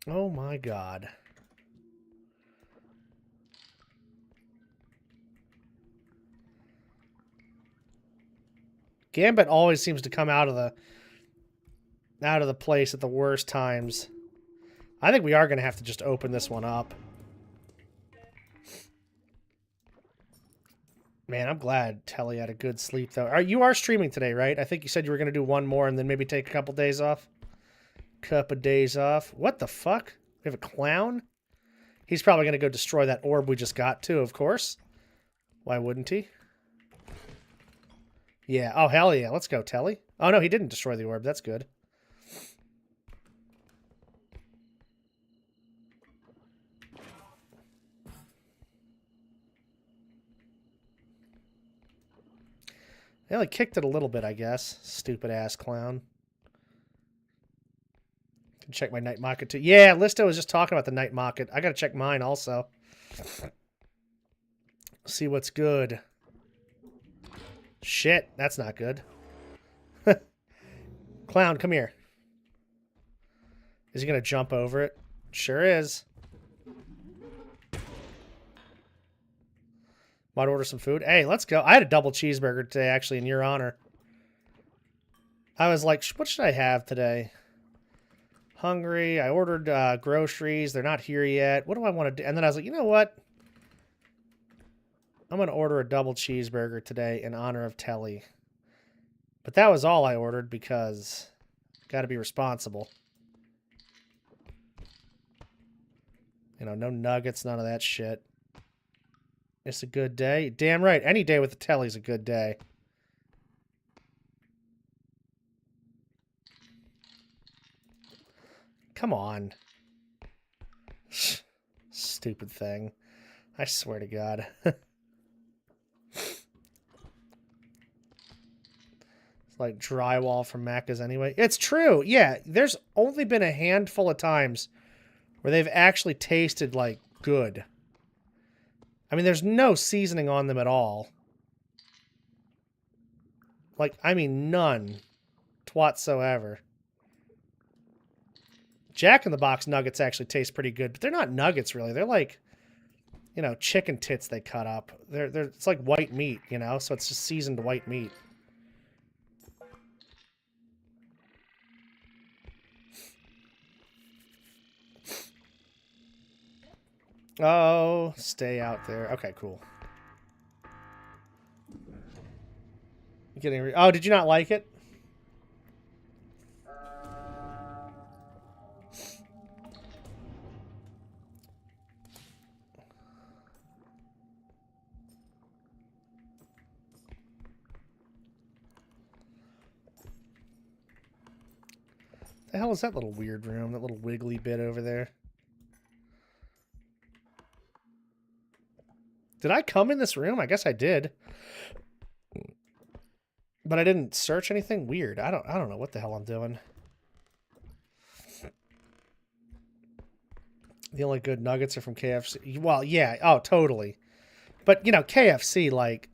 Oh my god. Gambit always seems to come out of the place at the worst times. I think we are going to have to just open this one up. Man, I'm glad Telly had a good sleep, though. You are streaming today, right? I think you said you were going to do one more and then maybe take a couple days off. Couple days off. What the fuck? We have a clown? He's probably going to go destroy that orb we just got, too, of course. Why wouldn't he? Yeah. Oh, hell yeah. Let's go, Telly. Oh, no, he didn't destroy the orb. That's good. They only kicked it a little bit, I guess. Stupid ass clown. Can check my night market too. Yeah, Listo was just talking about the night market. I gotta check mine also. See what's good. Shit, that's not good. Clown, come here. Is he gonna jump over it? Sure is. Might order some food. Hey, let's go. I had a double cheeseburger today, actually, in your honor. I was like, what should I have today? Hungry. I ordered groceries. They're not here yet. What do I want to do? And then I was like, you know what? I'm going to order a double cheeseburger today in honor of Telly. But that was all I ordered because got to be responsible. You know, no nuggets, none of that shit. It's a good day. Damn right. Any day with the Telly's a good day. Come on. Stupid thing. I swear to God. It's like drywall from Macca's anyway. It's true. Yeah, there's only been a handful of times where they've actually tasted, like, good. I mean, there's no seasoning on them at all. Like, I mean, none whatsoever. Jack in the Box nuggets actually taste pretty good, but they're not nuggets, really. They're like, you know, chicken tits they cut up. It's like white meat, you know? So it's just seasoned white meat. Oh, stay out there. Okay, cool. Oh, did you not like it? The hell is that little weird room? That little wiggly bit over there? Did I come in this room? I guess I did. But I didn't search anything weird. I don't know what the hell I'm doing. The only good nuggets are from KFC. Well, yeah. Oh, totally. But, you know, KFC, like,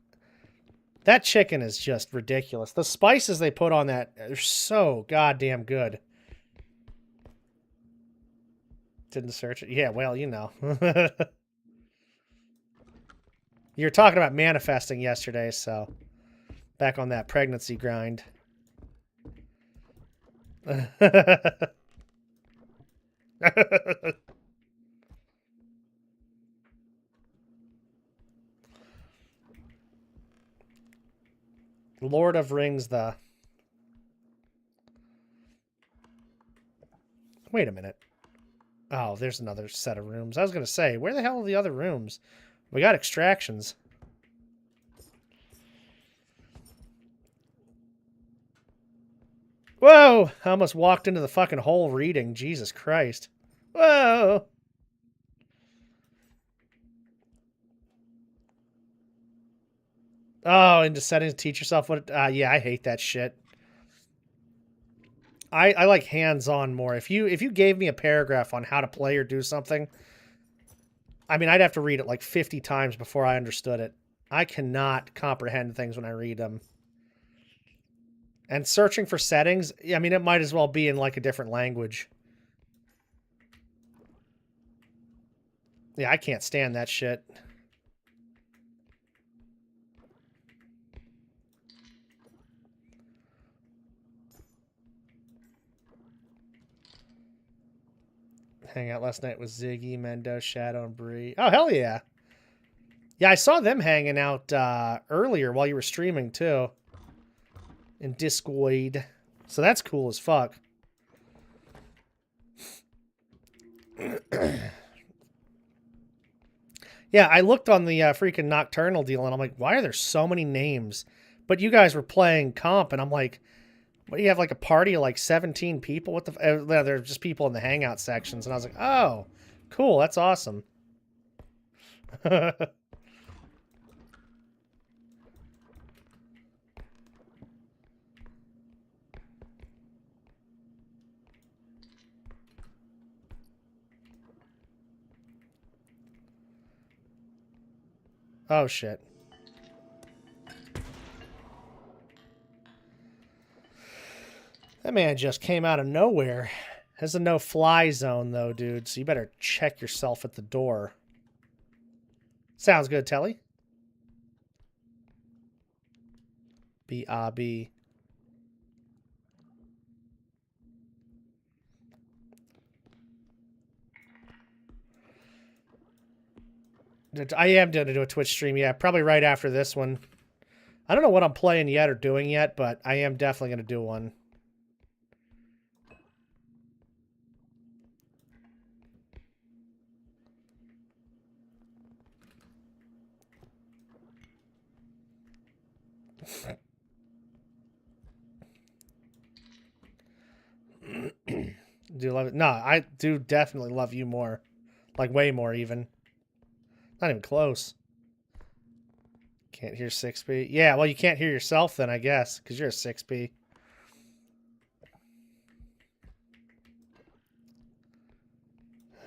that chicken is just ridiculous. The spices they put on that are so goddamn good. Didn't search it. Yeah, well, you know. You were talking about manifesting yesterday, so back on that pregnancy grind. Lord of Rings, the... Wait a minute. Oh, there's another set of rooms. I was going to say, where the hell are the other rooms? We got extractions. Whoa! I almost walked into the fucking hole reading. Jesus Christ. Whoa! Oh, into settings, teach yourself what... yeah, I hate that shit. I like hands-on more. If you gave me a paragraph on how to play or do something, I mean, I'd have to read it like 50 times before I understood it. I cannot comprehend things when I read them. And searching for settings, I mean, it might as well be in like a different language. Yeah, I can't stand that shit. Hang out last night with Ziggy, Mendo, Shadow, and Bree. Oh, hell yeah. Yeah, I saw them hanging out earlier while you were streaming, too. In Discord. So that's cool as fuck. Yeah, I looked on the freaking Nocturnal deal, and I'm like, why are there so many names? But you guys were playing comp, and I'm like, what do you have, like a party of like 17 people? What the... There's just people in the hangout sections, and I was like, oh, cool, that's awesome. Oh, shit. That man just came out of nowhere. Has a no-fly zone, though, dude, so you better check yourself at the door. Sounds good, Telly. B-R-B. I am going to do a Twitch stream, yeah, probably right after this one. I don't know what I'm playing yet or doing yet, but I am definitely going to do one. Do you love it? No, I do definitely love you more. Like, way more, even. Not even close. Can't hear 6B. Yeah, well, you can't hear yourself then, I guess, because you're a 6B.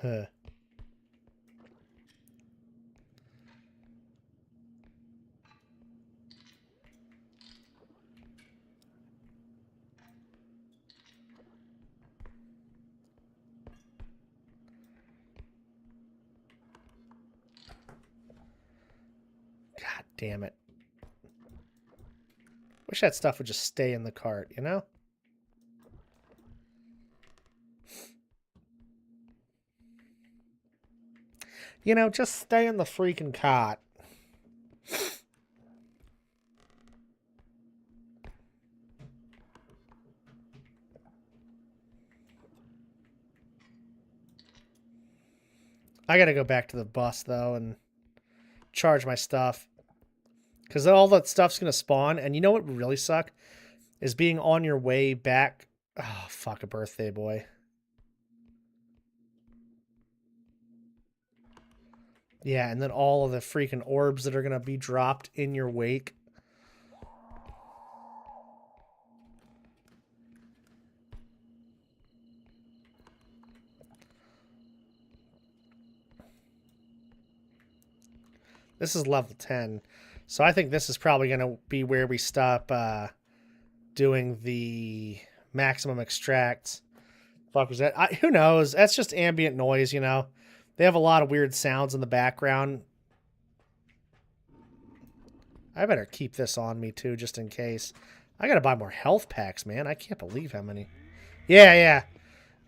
Huh. God damn it. Wish that stuff would just stay in the cart, you know? You know, just stay in the freaking cart. I gotta go back to the bus, though, and charge my stuff. Because all that stuff's gonna spawn, and you know what would really suck? Is being on your way back. Oh, fuck, a birthday boy. Yeah, and then all of the freaking orbs that are gonna be dropped in your wake. This is level 10. So I think this is probably going to be where we stop doing the maximum extracts. Fuck was that? Who knows? That's just ambient noise, you know? They have a lot of weird sounds in the background. I better keep this on me, too, just in case. I got to buy more health packs, man. I can't believe how many. Yeah, yeah.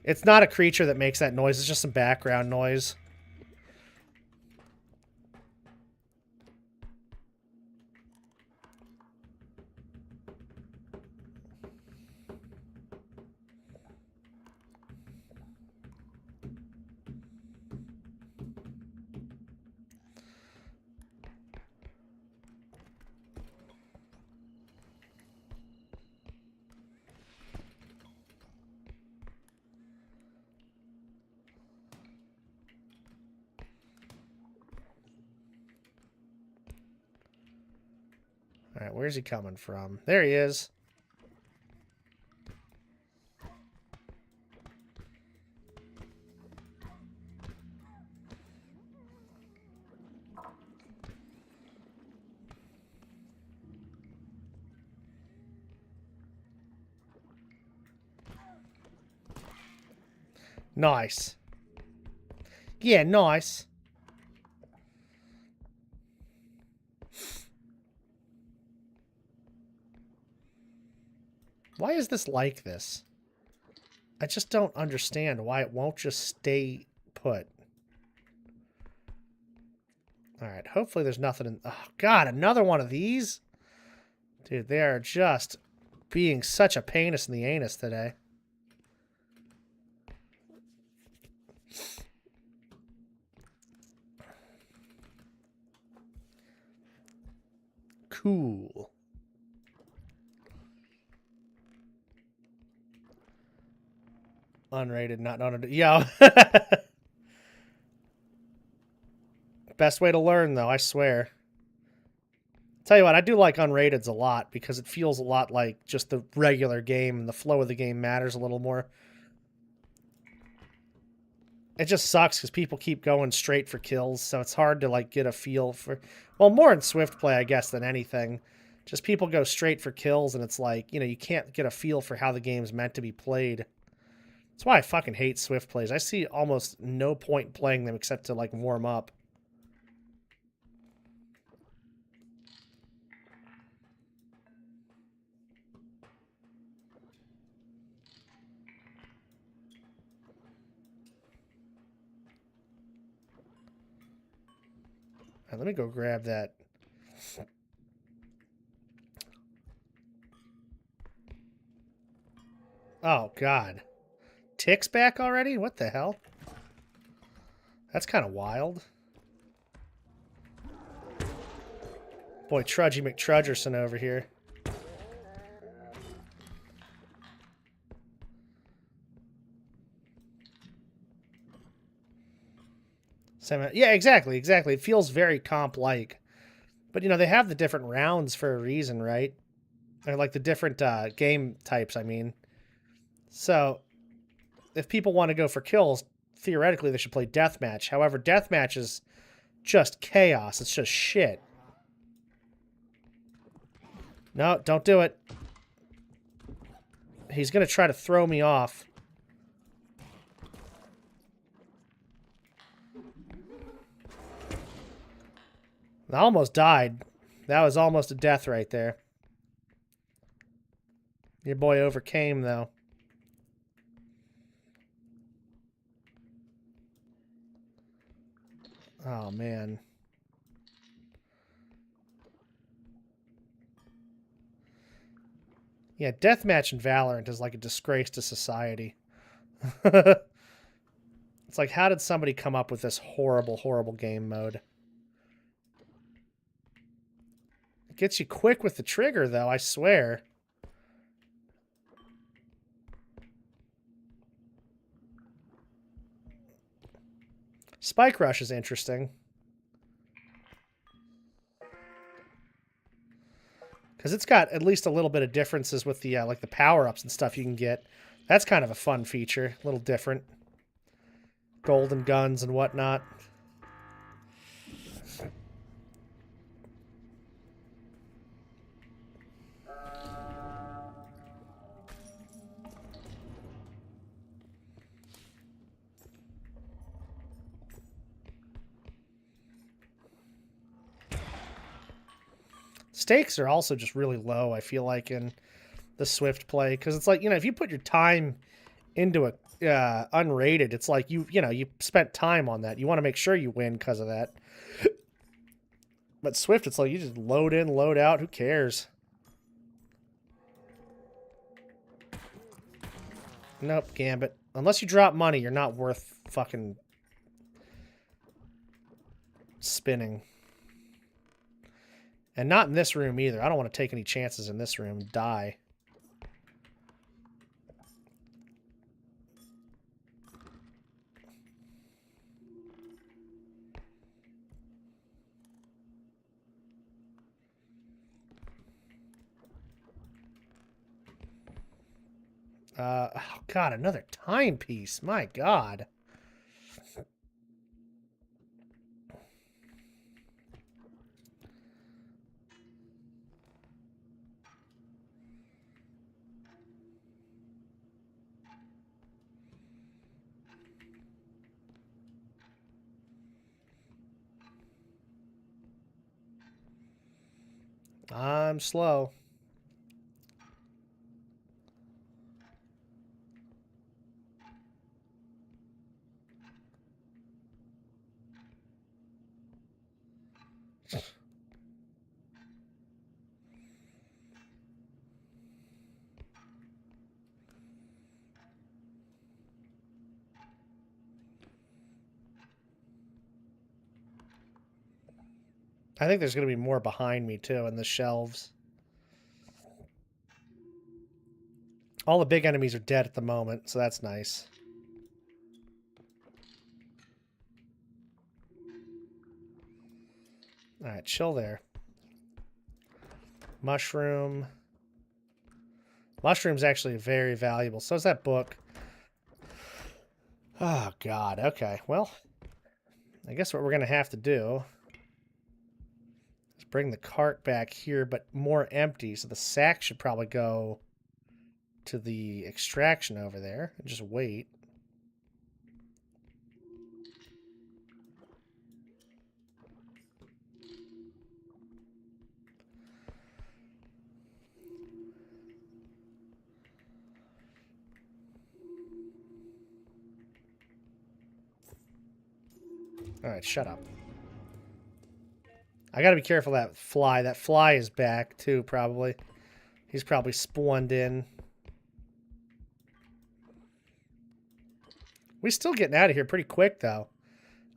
It's not a creature that makes that noise. It's just some background noise. All right, where's he coming from? There he is. Nice. Yeah, nice. Why is this like this? I just don't understand why it won't just stay put. Alright, hopefully there's nothing in... Oh, God, another one of these? Dude, they are just being such a painus in the anus today. Cool. Unrated, not on a... Yo. Best way to learn, though, I swear. Tell you what, I do like unrateds a lot because it feels a lot like just the regular game and the flow of the game matters a little more. it just sucks because people keep going straight for kills, so it's hard to like get a feel for. Well, more in Swift play, I guess, than anything. Just people go straight for kills, and it's like, you know, you can't get a feel for how the game's meant to be played. That's why I fucking hate Swift plays. I see almost no point in playing them except to like warm up. Right, let me go grab that. Oh, God. Tick's back already? What the hell? That's kind of wild. Boy, Trudgy McTrudgerson over here. Yeah, exactly. It feels very comp-like. But, you know, they have the different rounds for a reason, right? They're like the different game types, I mean. So, if people want to go for kills, theoretically they should play Deathmatch. However, Deathmatch is just chaos. It's just shit. No, don't do it. He's going to try to throw me off. I almost died. That was almost a death right there. Your boy overcame, though. Oh, man. Yeah, Deathmatch in Valorant is like a disgrace to society. It's like, how did somebody come up with this horrible, horrible game mode? It gets you quick with the trigger, though, I swear. Spike Rush is interesting. Because it's got at least a little bit of differences with the like the power-ups and stuff you can get. That's kind of a fun feature. A little different. Golden guns and whatnot. Stakes are also just really low, I feel like, in the Swift play. Because it's like, you know, if you put your time into a unrated, it's like you spent time on that. You want to make sure you win because of that. But Swift, it's like you just load in, load out. Who cares? Nope, Gambit. Unless you drop money, you're not worth fucking spinning. And not in this room either. I don't want to take any chances in this room. Die. Oh God, another timepiece. My God. I'm slow. I think there's going to be more behind me, too, in the shelves. All the big enemies are dead at the moment, so that's nice. Alright, chill there. Mushroom. Mushroom's actually very valuable. So is that book. Oh, God. Okay, well, I guess what we're going to have to do is bring the cart back here, but more empty. So the sack should probably go to the extraction over there and just wait. All right, shut up. I got to be careful of that fly. That fly is back, too, probably. He's probably spawned in. We're still getting out of here pretty quick, though.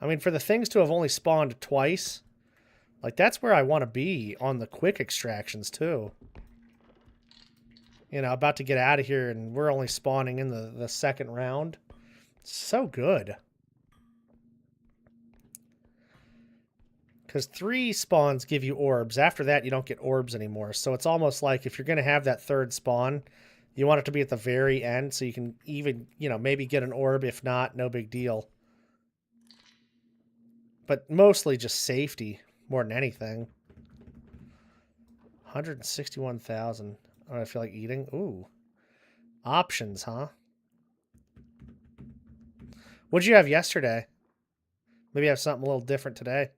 I mean, for the things to have only spawned twice, like, that's where I want to be on the quick extractions, too. You know, about to get out of here, and we're only spawning in the second round. So good. Because 3 spawns give you orbs. After that, you don't get orbs anymore. So it's almost like if you're going to have that third spawn, you want it to be at the very end so you can even, you know, maybe get an orb. If not, no big deal. But mostly just safety more than anything. 161,000. Oh, I feel like eating. Ooh. Options, huh? What'd you have yesterday? Maybe have something a little different today.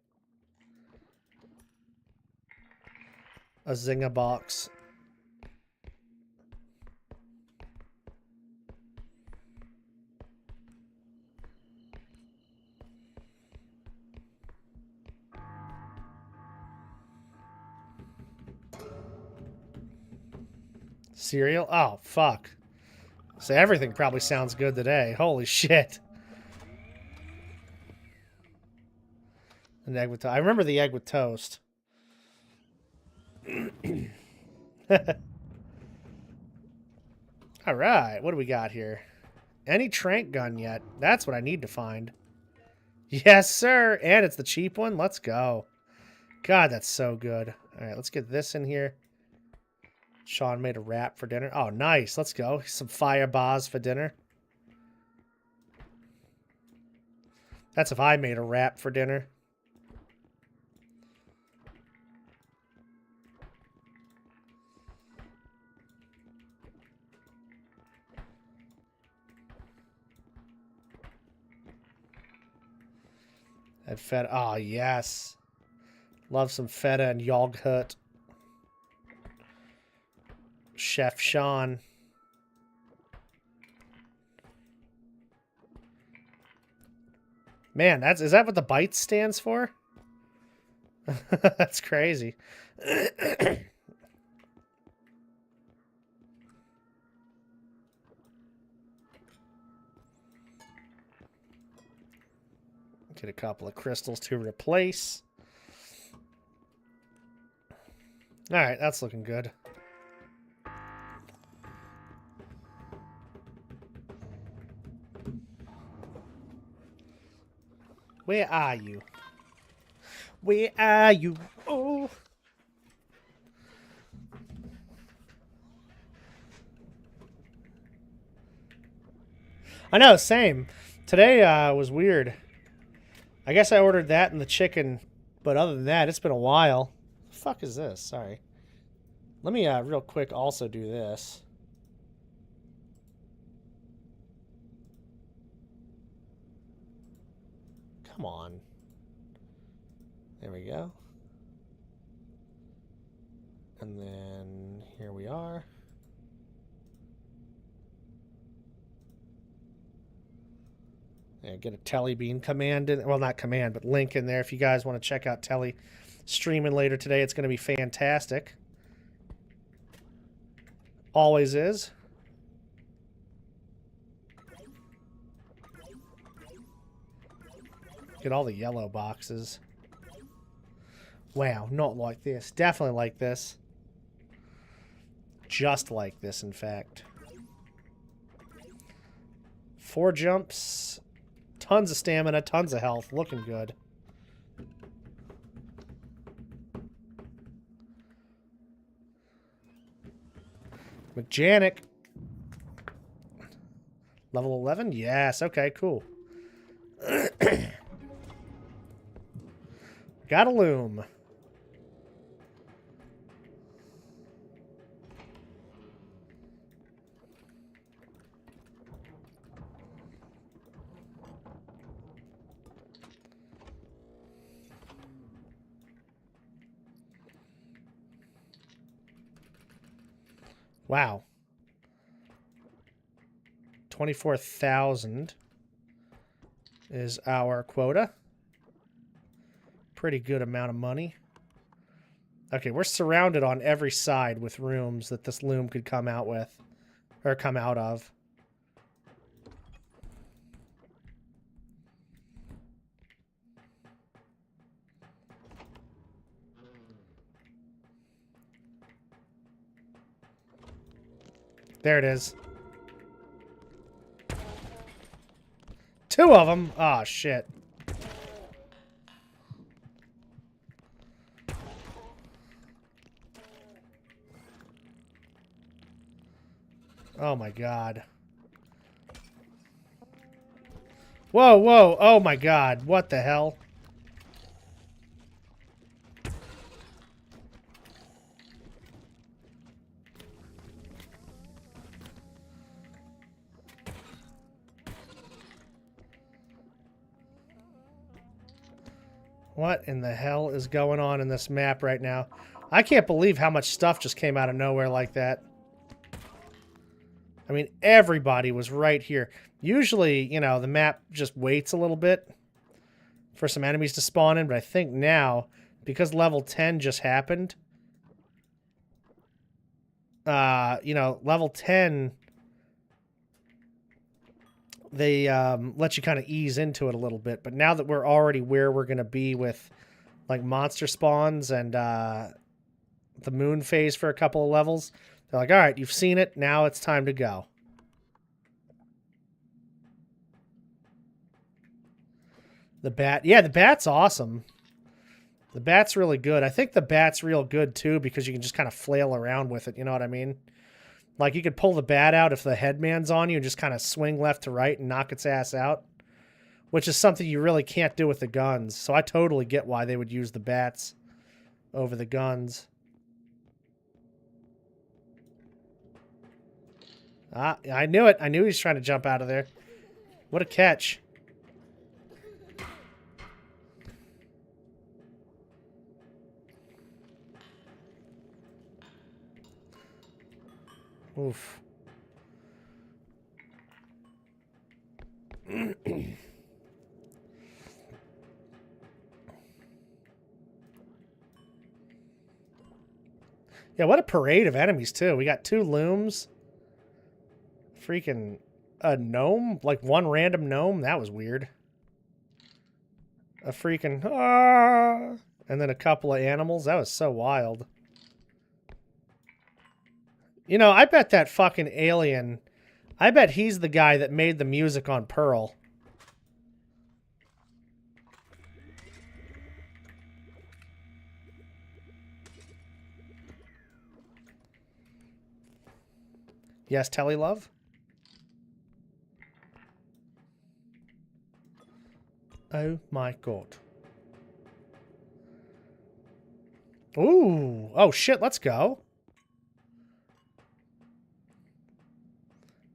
A Zynga box. Cereal? Oh, fuck. So everything probably sounds good today. Holy shit. An egg with toast. I remember the egg with toast. All right, what do we got here? Any trank gun yet? That's what I need to find. Yes, sir. And it's the cheap one. Let's go. God, that's so good. All right, let's get this in here. Sean made a wrap for dinner. Oh, nice. Let's go. Some fire bars for dinner. That's if I made a wrap for dinner. And feta. Oh, yes. Love some feta and yogurt. Chef Sean. Man, is that what the BITE stands for? That's crazy. Get a couple of crystals to replace. All right, that's looking good. Where are you? Where are you? Oh. I know, same. Today was weird. I guess I ordered that and the chicken, but other than that, it's been a while. The fuck is this? Sorry. Let me real quick also do this. Come on. There we go. And then here we are. Yeah, get a Telly Bean command in. Well, not command, but link in there if you guys want to check out Telly streaming later today. It's going to be fantastic. Always is. Get all the yellow boxes. Wow, not like this. Definitely like this. Just like this, in fact. 4 jumps. Tons of stamina, tons of health. Looking good. McJanick. Level 11? Yes. Okay, cool. got a loom. Wow. 24,000 is our quota. Pretty good amount of money. Okay, we're surrounded on every side with rooms that this loom could come out with. Or come out of. There it is. 2 of them? Oh, shit. Oh, my God. Whoa, whoa. Oh, my God. What the hell? What in the hell is going on in this map right now? I can't believe how much stuff just came out of nowhere like that. I mean, everybody was right here. Usually, you know, the map just waits a little bit for some enemies to spawn in, but I think now, because level 10 just happened, you know, level 10, they let you kind of ease into it a little bit. But now that we're already where we're going to be with, like, monster spawns and the moon phase for a couple of levels, they're like, all right, you've seen it. Now it's time to go. The bat. Yeah, the bat's awesome. The bat's really good. I think the bat's real good, too, because you can just kind of flail around with it. You know what I mean? Like, you could pull the bat out if the headman's on you and just kind of swing left to right and knock its ass out, which is something you really can't do with the guns. So I totally get why they would use the bats over the guns. Ah, I knew it. I knew he was trying to jump out of there. What a catch. Oof. Yeah, what a parade of enemies, too. We got 2 looms. Freaking a gnome? Like, one random gnome? That was weird. A freaking... Ah! And then a couple of animals. That was so wild. You know, I bet that fucking alien... I bet he's the guy that made the music on Pearl. Yes, Telly Love? Oh my god. Ooh. Oh shit, let's go.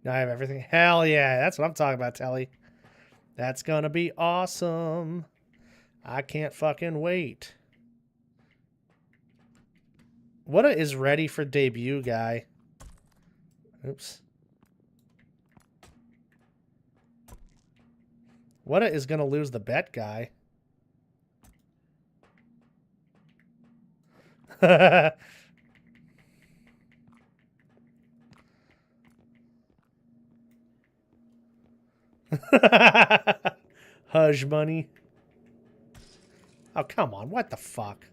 Now I have everything. Hell yeah, that's what I'm talking about, Telly. That's gonna be awesome. I can't fucking wait. What is ready for debut guy? Oops. What is gonna lose the bet guy? Hush money. Oh, come on. What the fuck?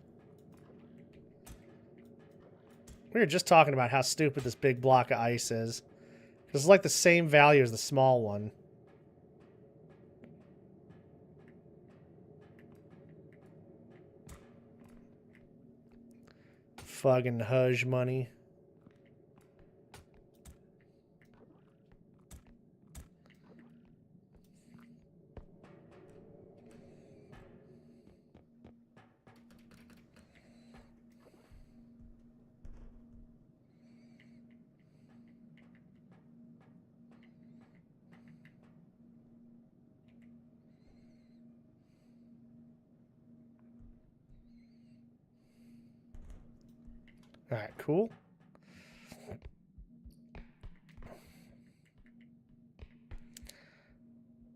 We were just talking about how stupid this big block of ice is. It's like the same value as the small one. Fucking hush money. Alright, cool.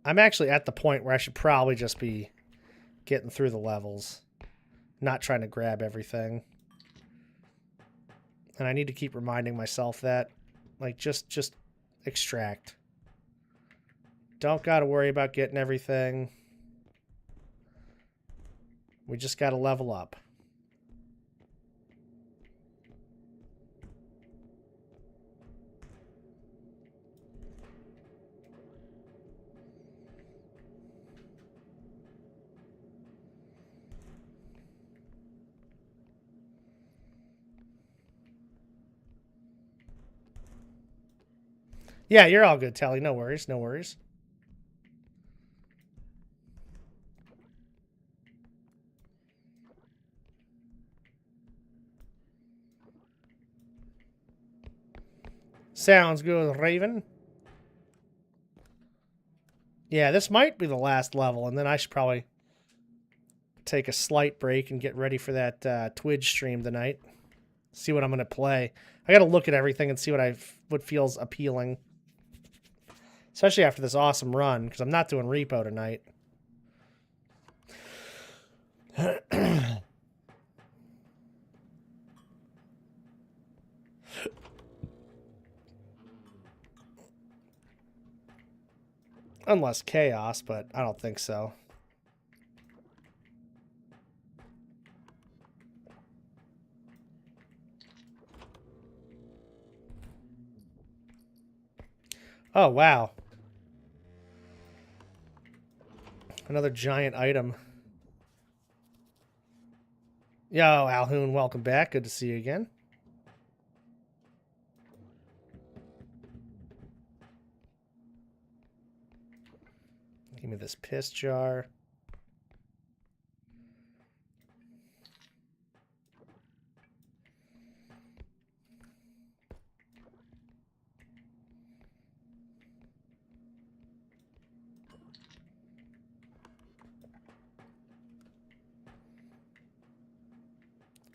I'm actually at the point where I should probably just be getting through the levels. Not trying to grab everything. And I need to keep reminding myself that. Like, just extract. Don't gotta worry about getting everything. We just gotta level up. Yeah, you're all good, Tally. No worries, no worries. Sounds good, Raven. Yeah, this might be the last level, and then I should probably take a slight break and get ready for that Twitch stream tonight. See what I'm going to play. I got to look at everything and see what feels appealing. Especially after this awesome run, because I'm not doing repo tonight. Unless chaos, but I don't think so. Oh, wow. Another giant item. Yo, Alhoon, welcome back. Good to see you again. Give me this piss jar.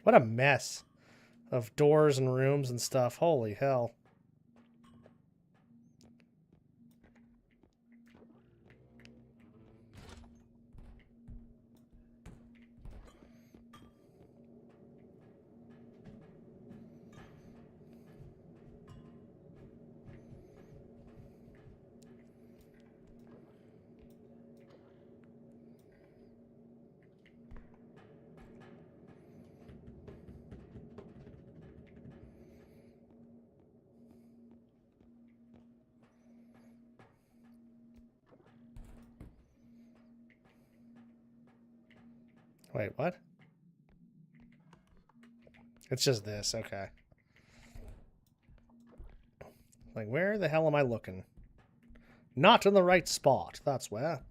What a mess of doors and rooms and stuff. Holy hell. Wait, what? It's just this, okay. Like, where the hell am I looking? Not in the right spot, that's where.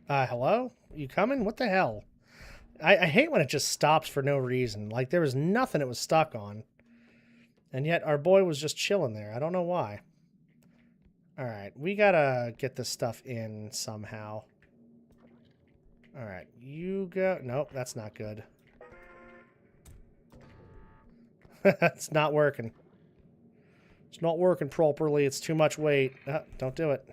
Hello? You coming? What the hell? I hate when it just stops for no reason. Like, there was nothing it was stuck on. And yet, our boy was just chilling there. I don't know why. Alright, we gotta get this stuff in somehow. Alright, you go... Nope, that's not good. It's not working. It's not working properly. It's too much weight. Don't do it.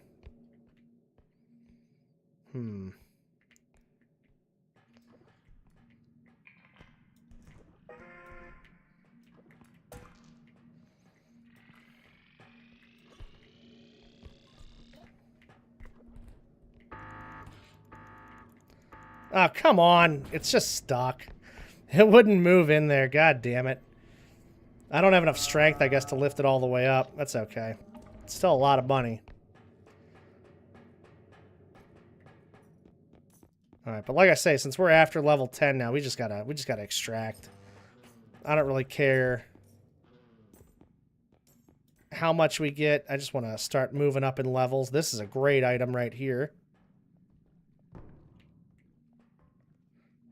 Oh, come on. It's just stuck. It wouldn't move in there. God damn it. I don't have enough strength, I guess, to lift it all the way up. That's okay. It's still a lot of money. Alright, but like I say, since we're after level 10 now, we just gotta extract. I don't really care how much we get. I just want to start moving up in levels. This is a great item right here.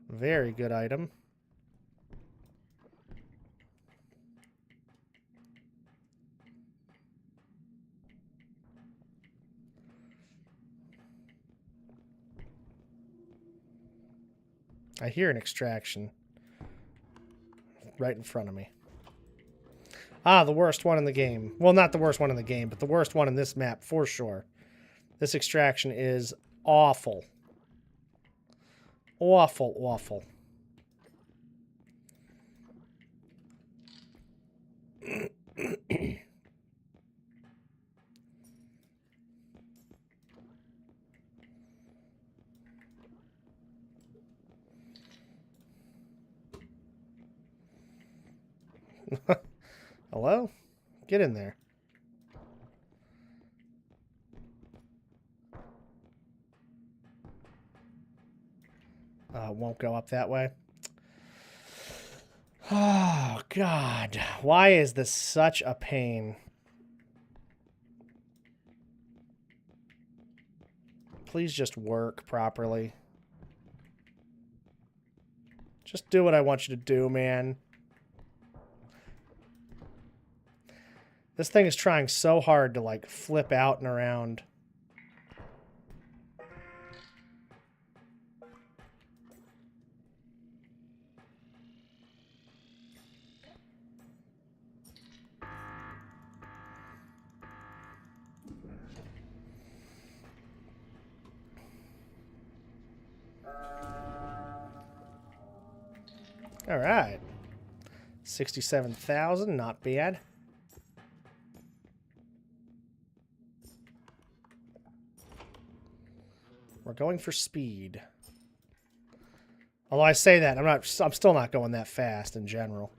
Very good item. I hear an extraction right in front of me. Ah, the worst one in the game. Well, not the worst one in the game, but the worst one in this map for sure. This extraction is awful. Awful, awful. Hello? Get in there. Won't go up that way. Oh, God. Why is this such a pain? Please just work properly. Just do what I want you to do, man. This thing is trying so hard to, like, flip out and around. All right. 67,000, not bad. We're going for speed. Although I say that, I'm still not going that fast in general.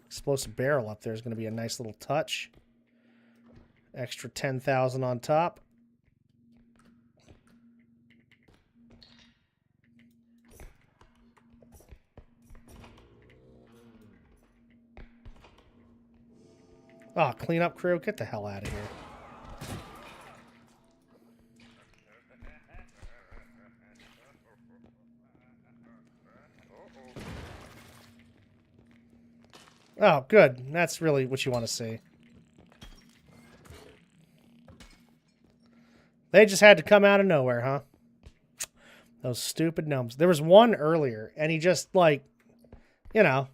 Explosive barrel up there is going to be a nice little touch. Extra 10,000 on top. Oh, cleanup crew, get the hell out of here. Oh, good. That's really what you want to see. They just had to come out of nowhere, huh? Those stupid gnomes. There was one earlier, and he just, like, you know,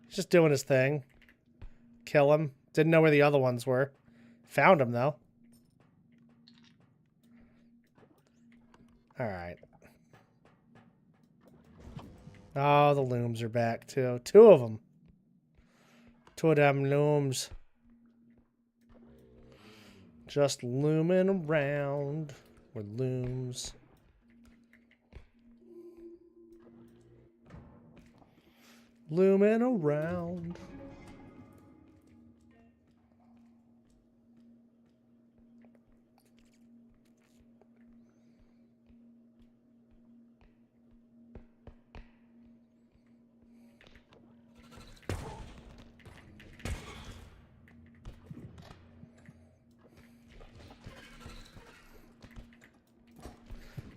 just doing his thing. Kill him. Didn't know where the other ones were. Found him, though. Alright. Oh, the looms are back, too. Two of them. Two of them looms. Just looming around with looms. Looming around.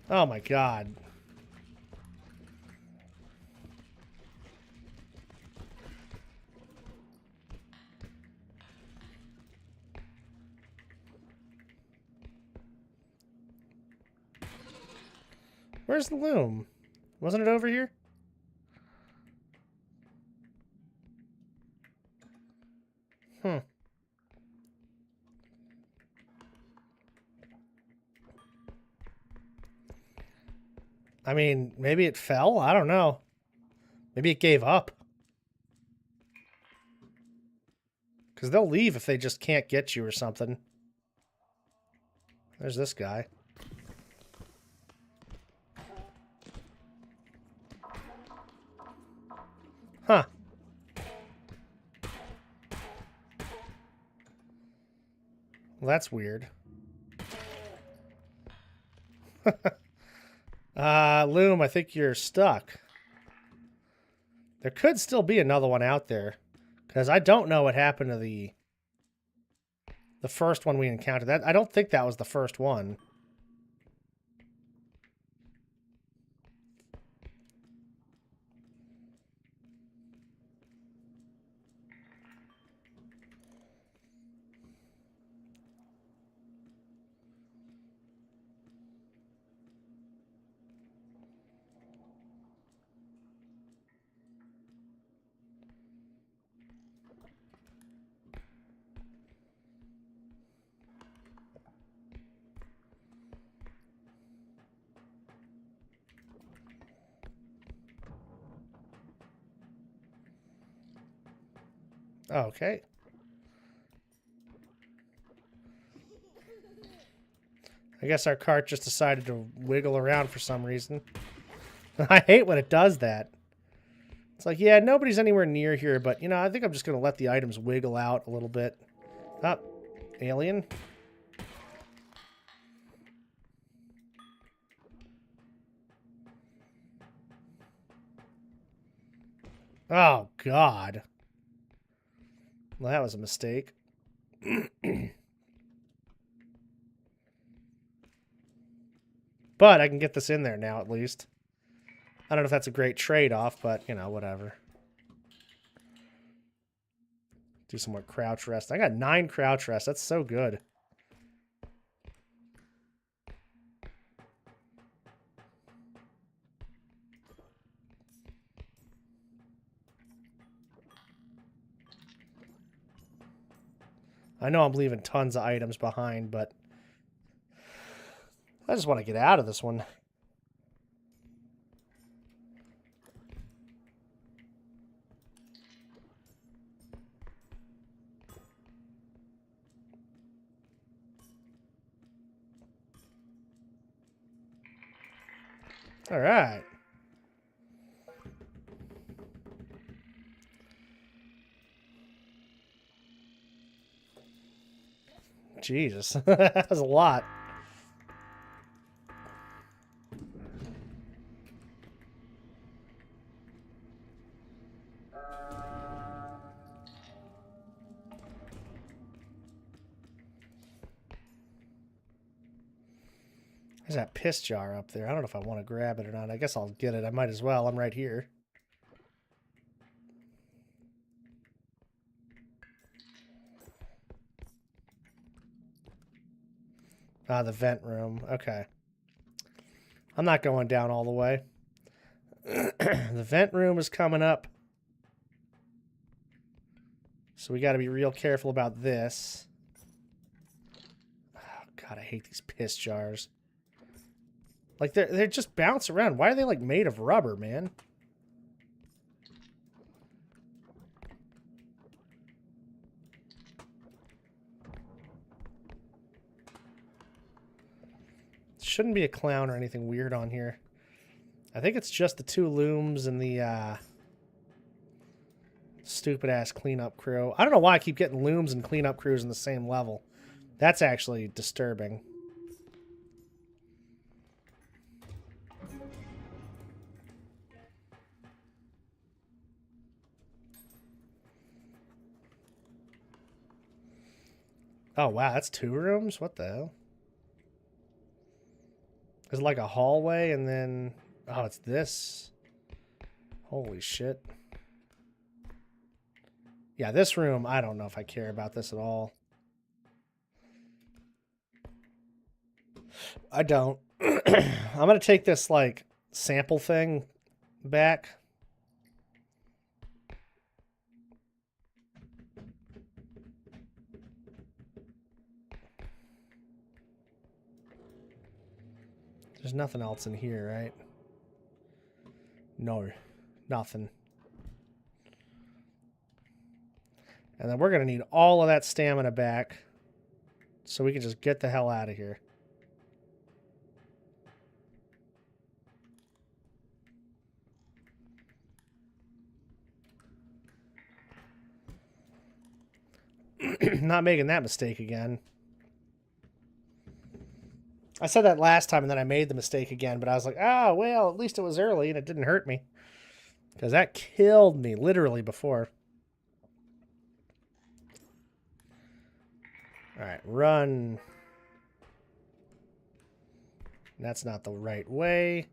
Oh my God. Where's the loom? Wasn't it over here? Hmm. I mean, maybe it fell? I don't know. Maybe it gave up. Because they'll leave if they just can't get you or something. There's this guy. Huh. Well, that's weird. Loom, I think you're stuck. There could still be another one out there. Because I don't know what happened to the first one we encountered. That I don't think that was the first one. Okay. I guess our cart just decided to wiggle around for some reason. I hate when it does that. It's like, yeah, nobody's anywhere near here, but, you know, I think I'm just going to let the items wiggle out a little bit. Oh, alien. Oh, God. Well, that was a mistake. But I can get this in there now, at least. I don't know if that's a great trade-off, but, you know, whatever. Do some more crouch rest. I got 9 crouch rests. That's so good. I know I'm leaving tons of items behind, but I just want to get out of this one. All right. Jesus, that was a lot. There's that piss jar up there. I don't know if I want to grab it or not. I guess I'll get it. I might as well. I'm right here. Ah, the vent room. Okay. I'm not going down all the way. The vent room is coming up. So we got to be real careful about this. Oh, God, I hate these piss jars. Like, they're just bounce around. Why are they, like, made of rubber, man? Shouldn't be a clown or anything weird on here. I think it's just the 2 looms and the stupid-ass cleanup crew. I don't know why I keep getting looms and cleanup crews in the same level. That's actually disturbing. Oh, wow, that's 2 rooms? What the hell? It's like a hallway and then... Oh, it's this. Holy shit. Yeah, this room, I don't know if I care about this at all. I don't. I'm going to take this, like, sample thing back. There's nothing else in here, right? No, nothing. And then we're going to need all of that stamina back so we can just get the hell out of here. Not making that mistake again. I said that last time and then I made the mistake again, but I was like, oh, well, at least it was early and it didn't hurt me. Because that killed me literally before. Alright, run. That's not the right way.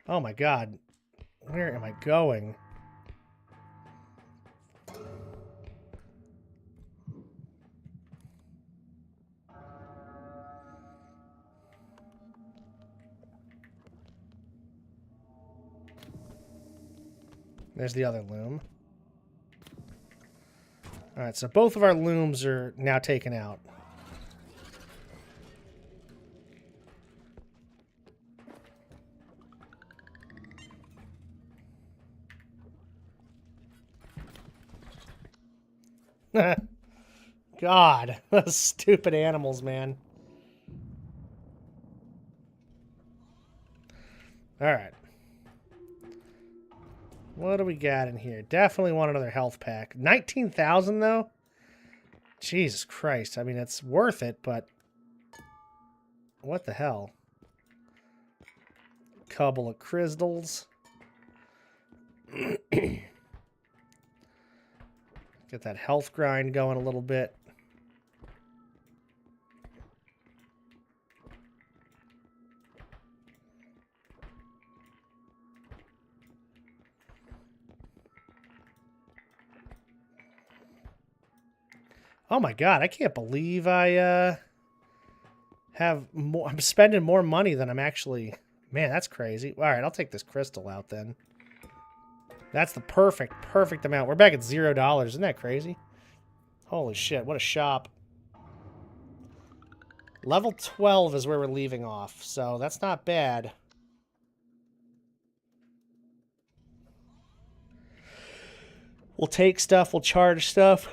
Oh my god. Where am I going? There's the other loom. Alright, so both of our looms are now taken out. God, those stupid animals, man. Alright. What do we got in here? Definitely want another health pack. 19,000 though? Jesus Christ. I mean, it's worth it, but... What the hell? Couple of crystals. Get that health grind going a little bit. Oh my god, I can't believe I have more. I'm spending more money than I'm actually. Man, that's crazy. All right, I'll take this crystal out then. That's the perfect amount. We're back at $0. Isn't that crazy? Holy shit, what a shop. Level 12 is where we're leaving off, so that's not bad. We'll take stuff, we'll charge stuff.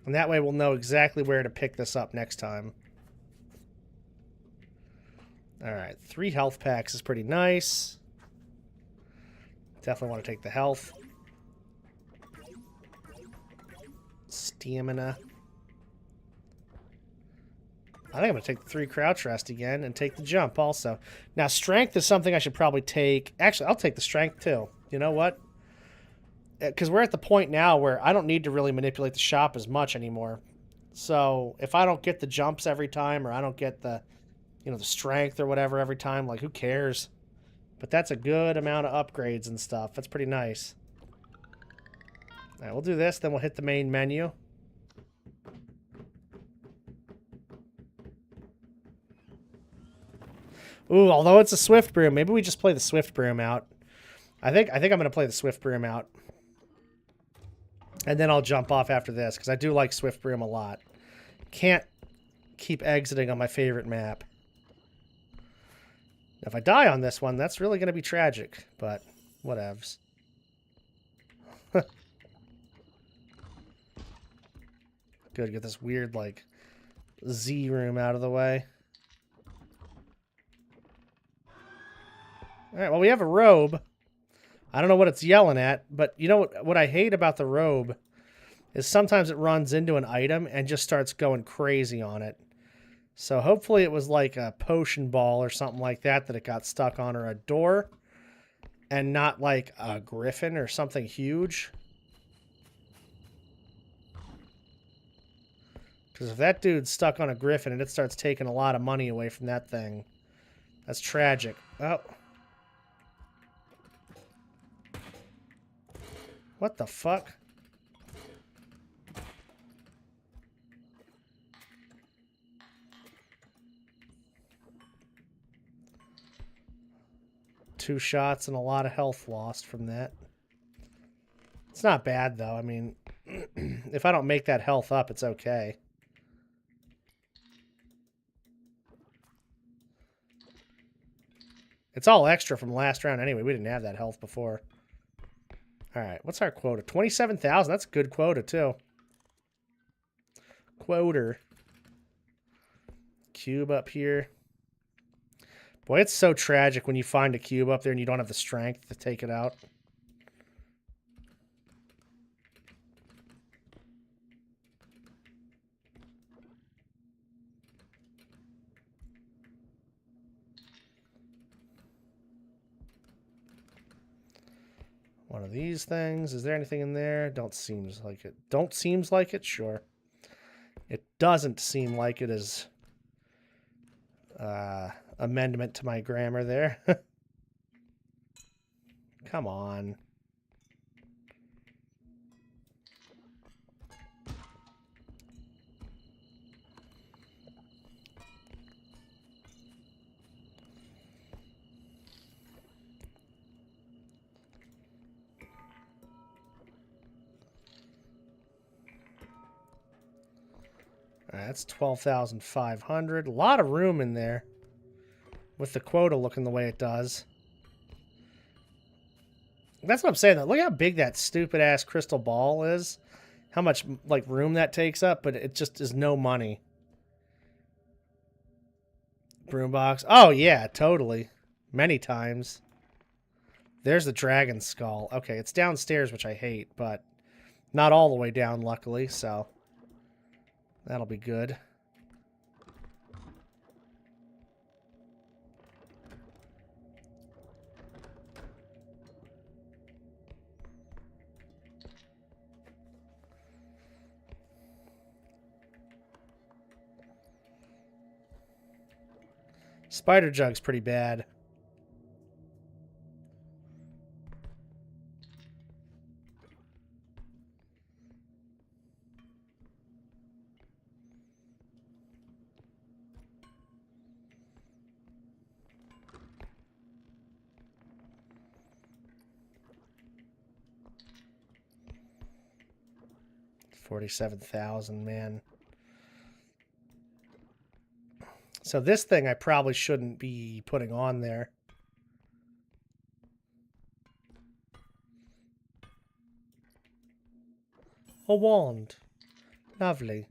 And that way we'll know exactly where to pick this up next time. Alright, 3 health packs is pretty nice. Definitely want to take the health. Stamina. I think I'm going to take the 3 crouch rest again and take the jump also. Now, strength is something I should probably take. Actually, I'll take the strength too. You know what? Because we're at the point now where I don't need to really manipulate the shop as much anymore. So if I don't get the jumps every time, or I don't get the, you know, the strength or whatever every time, like, who cares? But that's a good amount of upgrades and stuff. That's pretty nice. All right, we'll do this, then we'll hit the main menu. Ooh, although it's a Swift Broom, maybe we just play the Swift Broom out. I think I'm going to play the Swift Broom out. And then I'll jump off after this, because I do like Swift Broom a lot. Can't keep exiting on my favorite map. If I die on this one, that's really going to be tragic, but whatevs. Good, get this weird, like, Z room out of the way. Alright, well, we have a robe. I don't know what it's yelling at, but you know what I hate about the robe is sometimes it runs into an item and just starts going crazy on it. So hopefully it was like a potion ball or something like that that it got stuck on, or a door, and not like a griffin or something huge. Because if that dude's stuck on a griffin and it starts taking a lot of money away from that thing, that's tragic. Oh. What the fuck? Two shots and a lot of health lost from that. It's not bad, though. I mean, if I don't make that health up, it's okay. It's all extra from last round anyway. We didn't have that health before. Alright, what's our quota? 27,000. That's a good quota, too. Quota. Cube up here. Boy, it's so tragic when you find a cube up there and you don't have the strength to take it out. one of these things. Is there anything in there? Don't seems like it. Don't seems like it? Sure. It doesn't seem like it is amendment to my grammar there. Come on. That's 12,500. A lot of room in there with the quota looking the way it does. That's what I'm saying, though. Look how big that stupid-ass crystal ball is. How much, like, room that takes up, but it just is no money. Broom box. Oh, yeah, totally. Many times. There's the dragon skull. Okay, it's downstairs, which I hate, but not all the way down, luckily, so that'll be good. Spider jug's pretty bad. $47,000, man. So this thing I probably shouldn't be putting on there. A wand. Lovely.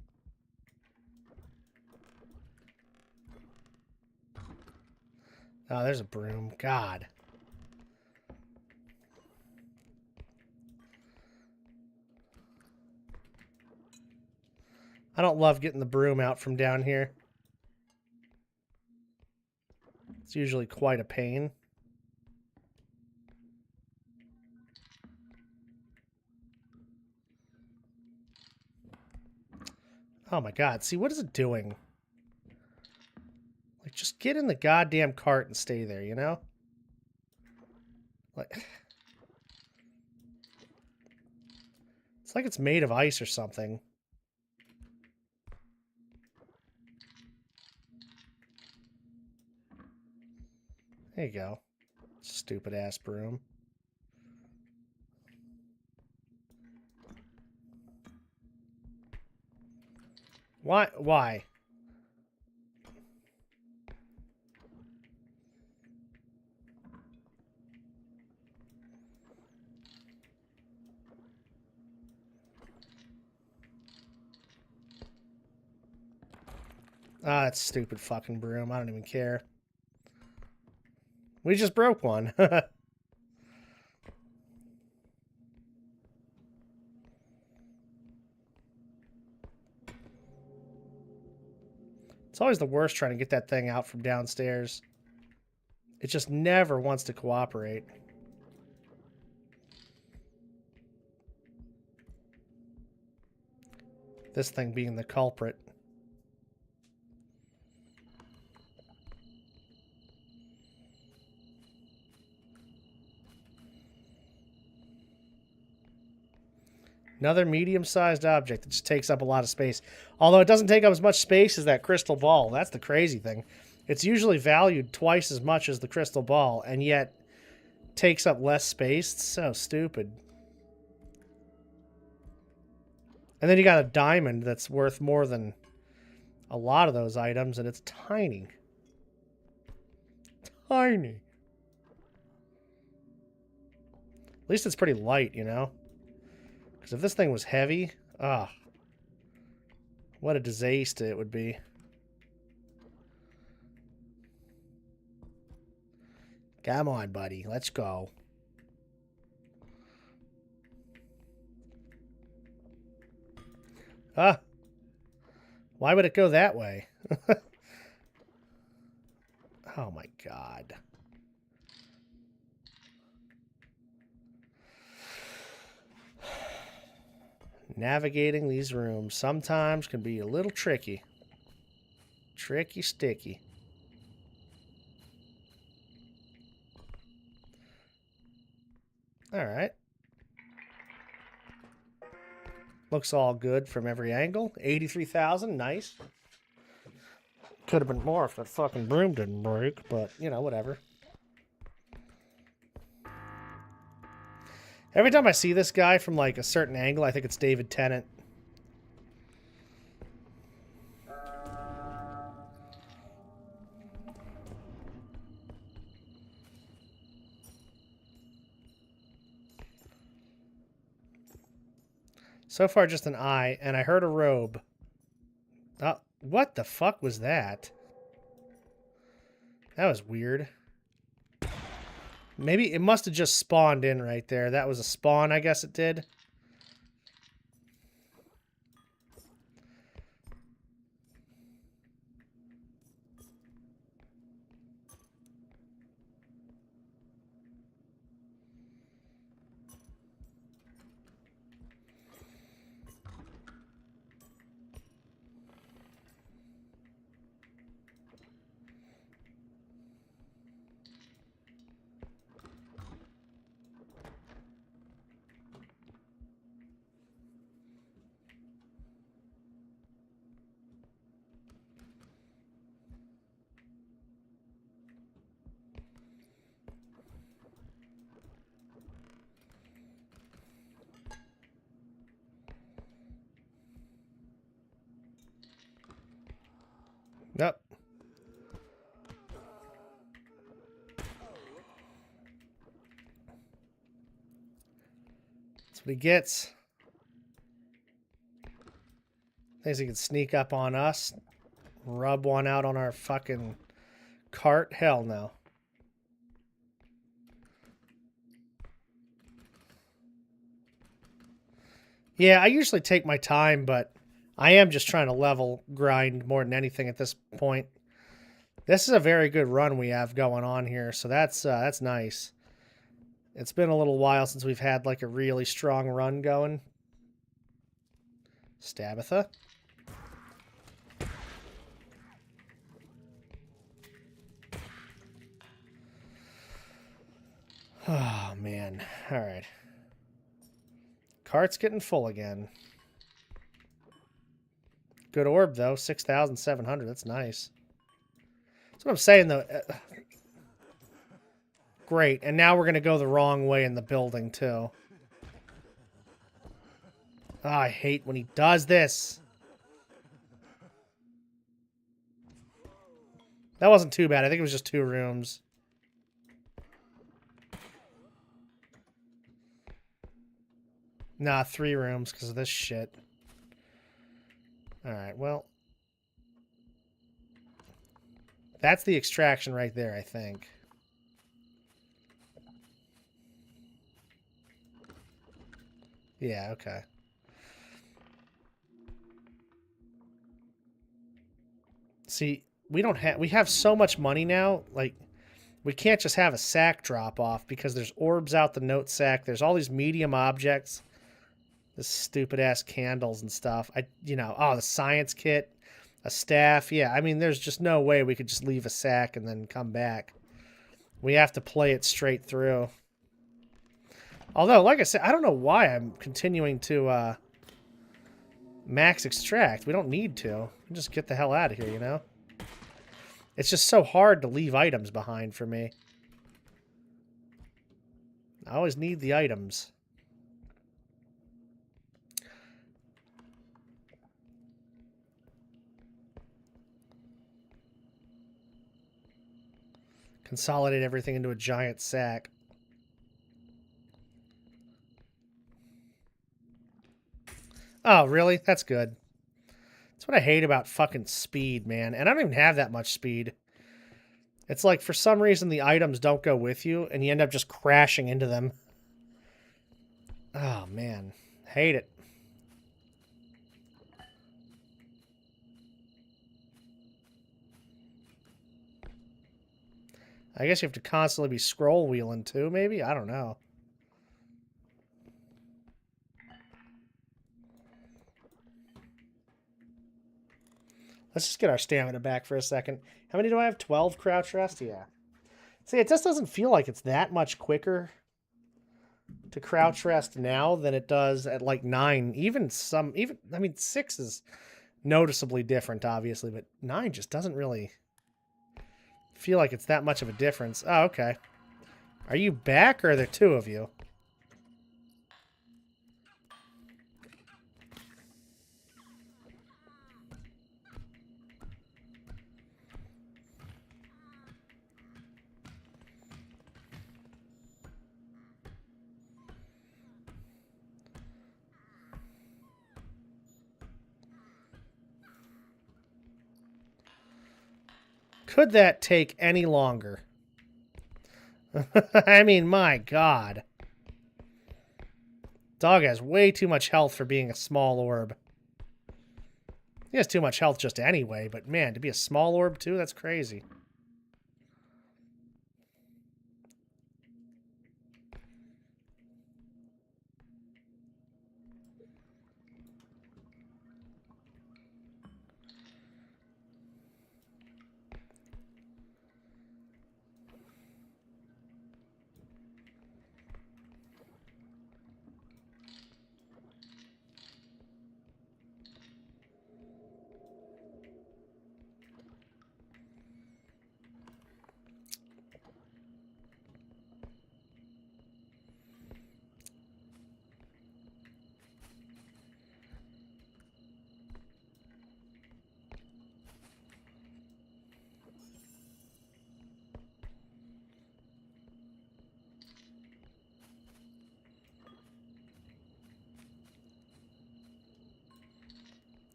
Oh, there's a broom. God. I don't love getting the broom out from down here. It's usually quite a pain. Oh my God. See, what is it doing? Like, just get in the goddamn cart and stay there, you know? Like, it's like it's made of ice or something. There you go. Stupid ass broom. Why? Why? Ah, that stupid fucking broom. I don't even care. We just broke one. It's always the worst trying to get that thing out from downstairs. It just never wants to cooperate. This thing being the culprit. Another medium-sized object that just takes up a lot of space. Although it doesn't take up as much space as that crystal ball. That's the crazy thing. It's usually valued twice as much as the crystal ball, and yet takes up less space. It's so stupid. And then you got a diamond that's worth more than a lot of those items, and it's tiny. Tiny. At least it's pretty light, you know? Because if this thing was heavy, what a disaster it would be. Come on, buddy. Let's go. Why would it go that way? Oh, my God. Navigating these rooms sometimes can be a little tricky. Tricky sticky. Alright. Looks all good from every angle. 83,000, nice. Could have been more if that fucking broom didn't break, but, you know, whatever. Every time I see this guy from, like, a certain angle, I think it's David Tennant. So far, just an eye, and I heard a robe. Oh, what the fuck was that? That was weird. Maybe it must have just spawned in right there. That was a spawn, I guess it did. Nope. That's what he gets. Thinks he can sneak up on us. Rub one out on our fucking cart. Hell no. Yeah, I usually take my time, but I am just trying to level grind more than anything at this point. This is a very good run we have going on here, so that's nice. It's been a little while since we've had like a really strong run going. Stabitha. Oh, man. All right. Cart's getting full again. Good orb, though. 6,700. That's nice. That's what I'm saying, though. Great. And now we're going to go the wrong way in the building, too. Oh, I hate when he does this. That wasn't too bad. I think it was just 2 rooms. Nah, 3 rooms because of this shit. Alright, well. That's the extraction right there, I think. Yeah, okay. See, we have so much money now, like, we can't just have a sack drop off because there's orbs out the note sack. There's all these medium objects. This stupid ass candles and stuff. The science kit, a staff. Yeah, I mean, there's just no way we could just leave a sack and then come back. We have to play it straight through. Although, like I said, I don't know why I'm continuing to max extract. We don't need to. Just get the hell out of here, you know? It's just so hard to leave items behind for me. I always need the items. Consolidate everything into a giant sack. Oh, really? That's good. That's what I hate about fucking speed, man. And I don't even have that much speed. It's like, for some reason, the items don't go with you, and you end up just crashing into them. Oh, man. Hate it. I guess you have to constantly be scroll wheeling, too, maybe? I don't know. Let's just get our stamina back for a second. How many do I have? 12 crouch rest? Yeah. See, it just doesn't feel like it's that much quicker to crouch rest now than it does at like 9. I mean, 6 is noticeably different, obviously, but 9 just doesn't really feel like it's that much of a difference. Oh, okay. Are you back, or are there 2 of you? Could that take any longer? I mean, my God. Dog has way too much health for being a small orb. He has too much health just anyway, but man, to be a small orb too, that's crazy.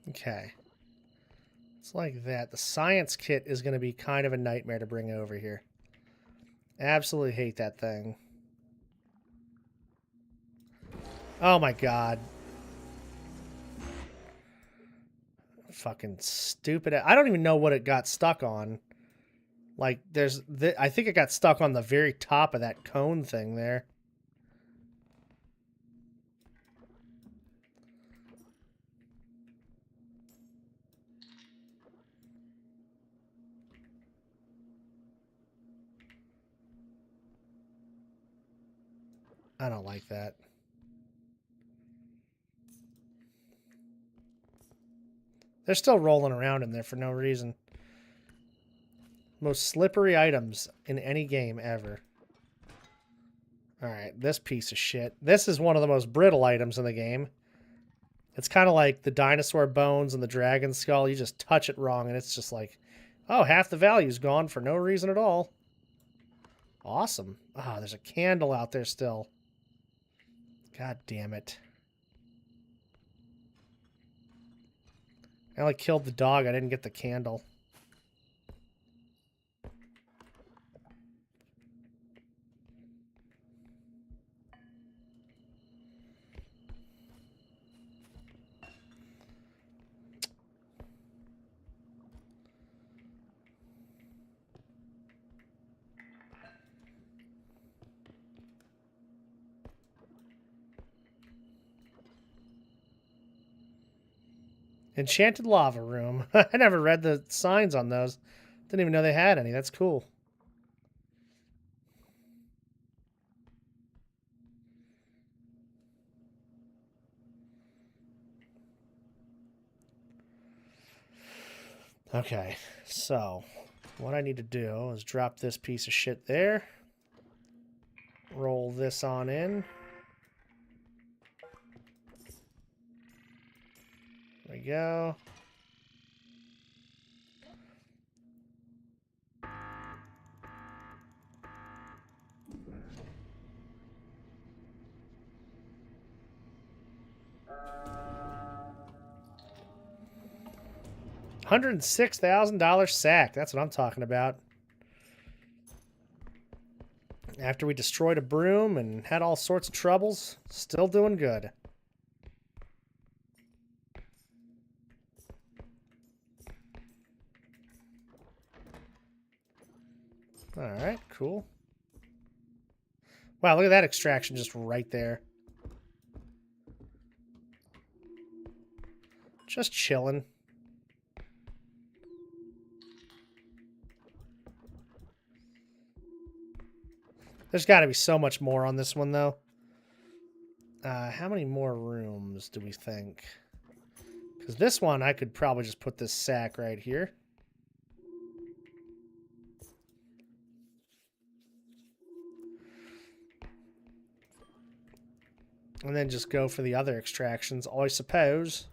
Okay. It's like that. The science kit is going to be kind of a nightmare to bring over here. Absolutely hate that thing. Oh my God. Fucking stupid. I don't even know what it got stuck on. Like, I think it got stuck on the very top of that cone thing there. I don't like that. They're still rolling around in there for no reason. Most slippery items in any game ever. Alright, this piece of shit. This is one of the most brittle items in the game. It's kind of like the dinosaur bones and the dragon skull. You just touch it wrong and it's just like, oh, half the value's gone for no reason at all. Awesome. Ah, oh, there's a candle out there still. God damn it. I only killed the dog. I didn't get the candle. Enchanted lava room. I never read the signs on those. Didn't even know they had any. That's cool. Okay, so what I need to do is drop this piece of shit there. Roll this on in. There we go. $106,000 sack. That's what I'm talking about. After we destroyed a broom and had all sorts of troubles, still doing good. Alright, cool. Wow, look at that extraction just right there. Just chilling. There's got to be so much more on this one, though. How many more rooms do we think? Because this one, I could probably just put this sack right here. And then just go for the other extractions, I suppose.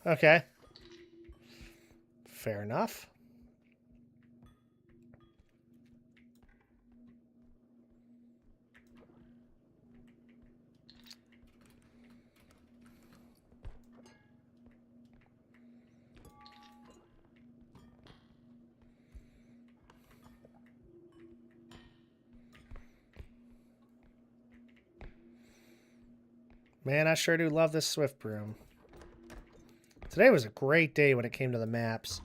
Okay. Fair enough. Man, I sure do love this Swift Broom. Today was a great day when it came to the maps.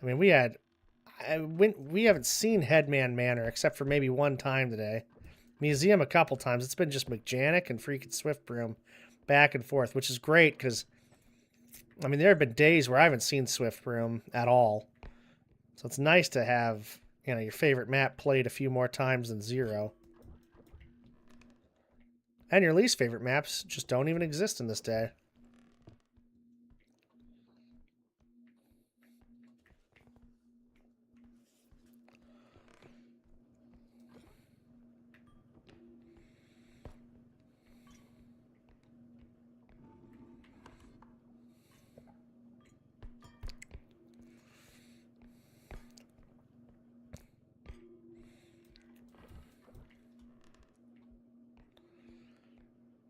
I mean, we haven't seen Headman Manor except for maybe one time today. Museum a couple times. It's been just Mechanic and freaking Swift Broom back and forth, which is great because, I mean, there have been days where I haven't seen Swift Broom at all. So it's nice to have, you know, your favorite map played a few more times than zero. And your least favorite maps just don't even exist in this day.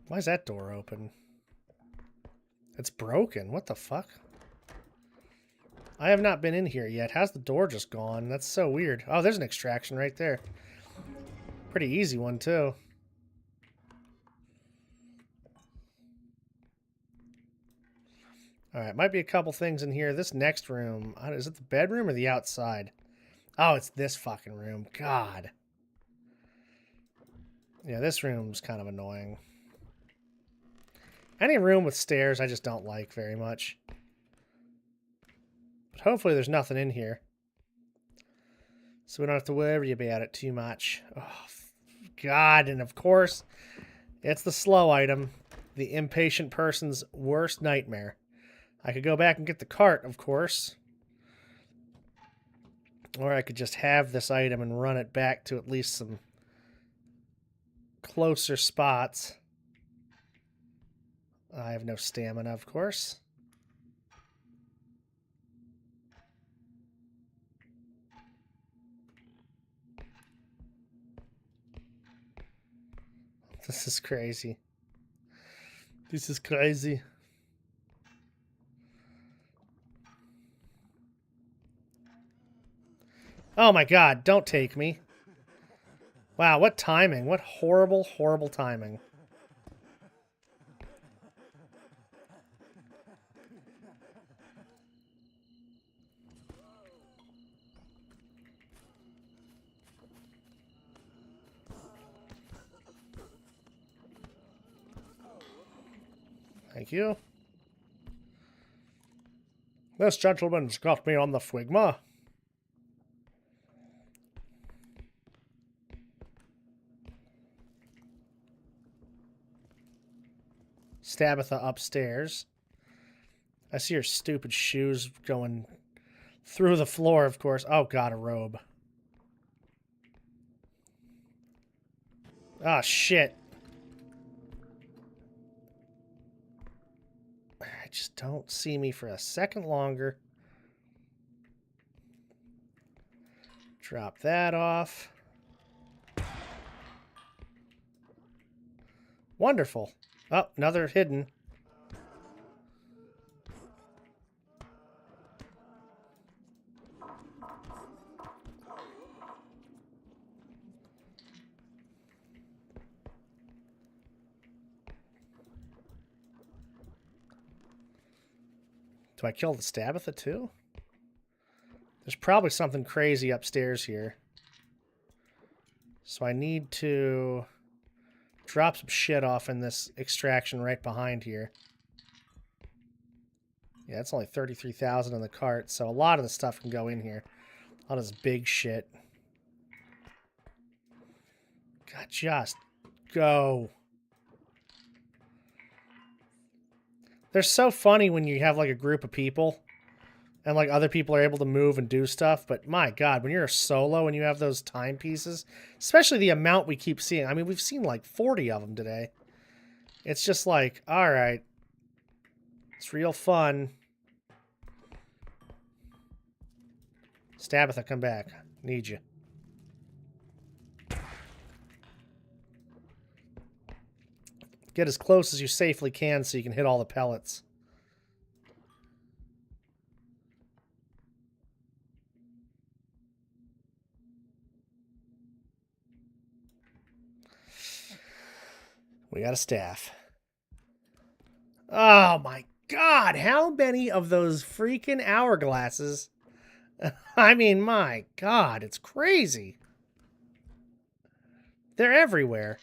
Why is that door open? It's broken. What the fuck? I have not been in here yet. How's the door just gone? That's so weird. Oh, there's an extraction right there. Pretty easy one, too. Alright, might be a couple things in here. This next room, is it the bedroom or the outside? Oh, it's this fucking room. God. Yeah, this room's kind of annoying. Any room with stairs I just don't like very much. But hopefully there's nothing in here. So we don't have to worry about it too much. Oh, God. And of course, it's the slow item. The impatient person's worst nightmare. I could go back and get the cart, of course. Or I could just have this item and run it back to at least some closer spots. I have no stamina, of course. This is crazy. This is crazy. Oh my God, don't take me. Wow, what timing. What horrible, horrible timing. Thank you. This gentleman's got me on the phlegma. Stabitha upstairs. I see her stupid shoes going through the floor, of course. Oh, God, a robe. Ah, shit. I just don't see me for a second longer. Drop that off. Wonderful. Oh, another hidden. Do I kill the Stabitha too? There's probably something crazy upstairs here. So I need to drop some shit off in this extraction right behind here. Yeah, it's only 33,000 in the cart, so a lot of the stuff can go in here. A lot of this big shit. God, just go. They're so funny when you have like a group of people and like other people are able to move and do stuff, but my God, when you're a solo and you have those timepieces, especially the amount we keep seeing. I mean, we've seen like 40 of them today. It's just like, all right, it's real fun. Stabitha, come back. Need you. Get as close as you safely can so you can hit all the pellets. We got a staff. Oh my God, how many of those freaking hourglasses? I mean, my God, it's crazy. They're everywhere.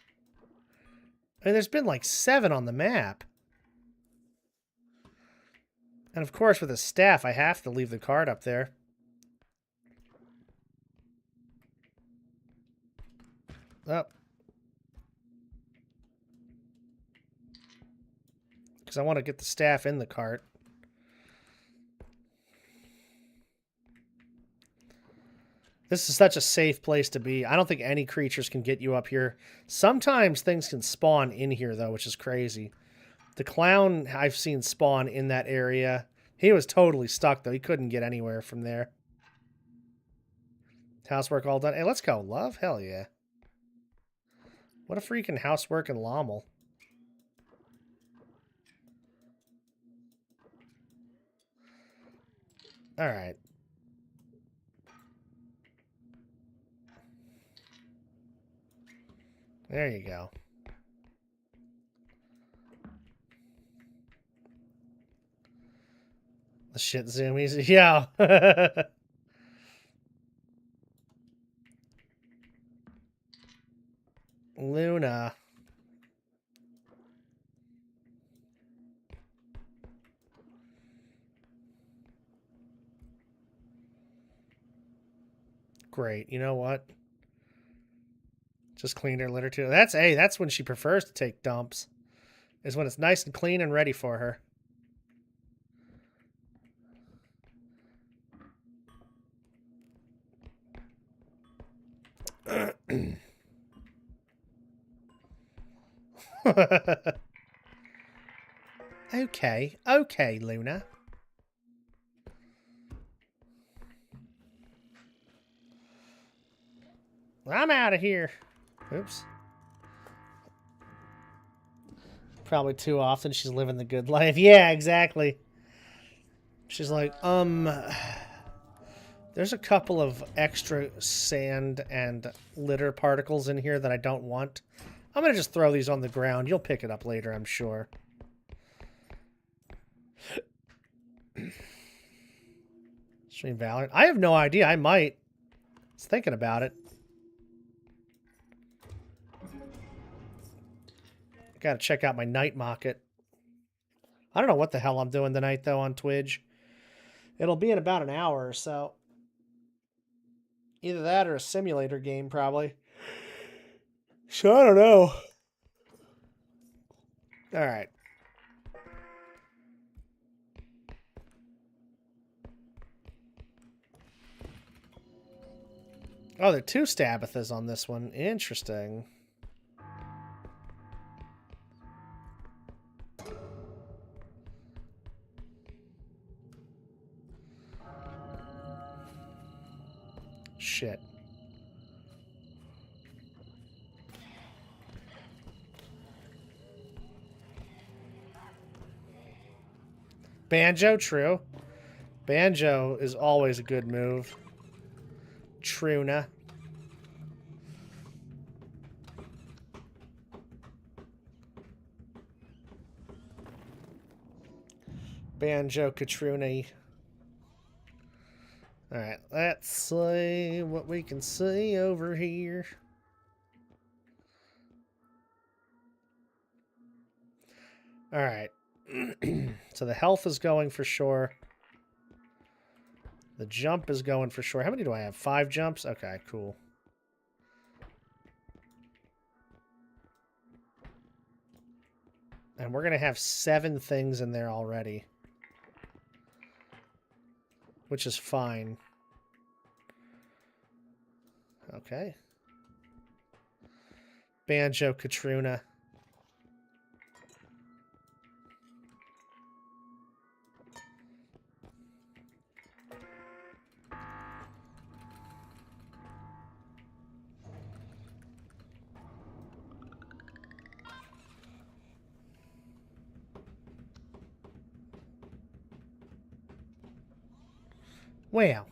I mean, there's been like 7 on the map. And of course, with a staff, I have to leave the card up there. Oh. Because I want to get the staff in the cart. This is such a safe place to be. I don't think any creatures can get you up here. Sometimes things can spawn in here, though, which is crazy. The clown I've seen spawn in that area. He was totally stuck, though. He couldn't get anywhere from there. Housework all done. Hey, let's go, love. Hell yeah. What a freaking housework and Lommel. All right. There you go. The shit zoomies. Yeah. Luna. Great. You know what? Just cleaned her litter too. That's when she prefers to take dumps. Is when it's nice and clean and ready for her. Okay. Okay, Luna. I'm out of here. Oops. Probably too often she's living the good life. Yeah, exactly. She's like, there's a couple of extra sand and litter particles in here that I don't want. I'm going to just throw these on the ground. You'll pick it up later, I'm sure. Stream Valorant. I have no idea. I might. I was thinking about it. Gotta check out my night market. I don't know what the hell I'm doing tonight, though, on Twitch. It'll be in about an hour or so. Either that or a simulator game, probably. So I don't know. Alright. Oh, there are 2 Stabithas on this one. Interesting. Shit. Banjo, true. Banjo is always a good move. Truna. Banjo Katruna. Alright, let's see what we can see over here. Alright. So the health is going for sure. The jump is going for sure. How many do I have? 5 jumps? Okay, cool. And we're going to have 7 things in there already. Which is fine. Okay. Banjo Katruna. Wow.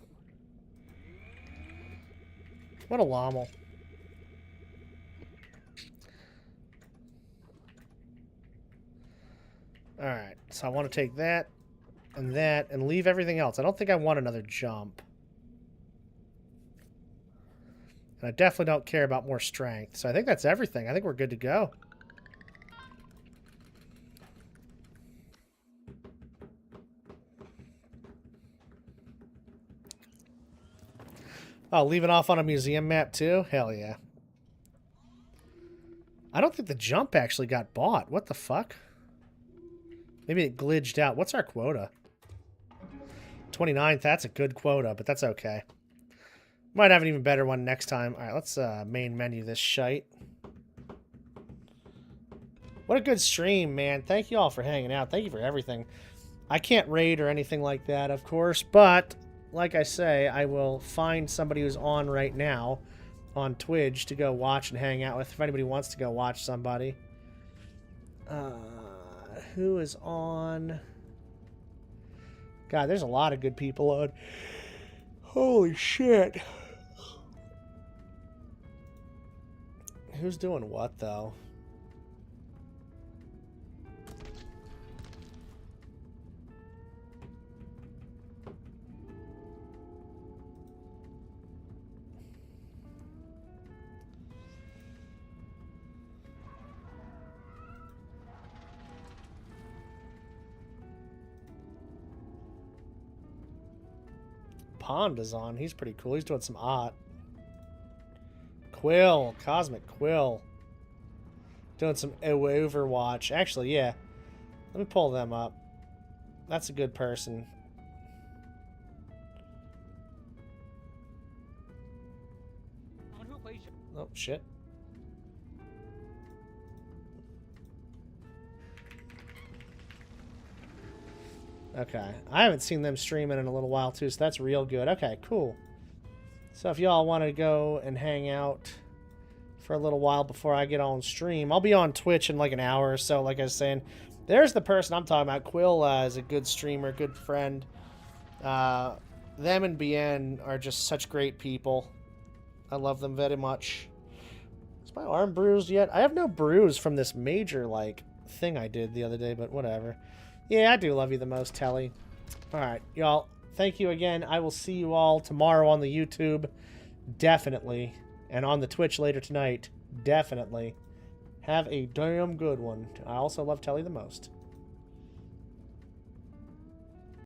What a lommel. Alright, so I want to take that and leave everything else. I don't think I want another jump. And I definitely don't care about more strength. So I think that's everything. I think we're good to go. Oh, leave it off on a museum map too? Hell yeah. I don't think the jump actually got bought. What the fuck? Maybe it glitched out. What's our quota? 29th. That's a good quota, but that's okay. Might have an even better one next time. All right, let's main menu this shite. What a good stream, man. Thank you all for hanging out. Thank you for everything. I can't raid or anything like that, of course, but like I say, I will find somebody who's on right now on Twitch to go watch and hang out with if anybody wants to go watch somebody. Who is on? God, there's a lot of good people on. Holy shit. Who's doing what, though? Pond is on. He's pretty cool. He's doing some art. Quill. Cosmic Quill. Doing some Overwatch. Actually, yeah. Let me pull them up. That's a good person. Oh, shit. Okay. I haven't seen them streaming in a little while, too, so that's real good. Okay, cool. So if y'all want to go and hang out for a little while before I get on stream, I'll be on Twitch in like an hour or so, like I was saying. There's the person I'm talking about. Quill is a good streamer, good friend. Them and BN are just such great people. I love them very much. Is my arm bruised yet? I have no bruise from this major, like, thing I did the other day, but whatever. Yeah, I do love you the most, Telly. Alright, y'all. Thank you again. I will see you all tomorrow on the YouTube. Definitely. And on the Twitch later tonight. Definitely. Have a damn good one. I also love Telly the most.